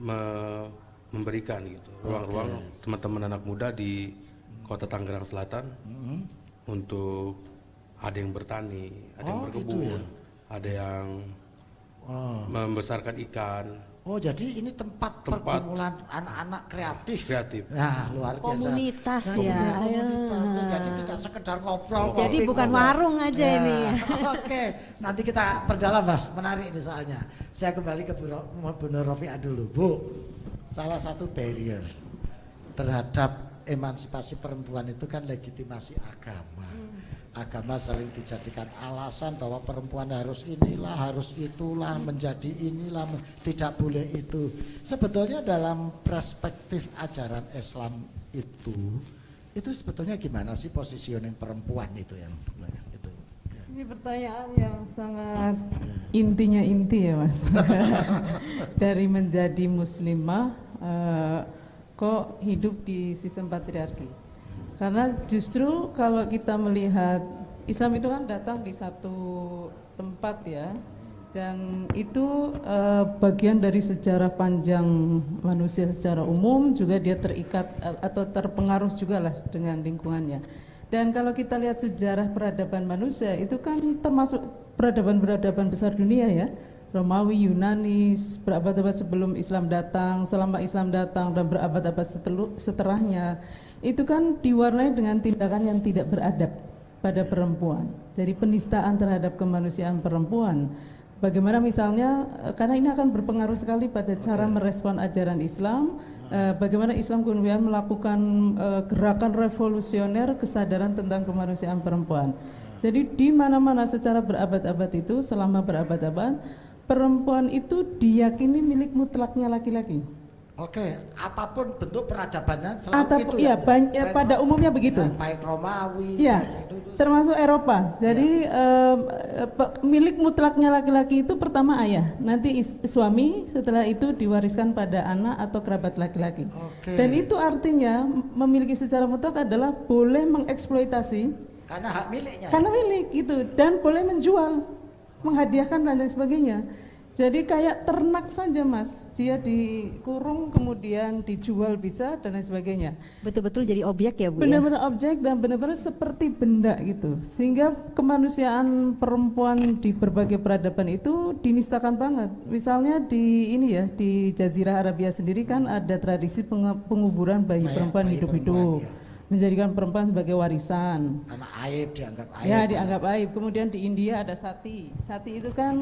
memberikan gitu ruang-ruang teman-teman anak muda di Kota Tangerang Selatan untuk ada yang bertani, ada yang berkebun, ada yang membesarkan ikan. Oh, jadi ini tempat pergumulan anak-anak kreatif. Nah, luar biasa. Komunitas ya. Komunitas. Jadi tidak sekedar ngobrol. Jadi bukan warung aja ini. Oke, nanti kita perdalam Mas. Menarik ini soalnya. Saya kembali ke Bu Nur Rofiah dulu. Bu, salah satu barrier terhadap emansipasi perempuan itu kan legitimasi agama. Agama sering dijadikan alasan bahwa perempuan harus inilah, harus itulah, menjadi inilah, tidak boleh itu. Sebetulnya dalam perspektif ajaran Islam itu sebetulnya gimana sih positioning perempuan itu yang itu? Ini pertanyaan yang sangat intinya inti ya Mas. Dari menjadi muslimah kok hidup di sistem patriarki. Karena justru kalau kita melihat Islam itu kan datang di satu tempat ya, dan itu bagian dari sejarah panjang manusia secara umum, juga dia terikat atau terpengaruh juga lah dengan lingkungannya. Dan kalau kita lihat sejarah peradaban manusia itu kan termasuk peradaban-peradaban besar dunia ya, Romawi, Yunani, berabad-abad sebelum Islam datang, selama Islam datang, dan berabad-abad setelahnya, itu kan diwarnai dengan tindakan yang tidak beradab pada perempuan. Jadi penistaan terhadap kemanusiaan perempuan. Bagaimana misalnya, karena ini akan berpengaruh sekali pada cara merespon ajaran Islam, bagaimana Islam kemudian melakukan gerakan revolusioner kesadaran tentang kemanusiaan perempuan. Jadi di mana-mana secara berabad-abad itu, selama berabad-abad, perempuan itu diyakini milik mutlaknya laki-laki. Oke, apapun bentuk peradabannya selalu itu ya, pada umumnya begitu. Baik Romawi, ya, termasuk Eropa. Jadi milik mutlaknya laki-laki itu pertama ayah, nanti suami, setelah itu diwariskan pada anak atau kerabat laki-laki. Dan itu artinya memiliki secara mutlak adalah boleh mengeksploitasi karena hak miliknya. Karena milik gitu, dan boleh menjual, menghadiahkan dan lain sebagainya. Jadi kayak ternak saja Mas, dia dikurung kemudian dijual bisa dan lain sebagainya. Betul-betul jadi objek ya Bu? Benar-benar objek dan benar-benar seperti benda gitu. Sehingga kemanusiaan perempuan di berbagai peradaban itu dinistakan banget. Misalnya di ini ya, di Jazirah Arabia sendiri kan ada tradisi penguburan bayi perempuan hidup-hidup. Menjadikan perempuan sebagai warisan. Karena aib, dianggap aib. Ya, dianggap aib. Kemudian di India ada sati. Sati itu kan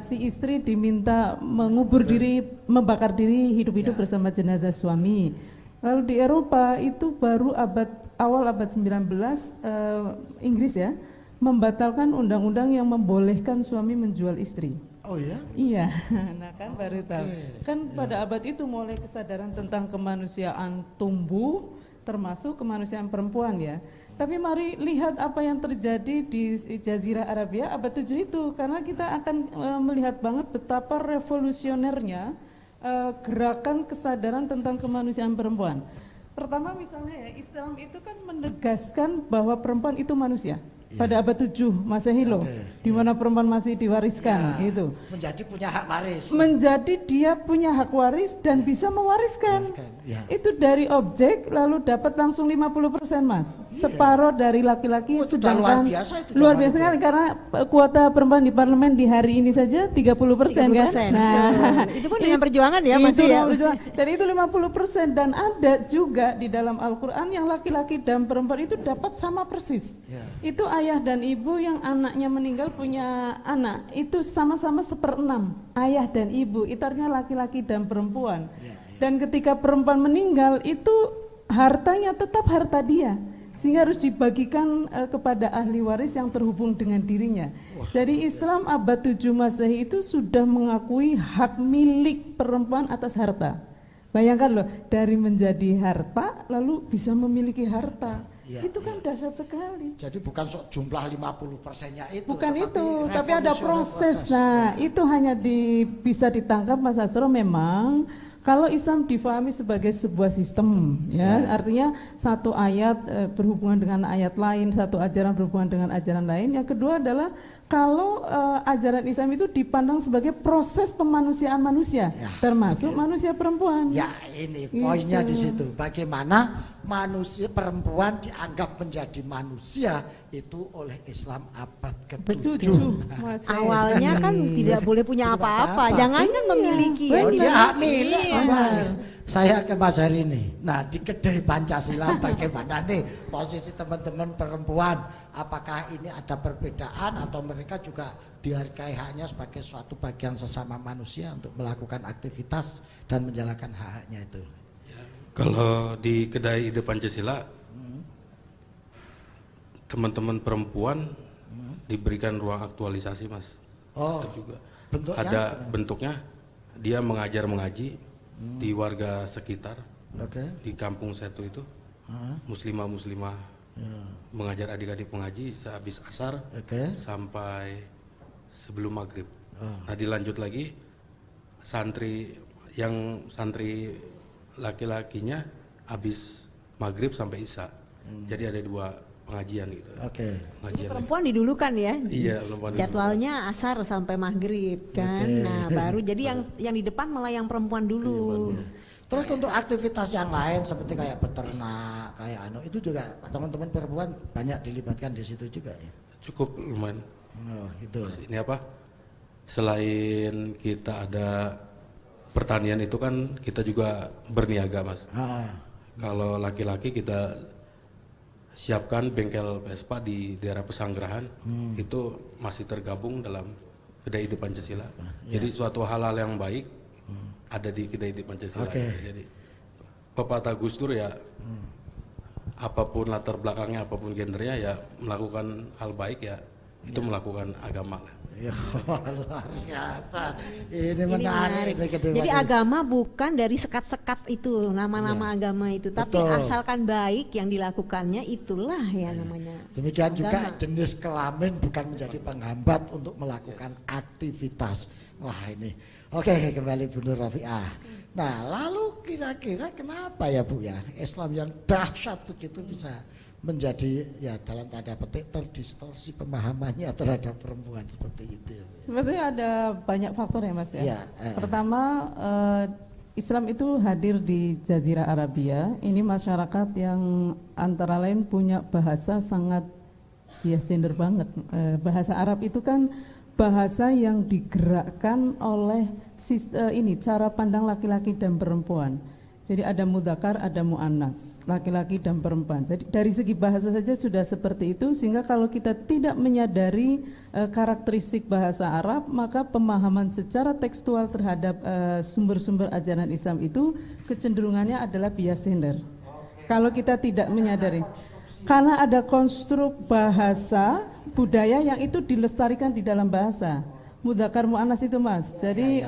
si istri diminta mengubur diri, membakar diri hidup-hidup bersama jenazah suami. Lalu di Eropa itu baru awal abad 19 Inggris ya, membatalkan undang-undang yang membolehkan suami menjual istri. Oh ya? Iya, nah kan baru tahu. Kan pada abad itu mulai kesadaran tentang kemanusiaan tumbuh, termasuk kemanusiaan perempuan ya. Tapi mari lihat apa yang terjadi di Jazirah Arabia abad 7 itu, karena kita akan melihat banget betapa revolusionernya gerakan kesadaran tentang kemanusiaan perempuan. Pertama misalnya ya, Islam itu kan menegaskan bahwa perempuan itu manusia. Pada abad 7 Masehi loh, di mana perempuan masih diwariskan gitu. Menjadi punya hak waris. Menjadi dia punya hak waris dan bisa mewariskan. Itu dari objek lalu dapat langsung 50% Mas. Separuh dari laki-laki, sedangkan luar biasa kan, karena kuota perempuan di parlemen di hari ini saja 30% kan. Nah, itu pun dengan perjuangan ya Mas ya. Dan itu 50%, dan ada juga di dalam Al-Qur'an yang laki-laki dan perempuan itu dapat sama persis. Itu ayah dan ibu yang anaknya meninggal punya anak itu sama-sama 1/6 ayah dan ibu, itu artinya laki-laki dan perempuan. Dan ketika perempuan meninggal itu hartanya tetap harta dia, sehingga harus dibagikan kepada ahli waris yang terhubung dengan dirinya. Jadi Islam abad 7 Masehi itu sudah mengakui hak milik perempuan atas harta. Bayangkan loh, dari menjadi harta lalu bisa memiliki harta. Itu kan dahsyat sekali. Jadi bukan jumlah 50%-nya itu. Bukan itu, tapi ada proses. Nah, itu hanya bisa ditangkap Mas Asro memang kalau Islam difahami sebagai sebuah sistem, ya, artinya satu ayat berhubungan dengan ayat lain, satu ajaran berhubungan dengan ajaran lain. Yang kedua adalah kalau ajaran Islam itu dipandang sebagai proses pemanusiaan manusia, termasuk manusia perempuan. Ya, ini poinnya di situ. Bagaimana manusia perempuan dianggap menjadi manusia itu oleh Islam abad ke-7. Awalnya kan tidak boleh punya apa-apa, jangan kan memiliki. Dia hak milik. Saya ke Mas Hari ini. Nah, di kedai Pancasila bagaimana nih posisi teman-teman perempuan? Apakah ini ada perbedaan atau mereka juga dihargai haknya sebagai suatu bagian sesama manusia untuk melakukan aktivitas dan menjalankan hak-haknya itu? Kalau di kedai ide Pancasila, teman-teman perempuan diberikan ruang aktualisasi, Mas. Oh, itu juga bentuknya ada bentuknya, dia mengajar mengaji di warga sekitar, di kampung Setu itu, muslimah mengajar adik-adik mengaji sehabis asar sampai sebelum maghrib. Nah, dilanjut lagi santri laki-lakinya habis maghrib sampai isya. Jadi ada 2 pengajian gitu. Pengajian perempuan didulukan ya. Iya, perempuan jadwalnya asar sampai maghrib kan. Nah, baru jadi yang di depan malah yang perempuan dulu. Terus untuk aktivitas yang lain seperti kayak beternak, kayak itu juga teman-teman perempuan banyak dilibatkan di situ juga ya. Cukup lumayan. Oh, gitu. Terus ini apa? selain kita ada pertanian itu kan kita juga berniaga, Mas. Kalau laki-laki kita siapkan bengkel Vespa di daerah Pesanggerahan, itu masih tergabung dalam Kedai Ide Pancasila. Jadi suatu hal-hal yang baik ada di Kedai Ide Pancasila. Jadi pepatah Gus Dur ya, apapun latar belakangnya, apapun gendernya ya melakukan hal baik ya itu melakukan agama lah. Ya, luar biasa. Ini menarik. Jadi agama bukan dari sekat-sekat itu, nama-nama agama itu, tapi asalkan baik yang dilakukannya, itulah ya namanya. Demikian agama. Juga jenis kelamin bukan menjadi penghambat untuk melakukan aktivitas. Wah ini, oke, kembali Bu Nur Rafiah. Nah lalu kira-kira kenapa ya Bu ya, Islam yang dahsyat begitu bisa menjadi ya dalam tanda petik terdistorsi pemahamannya terhadap perempuan seperti itu. Sebetulnya ada banyak faktor ya Mas ya. Pertama, Islam itu hadir di Jazirah Arabia. Ini masyarakat yang antara lain punya bahasa sangat bias gender banget. Bahasa Arab itu kan bahasa yang digerakkan oleh cara pandang laki-laki dan perempuan. Jadi ada mudzakkar, ada muannas, laki-laki dan perempuan. Jadi dari segi bahasa saja sudah seperti itu, sehingga kalau kita tidak menyadari karakteristik bahasa Arab, maka pemahaman secara tekstual terhadap sumber-sumber ajaran Islam itu kecenderungannya adalah bias gender. Kalau kita tidak menyadari, karena ada konstruk bahasa budaya yang itu dilestarikan di dalam bahasa. Mudzakkar muannas itu Mas. Jadi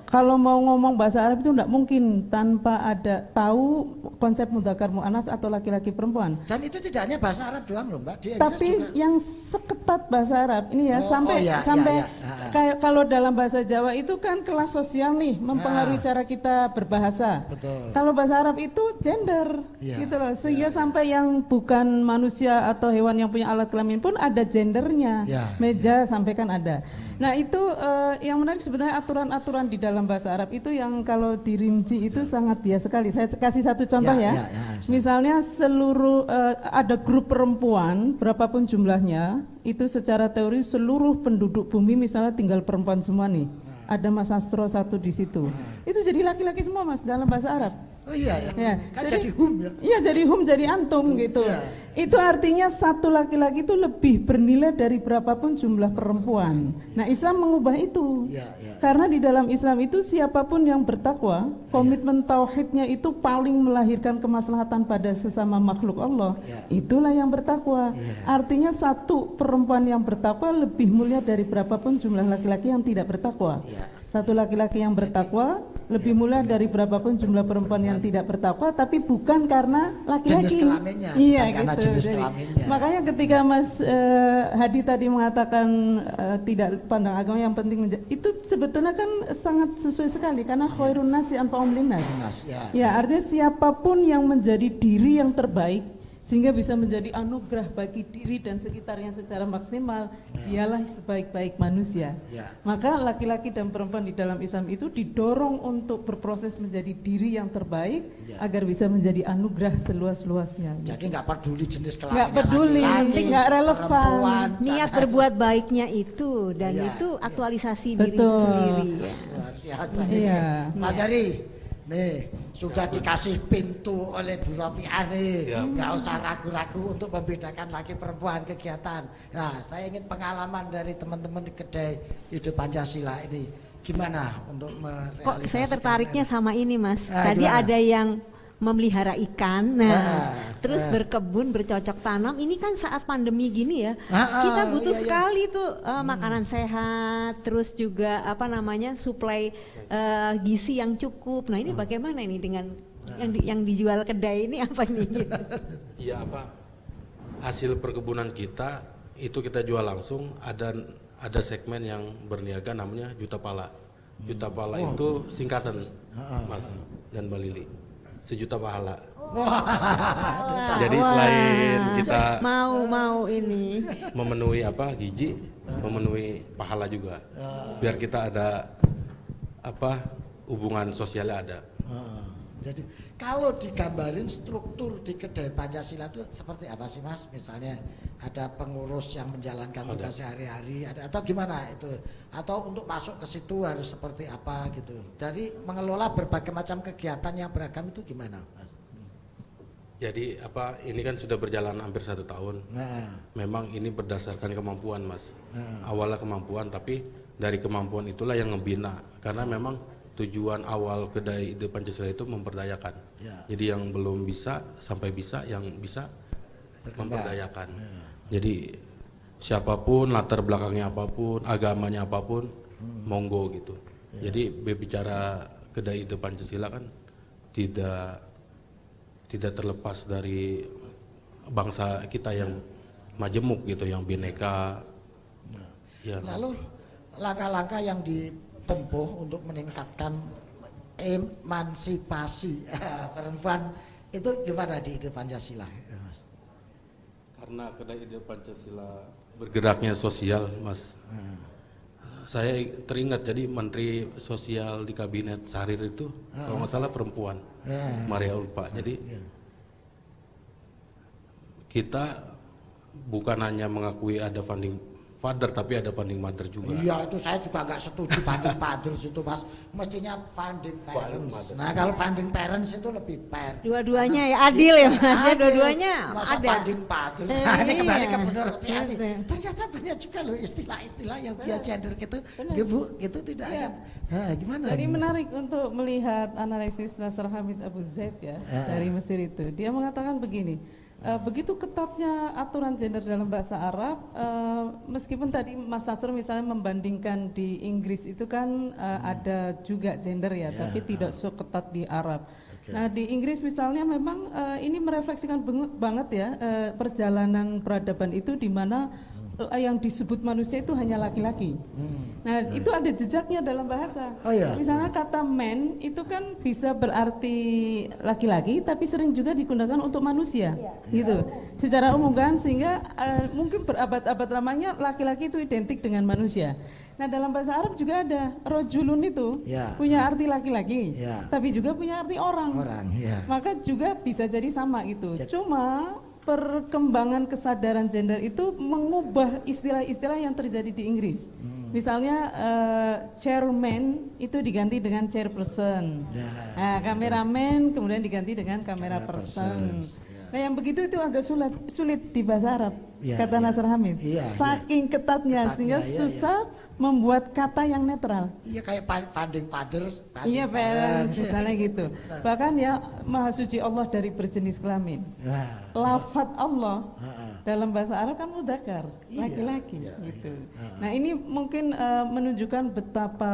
kalau mau ngomong bahasa Arab itu enggak mungkin tanpa ada tahu konsep mudzakkar muannas atau laki-laki perempuan. Dan itu tidak hanya bahasa Arab doang loh Mbak. Di tapi juga... yang seketat bahasa Arab ini ya kayak kalau dalam bahasa Jawa itu kan kelas sosial nih mempengaruhi cara kita berbahasa. Betul. Kalau bahasa Arab itu gender gitu loh. Sehingga sampai yang bukan manusia atau hewan yang punya alat kelamin pun ada gendernya. Meja sampai kan ada. Nah itu yang menarik sebenarnya aturan-aturan di dalam bahasa Arab itu yang kalau dirinci itu sangat biasa sekali. Saya kasih satu contoh Misalnya seluruh ada grup perempuan berapapun jumlahnya, itu secara teori seluruh penduduk bumi misalnya tinggal perempuan semua nih. Ada Mas Astro satu di situ. Itu jadi laki-laki semua Mas dalam bahasa Arab. Oh iya ya. Kan jadi hum ya. Iya jadi hum, jadi antum gitu. Itu artinya satu laki-laki itu lebih bernilai dari berapapun jumlah perempuan. Nah Islam mengubah itu. Karena di dalam Islam itu siapapun yang bertakwa, komitmen tauhidnya itu paling melahirkan kemaslahatan pada sesama makhluk Allah. Itulah yang bertakwa. Artinya satu perempuan yang bertakwa lebih mulia dari berapapun jumlah laki-laki yang tidak bertakwa. Satu laki-laki yang bertakwa lebih mulia dari berapapun jumlah perempuan yang tidak bertakwa, tapi bukan karena laki-laki. Jenis kelaminnya. Iya karena gitu. Jenis Jadi, kelaminnya. makanya ketika Mas Hadi tadi mengatakan tidak pandang agama yang penting, itu sebetulnya kan sangat sesuai sekali karena khairun nasi anfa'um linnas. Ya artinya siapapun yang menjadi diri yang terbaik sehingga bisa menjadi anugerah bagi diri dan sekitarnya secara maksimal, dialah sebaik-baik manusia. Maka laki-laki dan perempuan di dalam Islam itu didorong untuk berproses menjadi diri yang terbaik agar bisa menjadi anugerah seluas-luasnya. Jadi nggak peduli jenis kelamin. Nggak peduli, nggak relevan. Niat berbuat baiknya itu dan itu aktualisasi diri itu sendiri. Luar biasa ini. Mas Hari. Nih, sudah dikasih pintu oleh Bu Rafiah nih, nggak usah ragu-ragu untuk membedakan laki perempuan kegiatan. Nah, saya ingin pengalaman dari teman-teman di Kedai Ide Pancasila ini, gimana untuk merealisasikan? Kok saya tertariknya sama ini Mas, tadi gimana? Ada yang memelihara ikan, terus berkebun, bercocok tanam. Ini kan saat pandemi gini ya, kita butuh sekali tuh makanan sehat, terus juga suplai gizi yang cukup. Nah ini bagaimana ini dengan yang dijual kedai ini apa ini? Iya hasil perkebunan kita itu kita jual langsung. Ada segmen yang berniaga namanya Juta Pala. Juta Pala itu singkatan Mas dan Mbak Lili. 1 juta pahala. Jadi selain kita mau ini memenuhi gizi, memenuhi pahala juga. Biar kita ada hubungan sosialnya ada. Jadi kalau digambarin struktur di kedai Pancasila itu seperti apa sih Mas? Misalnya ada pengurus yang menjalankan tugas sehari-hari, ada atau gimana itu? Atau untuk masuk ke situ harus seperti apa gitu? Dari mengelola berbagai macam kegiatan yang beragam itu gimana, Mas? Jadi ini kan sudah berjalan hampir 1 tahun. Memang ini berdasarkan kemampuan, Mas. Awalnya kemampuan, tapi dari kemampuan itulah yang ngebina. Karena memang tujuan awal kedai ide Pancasila itu memperdayakan. Jadi yang belum bisa sampai bisa, yang bisa memperdayakan. Jadi siapapun, latar belakangnya apapun, agamanya apapun, monggo gitu. Jadi berbicara kedai ide Pancasila kan tidak terlepas dari bangsa kita yang majemuk gitu, yang bineka. Lalu langkah-langkah yang ditempuh untuk meningkatkan emansipasi perempuan itu gimana di ide Pancasila? Karena kedai ide Pancasila bergeraknya sosial, Mas. Saya teringat jadi Menteri Sosial di Kabinet Syahrir itu kalau nggak salah perempuan, Maria Ulfa. Jadi kita bukan hanya mengakui ada founding father, tapi ada founding mother juga. Iya, itu saya juga nggak setuju founding fathers itu, Mas. Mestinya founding parents. Nah, kalau founding parents itu lebih fair. Dua-duanya ya adil ya, Mas. Dua-duanya masa ada. founding fathers. Nah, ini kembali ke Benar Ropiani. Ternyata banyak juga loh istilah-istilah yang via gender gitu. Bu, gitu tidak ada. Nah, gimana? Jadi menarik untuk melihat analisis Nasr Hamid Abu Zaid ya dari Mesir itu. Dia mengatakan begini. Begitu ketatnya aturan gender dalam bahasa Arab, meskipun tadi Mas Nasr misalnya membandingkan di Inggris itu kan ada juga gender ya, tapi tidak seketat di Arab. Nah di Inggris misalnya memang ini merefleksikan banget ya perjalanan peradaban itu di mana yang disebut manusia itu hanya laki-laki. Nah itu ada jejaknya dalam bahasa. Misalnya kata man itu kan bisa berarti laki-laki, tapi sering juga digunakan untuk manusia, gitu. Secara umum kan, sehingga mungkin berabad-abad lamanya laki-laki itu identik dengan manusia. Nah dalam bahasa Arab juga ada rojulun itu punya arti laki-laki, tapi juga punya arti orang. Maka juga bisa jadi sama gitu. Cuma perkembangan kesadaran gender itu mengubah istilah-istilah yang terjadi di Inggris. Misalnya chairman itu diganti dengan chairperson. Nah, kameraman kemudian diganti dengan kamera person. Nah, yang begitu itu agak sulit di bahasa Arab, kata Nasr Hamid. Saking ketatnya sehingga susah membuat kata yang netral. Iya, kayak founding fathers. Iya, parents misalnya gitu. Bahkan ya Maha Suci Allah dari berjenis kelamin. Lafadz Allah dalam bahasa Arab kan mudzakkar, laki-laki gitu. Nah, ini mungkin menunjukkan betapa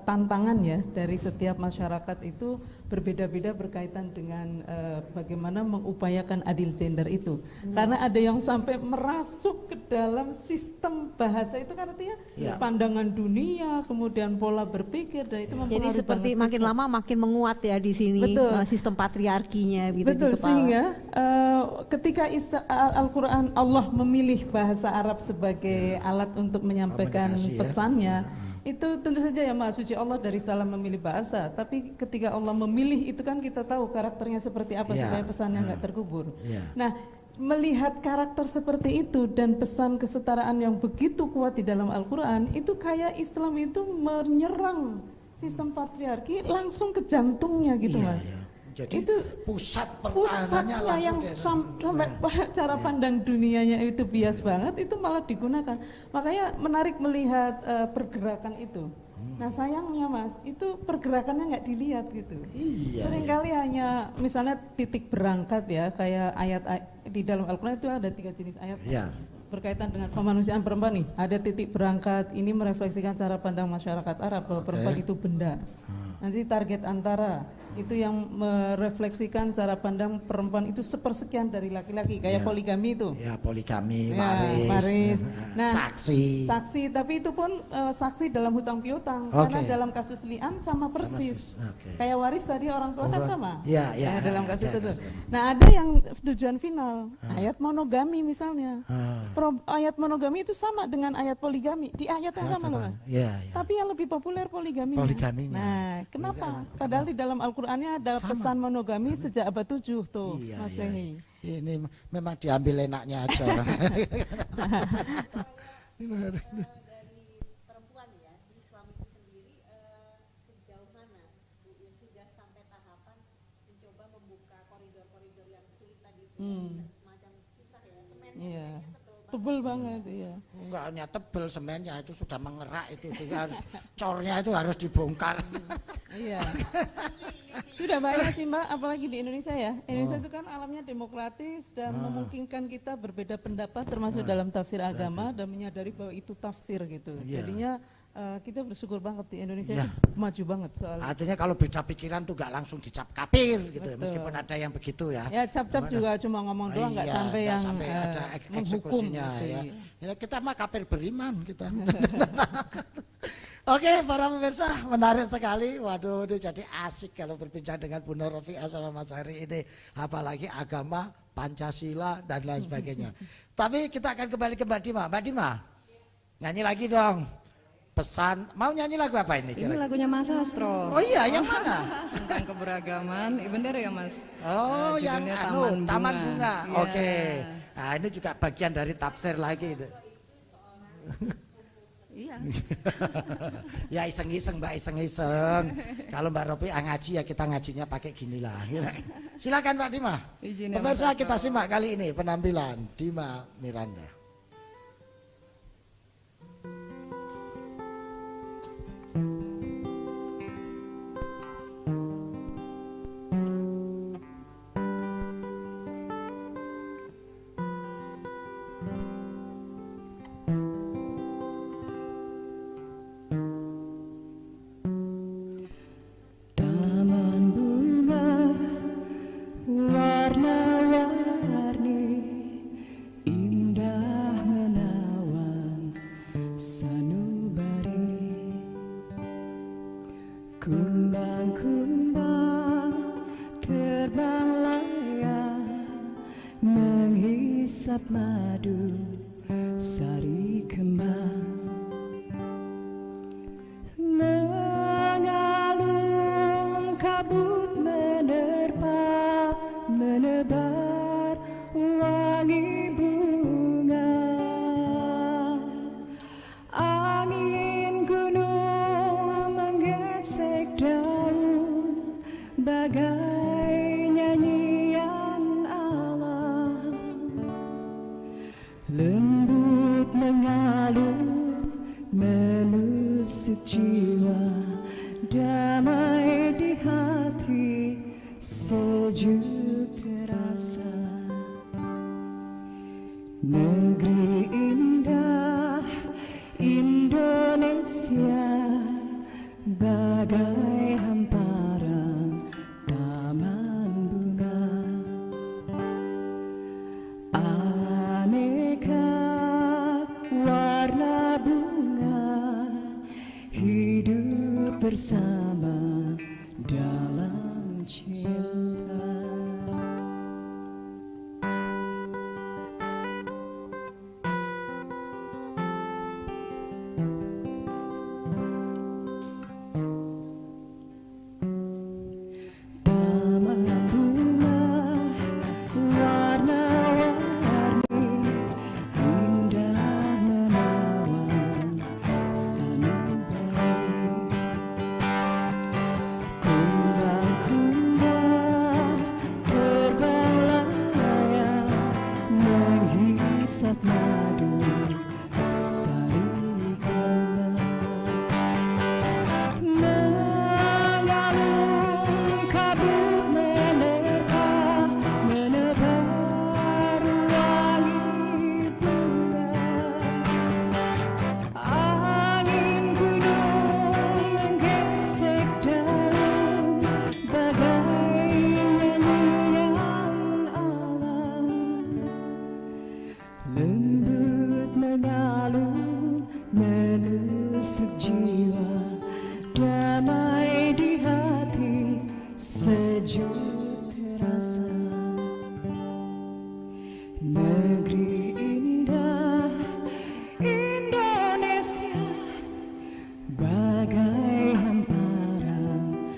tantangan ya dari setiap masyarakat itu berbeda-beda berkaitan dengan bagaimana mengupayakan adil gender itu. Karena ada yang sampai merasuk ke dalam sistem bahasa itu kan artinya pandangan dunia, kemudian pola berpikir, dan itu mempengaruhi. Jadi seperti makin lama makin menguat ya di sini sistem patriarkinya gitu. Betul, sehingga ketika Al-Quran Allah memilih bahasa Arab sebagai alat untuk menyampaikan pesannya, itu tentu saja ya Maha Suci Allah dari salah memilih bahasa, tapi ketika Allah memilih itu kan kita tahu karakternya seperti apa supaya pesannya nggak terkubur. Nah, melihat karakter seperti itu dan pesan kesetaraan yang begitu kuat di dalam Al-Quran, itu kayak Islam itu menyerang sistem patriarki langsung ke jantungnya gitu Mas. Jadi itu pusat pertahanannya yang sampai cara pandang dunianya itu bias banget, itu malah digunakan. Makanya menarik melihat pergerakan itu. Nah sayangnya Mas, itu pergerakannya nggak dilihat gitu. Seringkali hanya misalnya titik berangkat ya, kayak ayat di dalam Al-Quran itu ada 3 jenis ayat. Berkaitan dengan kemanusiaan perempuan nih, ada titik berangkat, ini merefleksikan cara pandang masyarakat Arab bahwa perempuan itu benda. Nanti target antara itu yang merefleksikan cara pandang perempuan itu sepersekian dari laki-laki, kayak poligami itu. Poligami, waris. Nah, saksi, tapi itu pun saksi dalam hutang piutang, karena dalam kasus li'an sama persis. Kayak waris tadi orang tua kan sama. Dalam kasus itu. Nah, ada yang tujuan final, ayat monogami misalnya. Ayat monogami itu sama dengan ayat poligami di ayat yang sama loh. Tapi yang lebih populer poligaminya. Nah, Kenapa? Padahal di dalam Al-Qur'annya ada pesan monogami sejak abad 7 tuh, Iya, Masehi. iya. Ini memang diambil enaknya aja orang. Iya, tebel banget, iya. Enggak hanya tebel, semennya itu sudah mengerak, itu juga harus cornya itu harus dibongkar. Iya. Sudah banyak sih Mbak, apalagi di Indonesia ya. Indonesia itu kan alamnya demokratis dan memungkinkan kita berbeda pendapat termasuk dalam tafsir agama dan menyadari bahwa itu tafsir gitu. Iya. Jadinya kita bersyukur banget di Indonesia Iya. itu maju banget soal. Artinya kalau beda pikiran tuh gak langsung dicap kafir gitu ya, Betul. meskipun ada yang begitu ya. Ya cap-cap juga cuma ngomong doang, nggak sampai nggak yang sampai ada menghukum eksekusinya gitu, ya. iya. Ya, kita mah kafir beriman kita. Oke, para pemirsa, menarik sekali. Waduh, ini jadi asik kalau berbincang dengan Bu Nur Rofiah sama Mas Heri ini, apalagi agama, Pancasila dan lain sebagainya. Tapi kita akan kembali ke Mbak Dima. Mbak Dima, nyanyi lagi dong. Pesan, mau nyanyi lagu apa ini? Ini lagunya Mas Astro. Oh iya, yang mana? Tentang keberagaman, bener ya Mas? Oh, yang judulnya Taman Bunga. Iya. Oke. Nah, ini juga bagian dari tafsir lagi itu. Iya. Ya iseng-iseng Mbak, iseng-iseng. Kalau Mbak Rofiah ngaji ya kita ngajinya pakai gini lah. Silakan Pak Dima. Izin ya, Pemirsa Mas kita Astro. simak kali ini penampilan Dima Miranda. Taman bunga warna-warni, indah menawan sanubari. Kumbang-kumbang terbang layang, menghisap madu sari kembang. Mengalun kabut menerpa, menebar wangi bunga. Angin gunung menggesek daun, bagai nyanyian alam. Lembut mengalun menusuk jiwa, damai di hati, sejuk terasa. Negeri indah Indonesia, bagai hamparan taman bunga. Aneka warna bunga hidup bersama dalam cinta. Taman bunga warna-warni, indah menawan sanubari. Kumbang-kumbang terbang layang, menghisap madu sari kembang. Mengalun kabut menerpa, menebar wangi bunga. Angin gunung menggesek daun, bagai nyanyian alam. Lembut mengalun menusuk jiwa, damai di hati, sejuk terasa. Negeri indah Indonesia, bagai hamparan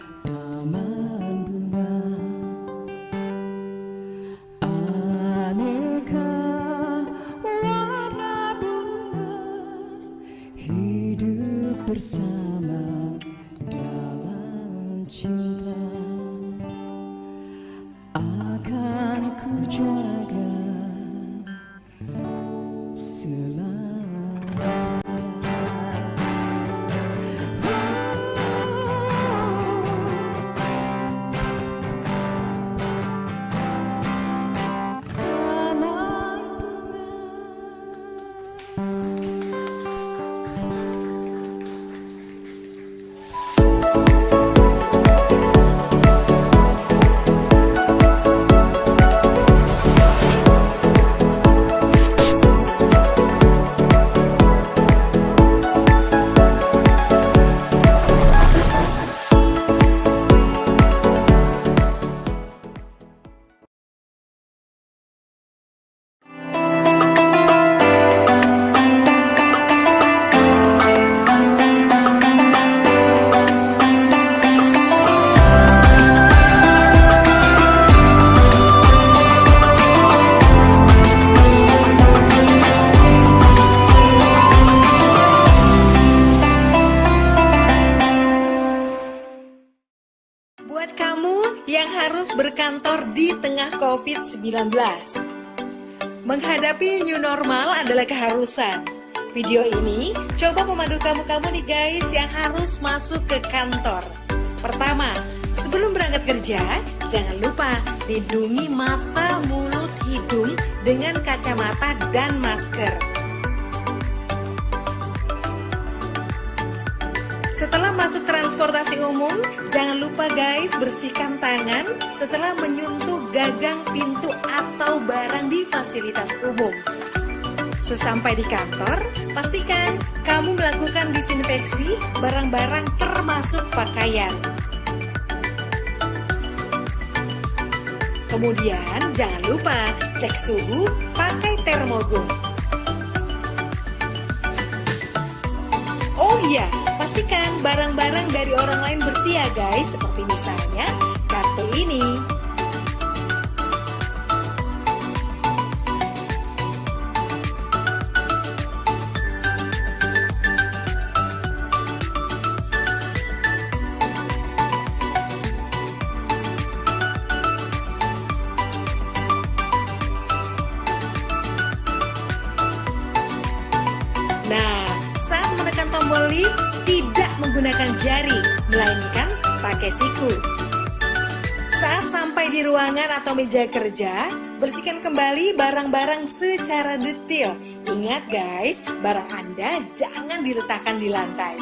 berkantor di tengah COVID-19. Menghadapi new normal adalah keharusan. Video ini coba memandu kamu-kamu nih guys yang harus masuk ke kantor. Pertama, sebelum berangkat kerja, jangan lupa lindungi mata, mulut, hidung dengan kacamata dan masker. Setelah masuk transportasi umum, jangan lupa guys bersihkan tangan setelah menyentuh gagang pintu atau barang di fasilitas umum. Sesampai di kantor, pastikan kamu melakukan disinfeksi barang-barang termasuk pakaian. Kemudian jangan lupa cek suhu pakai termogun. Oh iya, pastikan barang-barang dari orang lain bersih ya guys, seperti misalnya kartu ini. Nah, saat menekan tombol lift, tidak menggunakan jari, melainkan pakai siku. Saat sampai di ruangan atau meja kerja, bersihkan kembali barang-barang secara detail. Ingat guys, barang Anda jangan diletakkan di lantai.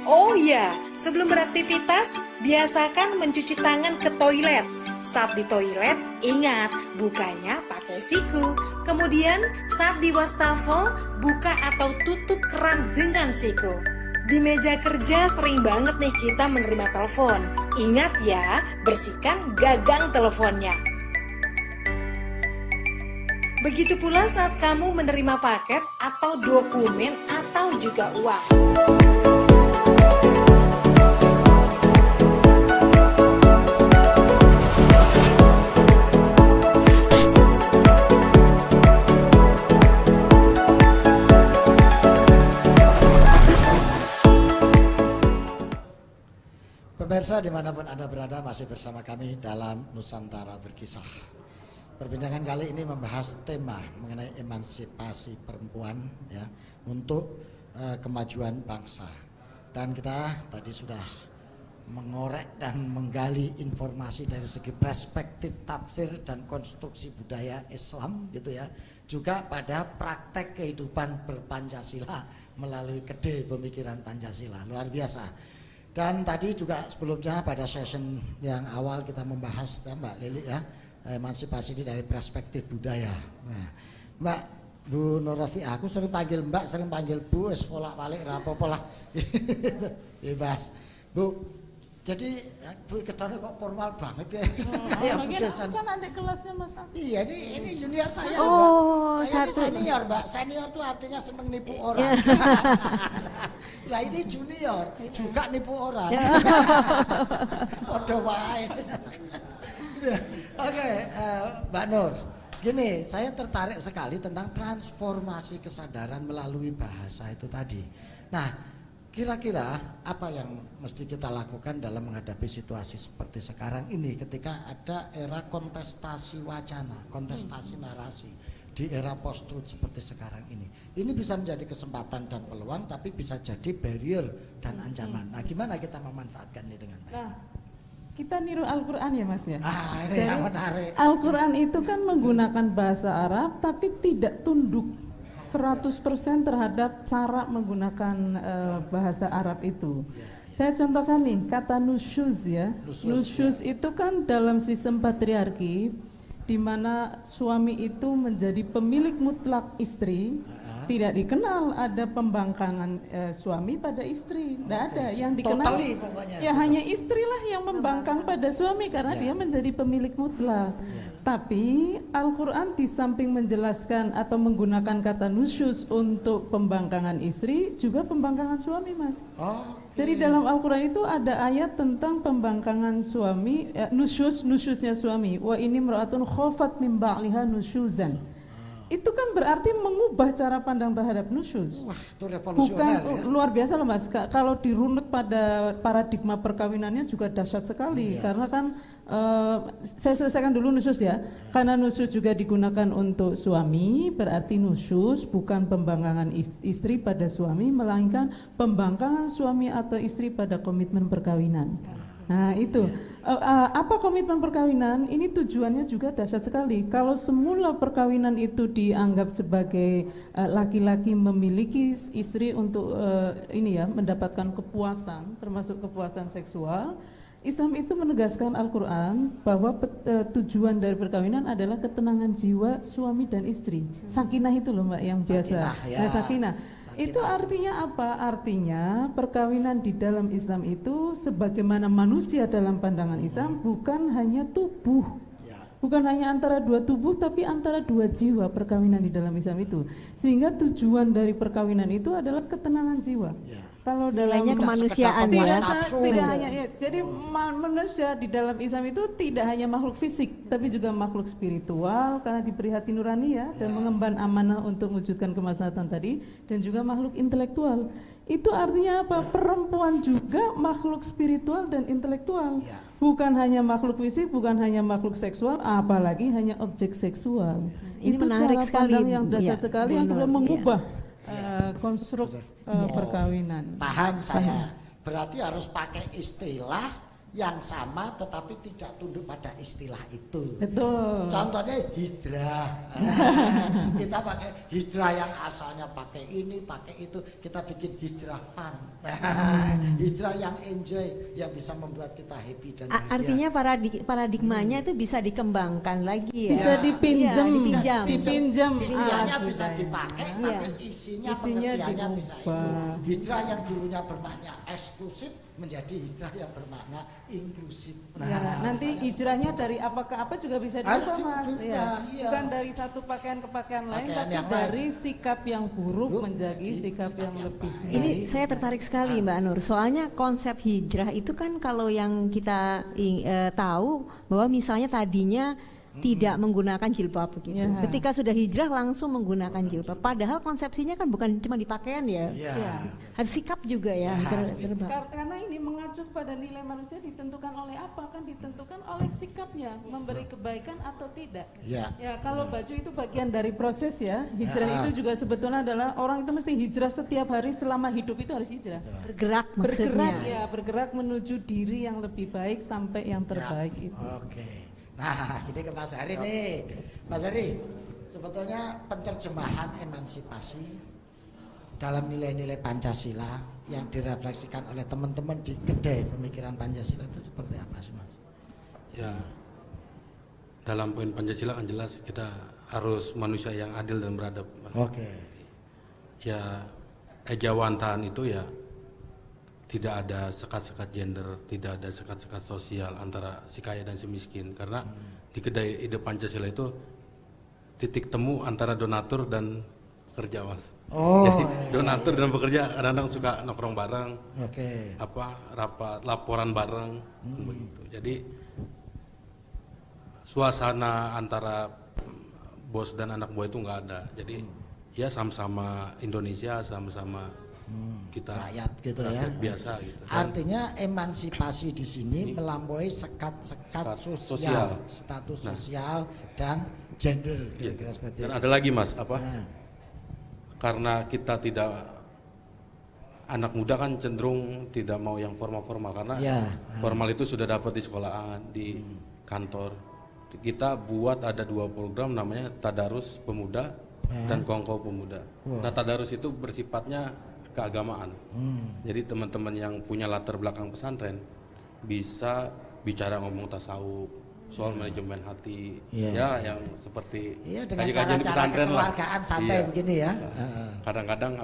Oh iya, sebelum beraktivitas, biasakan mencuci tangan ke toilet. Saat di toilet, ingat bukanya pakai siku. Kemudian saat di wastafel, buka atau tutup keran dengan siku. Di meja kerja sering banget nih kita menerima telepon. Ingat ya, bersihkan gagang teleponnya. Begitu pula saat kamu menerima paket atau dokumen atau juga uang. Pemirsa dimanapun Anda berada, masih bersama kami dalam Nusantara Berkisah. Perbincangan kali ini membahas tema mengenai emansipasi perempuan ya, untuk kemajuan bangsa. Dan kita tadi sudah mengorek dan menggali informasi dari segi perspektif tafsir dan konstruksi budaya Islam gitu ya. Juga pada praktek kehidupan berpancasila melalui kede pemikiran Pancasila. Luar biasa. Dan tadi juga sebelumnya pada session yang awal kita membahas ya, Mbak Lili ya, emansipasi ini dari perspektif budaya. Nah, Mbak Bu Nurafi, aku sering panggil Mbak, sering panggil Bu, bolak-balik rapopo lah. Bebas. Bu, jadi Bu ketannya kok formal banget ya. Kayak Bu Desan. Kan adik kelasnya Mas Ars. Iya, ini junior saya Oh, Mbak. Saya ini satu. senior Mbak. Senior tuh artinya seneng nipu orang. Lah ini junior juga nipu orang. Podo wae. Oke, Mbak Nur. Gini, saya tertarik sekali tentang transformasi kesadaran melalui bahasa itu tadi. Nah, kira-kira apa yang mesti kita lakukan dalam menghadapi situasi seperti sekarang ini ketika ada era kontestasi wacana, kontestasi narasi di era post-truth seperti sekarang ini. Ini bisa menjadi kesempatan dan peluang, tapi bisa jadi barrier dan ancaman. Nah, gimana kita memanfaatkan ini dengan baik? Nah, kita niru Al-Quran ya Mas ya. Ini yang menarik. Al-Quran itu kan menggunakan bahasa Arab tapi tidak tunduk 100% terhadap cara menggunakan bahasa Arab itu. Saya contohkan nih kata nusyuz ya. Nusyuz itu kan dalam sistem patriarki di mana suami itu menjadi pemilik mutlak istri. Tidak dikenal ada pembangkangan suami pada istri, tidak ada. Yang dikenal ya hanya istrilah yang membangkang pada suami karena dia menjadi pemilik mutlak. Tapi Al-Quran di samping menjelaskan atau menggunakan kata nusyuz untuk pembangkangan istri, juga pembangkangan suami Mas. Jadi dalam Al-Quran itu ada ayat tentang pembangkangan suami, nusyuznya suami. Wa ini imra'atun khafat min ba'liha nusyuzan. Itu kan berarti mengubah cara pandang terhadap nusyuz. Wah, itu revolusioner. Bukan, luar biasa loh Mas. Kalau dirunut pada paradigma perkawinannya juga dahsyat sekali. Karena kan Saya selesaikan dulu nusus ya. Karena nusus juga digunakan untuk suami, berarti nusus bukan pembangkangan istri pada suami, melainkan pembangkangan suami atau istri pada komitmen perkawinan. Nah itu, apa komitmen perkawinan? Ini tujuannya juga dahsyat sekali. Kalau semula perkawinan itu dianggap sebagai laki-laki memiliki istri untuk mendapatkan kepuasan, termasuk kepuasan seksual, Islam itu menegaskan Al-Quran bahwa tujuan dari perkawinan adalah ketenangan jiwa suami dan istri. Sakinah itu loh Mbak yang biasa. Sakinah. Itu artinya apa? Artinya perkawinan di dalam Islam itu sebagaimana manusia dalam pandangan Islam bukan hanya tubuh. Bukan hanya antara dua tubuh tapi antara dua jiwa perkawinan di dalam Islam itu. Sehingga tujuan dari perkawinan itu adalah ketenangan jiwa. Kalau dalam kemanusiaan tidak hanya jadi manusia di dalam Islam itu tidak hanya makhluk fisik tapi juga makhluk spiritual karena diberi hati nurani dan mengemban amanah untuk mewujudkan kemaslahatan tadi, dan juga makhluk intelektual. Itu artinya apa? Perempuan juga makhluk spiritual dan intelektual. Bukan hanya makhluk fisik, bukan hanya makhluk seksual, apalagi hanya objek seksual. Ini itu menarik cara sekali, pandang yang dahsyat sekali yang kemudian mengubah konstruk perkawinan. Paham saya. Berarti harus pakai istilah yang sama tetapi tidak tunduk pada istilah itu. Betul. Contohnya hijrah. Kita pakai hijrah yang asalnya pakai ini, pakai itu, kita bikin hijrah fun. Hijrah yang enjoy, yang bisa membuat kita happy dan bahagia. Artinya paradigmanya itu bisa dikembangkan lagi ya. Bisa dipinjam, dipinjam. Istilahnya bisa dipakai, tapi isinya pengertiannya bisa itu. Hijrah yang dulunya bermakna eksklusif menjadi hijrah yang bermakna inklusif. Nanti hijrahnya dari apa ke apa juga bisa diubah Mas. Bukan dari satu pakaian ke pakaian lain, tapi dari sikap yang buruk menjadi sikap yang lebih. Ini saya tertarik sekali Mbak Nur. Soalnya konsep hijrah itu kan kalau yang kita tahu bahwa misalnya tadinya tidak menggunakan jilbab begitu. Ketika sudah hijrah langsung menggunakan jilbab. Padahal konsepsinya kan bukan cuma di pakaian ya. Harus sikap juga ya. Karena ini mengacu pada nilai manusia ditentukan oleh apa? Kan ditentukan oleh sikapnya, memberi kebaikan atau tidak. Ya kalau baju itu bagian dari proses ya. Hijrah itu juga sebetulnya adalah orang itu mesti hijrah setiap hari selama hidup itu harus hijrah. Bergerak maksudnya. Bergerak menuju diri yang lebih baik sampai yang terbaik itu. Oke. Nah, ini ke Mas Hari nih. Mas Hari, sebetulnya penerjemahan emansipasi dalam nilai-nilai Pancasila yang direfleksikan oleh teman-teman di kedai pemikiran Pancasila itu seperti apa sih Mas? Ya, dalam poin Pancasila kan jelas kita harus manusia yang adil dan beradab. Oke. Ya, ejawantahan itu ya tidak ada sekat-sekat gender, tidak ada sekat-sekat sosial antara si kaya dan si miskin. Karena di kedai ide Pancasila itu titik temu antara donatur dan pekerja Mas. Jadi donatur dan pekerja kadang-kadang suka nongkrong bareng, rapat laporan bareng, begitu. Jadi suasana antara bos dan anak buah itu nggak ada. Jadi ya sama-sama Indonesia, sama-sama kita rakyat gitu ya. Biasa gitu. Artinya emansipasi di sini melampaui sekat-sekat sosial, status sosial dan gender. Kira-kira seperti dan ada lagi Mas, karena kita tidak, anak muda kan cenderung tidak mau yang formal-formal karena formal itu sudah dapat di sekolahan, di kantor. Kita buat ada 2 program namanya Tadarus Pemuda dan Kongko Pemuda. Nah, Tadarus itu bersifatnya keagamaan. Jadi teman-teman yang punya latar belakang pesantren bisa bicara ngomong tasawuf, soal manajemen hati, ya yang seperti dengan cara-cara kekeluargaan santai begini ya. Kadang-kadang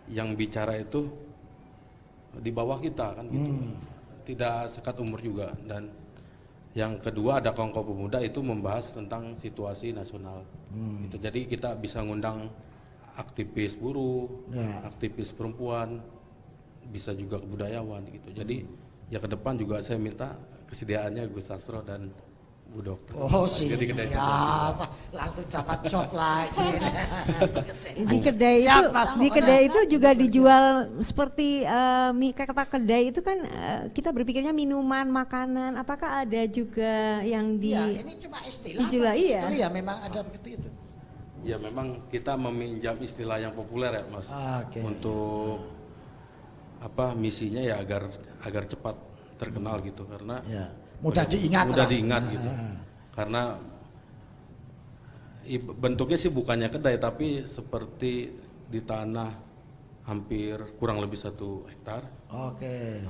yang bicara itu di bawah kita kan gitu. Tidak sekat umur juga. Dan yang kedua ada Kongko Pemuda itu membahas tentang situasi nasional. Gitu. Jadi kita bisa ngundang aktivis buruh, aktivis perempuan, bisa juga kebudayawan gitu. Jadi ya ke depan juga saya minta kesediaannya Gus Sastro dan Bu Dokter. Oh Jadi kedai siap, langsung dapat job lagi. Di kedai Siap, itu, Mas, di pokoknya. kedai itu juga dijual seperti kata kedai itu kan kita berpikirnya minuman, makanan. Apakah ada juga yang di? Iya, ini cuma istilah. dijual, apa, iya. physically ya memang ada begitu itu. Ya memang kita meminjam istilah yang populer ya Mas. Oke. Untuk misinya ya agar cepat terkenal gitu karena Ya, mudah diingat mudah lah. diingat gitu. Karena bentuknya sih bukannya kedai tapi seperti di tanah hampir kurang lebih 1 hektar. Oke.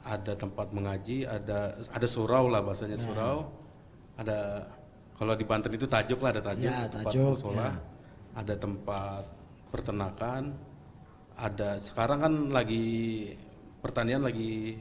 Ada tempat mengaji, ada surau lah bahasanya surau. Ada kalau di Banten itu tajuk lah, ada tajuk, Ya, tempat tajuk, musola, ya. ada tempat peternakan, ada sekarang kan lagi pertanian lagi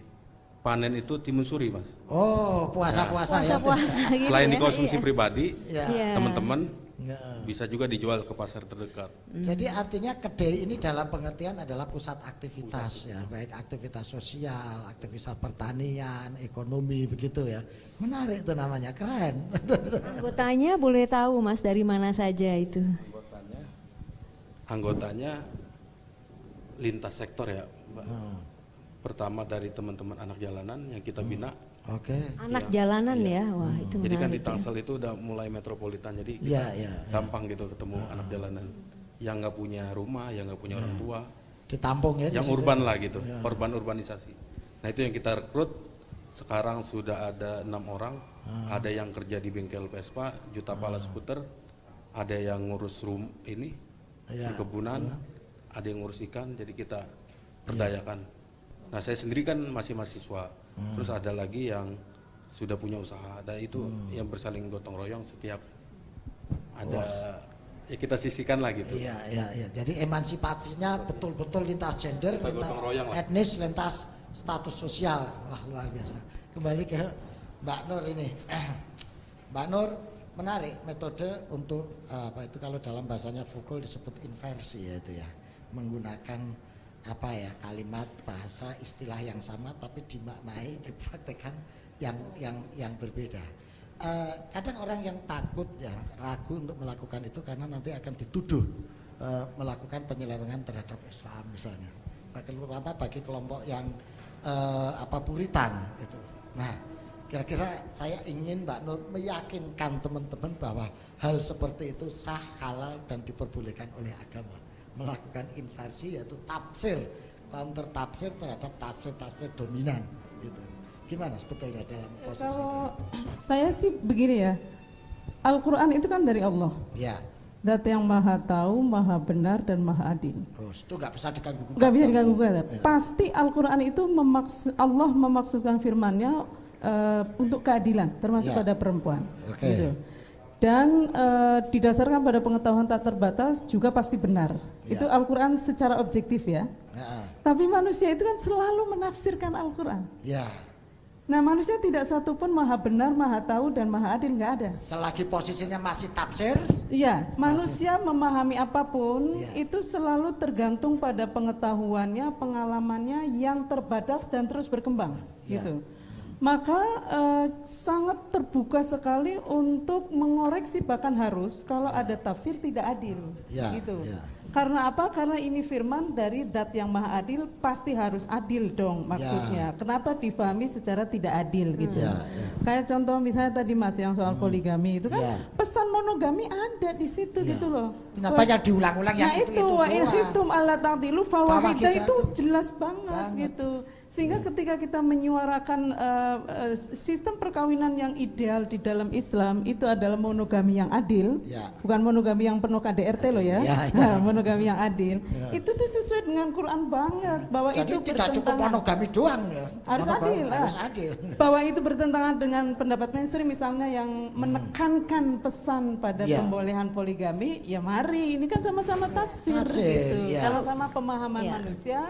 panen itu timun suri Mas. Oh, puasa-puasa ya. Puasa-puasa gitu Selain ya, dikonsumsi iya. pribadi, Ya. Iya. teman-teman Ya. bisa juga dijual ke pasar terdekat. Jadi artinya kedai ini dalam pengertian adalah pusat aktivitas ya, baik aktivitas sosial, aktivitas pertanian, ekonomi begitu ya. Menarik itu namanya, keren. Anggotanya boleh tahu Mas dari mana saja itu? Anggotanya lintas sektor ya, Mbak. Pertama dari teman-teman anak jalanan yang kita bina. Oke. Anak jalanan ya, wah itu Jadi kan di menarik ya. Tangsel itu udah mulai metropolitan, jadi Iya, kita iya, gampang gitu ketemu anak jalanan yang nggak punya rumah, yang nggak punya orang tua, Ditampung ya. di yang situ. urban lah gitu, Ya. korban urbanisasi. Nah itu yang kita rekrut. Sekarang sudah ada 6 orang, ada yang kerja di bengkel Vespa, Juta Pala Skuter, ada yang ngurus di Ya. kebunan, ada yang ngurus ikan, jadi kita perdayakan. Nah saya sendiri kan masih mahasiswa, terus ada lagi yang sudah punya usaha, ada itu yang bersaling gotong royong setiap ada ya kita sisihkan lah gitu. Iya, iya, iya. Jadi emansipasinya betul-betul lintas gender, Kita lintas gotong royong lah. etnis, lintas status sosial. Wah, luar biasa. Kembali ke Mbak Nur ini. Mbak Nur, menarik metode untuk apa itu kalau dalam bahasanya Foucault disebut inversi ya itu ya. Menggunakan kalimat bahasa istilah yang sama tapi dimaknai dipraktekkan yang berbeda. Kadang orang yang takut ya ragu untuk melakukan itu karena nanti akan dituduh melakukan penyelewengan terhadap Islam misalnya bagi kelompok yang puritan itu. Nah, kira-kira saya ingin Mbak Nur meyakinkan teman-teman bahwa hal seperti itu sah, halal dan diperbolehkan oleh agama. Melakukan inversi yaitu tafsir, counter tafsir terhadap tafsir-tafsir dominan gitu. Gimana sebetulnya dalam posisi Kalau itu? saya sih begini ya, Al-Quran itu kan dari Allah. Ya. Dat yang maha tahu, maha benar dan maha adil. Terus itu nggak bisa diganggu. Nggak bisa diganggu-gugat. Pasti Al-Quran itu Allah memaksudkan firman-Nya untuk keadilan, termasuk Ya. pada perempuan. Oke. Gitu. Dan didasarkan pada pengetahuan tak terbatas juga pasti benar. Ya. Itu Al-Quran secara objektif ya. Ya. Tapi manusia itu kan selalu menafsirkan Al-Quran. Ya. Nah manusia tidak satupun maha benar, maha tahu dan maha adil, nggak ada. Selagi posisinya masih tafsir. Iya, manusia memahami apapun Iya. itu selalu tergantung pada pengetahuannya, pengalamannya yang terbatas dan terus berkembang, Iya. gitu. Maka sangat terbuka sekali untuk mengoreksi, bahkan harus kalau ada tafsir tidak adil, Iya, gitu. iya. Karena apa? Karena ini firman dari Dat yang Maha Adil, pasti harus adil dong maksudnya. Kenapa difahami secara tidak adil gitu? Ya, Kayak contoh misalnya tadi Mas yang soal poligami itu kan Ya. pesan monogami ada di situ gitu loh. Kenapa yang diulang-ulang yang Nah itu wa in doang? khiftum alla ta'dilu fawahidah Fawahidah itu jelas banget gitu. Sehingga ketika kita menyuarakan sistem perkawinan yang ideal di dalam Islam itu adalah monogami yang adil, Ya. bukan monogami yang penuh KDRT loh ya. Ya, ya. Nah, monogami yang adil. Ya. Itu tuh sesuai dengan Quran banget bahwa Jadi itu tidak cukup bertentangan. monogami doang ya. Harus Monogami adil lah. harus adil. Bahwa itu bertentangan dengan pendapat mainstream misalnya yang menekankan pesan pada Ya. pembolehan poligami, ya mari ini kan sama-sama tafsir, Tafsir, gitu. ya. Sama-sama pemahaman Ya. manusia.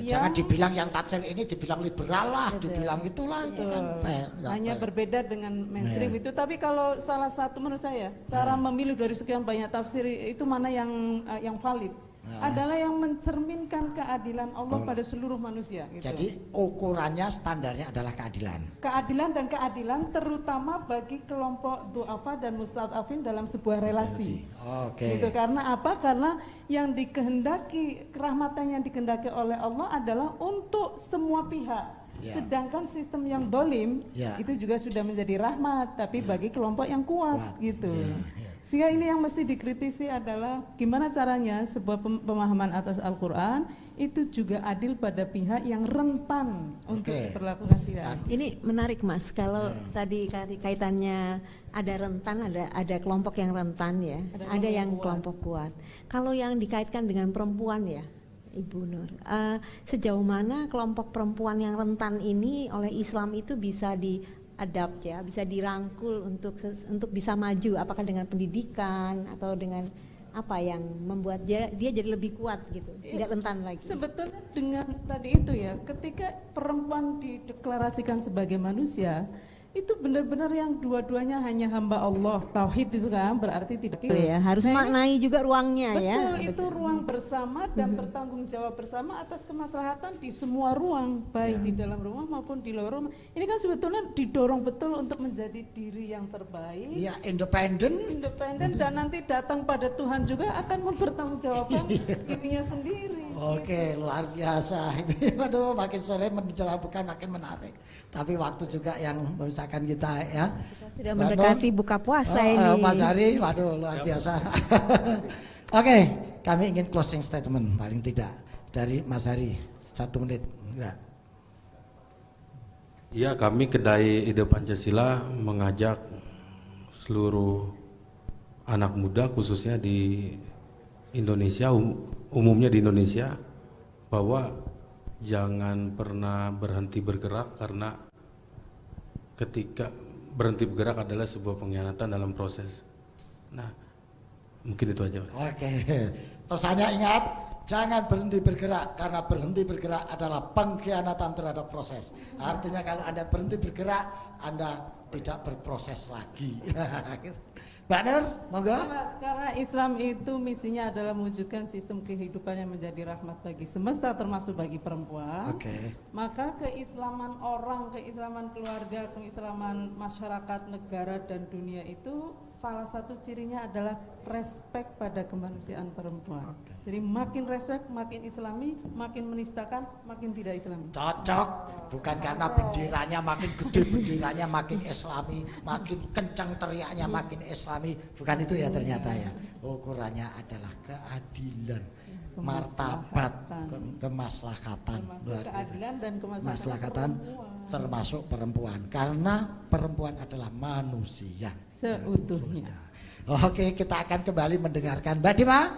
Jangan dibilang yang tafsir ini dibilang liberal lah, dibilang itulah itu kan Hanya berbeda dengan mainstream itu. Tapi kalau salah satu menurut saya cara memilih dari sekian banyak tafsir itu mana yang valid. adalah yang mencerminkan keadilan Allah pada seluruh manusia. Gitu. Jadi ukurannya, standarnya adalah keadilan. Keadilan dan keadilan terutama bagi kelompok du'afa dan mustad'afin dalam sebuah relasi. Oke. Gitu, karena apa? Karena yang dikehendaki, kerahmatan yang dikehendaki oleh Allah adalah untuk semua pihak. Sedangkan sistem yang dolim itu juga sudah menjadi rahmat, tapi bagi kelompok yang kuat. Gitu. Sehingga ini yang mesti dikritisi adalah gimana caranya sebuah pemahaman atas Al-Quran itu juga adil pada pihak yang rentan untuk diperlakukan tidak adil. Ini menarik Mas, kalau tadi kaitannya ada rentan, ada kelompok yang rentan ya, ada yang kelompok kuat. Kalau yang dikaitkan dengan perempuan ya, Ibu Nur, sejauh mana kelompok perempuan yang rentan ini oleh Islam itu bisa adapt ya, bisa dirangkul untuk bisa maju, apakah dengan pendidikan atau dengan apa yang membuat dia jadi lebih kuat gitu, tidak rentan lagi. Sebetulnya dengan tadi itu ya, ketika perempuan dideklarasikan sebagai manusia, itu benar-benar yang dua-duanya hanya hamba Allah, tauhid itu kan berarti tidak ya, harus maknai juga ruangnya betul, ya. Betul, itu ruang bersama dan bertanggung jawab bersama atas kemaslahatan di semua ruang, baik di dalam rumah maupun di luar rumah. Ini kan sebetulnya didorong betul untuk menjadi diri yang terbaik. Iya, independen dan nanti datang pada Tuhan juga akan mempertanggungjawabkan dirinya sendiri. Oke, luar biasa. Ini waduh, makin sore menjelang bukan makin menarik. Tapi waktu juga yang memisahkan kita ya. Kita sudah mendekati buka puasa ini. Mas Hari, waduh luar biasa. Oke, kami ingin closing statement paling tidak dari Mas Hari 1 menit. Enggak. Ya, kami Kedai Ide Pancasila mengajak seluruh anak muda khususnya di Indonesia, umumnya di Indonesia, bahwa jangan pernah berhenti bergerak, karena ketika berhenti bergerak adalah sebuah pengkhianatan dalam proses. Nah, mungkin itu aja. Oke, pesannya ingat, jangan berhenti bergerak, karena berhenti bergerak adalah pengkhianatan terhadap proses. Artinya kalau Anda berhenti bergerak, Anda tidak berproses lagi. Mbak Nur, monggo. Karena Islam itu misinya adalah mewujudkan sistem kehidupan yang menjadi rahmat bagi semesta termasuk bagi perempuan. Maka keislaman orang, keislaman keluarga, keislaman masyarakat, negara dan dunia itu salah satu cirinya adalah respek pada kemanusiaan perempuan. Jadi makin respek, makin islami, makin menistakan, makin tidak islami. Cocok, bukan karena benderanya makin gede, benderanya makin islami, makin kencang teriaknya makin islami, bukan itu ya ternyata ya. Ukurannya adalah keadilan, martabat, kemaslahatan, keadilan dan kemaslahatan termasuk perempuan, karena perempuan adalah manusia seutuhnya. Oke, kita akan kembali mendengarkan. Mbak Dima,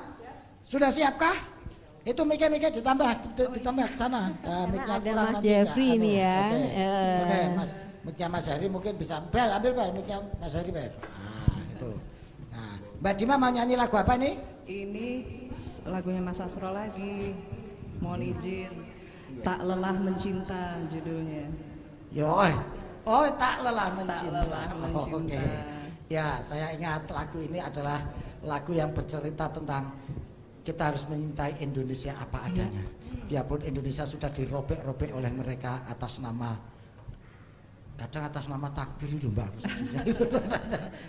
sudah siapkah? Itu mic-nya ditambah ke sana. Mic-nya ada Mas Jeffrey ini ya. Oke, mic-nya Mas Heri mungkin bisa. Bel, ambil Bel, mic-nya Mas Heri Bel. Nah, itu. Nah, Mbak Dima mau nyanyi lagu apa nih? Ini lagunya Mas Asro lagi. Mohon izin. Tak lelah mencinta judulnya. Tak lelah mencinta. Oke. Ya, saya ingat lagu ini adalah lagu yang bercerita tentang kita harus mencintai Indonesia apa adanya. Biarpun Indonesia sudah dirobek-robek oleh mereka atas nama, kadang atas nama takbir itu Mbak,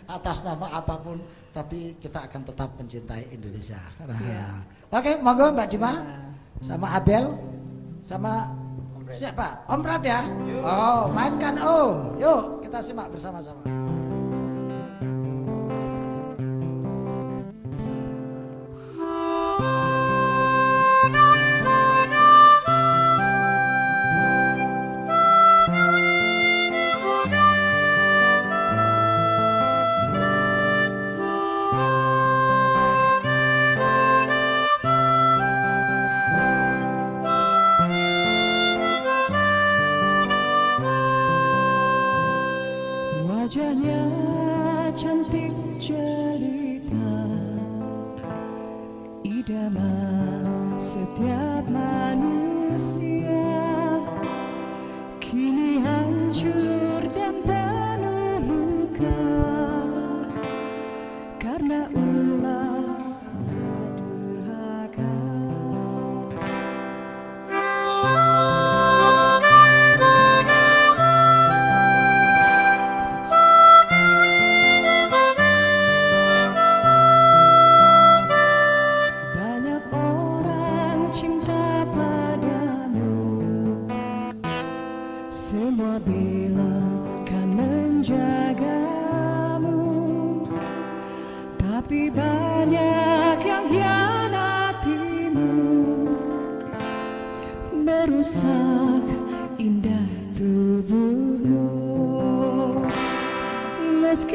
atas nama apapun, tapi kita akan tetap mencintai Indonesia. Oke, monggo Mbak Dima, sama Abel, sama siapa? Om Prat ya? Oh, mainkan Om. Yuk, kita simak bersama-sama. Wajahnya cantik jelita, idaman setiap manusia, kini hancur dan penuh luka, karena ulah durhaka.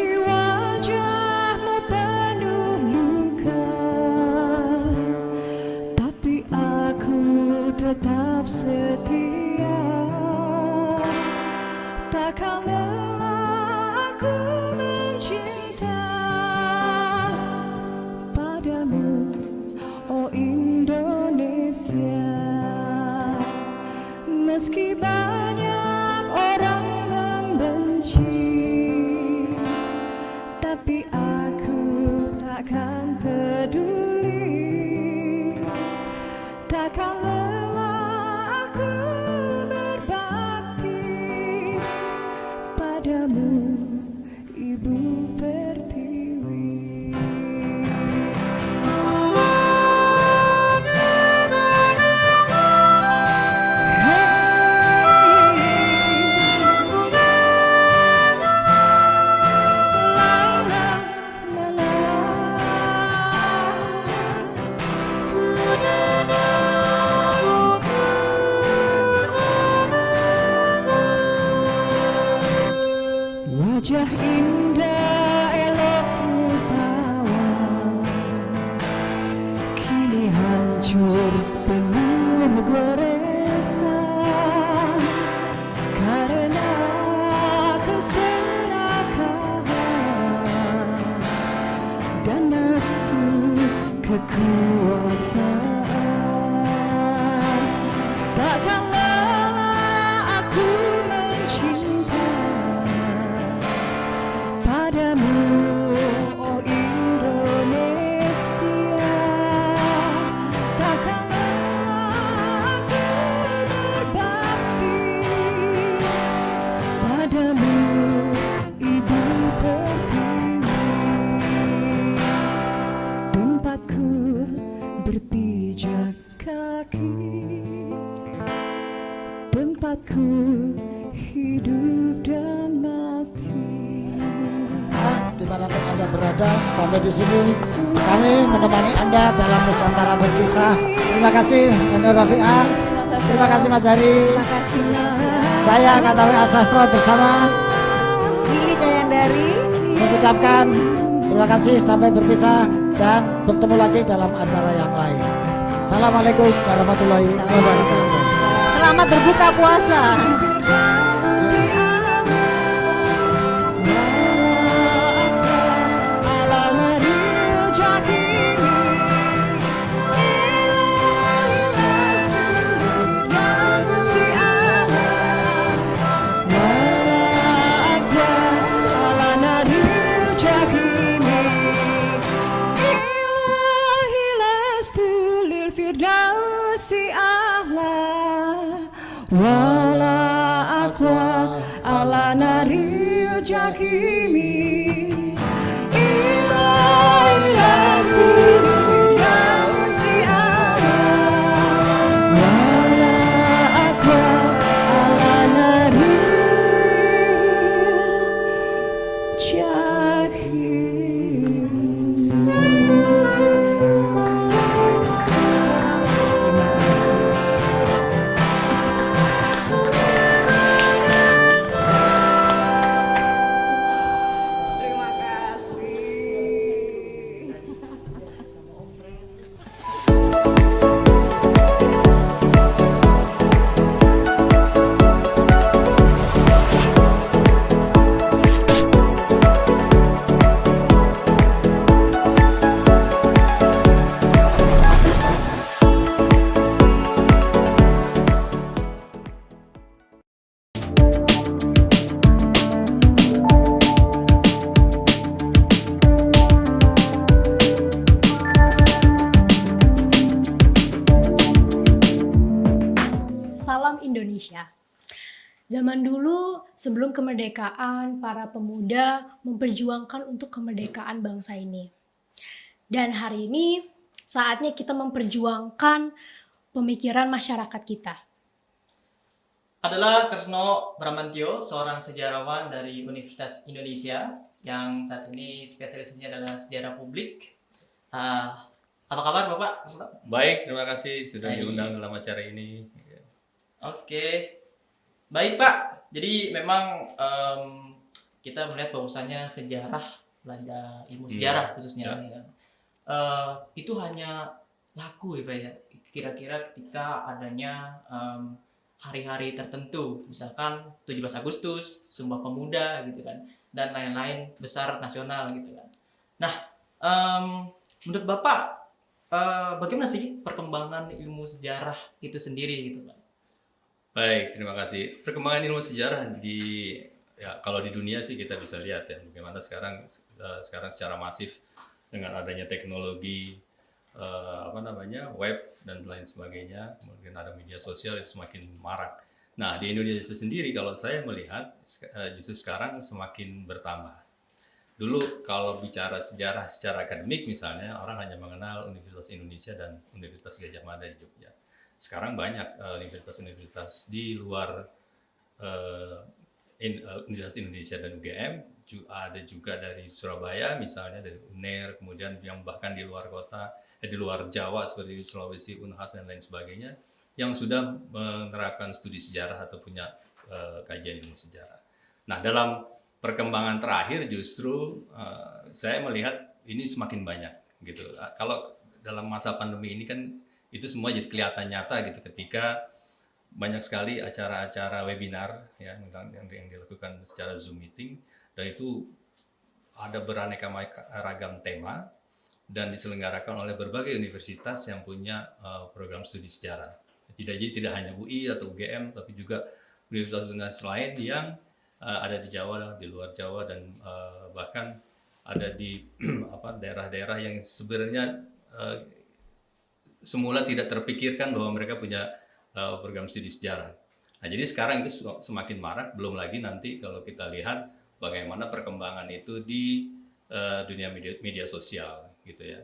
Meski wajahmu penuh luka, tapi aku tetap setia. Takkan lelah aku mencinta padamu, oh Indonesia. Meski banyak orang membenci, tapi aku takkan peduli. Takkan lelah aku berbakti padamu, Ibu Pertiwi. Wajah indah elok rupawan kini hancur penuh goresan karena keserakahan dan nafsu kekuasaan. Takkan lelah aku mencinta padamu, oh Indonesia. Takkan lelah aku berbakti padamu, Ibu Pertiwi. Tempatku berpijak kaki, tempatku hidup dan mati. Dimanapun Anda berada, sampai di sini kami menemani Anda dalam Nusantara Berkisah. Terima kasih Nur Rafi'ah, terima kasih Mas Hari. Terima kasih. Saya Katawi Alsastro bersama Lili Cayandari mengucapkan terima kasih, sampai berpisah dan bertemu lagi dalam acara yang lain. Assalamualaikum warahmatullahi wabarakatuh. Selamat berbuka puasa. Wala akwa ala naril jakimi ilahi si wala akwa ala naril jakimi. Indonesia. Zaman dulu sebelum kemerdekaan, para pemuda memperjuangkan untuk kemerdekaan bangsa ini. Dan hari ini saatnya kita memperjuangkan pemikiran masyarakat kita. Adalah Kresno Bramantio, seorang sejarawan dari Universitas Indonesia yang saat ini spesialisasinya adalah sejarah publik. Apa kabar Bapak? Baik, terima kasih sudah diundang dalam acara ini. Oke, baik Pak. Jadi memang kita melihat bahwasanya sejarah, belajar ilmu sejarah khususnya ya, itu hanya laku ya Pak ya, kira-kira ketika adanya hari-hari tertentu, misalkan 17 Agustus, Sumpah Pemuda gitu kan, dan lain-lain besar nasional gitu kan. Nah, menurut Bapak, bagaimana sih perkembangan ilmu sejarah itu sendiri gitu Pak? Baik, terima kasih. Perkembangan ilmu sejarah kalau di dunia sih kita bisa lihat ya bagaimana sekarang secara masif dengan adanya teknologi web dan lain sebagainya, kemudian ada media sosial itu semakin marak. Nah, di Indonesia sendiri kalau saya melihat justru sekarang semakin bertambah. Dulu kalau bicara sejarah secara akademik misalnya orang hanya mengenal Universitas Indonesia dan Universitas Gadjah Mada di Jogja. Sekarang banyak universitas-universitas di luar Universitas Indonesia dan UGM, ada juga dari Surabaya misalnya, dari UNER, kemudian yang bahkan di luar kota, di luar Jawa seperti di Sulawesi, Unhas dan lain sebagainya, yang sudah menerapkan studi sejarah atau punya kajian ilmu sejarah. Nah, dalam perkembangan terakhir justru saya melihat ini semakin banyak gitu. Kalau dalam masa pandemi ini kan itu semua jadi kelihatan nyata gitu ketika banyak sekali acara-acara webinar ya yang dilakukan secara Zoom meeting, dan itu ada beraneka ragam tema dan diselenggarakan oleh berbagai universitas yang punya program studi sejarah. Tidak hanya UI atau UGM, tapi juga universitas lain yang ada di Jawa, di luar Jawa, dan bahkan ada di daerah-daerah yang sebenarnya semula tidak terpikirkan bahwa mereka punya program studi sejarah. Nah, jadi sekarang itu semakin marak, belum lagi nanti kalau kita lihat bagaimana perkembangan itu di dunia media sosial gitu ya.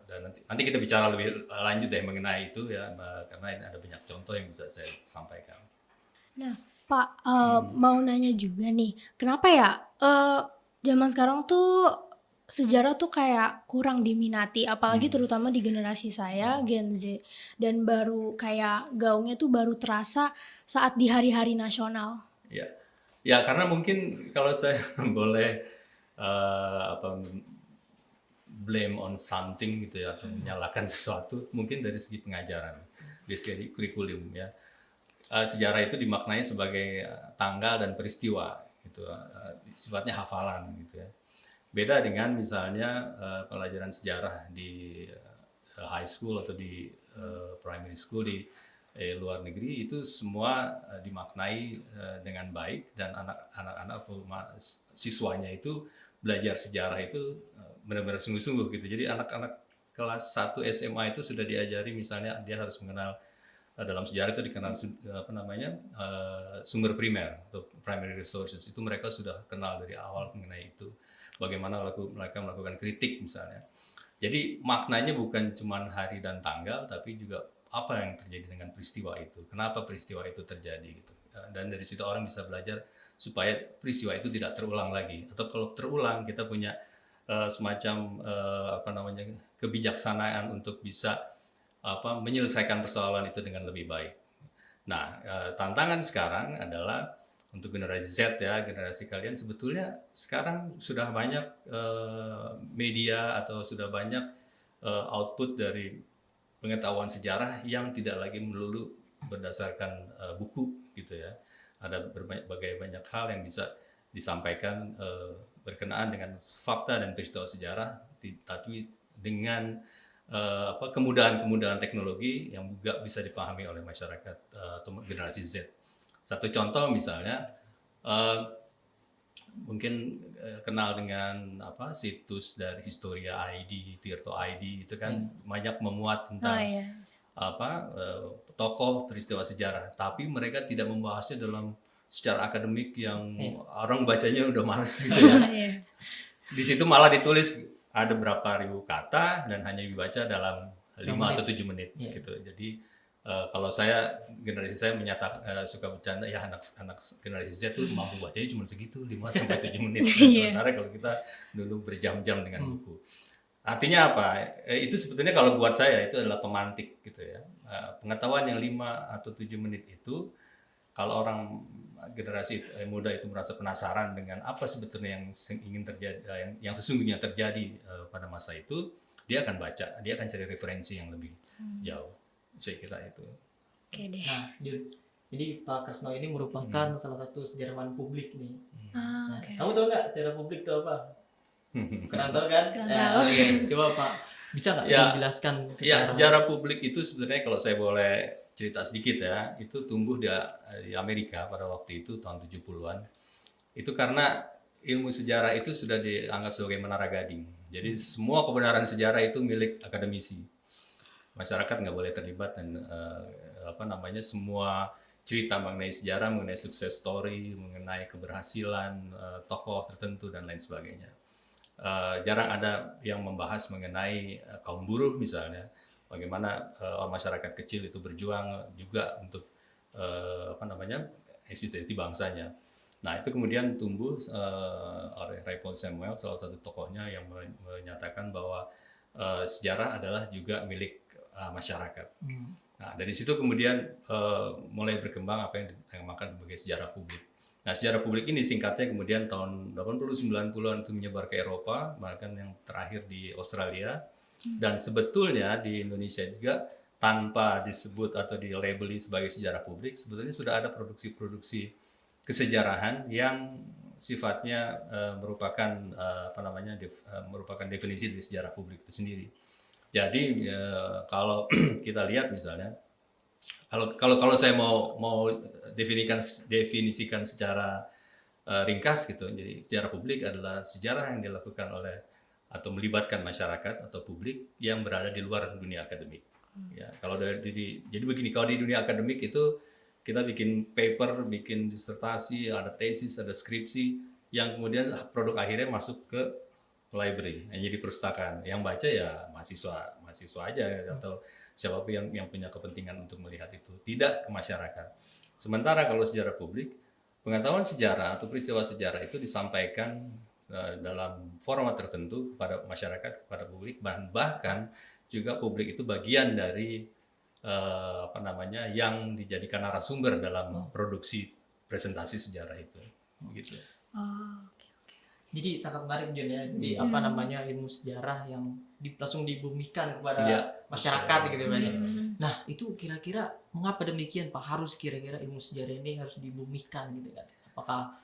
Dan nanti kita bicara lebih lanjut ya mengenai itu ya, karena ini ada banyak contoh yang bisa saya sampaikan. Nah, Pak, mau nanya juga nih, kenapa ya zaman sekarang tuh sejarah tuh kayak kurang diminati, apalagi terutama di generasi saya, Gen Z, dan baru kayak gaungnya tuh baru terasa saat di hari-hari nasional. Ya karena mungkin kalau saya boleh blame on something gitu ya, atau menyalahkan sesuatu, mungkin dari segi pengajaran, dari segi kurikulum ya. Sejarah itu dimaknai sebagai tanggal dan peristiwa gitu, sifatnya hafalan gitu ya. Beda dengan misalnya pelajaran sejarah di high school atau di primary school di luar negeri, itu semua dimaknai dengan baik, dan anak-anak atau siswanya itu belajar sejarah itu benar-benar sungguh-sungguh gitu. Jadi anak-anak kelas 1 SMA itu sudah diajari misalnya dia harus mengenal dalam sejarah itu dikenal sumber primer atau primary resources, itu mereka sudah kenal dari awal mengenai itu. Bagaimana mereka melakukan kritik misalnya. Jadi maknanya bukan cuma hari dan tanggal, tapi juga apa yang terjadi dengan peristiwa itu. Kenapa peristiwa itu terjadi gitu. Dan dari situ orang bisa belajar supaya peristiwa itu tidak terulang lagi. Atau kalau terulang kita punya semacam kebijaksanaan untuk bisa menyelesaikan persoalan itu dengan lebih baik. Nah, tantangan sekarang adalah untuk generasi Z ya, generasi kalian sebetulnya sekarang sudah banyak media atau sudah banyak output dari pengetahuan sejarah yang tidak lagi melulu berdasarkan buku gitu ya. Ada berbagai banyak hal yang bisa disampaikan berkenaan dengan fakta dan peristiwa sejarah, tapi dengan kemudahan-kemudahan teknologi yang juga bisa dipahami oleh masyarakat atau generasi Z. Satu contoh misalnya, mungkin kenal dengan situs dari Historia ID, Tirto ID, itu kan banyak memuat tentang tokoh peristiwa sejarah, tapi mereka tidak membahasnya dalam secara akademik yang orang bacanya udah males gitu ya. Di situ malah ditulis ada berapa ribu kata dan hanya dibaca dalam 5 atau 7 menit gitu. Jadi kalau generasi saya suka bercanda ya, anak generasi Z itu mampu bacanya cuma segitu, 5 sampai 7 menit. Sementara kalau kita dulu berjam-jam dengan buku. Artinya apa? Itu sebetulnya kalau buat saya itu adalah pemantik gitu ya. Pengetahuan yang 5 atau 7 menit itu kalau orang generasi muda itu merasa penasaran dengan apa sebetulnya yang ingin terjadi, yang sesungguhnya terjadi pada masa itu, dia akan baca, dia akan cari referensi yang lebih jauh. Saya kira itu. Oke deh. Nah, jadi Pak Kresno ini merupakan salah satu sejarawan publik nih. Kamu tahu nggak sejarah publik itu apa? Kurang tahu kan? Kurang tahu. Oke, coba Pak, bisa nggak dijelaskan? Ya, sejarah publik itu sebenarnya kalau saya boleh cerita sedikit ya, itu tumbuh di Amerika pada waktu itu tahun 70-an. Itu karena ilmu sejarah itu sudah dianggap sebagai menara gading. Jadi semua kebenaran sejarah itu milik akademisi. Masyarakat nggak boleh terlibat dan semua cerita mengenai sejarah, mengenai sukses story, mengenai keberhasilan tokoh tertentu dan lain sebagainya. Jarang ada yang membahas mengenai kaum buruh misalnya, bagaimana masyarakat kecil itu berjuang juga untuk eksistensi bangsanya. Nah, itu kemudian tumbuh oleh Ray Paul Samuel, salah satu tokohnya yang menyatakan bahwa sejarah adalah juga milik masyarakat. Nah, dari situ kemudian mulai berkembang apa yang dinamakan sebagai sejarah publik. Nah, sejarah publik ini singkatnya kemudian tahun 80-90-an itu menyebar ke Eropa, bahkan yang terakhir di Australia. Dan sebetulnya di Indonesia juga tanpa disebut atau dilabeli sebagai sejarah publik, sebetulnya sudah ada produksi-produksi kesejarahan yang sifatnya merupakan merupakan definisi dari sejarah publik itu sendiri. Jadi kalau kita lihat misalnya, kalau saya mau definisikan secara ringkas gitu, jadi sejarah publik adalah sejarah yang dilakukan oleh atau melibatkan masyarakat atau publik yang berada di luar dunia akademik. Ya, jadi begini, kalau di dunia akademik itu kita bikin paper, bikin disertasi, ada tesis, ada skripsi, yang kemudian produk akhirnya masuk ke library, jadi perpustakaan. Yang baca ya mahasiswa aja atau siapapun yang punya kepentingan untuk melihat itu, tidak ke masyarakat. Sementara kalau sejarah publik, pengetahuan sejarah atau peristiwa sejarah itu disampaikan dalam format tertentu kepada masyarakat, kepada publik, bahkan juga publik itu bagian dari yang dijadikan narasumber dalam produksi presentasi sejarah itu, gitu. Jadi sangat menarik Jun ya, di ilmu sejarah yang langsung dibumikan kepada masyarakat gitu ya. Nah, itu kira-kira mengapa demikian Pak, harus kira-kira ilmu sejarah ini harus dibumikan gitu kan? Apakah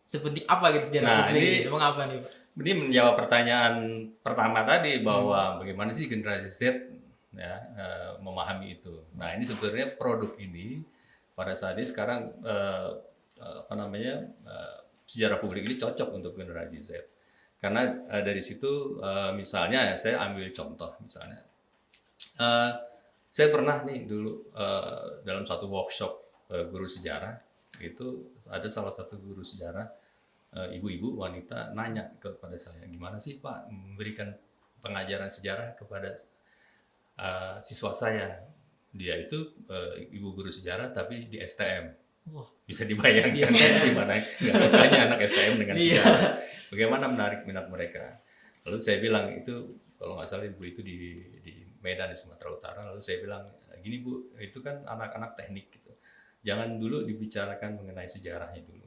sepenting apa gitu sejarah publik? Mengapa nih Pak? Ini menjawab pertanyaan pertama tadi bahwa bagaimana sih generasi Z memahami itu. Nah, ini sebetulnya produk ini pada saat ini sekarang sejarah publik ini cocok untuk generasi Z. Karena dari situ misalnya saya ambil contoh misalnya. Saya pernah nih dulu dalam satu workshop guru sejarah, itu ada salah satu guru sejarah ibu-ibu wanita nanya kepada saya, gimana sih Pak memberikan pengajaran sejarah kepada siswa saya. Dia itu ibu guru sejarah tapi di STM. Wah, bisa dibayangkan gimana nggak sukanya anak STM dengan sejarah. Bagaimana menarik minat mereka. Lalu saya bilang itu, kalau nggak salah ibu itu di Medan, di Sumatera Utara. Lalu saya bilang, gini Bu, itu kan anak-anak teknik gitu. Jangan dulu dibicarakan mengenai sejarahnya dulu.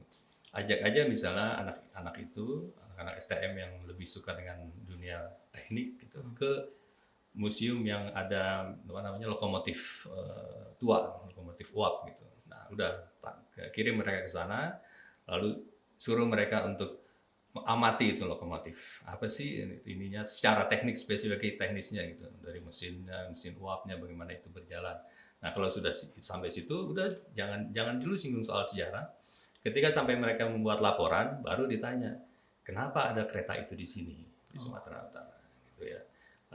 Ajak aja misalnya anak-anak itu, anak-anak STM yang lebih suka dengan dunia teknik gitu, ke museum yang ada lokomotif tua, lokomotif uap gitu. Nah, udah kirim mereka ke sana, lalu suruh mereka untuk amati itu lokomotif. Apa sih ininya secara teknik, spesifik teknisnya gitu, dari mesinnya, mesin uapnya, bagaimana itu berjalan. Nah, kalau sudah sampai situ, udah jangan dulu singgung soal sejarah. Ketika sampai mereka membuat laporan, baru ditanya, kenapa ada kereta itu di sini, di Sumatera Utara, gitu ya.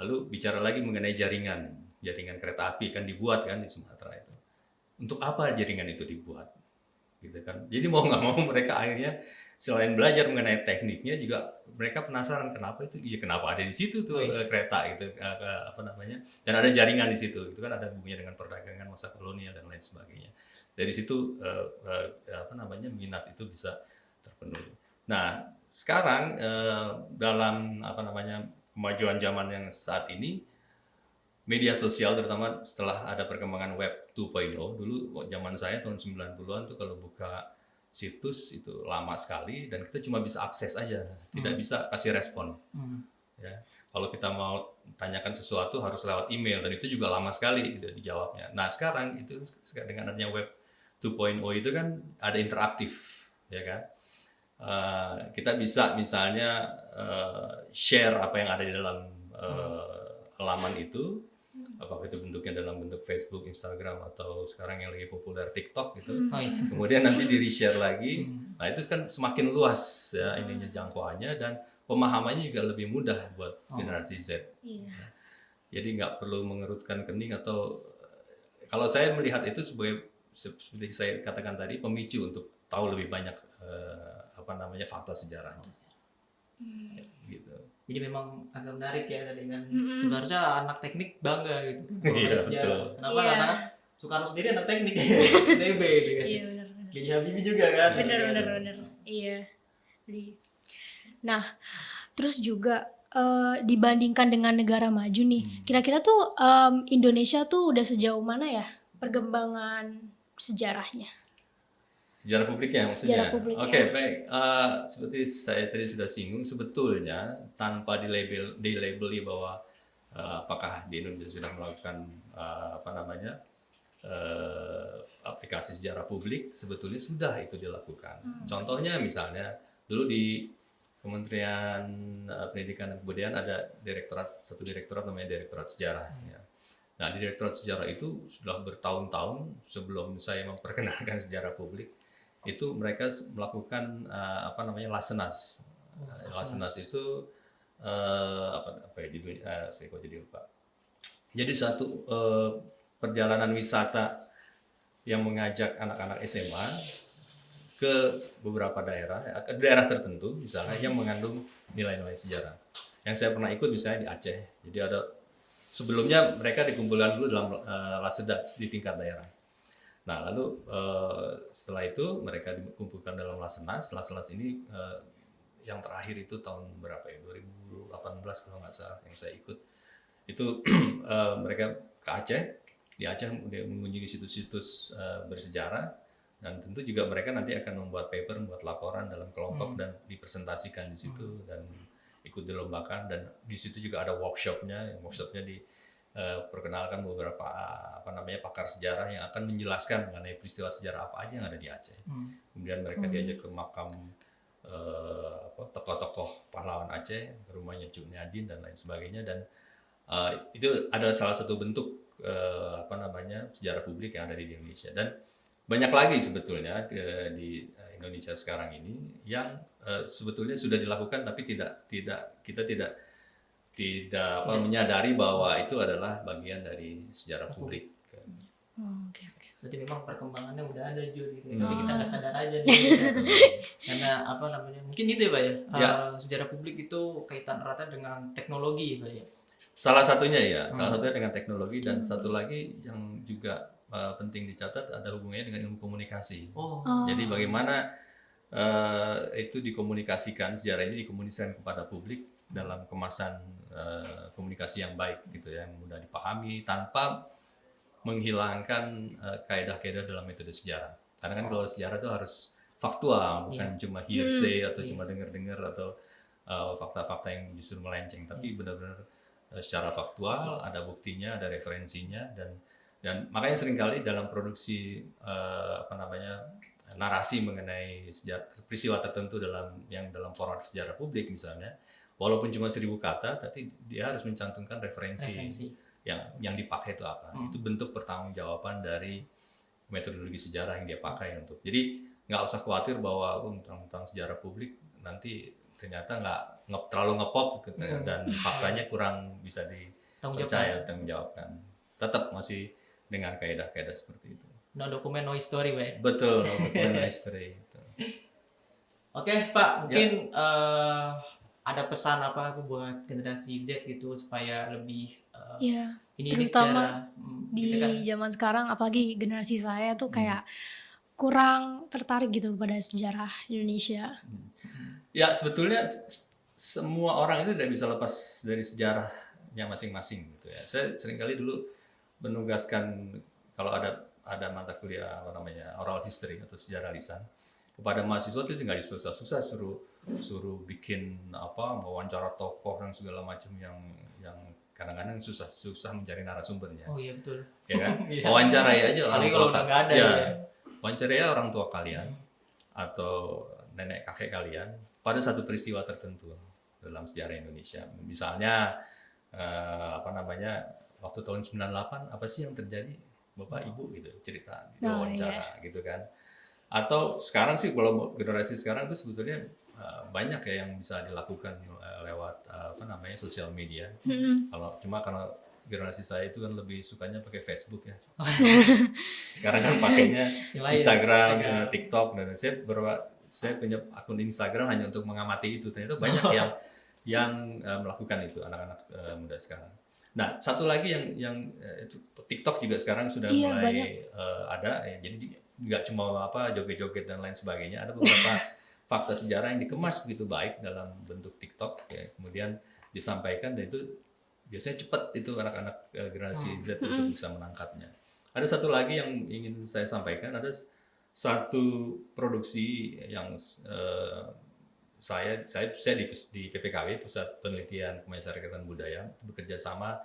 Lalu bicara lagi mengenai jaringan kereta api kan dibuat kan di Sumatera itu. Untuk apa jaringan itu dibuat, gitu kan? Jadi mau nggak mau mereka akhirnya selain belajar mengenai tekniknya juga mereka penasaran kenapa itu, kenapa ada di situ tuh kereta itu, dan ada jaringan di situ, itu kan ada hubungannya dengan perdagangan masa kolonial dan lain sebagainya. Dari situ minat itu bisa terpenuhi. Nah, sekarang dalam kemajuan zaman yang saat ini, media sosial terutama setelah ada perkembangan web 2.0. Dulu zaman saya tahun 90-an tuh kalau buka situs itu lama sekali dan kita cuma bisa akses aja, tidak bisa kasih respon. Ya. Kalau kita mau tanyakan sesuatu harus lewat email dan itu juga lama sekali gitu dijawabnya. Nah, sekarang itu dengan adanya web 2.0 itu kan ada interaktif, ya kan? Kita bisa misalnya share apa yang ada di dalam halaman itu, apakah itu bentuknya dalam bentuk Facebook, Instagram, atau sekarang yang lagi populer TikTok gitu. Kemudian nanti di reshare lagi. Nah, itu kan semakin luas ya ininya jangkauannya dan pemahamannya juga lebih mudah buat generasi Z. Jadi nggak perlu mengerutkan kening atau kalau saya melihat itu seperti saya katakan tadi pemicu untuk tahu lebih banyak fakta sejarahnya. Gitu. Jadi memang agak menarik ya tadi kan. Sebenarnya anak teknik bangga gitu. Iya, betul. Kenapa? Karena Soekarno sendiri anak teknik TB gitu kan. Iya benar. Jadi Habibie juga kan. Benar. Iya. Nah, terus juga dibandingkan dengan negara maju nih, kira-kira tuh Indonesia tuh udah sejauh mana ya perkembangan sejarahnya? Sejarah publiknya maksudnya. Sejarah publiknya. Oke, baik. Seperti saya tadi sudah singgung, sebetulnya tanpa dilabeli bahwa apakah di Indonesia sudah melakukan aplikasi sejarah publik, sebetulnya sudah itu dilakukan. Contohnya misalnya dulu di Kementerian Pendidikan dan Kebudayaan ada satu direktorat namanya Direktorat Sejarah. Ya. Nah, di Direktorat Sejarah itu sudah bertahun-tahun sebelum saya memperkenalkan sejarah publik, itu mereka melakukan Lasenas. Lasenas itu saya kok jadi lupa. Jadi satu perjalanan wisata yang mengajak anak-anak SMA ke beberapa daerah tertentu misalnya yang mengandung nilai-nilai sejarah. Yang saya pernah ikut misalnya di Aceh. Jadi sebelumnya mereka dikumpulkan dulu dalam Lasedas di tingkat daerah. Nah, lalu setelah itu mereka dikumpulkan dalam Lasenas. Lasenas ini yang terakhir itu tahun berapa ya? 2018 kalau nggak salah yang saya ikut. Itu mereka ke Aceh. Di Aceh mengunjungi situs-situs bersejarah. Dan tentu juga mereka nanti akan membuat paper, membuat laporan dalam kelompok dan dipresentasikan di situ dan ikut dilombakan dan di situ juga ada workshopnya diperkenalkan beberapa pakar sejarah yang akan menjelaskan mengenai peristiwa sejarah apa aja yang ada di Aceh. Kemudian mereka diajak ke makam tokoh-tokoh pahlawan Aceh, ke rumahnya Cuk Nyadin dan lain sebagainya dan itu adalah salah satu bentuk sejarah publik yang ada di Indonesia dan banyak lagi sebetulnya di Indonesia sekarang ini yang sebetulnya sudah dilakukan tapi kita tidak menyadari bahwa itu adalah bagian dari sejarah publik. Berarti memang perkembangannya udah ada Jul gitu. Tapi kita nggak sadar aja nih. Karena mungkin itu ya Pak ya. Sejarah publik itu kaitan eratnya dengan teknologi Pak ya. Salah satunya dengan teknologi dan satu lagi yang juga penting dicatat ada hubungannya dengan ilmu komunikasi. Jadi bagaimana itu dikomunikasikan, sejarah ini dikomunikasikan kepada publik dalam kemasan komunikasi yang baik gitu ya, yang mudah dipahami tanpa menghilangkan kaidah-kaidah dalam metode sejarah. Karena kan kalau sejarah itu harus faktual, bukan cuma hearsay atau cuma dengar-dengar atau fakta-fakta yang justru melenceng, tapi benar-benar secara faktual, ada buktinya, ada referensinya dan makanya seringkali dalam produksi narasi mengenai peristiwa tertentu dalam format sejarah publik misalnya, walaupun cuma 1000 kata, tapi dia harus mencantumkan referensi. Yang dipakai itu apa. Itu bentuk pertanggungjawaban dari metodologi sejarah yang dia pakai untuk. Jadi nggak usah khawatir bahwa tentang sejarah publik nanti ternyata nggak terlalu ngepop dan faktanya kurang bisa dipercayaan. Tetap masih dengan kaidah-kaidah seperti itu. No dokumen, no history, Pak. Betul, no dokumen, no history. Oke, Pak, mungkin ada pesan apa buat generasi Z gitu supaya lebih terutama di zaman sekarang, apalagi generasi saya tuh kayak kurang tertarik gitu kepada sejarah Indonesia. Ya, sebetulnya semua orang itu tidak bisa lepas dari sejarahnya masing-masing gitu ya. Saya seringkali dulu menugaskan kalau ada mata kuliah apa namanya oral history atau sejarah lisan, kepada mahasiswa itu tinggal susah-susah suruh bikin wawancara tokoh dan segala macam yang kadang-kadang susah mencari narasumbernya. Oh iya betul. Ya kan? Iya. Wawancarai aja Apalagi kalau udah nggak ada ya. ya. Wawancarai orang tua kalian atau nenek kakek kalian pada satu peristiwa tertentu dalam sejarah Indonesia. Misalnya waktu tahun 98 apa sih yang terjadi? Bapak Ibu gitu cerita di wawancara gitu kan. Atau sekarang sih kalau generasi sekarang itu sebetulnya banyak ya yang bisa dilakukan lewat sosial media. Karena generasi saya itu kan lebih sukanya pakai Facebook ya. Sekarang kan pakainya Instagram, TikTok, dan saya punya akun Instagram hanya untuk mengamati itu. Ternyata banyak yang melakukan itu anak-anak muda sekarang. Nah, satu lagi yang itu TikTok juga sekarang sudah mulai ada. Jadi nggak cuma joget-joget dan lain sebagainya. Ada beberapa fakta sejarah yang dikemas begitu baik dalam bentuk TikTok, ya, kemudian disampaikan, dan itu biasanya cepat itu anak-anak generasi Z untuk bisa menangkapnya. Ada satu lagi yang ingin saya sampaikan, ada satu produksi yang saya di PPKW, Pusat Penelitian Kemasyarakatan Budaya, bekerja sama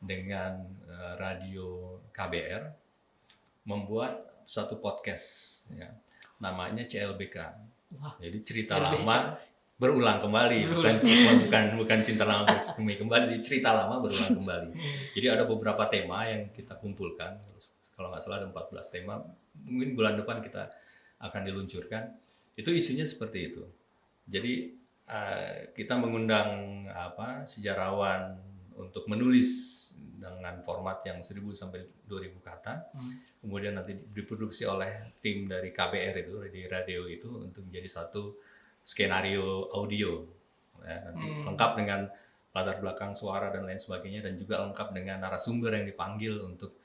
dengan radio KBR membuat satu podcast, ya, namanya CLBK. Jadi cerita lama berulang kembali, bukan cinta lama bersemi kembali, cerita lama berulang kembali. Jadi ada beberapa tema yang kita kumpulkan, kalau nggak salah ada 14 tema, mungkin bulan depan kita akan diluncurkan. Itu isinya seperti itu. Jadi kita mengundang sejarawan untuk menulis dengan format yang 1.000 sampai 2.000 kata, kemudian nanti diproduksi oleh tim dari KBR itu, di radio itu, untuk menjadi satu skenario audio, ya, nanti lengkap dengan latar belakang suara dan lain sebagainya, dan juga lengkap dengan narasumber yang dipanggil untuk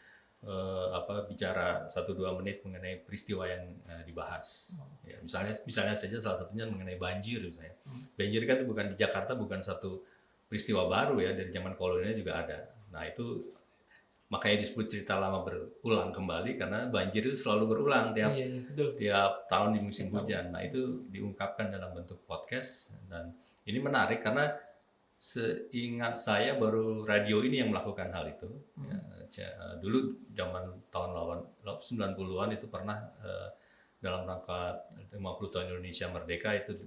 bicara 1-2 menit mengenai peristiwa yang dibahas. Ya, misalnya saja salah satunya mengenai banjir misalnya. Banjir kan bukan di Jakarta, bukan satu peristiwa baru ya, dari zaman kolonial juga ada. Nah itu makanya disebut cerita lama berulang kembali, karena banjir itu selalu berulang tiap tahun di musim hujan. Nah itu diungkapkan dalam bentuk podcast, dan ini menarik karena seingat saya baru radio ini yang melakukan hal itu. Ya, dulu zaman tahun 90-an itu pernah dalam rangka 50 tahun Indonesia Merdeka itu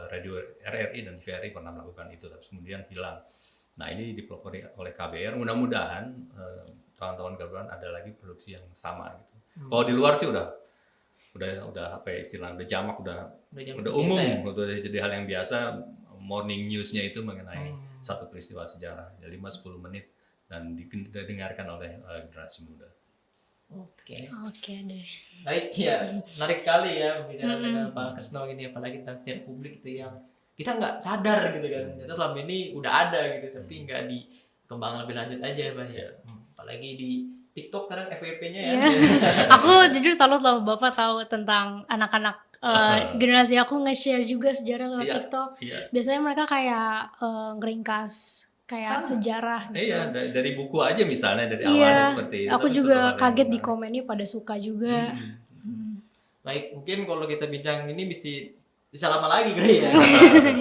radio RRI dan TVRI pernah melakukan itu, tapi kemudian hilang. Nah ini dipelopori oleh KBR, mudah-mudahan tahun-tahun ke depan ada lagi produksi yang sama gitu. Kalau di luar sih udah apa ya istilahnya, udah jamak, udah umum, ya? Udah jadi hal yang biasa. Morning news-nya itu mengenai satu peristiwa sejarah, ya 5-10 menit, dan didengarkan oleh generasi muda. Oke deh. Baik ya, menarik sekali ya berbicara dengan Pak Kresno ini, apalagi tentang sejarah publik itu yang kita nggak sadar gitu kan. Ternyata selama ini udah ada gitu, tapi nggak dikembangkan lebih lanjut aja Pak ya. Apalagi di TikTok sekarang FYP-nya ya. Aku jujur salut loh Bapak tahu tentang anak-anak generasi aku nge-share juga sejarah lewat TikTok. Biasanya mereka kayak ngeringkas kayak sejarah gitu. Iya, dari buku aja misalnya, dari awalnya seperti itu. Aku juga kaget di komennya pada suka juga. Baik, mungkin kalau kita bincang ini bisa lama lagi kali ya.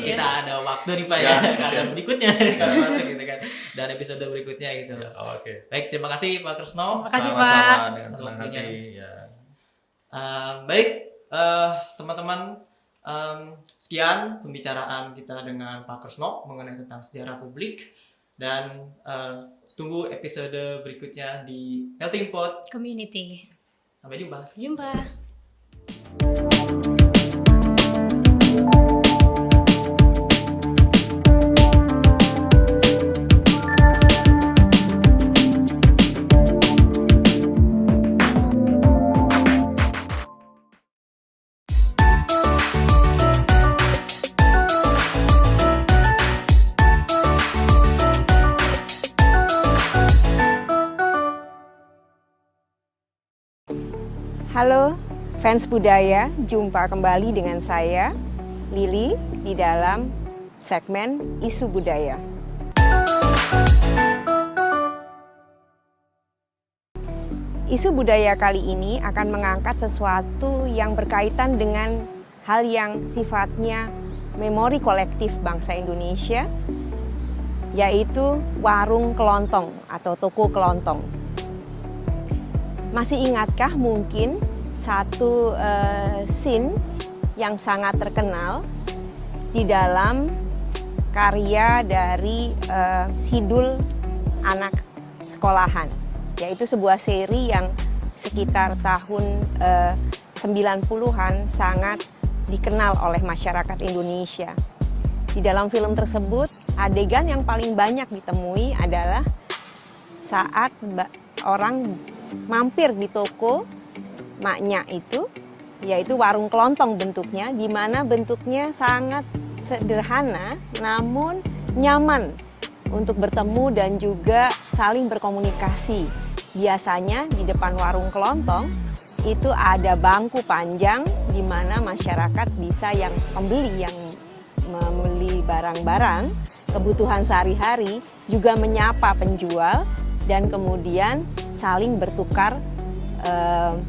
Kita ada waktu nih Pak ya, ada berikutnya kalau masuk gitu kan, dan episode berikutnya gitu. Oke. Baik, terima kasih Pak Kresno. Terima kasih Pak. Dengan senang hati. Baik, teman-teman, sekian pembicaraan kita dengan Pak Kresno mengenai tentang sejarah publik, dan tunggu episode berikutnya di Melting Pot Community. Sampai jumpa. Halo fans budaya, jumpa kembali dengan saya Lili di dalam segmen Isu Budaya. isu budaya kali ini akan mengangkat sesuatu yang berkaitan dengan hal yang sifatnya memori kolektif bangsa Indonesia, yaitu warung kelontong atau toko kelontong. Masih ingatkah mungkin satu scene yang sangat terkenal di dalam karya dari Sidul Anak Sekolahan, yaitu sebuah seri yang sekitar tahun 90-an sangat dikenal oleh masyarakat Indonesia. Di dalam film tersebut, adegan yang paling banyak ditemui adalah saat orang mampir di toko maknya itu, yaitu warung kelontong bentuknya, di mana bentuknya sangat sederhana namun nyaman untuk bertemu dan juga saling berkomunikasi. Biasanya di depan warung kelontong itu ada bangku panjang di mana masyarakat bisa, yang pembeli yang membeli barang-barang kebutuhan sehari-hari juga menyapa penjual dan kemudian saling bertukar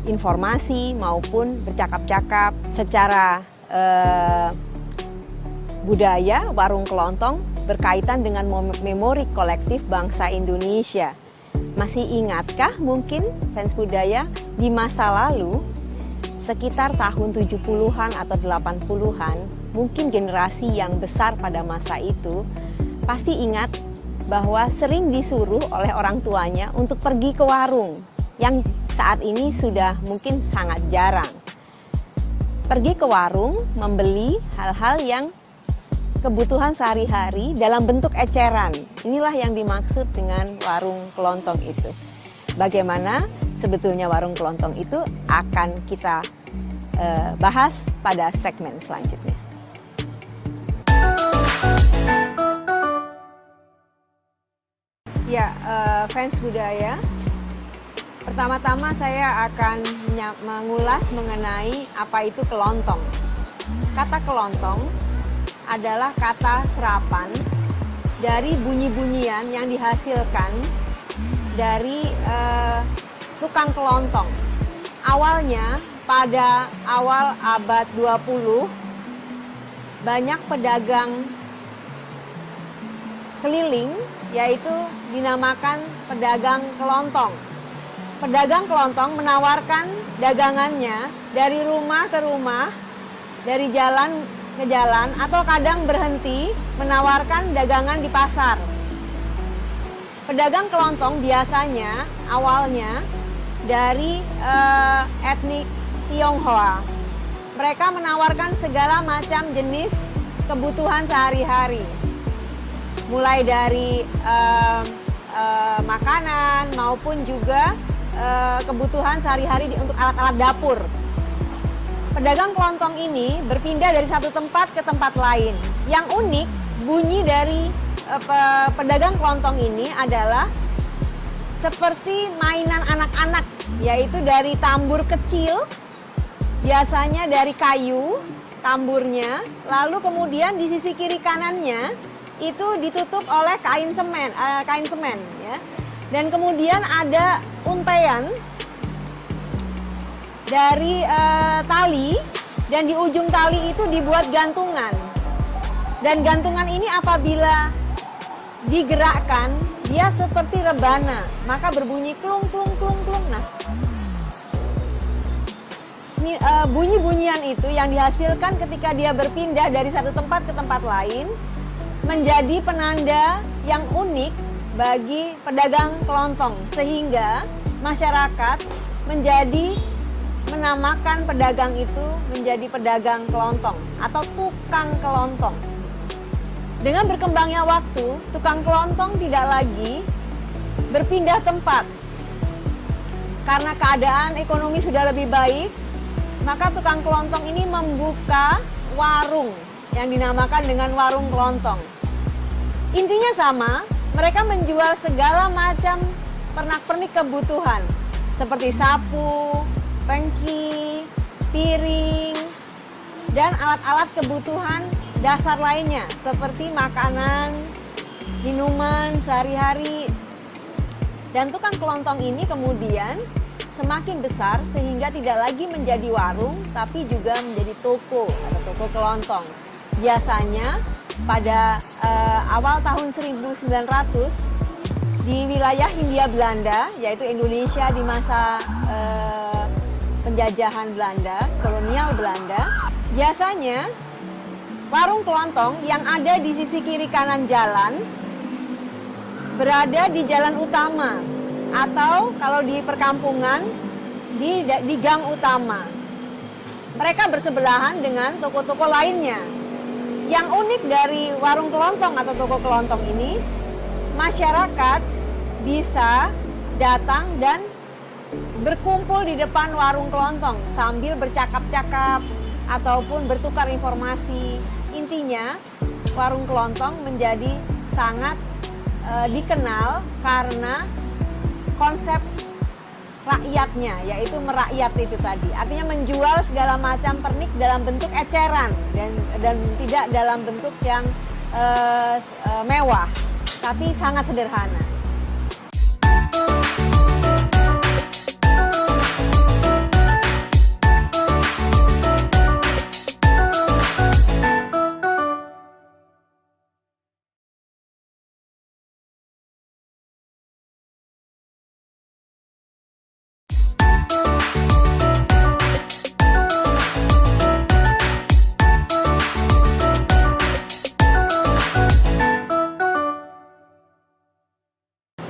informasi maupun bercakap-cakap. Secara budaya, warung kelontong berkaitan dengan memori kolektif bangsa Indonesia. Masih ingatkah mungkin fans budaya di masa lalu, sekitar tahun 70-an atau 80-an, mungkin generasi yang besar pada masa itu pasti ingat bahwa sering disuruh oleh orang tuanya untuk pergi ke warung, yang saat ini sudah mungkin sangat jarang. Pergi ke warung membeli hal-hal yang kebutuhan sehari-hari dalam bentuk eceran. Inilah yang dimaksud dengan warung kelontong itu. Bagaimana sebetulnya warung kelontong itu akan kita bahas pada segmen selanjutnya. Ya, fans budaya, pertama-tama saya akan mengulas mengenai apa itu kelontong. Kata kelontong adalah kata serapan dari bunyi-bunyian yang dihasilkan dari tukang kelontong. Awalnya pada awal abad 20 banyak pedagang keliling, yaitu dinamakan pedagang kelontong. Pedagang kelontong menawarkan dagangannya dari rumah ke rumah, dari jalan ke jalan, atau kadang berhenti menawarkan dagangan di pasar. Pedagang kelontong biasanya awalnya dari etnik Tionghoa. Mereka menawarkan segala macam jenis kebutuhan sehari-hari, mulai dari makanan maupun juga kebutuhan sehari-hari untuk alat-alat dapur. Pedagang kelontong ini berpindah dari satu tempat ke tempat lain. Yang unik, bunyi dari pedagang kelontong ini adalah seperti mainan anak-anak, yaitu dari tambur kecil, biasanya dari kayu, tamburnya, lalu kemudian di sisi kiri kanannya itu ditutup oleh kain semen, ya. Dan kemudian ada untaian dari tali, dan di ujung tali itu dibuat gantungan. Dan gantungan ini apabila digerakkan, dia seperti rebana, maka berbunyi klung klung klung klung. Nah, bunyi-bunyian itu yang dihasilkan ketika dia berpindah dari satu tempat ke tempat lain menjadi penanda yang unik bagi pedagang kelontong, sehingga masyarakat menamakan pedagang itu menjadi pedagang kelontong atau tukang kelontong. Dengan berkembangnya waktu, tukang kelontong tidak lagi berpindah tempat. Karena keadaan ekonomi sudah lebih baik, maka tukang kelontong ini membuka warung yang dinamakan dengan warung kelontong. Intinya sama, mereka menjual segala macam pernak-pernik kebutuhan seperti sapu, pengki, piring, dan alat-alat kebutuhan dasar lainnya seperti makanan, minuman sehari-hari. Dan tukang kelontong ini kemudian semakin besar sehingga tidak lagi menjadi warung tapi juga menjadi toko atau toko kelontong. Biasanya pada awal tahun 1900 di wilayah Hindia Belanda, yaitu Indonesia di masa penjajahan Belanda, kolonial Belanda, biasanya warung kelontong yang ada di sisi kiri kanan jalan berada di jalan utama atau kalau di perkampungan di gang utama. Mereka bersebelahan dengan toko-toko lainnya. Yang unik dari warung kelontong atau toko kelontong ini, masyarakat bisa datang dan berkumpul di depan warung kelontong sambil bercakap-cakap ataupun bertukar informasi. Intinya, warung kelontong menjadi sangat dikenal karena konsep rakyatnya, yaitu merakyat itu tadi. Artinya menjual segala macam pernik dalam bentuk eceran dan tidak dalam bentuk yang mewah, tapi sangat sederhana.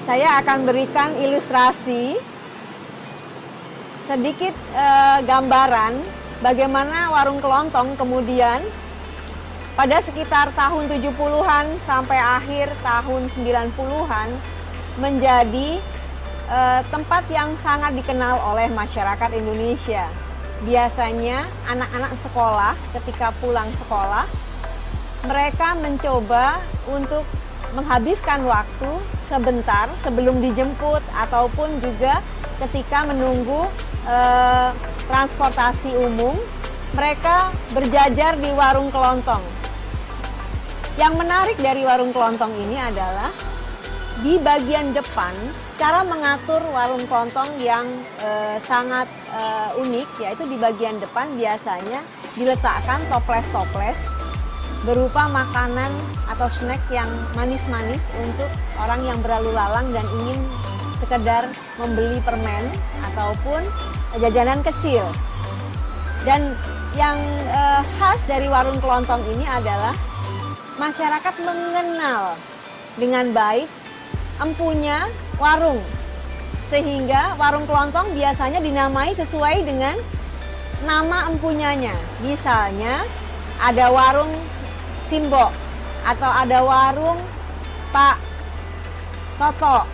Saya akan berikan ilustrasi sedikit gambaran bagaimana warung kelontong kemudian pada sekitar tahun 70-an sampai akhir tahun 90-an menjadi tempat yang sangat dikenal oleh masyarakat Indonesia. Biasanya anak-anak sekolah ketika pulang sekolah mereka mencoba untuk menghabiskan waktu sebentar sebelum dijemput ataupun juga ketika menunggu transportasi umum, mereka berjajar di warung kelontong. Yang menarik dari warung kelontong ini adalah di bagian depan cara mengatur warung kelontong yang sangat unik, yaitu di bagian depan biasanya diletakkan toples-toples berupa makanan atau snack yang manis-manis untuk orang yang berlalu lalang dan ingin sekedar membeli permen ataupun jajanan kecil. Dan yang khas dari warung kelontong ini adalah masyarakat mengenal dengan baik empunya warung, sehingga warung kelontong biasanya dinamai sesuai dengan nama empunyanya. Misalnya ada warung Simbo atau ada warung Pak Toto,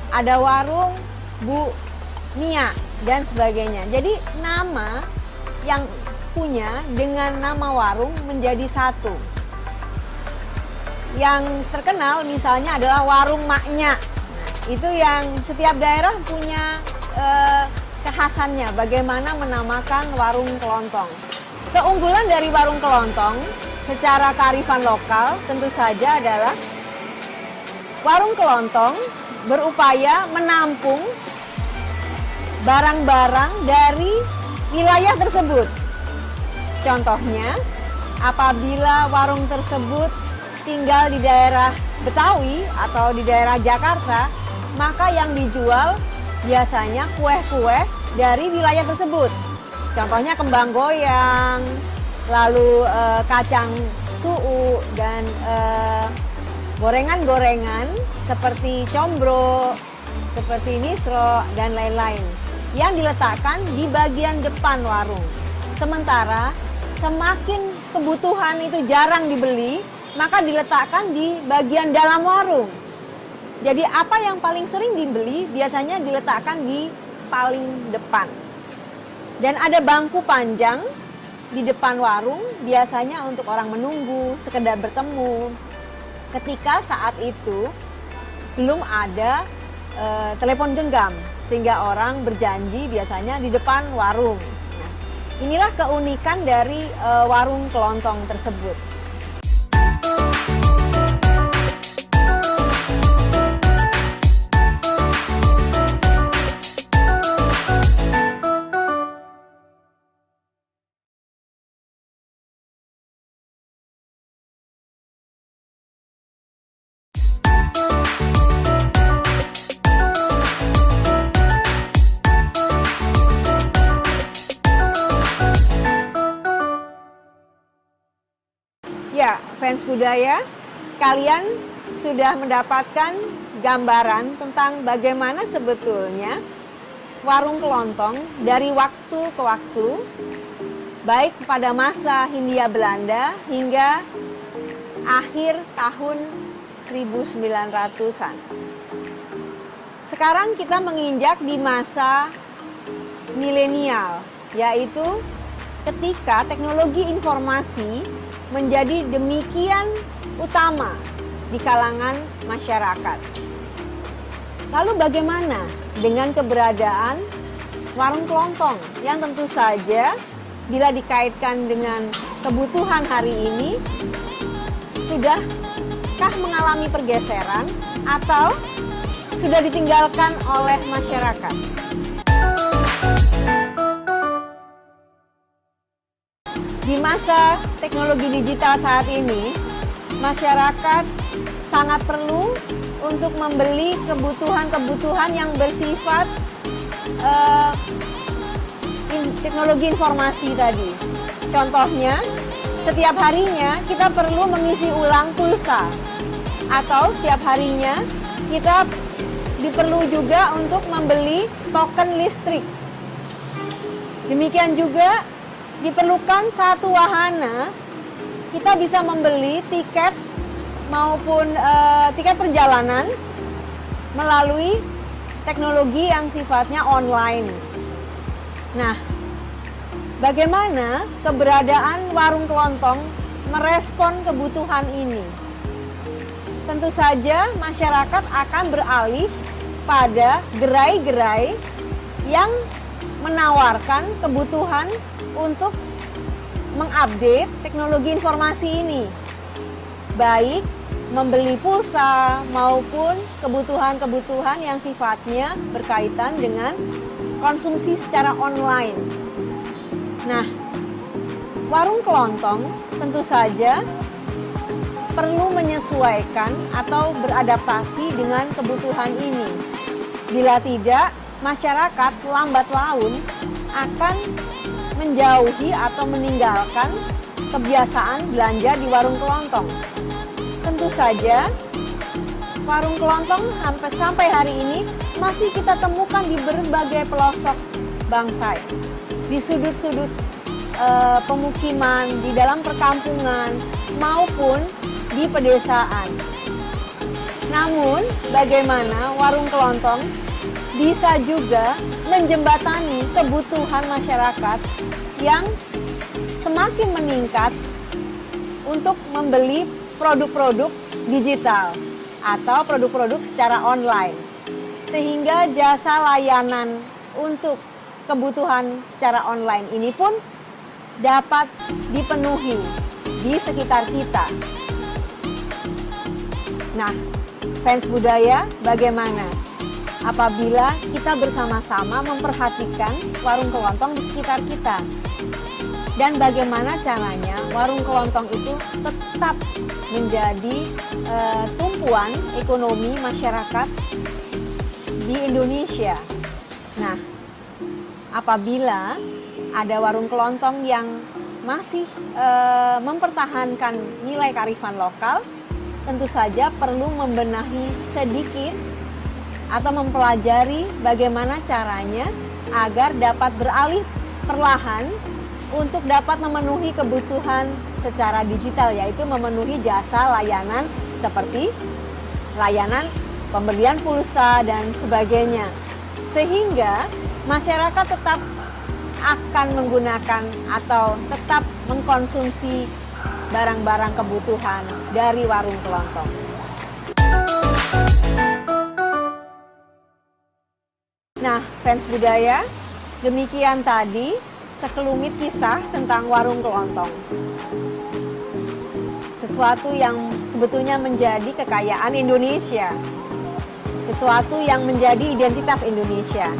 ada warung Bu Mia dan sebagainya. Jadi nama yang punya dengan nama warung menjadi satu. Yang terkenal misalnya adalah warung Maknya. Itu yang setiap daerah punya kekhasannya bagaimana menamakan warung kelontong. Keunggulan dari warung kelontong secara kearifan lokal tentu saja adalah warung kelontong berupaya menampung barang-barang dari wilayah tersebut. Contohnya, apabila warung tersebut tinggal di daerah Betawi atau di daerah Jakarta, maka yang dijual biasanya kue-kue dari wilayah tersebut. Contohnya kembang goyang, lalu kacang suu dan gorengan-gorengan seperti combro, seperti misro dan lain-lain yang diletakkan di bagian depan warung. Sementara semakin kebutuhan itu jarang dibeli, maka diletakkan di bagian dalam warung. Jadi apa yang paling sering dibeli biasanya diletakkan di paling depan. Dan ada bangku panjang di depan warung biasanya untuk orang menunggu, sekedar bertemu. Ketika saat itu belum ada telepon genggam, sehingga orang berjanji biasanya di depan warung. Nah, inilah keunikan dari warung kelontong tersebut. fans budaya, kalian sudah mendapatkan gambaran tentang bagaimana sebetulnya warung kelontong dari waktu ke waktu, baik pada masa Hindia Belanda hingga akhir tahun 1900-an. Sekarang kita menginjak di masa milenial, yaitu ketika teknologi informasi menjadi demikian utama di kalangan masyarakat. Lalu bagaimana dengan keberadaan warung kelontong yang tentu saja bila dikaitkan dengan kebutuhan hari ini sudahkah mengalami pergeseran atau sudah ditinggalkan oleh masyarakat? Di masa teknologi digital saat ini, masyarakat sangat perlu untuk membeli kebutuhan-kebutuhan yang bersifat teknologi informasi tadi. Contohnya, setiap harinya kita perlu mengisi ulang pulsa, atau setiap harinya kita diperlu juga untuk membeli token listrik. Demikian juga diperlukan satu wahana, kita bisa membeli tiket maupun tiket perjalanan melalui teknologi yang sifatnya online. Nah, bagaimana keberadaan warung kelontong merespon kebutuhan ini? Tentu saja masyarakat akan beralih pada gerai-gerai yang menawarkan kebutuhan untuk mengupdate teknologi informasi ini, baik membeli pulsa maupun kebutuhan-kebutuhan yang sifatnya berkaitan dengan konsumsi secara online. Nah, warung kelontong tentu saja perlu menyesuaikan atau beradaptasi dengan kebutuhan ini. Bila tidak, masyarakat lambat laun akan menjauhi atau meninggalkan kebiasaan belanja di warung kelontong. Tentu saja, warung kelontong sampai hari ini masih kita temukan di berbagai pelosok bangsa, di sudut-sudut pemukiman, di dalam perkampungan, maupun di pedesaan. Namun, bagaimana warung kelontong bisa juga menjembatani kebutuhan masyarakat yang semakin meningkat untuk membeli produk-produk digital atau produk-produk secara online, sehingga jasa layanan untuk kebutuhan secara online ini pun dapat dipenuhi di sekitar kita. Nah, fans budaya, bagaimana apabila kita bersama-sama memperhatikan warung kelontong di sekitar kita? Dan bagaimana caranya warung kelontong itu tetap menjadi tumpuan ekonomi masyarakat di Indonesia? Nah, apabila ada warung kelontong yang masih mempertahankan nilai kearifan lokal, tentu saja perlu membenahi sedikit atau mempelajari bagaimana caranya agar dapat beralih perlahan untuk dapat memenuhi kebutuhan secara digital, yaitu memenuhi jasa layanan seperti layanan pembelian pulsa dan sebagainya, sehingga masyarakat tetap akan menggunakan atau tetap mengkonsumsi barang-barang kebutuhan dari warung kelontong. Nah, fans budaya, demikian tadi sekelumit kisah tentang warung kelontong. Sesuatu yang sebetulnya menjadi kekayaan Indonesia, sesuatu yang menjadi identitas Indonesia.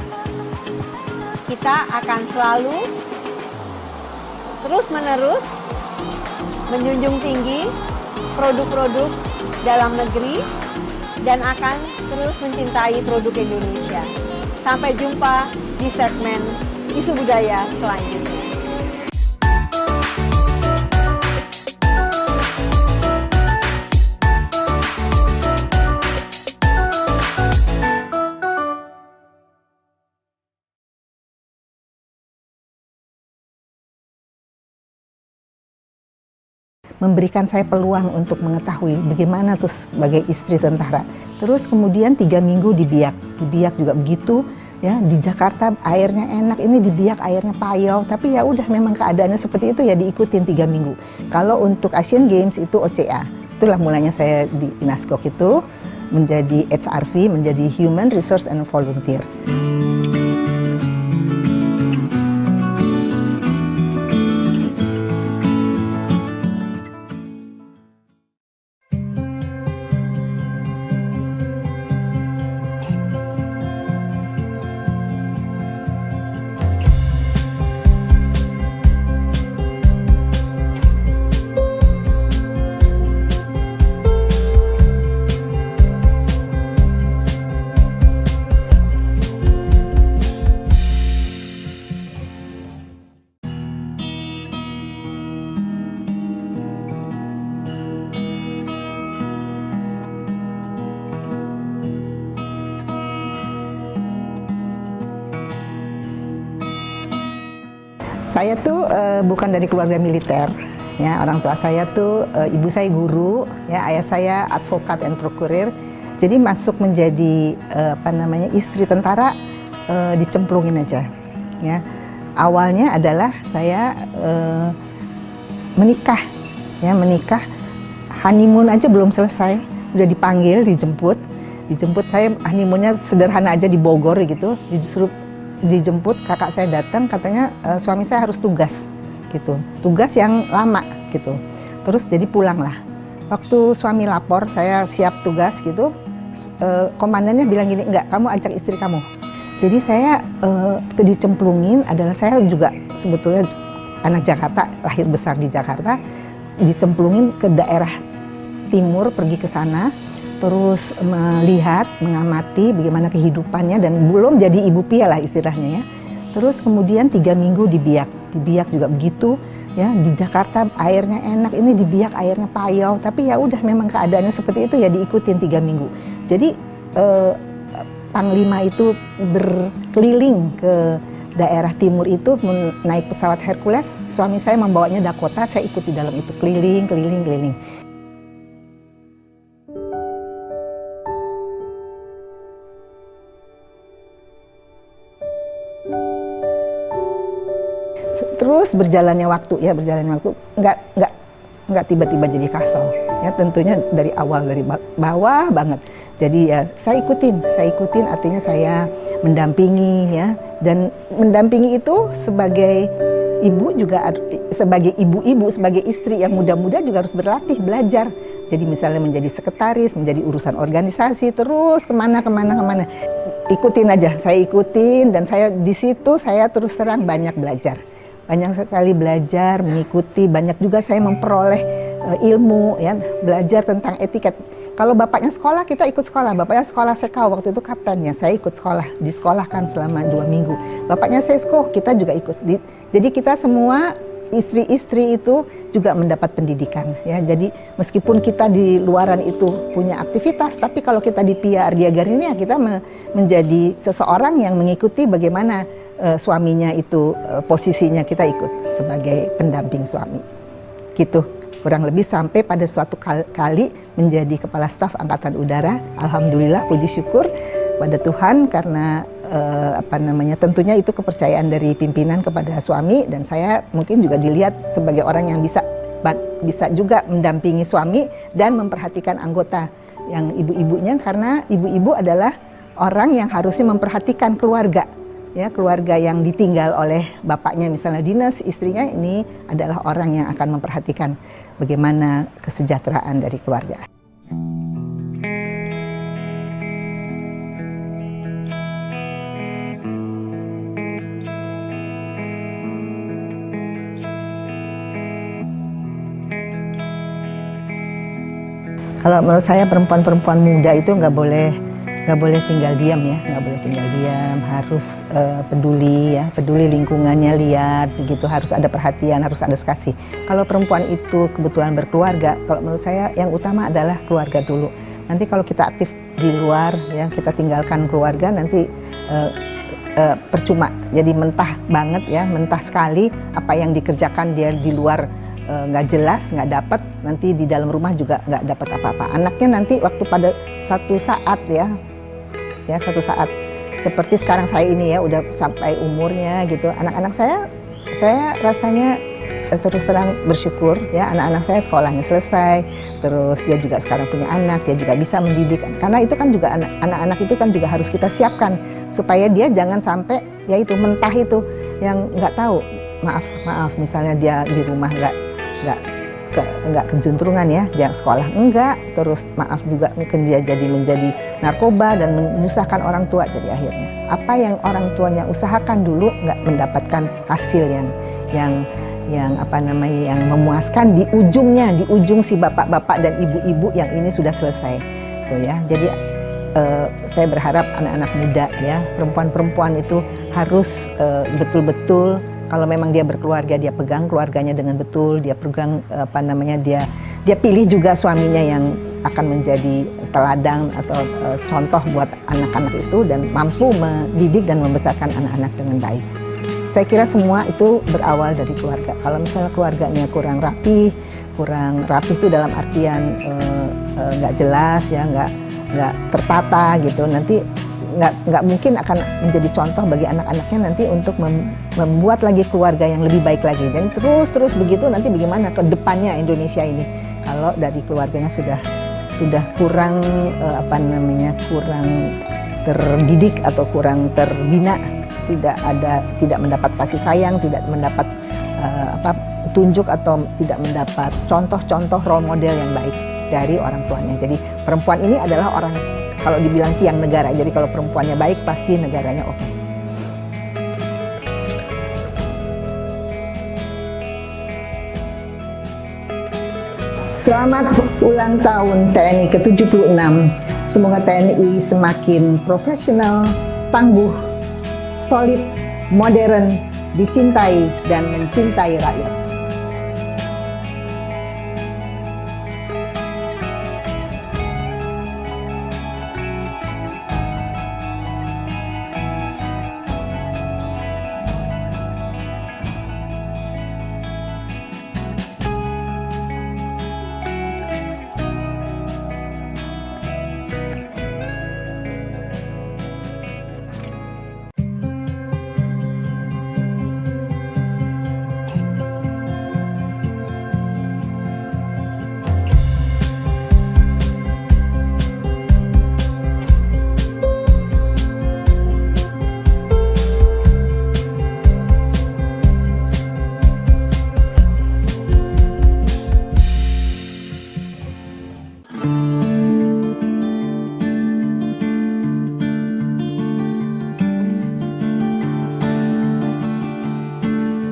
Kita akan selalu terus-menerus menjunjung tinggi produk-produk dalam negeri dan akan terus mencintai produk Indonesia. Sampai jumpa di segmen Isu Budaya selanjutnya. memberikan saya peluang untuk mengetahui bagaimana tuh sebagai istri tentara. Terus kemudian 3 minggu di Biak juga begitu. Ya, di Jakarta airnya enak, ini di Biak airnya payau, tapi ya udah memang keadaannya seperti itu ya diikutin 3 minggu. Kalau untuk Asian Games itu OCA, itulah mulanya saya di Inaskok itu menjadi HRV, menjadi Human Resource and Volunteer. Saya tuh bukan dari keluarga militer, ya, orang tua saya tuh ibu saya guru, ya, ayah saya advokat dan prokurir. Jadi masuk menjadi istri tentara dicemplungin aja, ya. Awalnya adalah saya menikah, honeymoon aja belum selesai, udah dipanggil, dijemput saya honeymoonnya sederhana aja di Bogor gitu, disuruh dijemput, kakak saya datang, katanya suami saya harus tugas gitu, tugas yang lama gitu. Terus jadi pulanglah. Waktu suami lapor saya siap tugas gitu, komandannya bilang gini, enggak, kamu ajak istri kamu. Jadi saya dicemplungin adalah saya juga sebetulnya anak Jakarta, lahir besar di Jakarta, dicemplungin ke daerah timur, pergi ke sana. Terus melihat, mengamati bagaimana kehidupannya dan belum jadi ibu pia lah istilahnya, ya. Terus kemudian 3 minggu di Biak juga begitu, ya. Di Jakarta airnya enak, ini di Biak airnya payau, tapi ya udah memang keadaannya seperti itu ya diikutin 3 minggu. Jadi Panglima itu berkeliling ke daerah timur itu naik pesawat Hercules, suami saya membawanya Dakota, saya ikut di dalam itu keliling. Terus berjalannya waktu, nggak tiba-tiba jadi Kasau, ya, tentunya dari awal, dari bawah banget. Jadi ya saya ikutin, artinya saya mendampingi, ya, dan mendampingi itu sebagai ibu juga, sebagai ibu-ibu, sebagai istri yang muda-muda juga harus berlatih, belajar. Jadi misalnya menjadi sekretaris, menjadi urusan organisasi, terus kemana. Ikutin aja, saya ikutin, dan saya di situ saya terus terang banyak belajar. Banyak sekali belajar, mengikuti, banyak juga saya memperoleh ilmu, ya, belajar tentang etiket. Kalau bapaknya sekolah, kita ikut sekolah. Bapaknya sekolah Sekau, waktu itu kaptennya, saya ikut sekolah, disekolahkan selama 2 minggu. Bapaknya Sesko, kita juga ikut. Jadi kita semua istri-istri itu juga mendapat pendidikan, ya. Jadi meskipun kita di luaran itu punya aktivitas, tapi kalau kita di PR di Agarini, ya kita menjadi seseorang yang mengikuti bagaimana suaminya itu posisinya, kita ikut sebagai pendamping suami gitu, kurang lebih sampai pada suatu kali menjadi Kepala Staf Angkatan Udara. Alhamdulillah, puji syukur pada Tuhan, karena tentunya itu kepercayaan dari pimpinan kepada suami, dan saya mungkin juga dilihat sebagai orang yang bisa juga mendampingi suami dan memperhatikan anggota yang ibu-ibunya, karena ibu-ibu adalah orang yang harusnya memperhatikan keluarga. Ya, keluarga yang ditinggal oleh bapaknya misalnya dinas, istrinya ini adalah orang yang akan memperhatikan bagaimana kesejahteraan dari keluarga. Kalau menurut saya perempuan-perempuan muda itu nggak boleh tinggal diam, ya, nggak boleh tinggal diam, harus peduli, ya, peduli lingkungannya, lihat begitu, harus ada perhatian, harus ada kasih. Kalau perempuan itu kebetulan berkeluarga, kalau menurut saya yang utama adalah keluarga dulu. Nanti kalau kita aktif di luar, ya, kita tinggalkan keluarga, nanti percuma, jadi mentah banget, ya, mentah sekali apa yang dikerjakan dia di luar nggak jelas, nggak dapat, nanti di dalam rumah juga nggak dapat apa-apa. Anaknya nanti waktu pada suatu saat ya suatu saat seperti sekarang saya ini ya udah sampai umurnya gitu, anak-anak saya rasanya terus terang bersyukur ya, anak-anak saya sekolahnya selesai, terus dia juga sekarang punya anak, dia juga bisa mendidik, karena itu kan juga anak-anak itu kan juga harus kita siapkan supaya dia jangan sampai ya itu mentah itu yang nggak tahu, maaf misalnya dia di rumah nggak kejuntrungan ya, dia sekolah enggak, terus maaf juga mungkin dia menjadi narkoba dan menyusahkan orang tua, jadi akhirnya apa yang orang tuanya usahakan dulu nggak mendapatkan hasil yang apa namanya yang memuaskan di ujung si bapak-bapak dan ibu-ibu yang ini sudah selesai tuh ya. Jadi saya berharap anak-anak muda ya, perempuan-perempuan itu harus betul-betul kalau memang dia berkeluarga, dia pegang keluarganya dengan betul, dia pegang apa namanya dia pilih juga suaminya yang akan menjadi teladang atau contoh buat anak-anak itu dan mampu mendidik dan membesarkan anak-anak dengan baik. Saya kira semua itu berawal dari keluarga. Kalau misalnya keluarganya kurang rapi itu dalam artian nggak jelas ya, nggak tertata gitu, nanti nggak mungkin akan menjadi contoh bagi anak-anaknya nanti untuk membuat lagi keluarga yang lebih baik lagi. Dan terus begitu nanti bagaimana ke depannya Indonesia ini kalau dari keluarganya sudah kurang kurang terdidik atau kurang terbina, tidak mendapat kasih sayang, tidak mendapat petunjuk atau tidak mendapat contoh-contoh role model yang baik dari orang tuanya. Jadi perempuan ini adalah orang, kalau dibilang tiang negara, jadi kalau perempuannya baik pasti negaranya oke. Selamat ulang tahun TNI ke-76. Semoga TNI semakin profesional, tangguh, solid, modern, dicintai dan mencintai rakyat.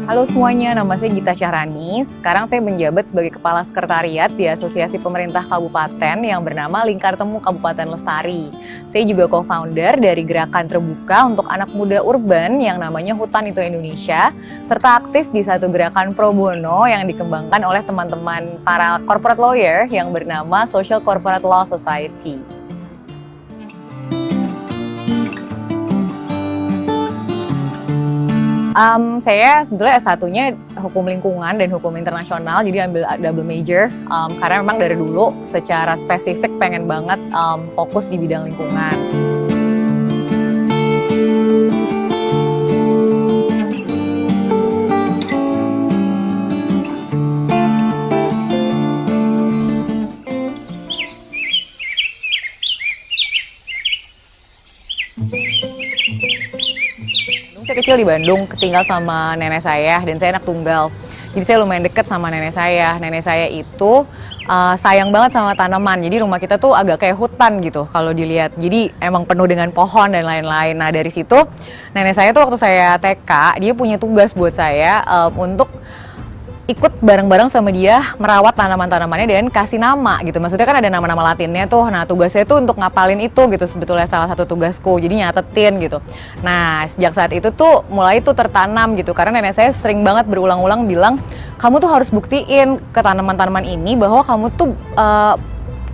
Halo semuanya, nama saya Gita Syahrani. Sekarang saya menjabat sebagai Kepala Sekretariat di Asosiasi Pemerintah Kabupaten yang bernama Lingkar Temu Kabupaten Lestari. Saya juga co-founder dari Gerakan Terbuka untuk Anak Muda Urban yang namanya Hutan Itu Indonesia, serta aktif di satu gerakan pro bono yang dikembangkan oleh teman-teman para corporate lawyer yang bernama Social Corporate Law Society. Saya sebetulnya S1-nya Hukum Lingkungan dan Hukum Internasional, jadi ambil double major karena memang dari dulu secara spesifik pengen banget fokus di bidang lingkungan. Saya kecil di Bandung, tinggal sama nenek saya dan saya anak tunggal. Jadi saya lumayan deket sama nenek saya. Nenek saya itu sayang banget sama tanaman. Jadi rumah kita tuh agak kayak hutan gitu kalau dilihat. Jadi emang penuh dengan pohon dan lain-lain. Nah dari situ nenek saya tuh waktu saya TK, dia punya tugas buat saya untuk ikut bareng-bareng sama dia merawat tanaman-tanamannya dan kasih nama gitu. Maksudnya kan ada nama-nama Latinnya tuh. Nah tugasnya tuh untuk ngapalin itu gitu, sebetulnya salah satu tugasku. Jadi nyatetin gitu. Nah sejak saat itu tuh mulai tuh tertanam gitu. Karena nenek saya sering banget berulang-ulang bilang, kamu tuh harus buktiin ke tanaman-tanaman ini bahwa kamu tuh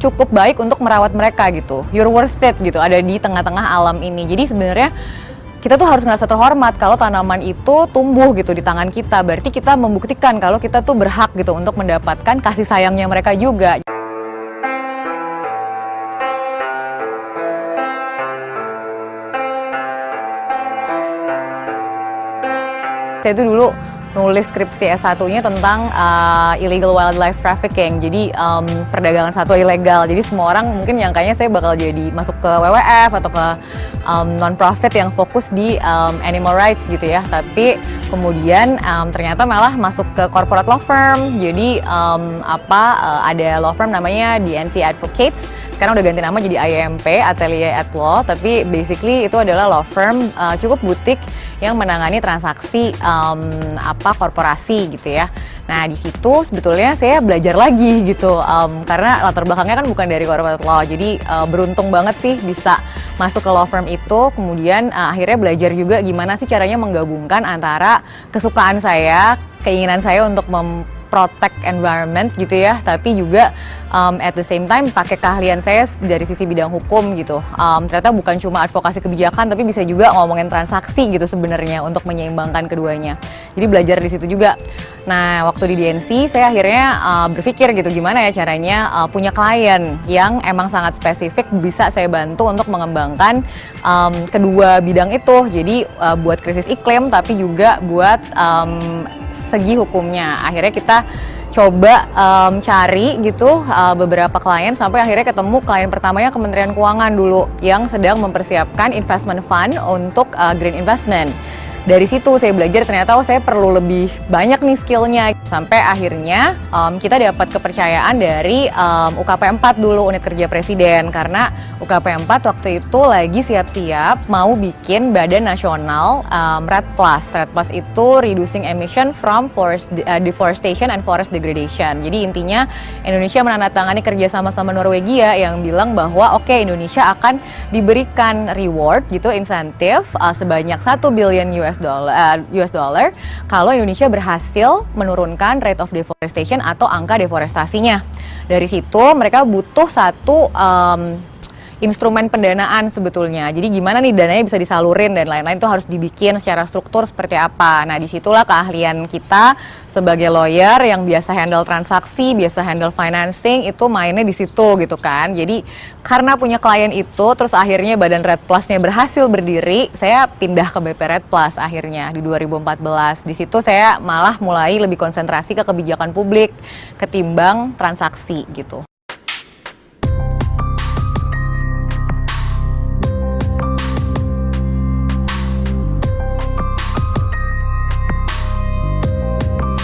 cukup baik untuk merawat mereka gitu. You're worth it gitu, ada di tengah-tengah alam ini. Jadi sebenarnya kita tuh harus ngerasa terhormat kalau tanaman itu tumbuh gitu di tangan kita. Berarti kita membuktikan kalau kita tuh berhak gitu untuk mendapatkan kasih sayangnya mereka juga. Saya itu dulu nulis skripsi S1-nya tentang illegal wildlife trafficking, jadi perdagangan satwa ilegal. Jadi semua orang mungkin nyangkanya saya bakal jadi masuk ke WWF atau ke non-profit yang fokus di animal rights gitu ya. Tapi kemudian ternyata malah masuk ke corporate law firm. Jadi ada law firm namanya DNC Advocates. Sekarang udah ganti nama jadi IAMP, Atelier at Law. Tapi basically itu adalah law firm cukup butik yang menangani transaksi korporasi gitu ya. Nah di situ sebetulnya saya belajar lagi gitu karena latar belakangnya kan bukan dari corporate law. Jadi beruntung banget sih bisa masuk ke law firm itu. Kemudian akhirnya belajar juga gimana sih caranya menggabungkan antara kesukaan saya, keinginan saya untuk protect environment gitu ya, tapi juga at the same time pakai keahlian saya dari sisi bidang hukum gitu. Ternyata bukan cuma advokasi kebijakan, tapi bisa juga ngomongin transaksi gitu sebenarnya untuk menyeimbangkan keduanya. Jadi belajar di situ juga. Nah waktu di DNC saya akhirnya berpikir gitu gimana ya caranya punya klien yang emang sangat spesifik bisa saya bantu untuk mengembangkan kedua bidang itu. Jadi buat krisis iklim tapi juga buat segi hukumnya. Akhirnya kita coba cari gitu beberapa klien sampai akhirnya ketemu klien pertamanya Kementerian Keuangan dulu yang sedang mempersiapkan investment fund untuk green investment. Dari situ saya belajar ternyata saya perlu lebih banyak nih skillnya. Sampai akhirnya kita dapat kepercayaan dari UKP 4 dulu, Unit Kerja Presiden. Karena UKP 4 waktu itu lagi siap-siap mau bikin badan nasional REDD+. REDD+ itu Reducing Emission from Deforestation and Forest Degradation. Jadi intinya Indonesia menandatangani kerjasama sama Norwegia yang bilang bahwa oke, Indonesia akan diberikan reward gitu, insentif sebanyak 1 billion US dollar kalau Indonesia berhasil menurunkan rate of deforestation atau angka deforestasinya. Dari situ mereka butuh satu instrumen pendanaan sebetulnya. Jadi gimana nih dananya bisa disalurin dan lain-lain itu harus dibikin secara struktur seperti apa. Nah disitulah keahlian kita sebagai lawyer yang biasa handle transaksi, biasa handle financing itu mainnya di situ gitu kan. Jadi karena punya klien itu terus akhirnya Badan REDD Plus-nya berhasil berdiri, saya pindah ke BP REDD Plus akhirnya di 2014. Di situ saya malah mulai lebih konsentrasi ke kebijakan publik ketimbang transaksi gitu.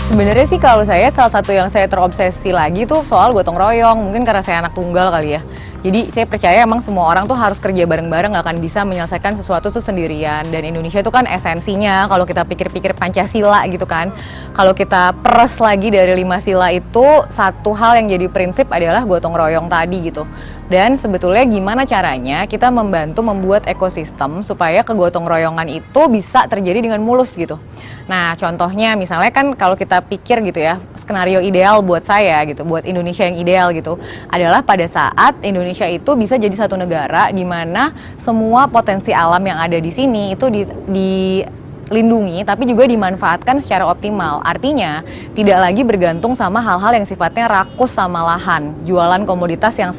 Sebenarnya sih kalau saya salah satu yang saya terobsesi lagi tuh soal gotong royong, mungkin karena saya anak tunggal kali ya. Jadi saya percaya emang semua orang tuh harus kerja bareng-bareng, gak akan bisa menyelesaikan sesuatu tuh sendirian. Dan Indonesia itu kan esensinya kalau kita pikir-pikir Pancasila gitu kan. Kalau kita peres lagi dari 5 sila itu, satu hal yang jadi prinsip adalah gotong royong tadi gitu. Dan sebetulnya gimana caranya kita membantu membuat ekosistem supaya kegotong royongan itu bisa terjadi dengan mulus gitu. Nah contohnya misalnya kan kalau kita pikir gitu ya, skenario ideal buat saya gitu, buat Indonesia yang ideal gitu, adalah pada saat Indonesia itu bisa jadi satu negara di mana semua potensi alam yang ada di sini itu dilindungi tapi juga dimanfaatkan secara optimal. Artinya tidak lagi bergantung sama hal-hal yang sifatnya rakus sama lahan, jualan komoditas yang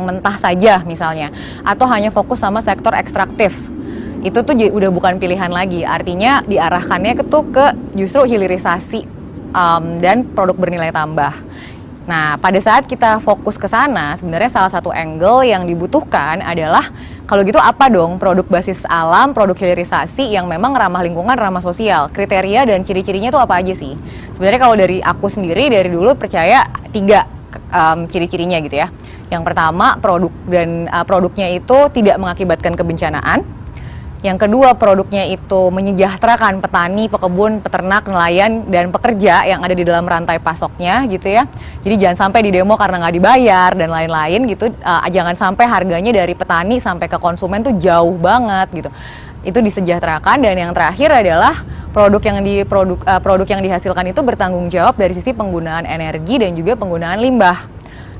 mentah saja misalnya, atau hanya fokus sama sektor ekstraktif. Itu tuh udah bukan pilihan lagi. Artinya diarahkannya ke justru hilirisasi dan produk bernilai tambah. Nah, pada saat kita fokus ke sana, sebenarnya salah satu angle yang dibutuhkan adalah kalau gitu apa dong produk basis alam, produk hilirisasi yang memang ramah lingkungan, ramah sosial. Kriteria dan ciri-cirinya tuh apa aja sih? Sebenarnya kalau dari aku sendiri dari dulu percaya 3 ciri-cirinya gitu ya. Yang pertama, produknya itu tidak mengakibatkan kebencanaan. Yang kedua, produknya itu menyejahterakan petani, pekebun, peternak, nelayan, dan pekerja yang ada di dalam rantai pasoknya gitu ya. Jadi jangan sampai di demo karena nggak dibayar dan lain-lain gitu. Jangan sampai harganya dari petani sampai ke konsumen tuh jauh banget gitu. Itu disejahterakan. Dan yang terakhir adalah produk yang dihasilkan itu bertanggung jawab dari sisi penggunaan energi dan juga penggunaan limbah.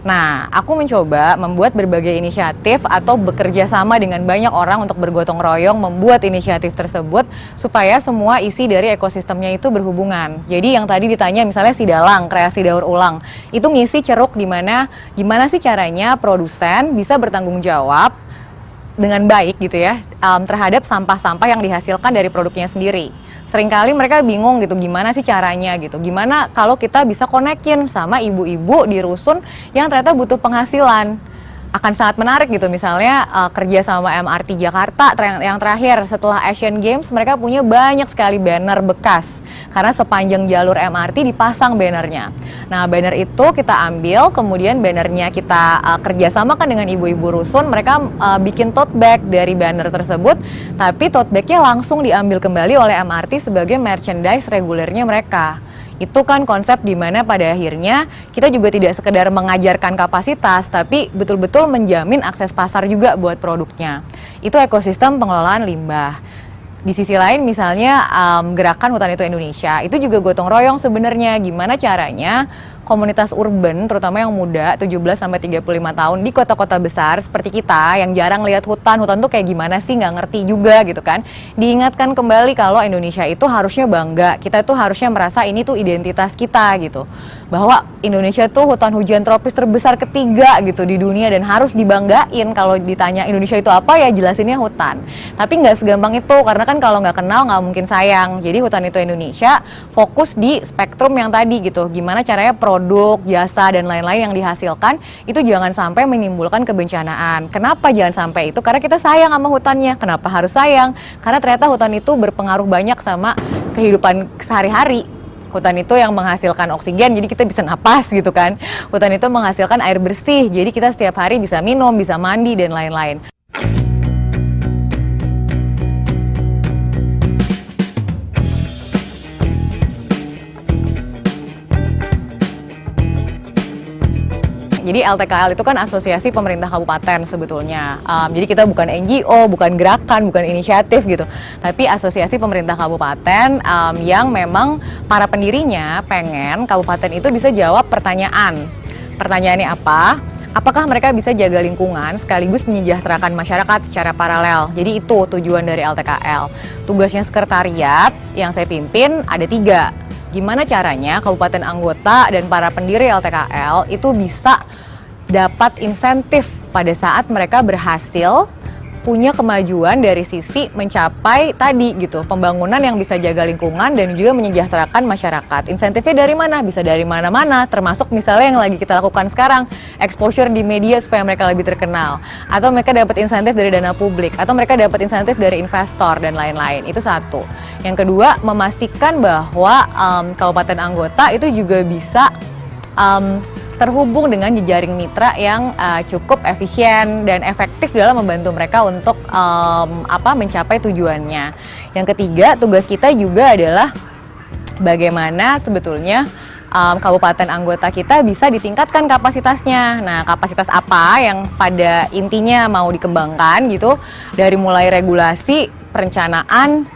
Nah, aku mencoba membuat berbagai inisiatif atau bekerja sama dengan banyak orang untuk bergotong royong membuat inisiatif tersebut supaya semua isi dari ekosistemnya itu berhubungan. Jadi yang tadi ditanya misalnya Sidalang, kreasi daur ulang, itu ngisi ceruk di mana gimana sih caranya produsen bisa bertanggung jawab dengan baik gitu ya terhadap sampah-sampah yang dihasilkan dari produknya sendiri. Seringkali mereka bingung gitu gimana sih caranya gitu. Gimana kalau kita bisa konekin sama ibu-ibu di rusun yang ternyata butuh penghasilan. Akan sangat menarik gitu misalnya kerja sama MRT Jakarta yang terakhir setelah Asian Games mereka punya banyak sekali banner bekas. Karena sepanjang jalur MRT dipasang bannernya. Nah banner itu kita ambil, kemudian bannernya kita kerjasamakan dengan ibu-ibu rusun. Mereka bikin tote bag dari banner tersebut, tapi tote bagnya langsung diambil kembali oleh MRT sebagai merchandise regulernya mereka. Itu kan konsep di mana pada akhirnya kita juga tidak sekedar mengajarkan kapasitas, tapi betul-betul menjamin akses pasar juga buat produknya. Itu ekosistem pengelolaan limbah. Di sisi lain misalnya gerakan Hutan Itu Indonesia, itu juga gotong royong sebenarnya. Gimana caranya komunitas urban, terutama yang muda, 17-35 tahun di kota-kota besar seperti kita yang jarang lihat hutan tuh kayak gimana sih, nggak ngerti juga gitu kan. Diingatkan kembali kalau Indonesia itu harusnya bangga, kita itu harusnya merasa ini tuh identitas kita gitu. Bahwa Indonesia tuh hutan hujan tropis terbesar ketiga gitu di dunia dan harus dibanggain. Kalau ditanya Indonesia itu apa ya jelasinnya hutan. Tapi nggak segampang itu karena kan kalau nggak kenal nggak mungkin sayang. Jadi Hutan Itu Indonesia fokus di spektrum yang tadi gitu. Gimana caranya produk, jasa, dan lain-lain yang dihasilkan itu jangan sampai menimbulkan kebencanaan. Kenapa jangan sampai itu? Karena kita sayang sama hutannya. Kenapa harus sayang? Karena ternyata hutan itu berpengaruh banyak sama kehidupan sehari-hari. Hutan itu yang menghasilkan oksigen, jadi kita bisa napas gitu kan. Hutan itu menghasilkan air bersih, jadi kita setiap hari bisa minum, bisa mandi, dan lain-lain. Jadi LTKL itu kan asosiasi pemerintah kabupaten sebetulnya. Jadi kita bukan NGO, bukan gerakan, bukan inisiatif gitu. Tapi asosiasi pemerintah kabupaten yang memang para pendirinya pengen kabupaten itu bisa jawab pertanyaan. Pertanyaannya apa? Apakah mereka bisa jaga lingkungan sekaligus menyejahterakan masyarakat secara paralel? Jadi itu tujuan dari LTKL. Tugasnya sekretariat yang saya pimpin ada 3. Gimana caranya kabupaten anggota dan para pendiri LTKL itu bisa dapat insentif pada saat mereka berhasil punya kemajuan dari sisi mencapai tadi gitu, pembangunan yang bisa jaga lingkungan dan juga menyejahterakan masyarakat. Insentifnya dari mana? Bisa dari mana-mana, termasuk misalnya yang lagi kita lakukan sekarang, exposure di media supaya mereka lebih terkenal, atau mereka dapat insentif dari dana publik, atau mereka dapat insentif dari investor dan lain-lain. Itu satu. Yang kedua, memastikan bahwa kabupaten anggota itu juga bisa terhubung dengan jejaring mitra yang cukup efisien dan efektif dalam membantu mereka untuk mencapai tujuannya. Yang ketiga, tugas kita juga adalah bagaimana sebetulnya kabupaten anggota kita bisa ditingkatkan kapasitasnya. Nah, kapasitas apa yang pada intinya mau dikembangkan gitu, dari mulai regulasi, perencanaan,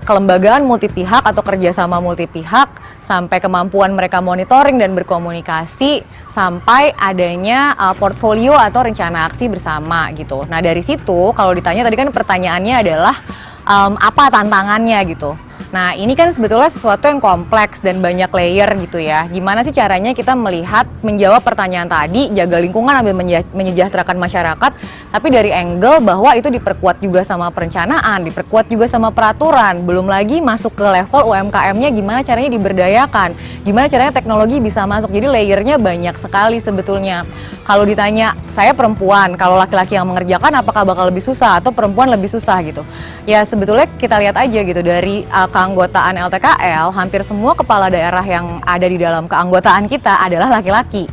kelembagaan multipihak atau kerjasama multipihak, sampai kemampuan mereka monitoring dan berkomunikasi, sampai adanya portfolio atau rencana aksi bersama gitu. Nah dari situ kalau ditanya tadi kan pertanyaannya adalah apa tantangannya gitu. Nah ini kan sebetulnya sesuatu yang kompleks dan banyak layer gitu ya. Gimana sih caranya kita melihat, menjawab pertanyaan tadi, jaga lingkungan sambil menyejahterakan masyarakat, tapi dari angle bahwa itu diperkuat juga sama perencanaan, diperkuat juga sama peraturan, belum lagi masuk ke level UMKM-nya gimana caranya diberdayakan, gimana caranya teknologi bisa masuk. Jadi layernya banyak sekali sebetulnya. Kalau ditanya, saya perempuan, kalau laki-laki yang mengerjakan apakah bakal lebih susah atau perempuan lebih susah gitu. Ya sebetulnya kita lihat aja gitu dari keanggotaan LTKL, hampir semua kepala daerah yang ada di dalam keanggotaan kita adalah laki-laki.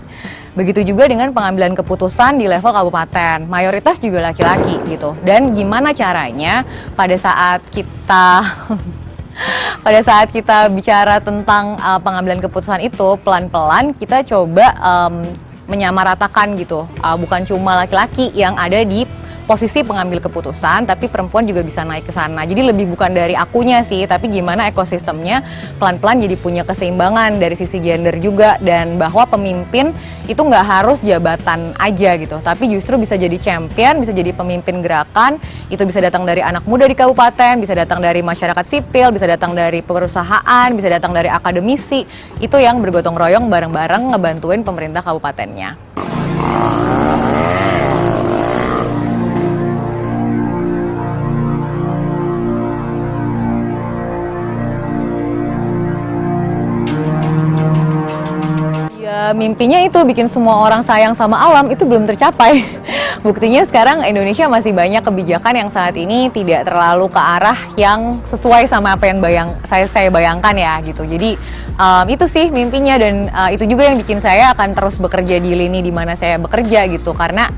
Begitu juga dengan pengambilan keputusan di level kabupaten, mayoritas juga laki-laki gitu. Dan gimana caranya pada saat kita bicara tentang pengambilan keputusan itu, pelan-pelan kita coba menyamaratakan gitu, bukan cuma laki-laki yang ada di posisi pengambil keputusan, tapi perempuan juga bisa naik ke sana. Jadi lebih bukan dari akunya sih, tapi gimana ekosistemnya pelan-pelan jadi punya keseimbangan dari sisi gender juga, dan bahwa pemimpin itu nggak harus jabatan aja gitu, tapi justru bisa jadi champion, bisa jadi pemimpin gerakan. Itu bisa datang dari anak muda di kabupaten, bisa datang dari masyarakat sipil, bisa datang dari perusahaan, bisa datang dari akademisi. Itu yang bergotong royong bareng-bareng ngebantuin pemerintah kabupatennya. Mimpinya itu bikin semua orang sayang sama alam itu belum tercapai. Buktinya sekarang Indonesia masih banyak kebijakan yang saat ini tidak terlalu ke arah yang sesuai sama apa yang saya bayangkan ya gitu. Jadi itu sih mimpinya, dan itu juga yang bikin saya akan terus bekerja di lini di mana saya bekerja gitu, karena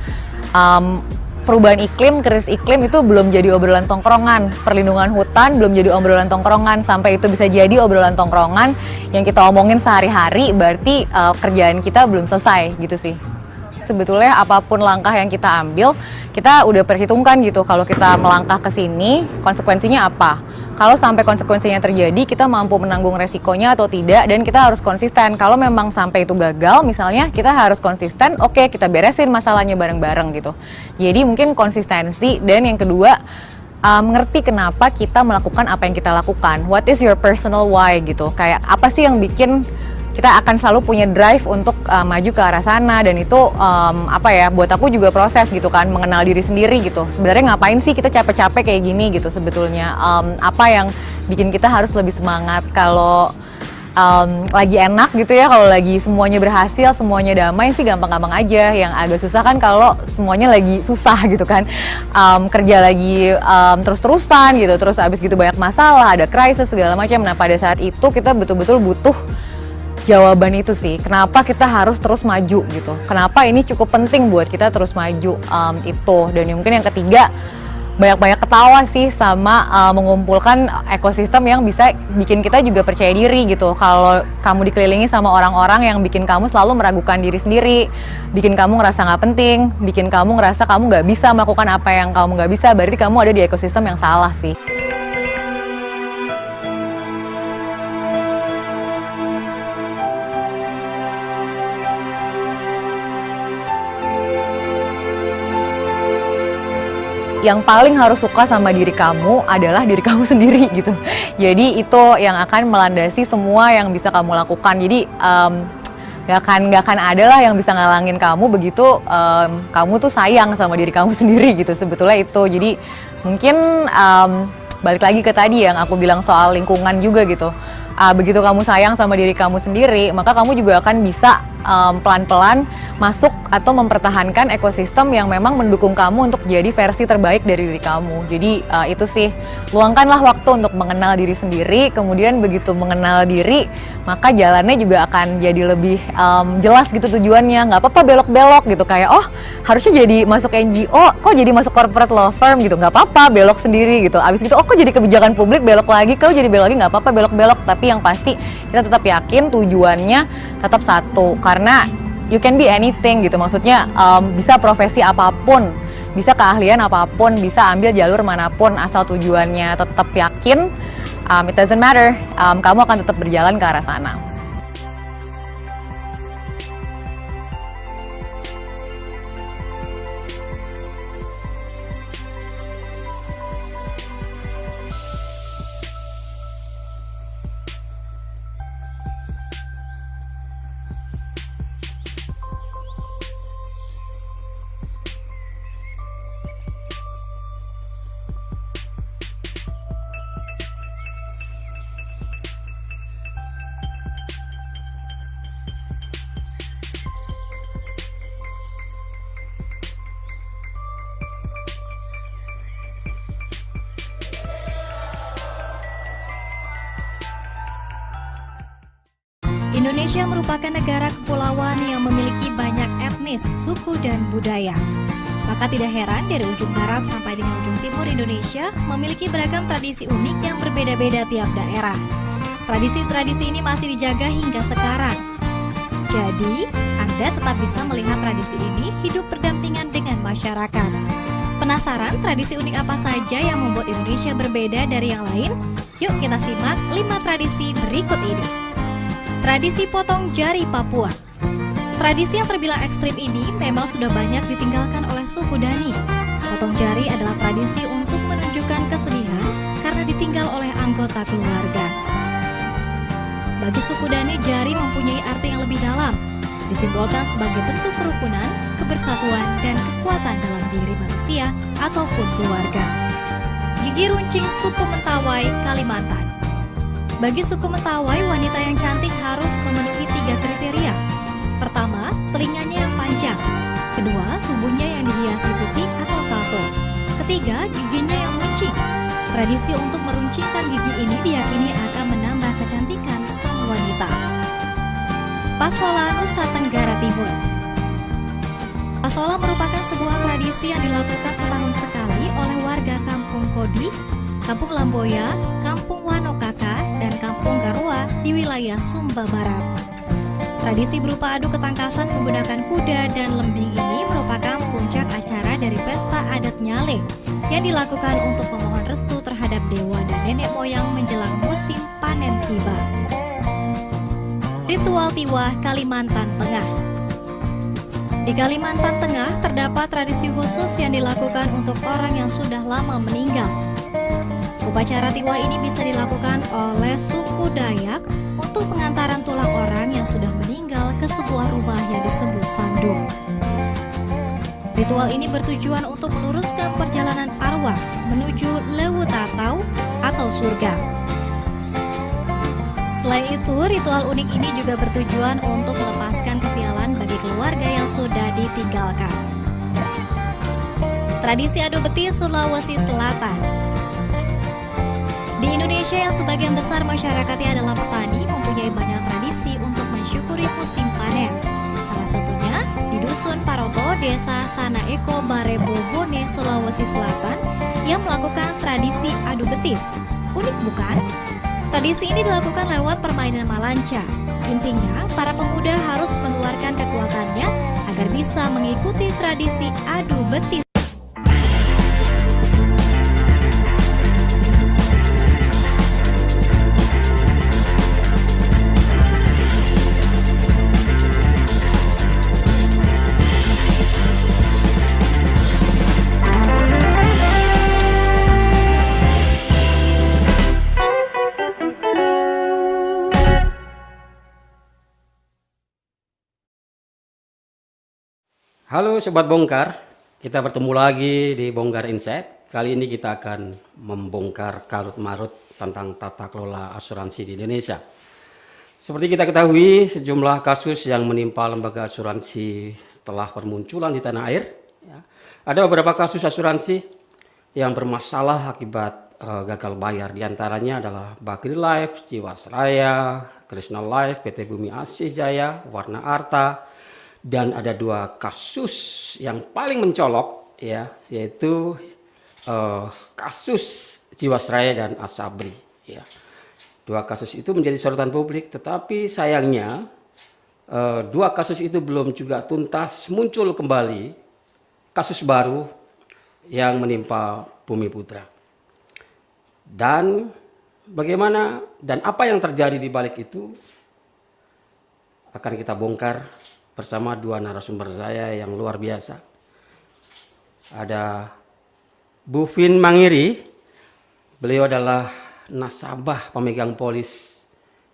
perubahan iklim, krisis iklim itu belum jadi obrolan tongkrongan. Perlindungan hutan belum jadi obrolan tongkrongan. Sampai itu bisa jadi obrolan tongkrongan yang kita omongin sehari-hari, berarti kerjaan kita belum selesai gitu sih. Sebetulnya apapun langkah yang kita ambil, kita udah perhitungkan gitu. Kalau kita melangkah ke sini, konsekuensinya apa? Kalau sampai konsekuensinya terjadi, kita mampu menanggung resikonya atau tidak, dan kita harus konsisten. Kalau memang sampai itu gagal, misalnya kita harus konsisten, oke, kita beresin masalahnya bareng-bareng gitu. Jadi mungkin konsistensi, dan yang kedua, mengerti kenapa kita melakukan apa yang kita lakukan. What is your personal why gitu? Kayak apa sih yang bikin kita akan selalu punya drive untuk maju ke arah sana, dan itu buat aku juga proses gitu kan, mengenal diri sendiri gitu. Sebenarnya ngapain sih kita capek-capek kayak gini gitu sebetulnya, apa yang bikin kita harus lebih semangat kalau lagi enak gitu ya, kalau lagi semuanya berhasil, semuanya damai sih gampang-gampang aja. Yang agak susah kan kalau semuanya lagi susah gitu kan, kerja lagi terus-terusan gitu, terus abis gitu banyak masalah, ada krisis segala macam. Nah pada saat itu kita betul-betul butuh jawaban itu sih, kenapa kita harus terus maju gitu, kenapa ini cukup penting buat kita terus maju itu. Dan mungkin yang ketiga, banyak-banyak ketawa sih, sama mengumpulkan ekosistem yang bisa bikin kita juga percaya diri gitu. Kalau kamu dikelilingi sama orang-orang yang bikin kamu selalu meragukan diri sendiri, bikin kamu ngerasa nggak penting, bikin kamu ngerasa kamu nggak bisa melakukan apa yang kamu nggak bisa, berarti kamu ada di ekosistem yang salah sih. Yang paling harus suka sama diri kamu adalah diri kamu sendiri gitu. Jadi itu yang akan melandasi semua yang bisa kamu lakukan. Jadi nggak akan ada lah yang bisa ngalangin kamu begitu kamu tuh sayang sama diri kamu sendiri gitu. Sebetulnya itu. Jadi mungkin balik lagi ke tadi yang aku bilang soal lingkungan juga gitu. Begitu kamu sayang sama diri kamu sendiri, maka kamu juga akan bisa pelan-pelan masuk atau mempertahankan ekosistem yang memang mendukung kamu untuk jadi versi terbaik dari diri kamu. Jadi itu sih, luangkanlah waktu untuk mengenal diri sendiri, kemudian begitu mengenal diri, maka jalannya juga akan jadi lebih jelas gitu tujuannya. Nggak apa-apa belok-belok gitu, kayak oh harusnya jadi masuk NGO, kok jadi masuk corporate law firm gitu, nggak apa-apa belok sendiri gitu. Abis gitu, oh kok jadi kebijakan publik belok lagi, kalau jadi belok lagi nggak apa-apa belok-belok. Tapi yang pasti kita tetap yakin tujuannya tetap satu, karena you can be anything gitu. Maksudnya bisa profesi apapun, bisa keahlian apapun, bisa ambil jalur manapun, asal tujuannya tetap yakin, it doesn't matter, kamu akan tetap berjalan ke arah sana. Indonesia merupakan negara kepulauan yang memiliki banyak etnis, suku, dan budaya. Maka tidak heran dari ujung barat sampai dengan ujung timur Indonesia memiliki beragam tradisi unik yang berbeda-beda tiap daerah. Tradisi-tradisi ini masih dijaga hingga sekarang. Jadi, Anda tetap bisa melihat tradisi ini hidup berdampingan dengan masyarakat. Penasaran tradisi unik apa saja yang membuat Indonesia berbeda dari yang lain? Yuk kita simak 5 tradisi berikut ini. Tradisi potong jari Papua. Tradisi yang terbilang ekstrim ini memang sudah banyak ditinggalkan oleh suku Dani. Potong jari adalah tradisi untuk menunjukkan kesedihan karena ditinggal oleh anggota keluarga. Bagi suku Dani, jari mempunyai arti yang lebih dalam. Disimbolkan sebagai bentuk kerukunan, kebersatuan, dan kekuatan dalam diri manusia ataupun keluarga. Gigi runcing suku Mentawai, Kalimantan. Bagi suku Mentawai, wanita yang cantik harus memenuhi 3 kriteria. Pertama, telinganya yang panjang. Kedua, tubuhnya yang dihiasi titik atau tato. Ketiga, giginya yang runcing. Tradisi untuk meruncingkan gigi ini diyakini akan menambah kecantikan sang wanita. Pasola, Nusa Tenggara Timur. Pasola merupakan sebuah tradisi yang dilakukan setahun sekali oleh warga Kampung Kodi, Kampung Lamboya, Kampung Wanokaka, dan Kampung Garua di wilayah Sumba Barat. Tradisi berupa adu ketangkasan menggunakan kuda dan lembing ini merupakan puncak acara dari pesta adat Nyale yang dilakukan untuk memohon restu terhadap dewa dan nenek moyang menjelang musim panen tiba. Ritual Tiwah, Kalimantan Tengah. Di Kalimantan Tengah terdapat tradisi khusus yang dilakukan untuk orang yang sudah lama meninggal. Upacara tiwah ini bisa dilakukan oleh suku Dayak untuk pengantaran tulang orang yang sudah meninggal ke sebuah rumah yang disebut sandung. Ritual ini bertujuan untuk meluruskan perjalanan arwah menuju Lewutatau atau surga. Selain itu, ritual unik ini juga bertujuan untuk melepaskan kesialan bagi keluarga yang sudah ditinggalkan. Tradisi adu betis Sulawesi Selatan. Di Indonesia yang sebagian besar masyarakatnya adalah petani, mempunyai banyak tradisi untuk mensyukuri musim panen. Salah satunya di Dusun Paroto, Desa Sanaeko, Barebo, Bone, Sulawesi Selatan yang melakukan tradisi adu betis. Unik bukan? Tradisi ini dilakukan lewat permainan malanca. Intinya, para pemuda harus mengeluarkan kekuatannya agar bisa mengikuti tradisi adu betis. Halo Sobat Bongkar, kita bertemu lagi di Bongkar Insight. Kali ini kita akan membongkar karut-marut tentang tata kelola asuransi di Indonesia. Seperti kita ketahui, sejumlah kasus yang menimpa lembaga asuransi telah bermunculan di tanah air. Ada beberapa kasus asuransi yang bermasalah akibat gagal bayar. Di antaranya adalah Bakri Life, Jiwasraya, Krishna Life, PT Bumi Asih Jaya, Warna Arta. Dan ada 2 kasus yang paling mencolok, ya, yaitu kasus Jiwasraya dan Asabri. Ya. 2 kasus itu menjadi sorotan publik, tetapi sayangnya 2 kasus itu belum juga tuntas, muncul kembali kasus baru yang menimpa Bumi Putra. Dan bagaimana dan apa yang terjadi di balik itu akan kita bongkar bersama 2 narasumber saya yang luar biasa. Ada Bu Vin Mangiri, beliau adalah nasabah pemegang polis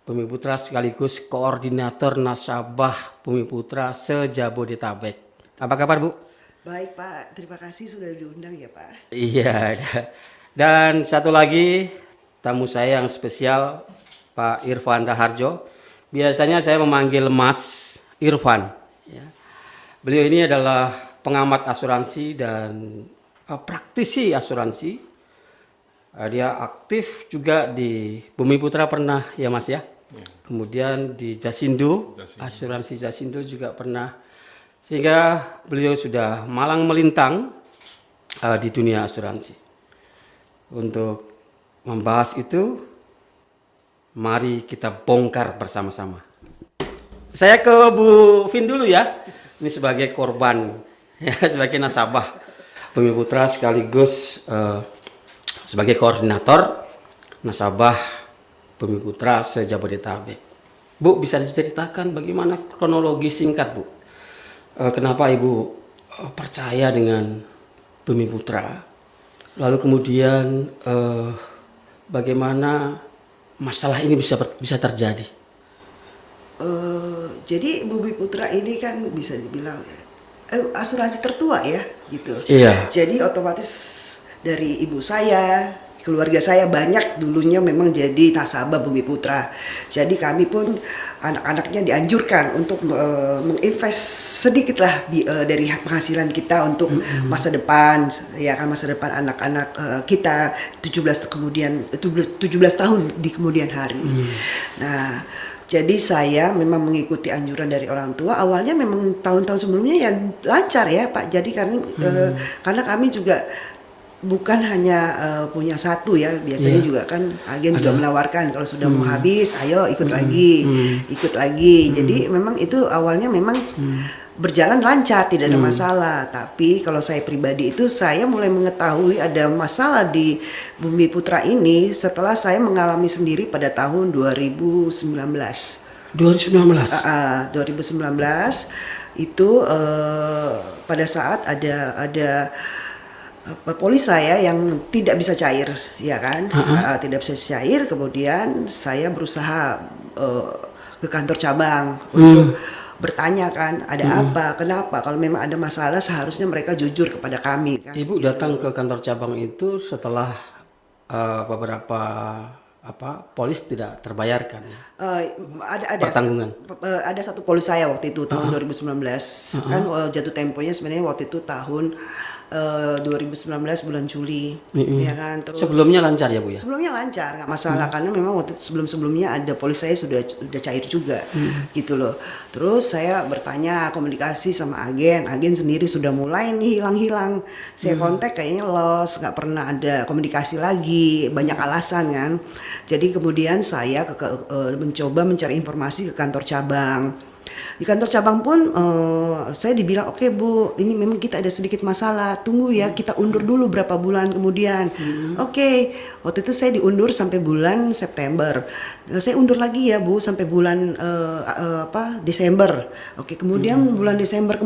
Bumi Putra sekaligus koordinator nasabah Bumi Putra se-Jabodetabek. Apa kabar Bu? Baik Pak, terima kasih sudah diundang ya Pak. Iya, dan satu lagi tamu saya yang spesial, Pak Irfan Daharjo. Biasanya saya memanggil Mas Irfan. Ya. Beliau ini adalah pengamat asuransi dan praktisi asuransi. Dia aktif juga di Bumi Putra pernah ya Mas ya. Kemudian di Jasindo, asuransi Jasindo juga pernah. Sehingga beliau sudah malang melintang di dunia asuransi. Untuk membahas itu, mari kita bongkar bersama-sama. Saya ke Bu Vin dulu ya, ini sebagai korban, ya, sebagai nasabah. Bumi Putra sekaligus sebagai koordinator nasabah Bumi Putra se-Jabodetabek. Bu, bisa diceritakan bagaimana kronologi singkat, Bu? Kenapa Ibu percaya dengan Bumi Putra? Lalu kemudian bagaimana masalah ini bisa terjadi? Jadi Bumi Putra ini kan bisa dibilang asuransi tertua ya, gitu. Iya. Jadi otomatis dari ibu saya, keluarga saya banyak dulunya memang jadi nasabah Bumi Putra. Jadi kami pun anak-anaknya dianjurkan untuk menginvest sedikit lah dari penghasilan kita untuk masa depan, ya kan, masa depan anak-anak kita 17 tahun di kemudian hari. Nah, jadi saya memang mengikuti anjuran dari orang tua. Awalnya memang tahun-tahun sebelumnya ya lancar ya Pak. Jadi karena kami juga bukan hanya punya satu ya, biasanya juga kan agen juga menawarkan kalau sudah mau habis, ayo ikut lagi. Jadi memang itu awalnya memang berjalan lancar, tidak ada masalah. Tapi kalau saya pribadi itu saya mulai mengetahui ada masalah di Bumi Putra ini setelah saya mengalami sendiri pada tahun 2019. 2019 itu pada saat ada polis saya yang tidak bisa cair, ya kan, tidak bisa cair. Kemudian saya berusaha ke kantor cabang untuk bertanya kan, ada apa, kenapa, kalau memang ada masalah seharusnya mereka jujur kepada kami kan. Ibu datang ke kantor cabang itu setelah beberapa polis tidak terbayarkan. Ada pertanggungan. Ada satu polis saya waktu itu tahun 2019 kan, jatuh temponya sebenarnya waktu itu tahun 2019 bulan Juli, ya kan. Terus sebelumnya lancar ya Bu ya? Sebelumnya lancar, nggak masalah karena memang waktu sebelumnya ada polis saya sudah cair juga, gitu loh. Terus saya bertanya komunikasi sama agen sendiri sudah mulai nih hilang. Saya kontak kayaknya lost, nggak pernah ada komunikasi lagi, banyak alasan kan. Jadi kemudian saya mencoba mencari informasi ke kantor cabang. Di kantor cabang pun saya dibilang oke Bu, ini memang kita ada sedikit masalah, tunggu ya, kita undur dulu berapa bulan kemudian. Oke, waktu itu saya diundur sampai bulan September. Saya undur lagi ya Bu sampai bulan Desember. Oke, kemudian bulan Desember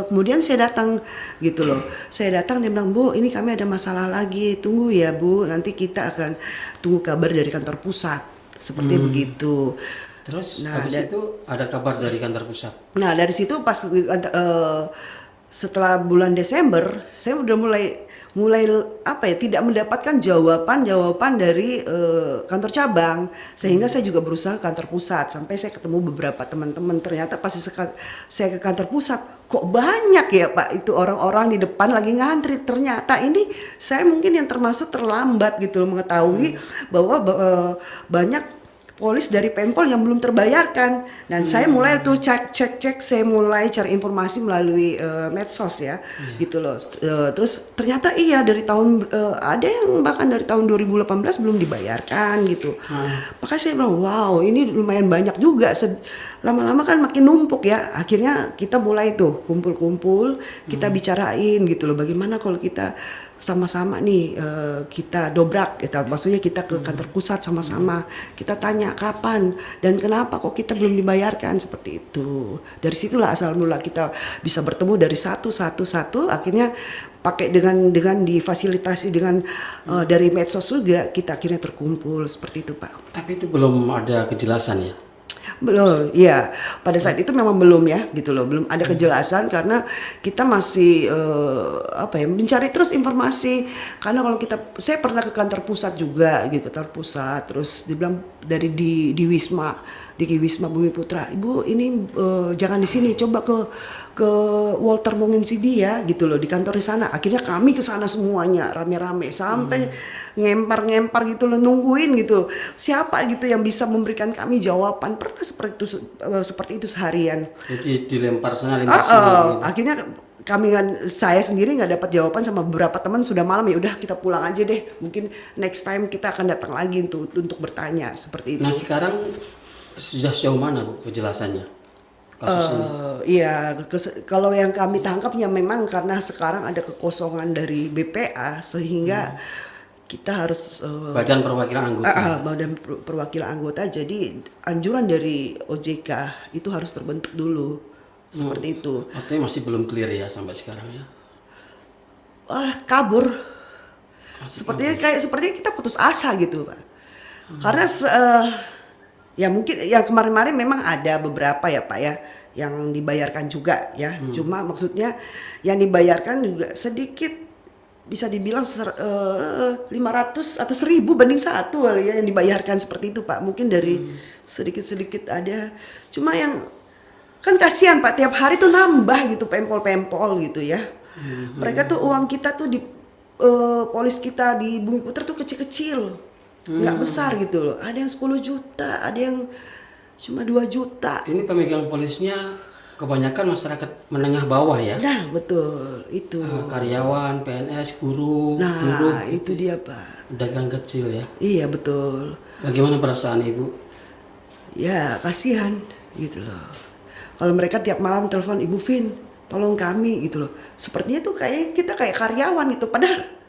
kemudian saya datang gitu loh. Saya datang, dia bilang, Bu ini kami ada masalah lagi, tunggu ya Bu, nanti kita akan tunggu kabar dari kantor pusat. Seperti begitu. Terus habis itu ada kabar dari kantor pusat. Nah dari situ pas setelah bulan Desember saya udah mulai tidak mendapatkan jawaban dari kantor cabang, sehingga saya juga berusaha ke kantor pusat sampai saya ketemu beberapa teman-teman. Ternyata pas saya ke kantor pusat kok banyak ya Pak itu orang-orang di depan lagi ngantri. Ternyata ini saya mungkin yang termasuk terlambat gitu loh mengetahui bahwa banyak polis dari Pempol yang belum terbayarkan, dan saya mulai tuh cek, saya mulai cari informasi melalui medsos ya, gitu loh. Terus ternyata iya dari tahun ada yang bahkan dari tahun 2018 belum dibayarkan gitu. Makanya saya bilang wow ini lumayan banyak juga. Lama-lama kan makin numpuk ya. Akhirnya kita mulai tuh kumpul-kumpul, kita bicarain gitu loh. Bagaimana kalau kita sama-sama nih kita dobrak, maksudnya kita ke kantor pusat sama-sama, kita tanya kapan dan kenapa kok kita belum dibayarkan, seperti itu. Dari situlah asal mula kita bisa bertemu dari satu, akhirnya pakai dengan difasilitasi dengan dari medsos juga, kita akhirnya terkumpul seperti itu Pak. Tapi itu belum ada kejelasan ya? Belum, ya pada saat itu memang belum ya gitu loh, belum ada kejelasan karena kita masih mencari terus informasi. Karena kalau saya pernah ke kantor pusat juga gitu, kantor pusat, terus dibilang dari di Wisma Bumi Putra, Ibu ini jangan di sini, coba ke Walter Monginsidi ya gitu loh, di kantor di sana. Akhirnya kami ke sana semuanya rame-rame sampai ngempar gitu loh, nungguin gitu siapa gitu yang bisa memberikan kami jawaban. Pernah seperti itu seharian. Jadi dilempar sana lempar sini. Gitu. Akhirnya saya sendiri nggak dapat jawaban, sama beberapa teman sudah malam, ya udah kita pulang aja deh, mungkin next time kita akan datang lagi untuk bertanya, seperti itu. Nah sekarang sudah sejauh mana Bu kejelasannya? kasus ini? Iya, kalau yang kami tangkap ya memang karena sekarang ada kekosongan dari BPA sehingga kita harus Badan Perwakilan Anggota. Badan Perwakilan Anggota. Jadi anjuran dari OJK itu harus terbentuk dulu seperti itu. Artinya masih belum clear ya sampai sekarang ya? Kabur. Sepertinya kita putus asa gitu, Pak. Karena ya mungkin yang kemarin-kemarin memang ada beberapa ya, Pak ya, yang dibayarkan juga ya. Cuma maksudnya yang dibayarkan juga sedikit, bisa dibilang 500 atau 1000 banding 1 kali ya yang dibayarkan seperti itu, Pak. Mungkin dari sedikit-sedikit ada. Cuma yang kan kasihan, Pak, tiap hari tuh nambah gitu pempol-pempol gitu ya. Mereka tuh uang kita tuh di polis kita di Bumi Putra tuh kecil-kecil. Nggak besar gitu loh. Ada yang 10 juta, ada yang cuma 2 juta. Ini pemegang polisnya kebanyakan masyarakat menengah bawah ya? Nah, betul, itu. Karyawan, PNS, guru, nah, buruh. Itu dia, Pak. Dagang kecil ya? Iya, betul. Bagaimana perasaan Ibu? Ya, kasihan gitu loh. Kalau mereka tiap malam telepon, Ibu Vin, tolong kami gitu loh. Sepertinya tuh kita kayak karyawan gitu. Padahal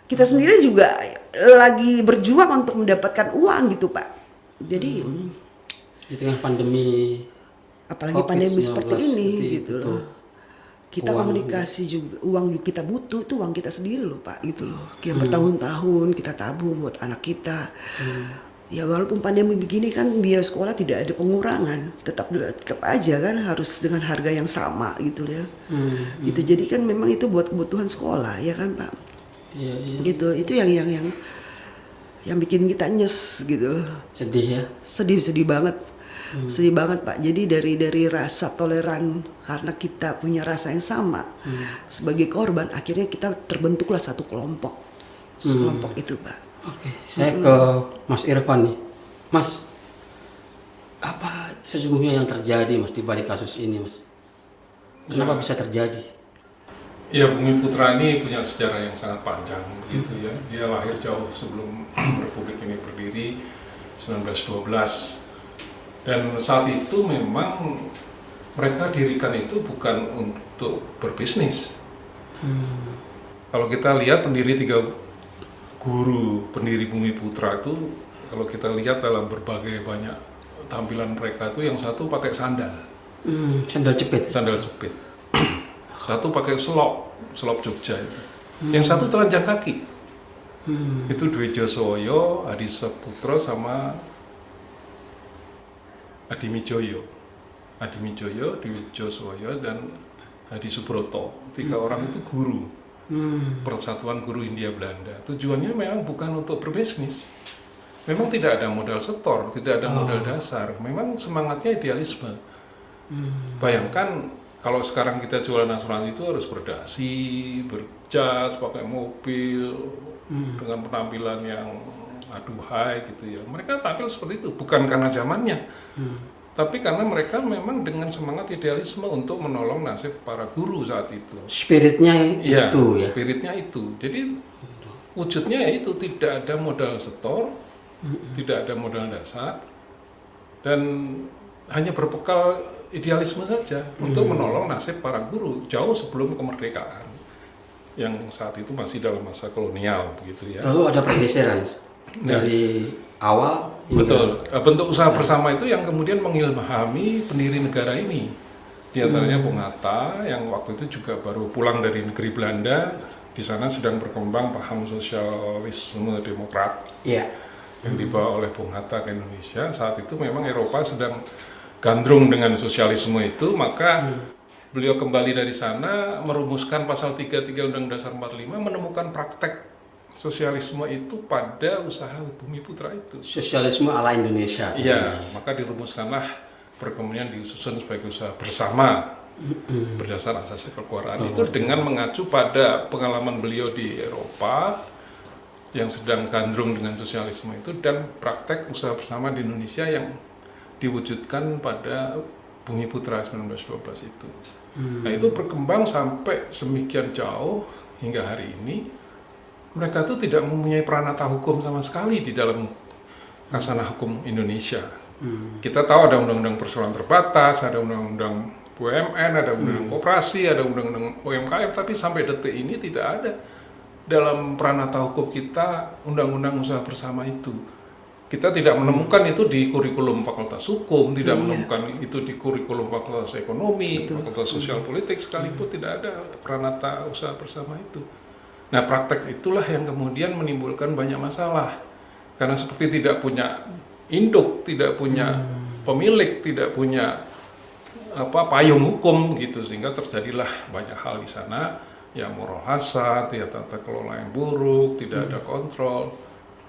kita sendiri juga lagi berjuang untuk mendapatkan uang gitu, Pak. Jadi di tengah pandemi, apalagi pandemi seperti ini gitu loh. Kita komunikasi juga, uang kita butuh itu uang kita sendiri loh, Pak, gitu loh. Kita bertahun-tahun kita tabung buat anak kita. Ya walaupun pandemi begini kan biaya sekolah tidak ada pengurangan, tetap aja kan harus dengan harga yang sama gitu ya. Gitu, jadi kan memang itu buat kebutuhan sekolah ya kan, Pak. Gitu, itu yang bikin kita nyes gitu loh. Sedih ya? Sedih banget. Sedih banget, Pak. Jadi dari rasa toleran karena kita punya rasa yang sama sebagai korban, akhirnya kita terbentuklah satu kelompok. Kelompok itu, Pak. Oke, saya ke Mas Irfan nih. Mas, apa sesungguhnya yang terjadi Mas di balik kasus ini, Mas? Kenapa bisa terjadi? Ya, Bumi Putra ini punya sejarah yang sangat panjang gitu ya. Dia lahir jauh sebelum Republik ini berdiri, 1912. Dan saat itu memang mereka dirikan itu bukan untuk berbisnis. Kalau kita lihat pendiri pendiri Bumi Putra itu, kalau kita lihat dalam berbagai banyak tampilan mereka itu, yang satu pakai sandal. Sandal jepit. Sandal jepit. Satu pakai selop Jogja itu. Yang satu telanjang kaki. Itu Dwi Josoyo, Adi Saputro sama Adi Mijoyo, Dwi Josoyo dan Hadi Subroto. 3 orang itu guru. Persatuan Guru Hindia Belanda. Tujuannya memang bukan untuk berbisnis. Memang tidak ada modal setor, tidak ada modal dasar. Memang semangatnya idealisme. Bayangkan kalau sekarang kita jualan asuransi itu harus berdasi, berjas, pakai mobil, dengan penampilan yang aduhai gitu ya. Mereka tampil seperti itu bukan karena zamannya, tapi karena mereka memang dengan semangat idealisme untuk menolong nasib para guru saat itu. Spiritnya itu ya? Spiritnya itu. Jadi wujudnya ya itu, tidak ada modal setor, tidak ada modal dasar, dan hanya berbekal idealisme saja untuk menolong nasib para guru jauh sebelum kemerdekaan, yang saat itu masih dalam masa kolonial begitu ya. Lalu ada pergeseran dari awal. Betul, bentuk usaha bersama itu yang kemudian mengilhami pendiri negara ini. Di antaranya Bung Hatta yang waktu itu juga baru pulang dari negeri Belanda. Di sana sedang berkembang paham sosialisme demokrat yang dibawa oleh Bung Hatta ke Indonesia. Saat itu memang Eropa sedang gandrung dengan sosialisme itu, maka beliau kembali dari sana merumuskan pasal 33 Undang-Undang Dasar 45, menemukan praktek sosialisme itu pada usaha Bumi Putra itu. Sosialisme ala Indonesia. Iya, maka dirumuskanlah, kemudian disusun sebagai usaha bersama berdasar asas kekeluargaan itu dengan mengacu pada pengalaman beliau di Eropa yang sedang gandrung dengan sosialisme itu dan praktek usaha bersama di Indonesia yang diwujudkan pada Bumi Putra 1912 itu. Nah itu berkembang sampai semikian jauh hingga hari ini. Mereka itu tidak mempunyai peranata hukum sama sekali di dalam kasanah hukum Indonesia. Kita tahu ada undang-undang persoalan terbatas, ada undang-undang BUMN, ada undang-undang koperasi, ada undang-undang UMKM, tapi sampai detik ini tidak ada dalam peranata hukum kita undang-undang usaha bersama itu. Kita tidak menemukan itu di kurikulum Fakultas Hukum, tidak menemukan itu di kurikulum Fakultas Ekonomi, Fakultas Sosial Politik, sekalipun tidak ada peranata usaha bersama itu. Nah, praktek itulah yang kemudian menimbulkan banyak masalah. Karena seperti tidak punya induk, tidak punya pemilik, tidak punya payung hukum gitu, sehingga terjadilah banyak hal di sana, ya moral hazard, ya tata kelola yang buruk, tidak ada kontrol,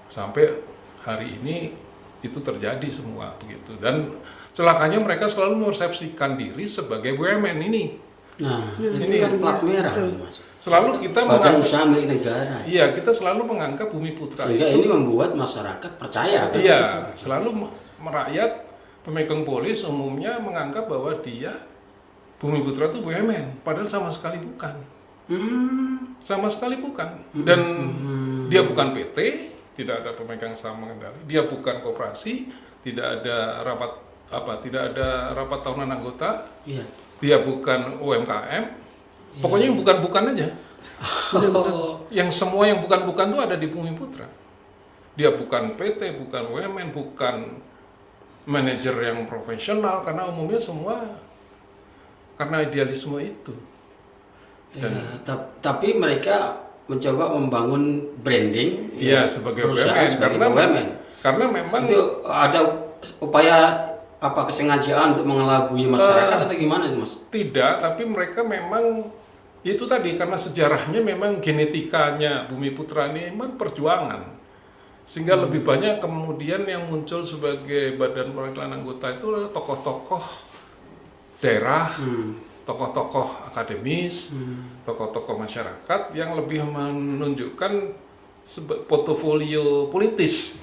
sampai hari ini itu terjadi semua begitu. Dan celakanya mereka selalu mempersepsikan diri sebagai BUMN ini. Nah, ini kan plat merah, Mas. Selalu kita badan usaha milik negara. Iya, kita selalu menganggap Bumi Putra sehingga itu, ini membuat masyarakat percaya. Kan? Iya, selalu merakyat pemegang polis umumnya menganggap bahwa dia Bumi Putra itu BUMN, padahal sama sekali bukan. Sama sekali bukan. Dan dia bukan PT, tidak ada pemegang saham mengendali. Dia bukan koperasi, tidak ada rapat tahunan anggota. Iya. Dia bukan UMKM. Pokoknya yang bukan-bukan aja. Yang semua yang bukan-bukan itu ada di Bumi Putra. Dia bukan PT, bukan BUMN, bukan manajer yang profesional, karena umumnya semua karena idealisme itu. Dan tapi mereka mencoba membangun branding sebagai BUMN, karena memang itu ada upaya kesengajaan untuk mengelabui masyarakat atau gimana itu, Mas? Tidak, tapi mereka memang itu tadi, karena sejarahnya memang genetikanya Bumi Putra ini memang perjuangan, sehingga lebih banyak kemudian yang muncul sebagai badan perwakilan anggota itu adalah tokoh-tokoh daerah, tokoh-tokoh akademis, tokoh-tokoh masyarakat yang lebih menunjukkan portofolio politis,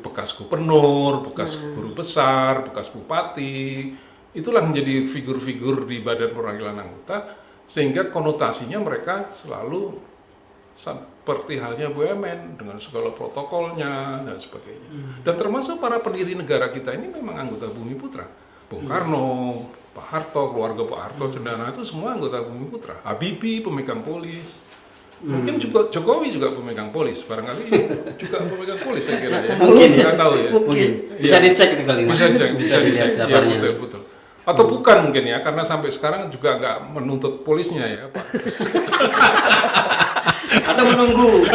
bekas gubernur, bekas guru besar, bekas bupati, itulah menjadi figur-figur di badan perwakilan anggota, sehingga konotasinya mereka selalu seperti halnya BUMN dengan segala protokolnya dan sebagainya. Dan termasuk para pendiri negara kita ini memang anggota Bumi Putra. Bung Karno, Pak Harto, keluarga Pak Harto, Cendana itu semua anggota Bumi Putra. Habibie pemegang polis. Mungkin juga Jokowi juga pemegang polis, barangkali juga pemegang polis saya kira ya. Mungkin ya. Nggak tahu ya. Mungkin. Bisa dicek itu kali ini. Bisa dicek. Ya, daftarnya. betul. Atau bukan mungkin ya, karena sampai sekarang juga nggak menuntut polisnya ya, Pak. Atau menunggu.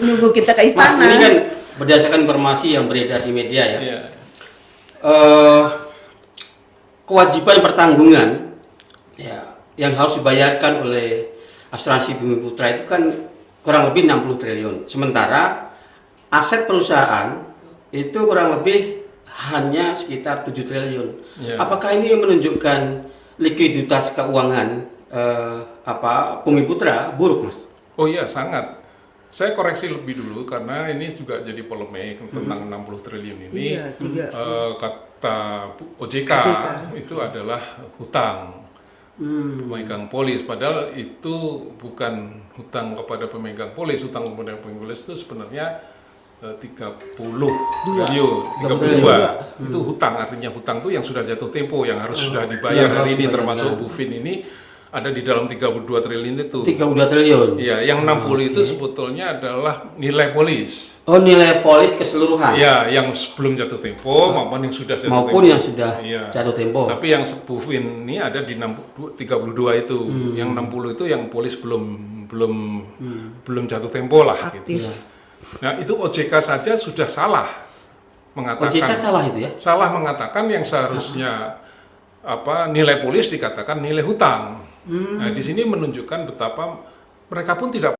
Menunggu kita ke istana. Mas, ini kan berdasarkan informasi yang beredar di media ya. Iya. Kewajiban pertanggungan ya yang harus dibayarkan oleh asuransi Bumi Putra itu kan kurang lebih 60 triliun. Sementara aset perusahaan itu kurang lebih hanya sekitar 7 triliun. Ya. Apakah ini menunjukkan likuiditas keuangan Bumi Putra buruk, Mas? Oh iya, sangat. Saya koreksi lebih dulu karena ini juga jadi polemik tentang 60 triliun ini. Iya, Kata OJK itu adalah hutang pemegang polis, padahal itu bukan hutang kepada pemegang polis. Hutang kepada pemegang polis itu sebenarnya 32 itu hutang, artinya hutang itu yang sudah jatuh tempo, yang harus sudah dibayar hari ini, termasuk Bufin ini ada di dalam 32 triliun itu. 32 triliun. Iya, yang 60 itu sebetulnya adalah nilai polis. Oh, nilai polis keseluruhan. Iya, yang sebelum jatuh tempo maupun yang sudah jatuh tempo. Maupun yang sudah jatuh tempo. Tapi yang Bufin ini ada di 32 itu. Yang 60 itu yang polis belum jatuh tempo lah gitu. Nah, itu OJK saja sudah salah mengatakan. OJK salah itu ya? Salah mengatakan yang seharusnya nilai polis dikatakan nilai hutang. Nah, di sini menunjukkan betapa mereka pun tidak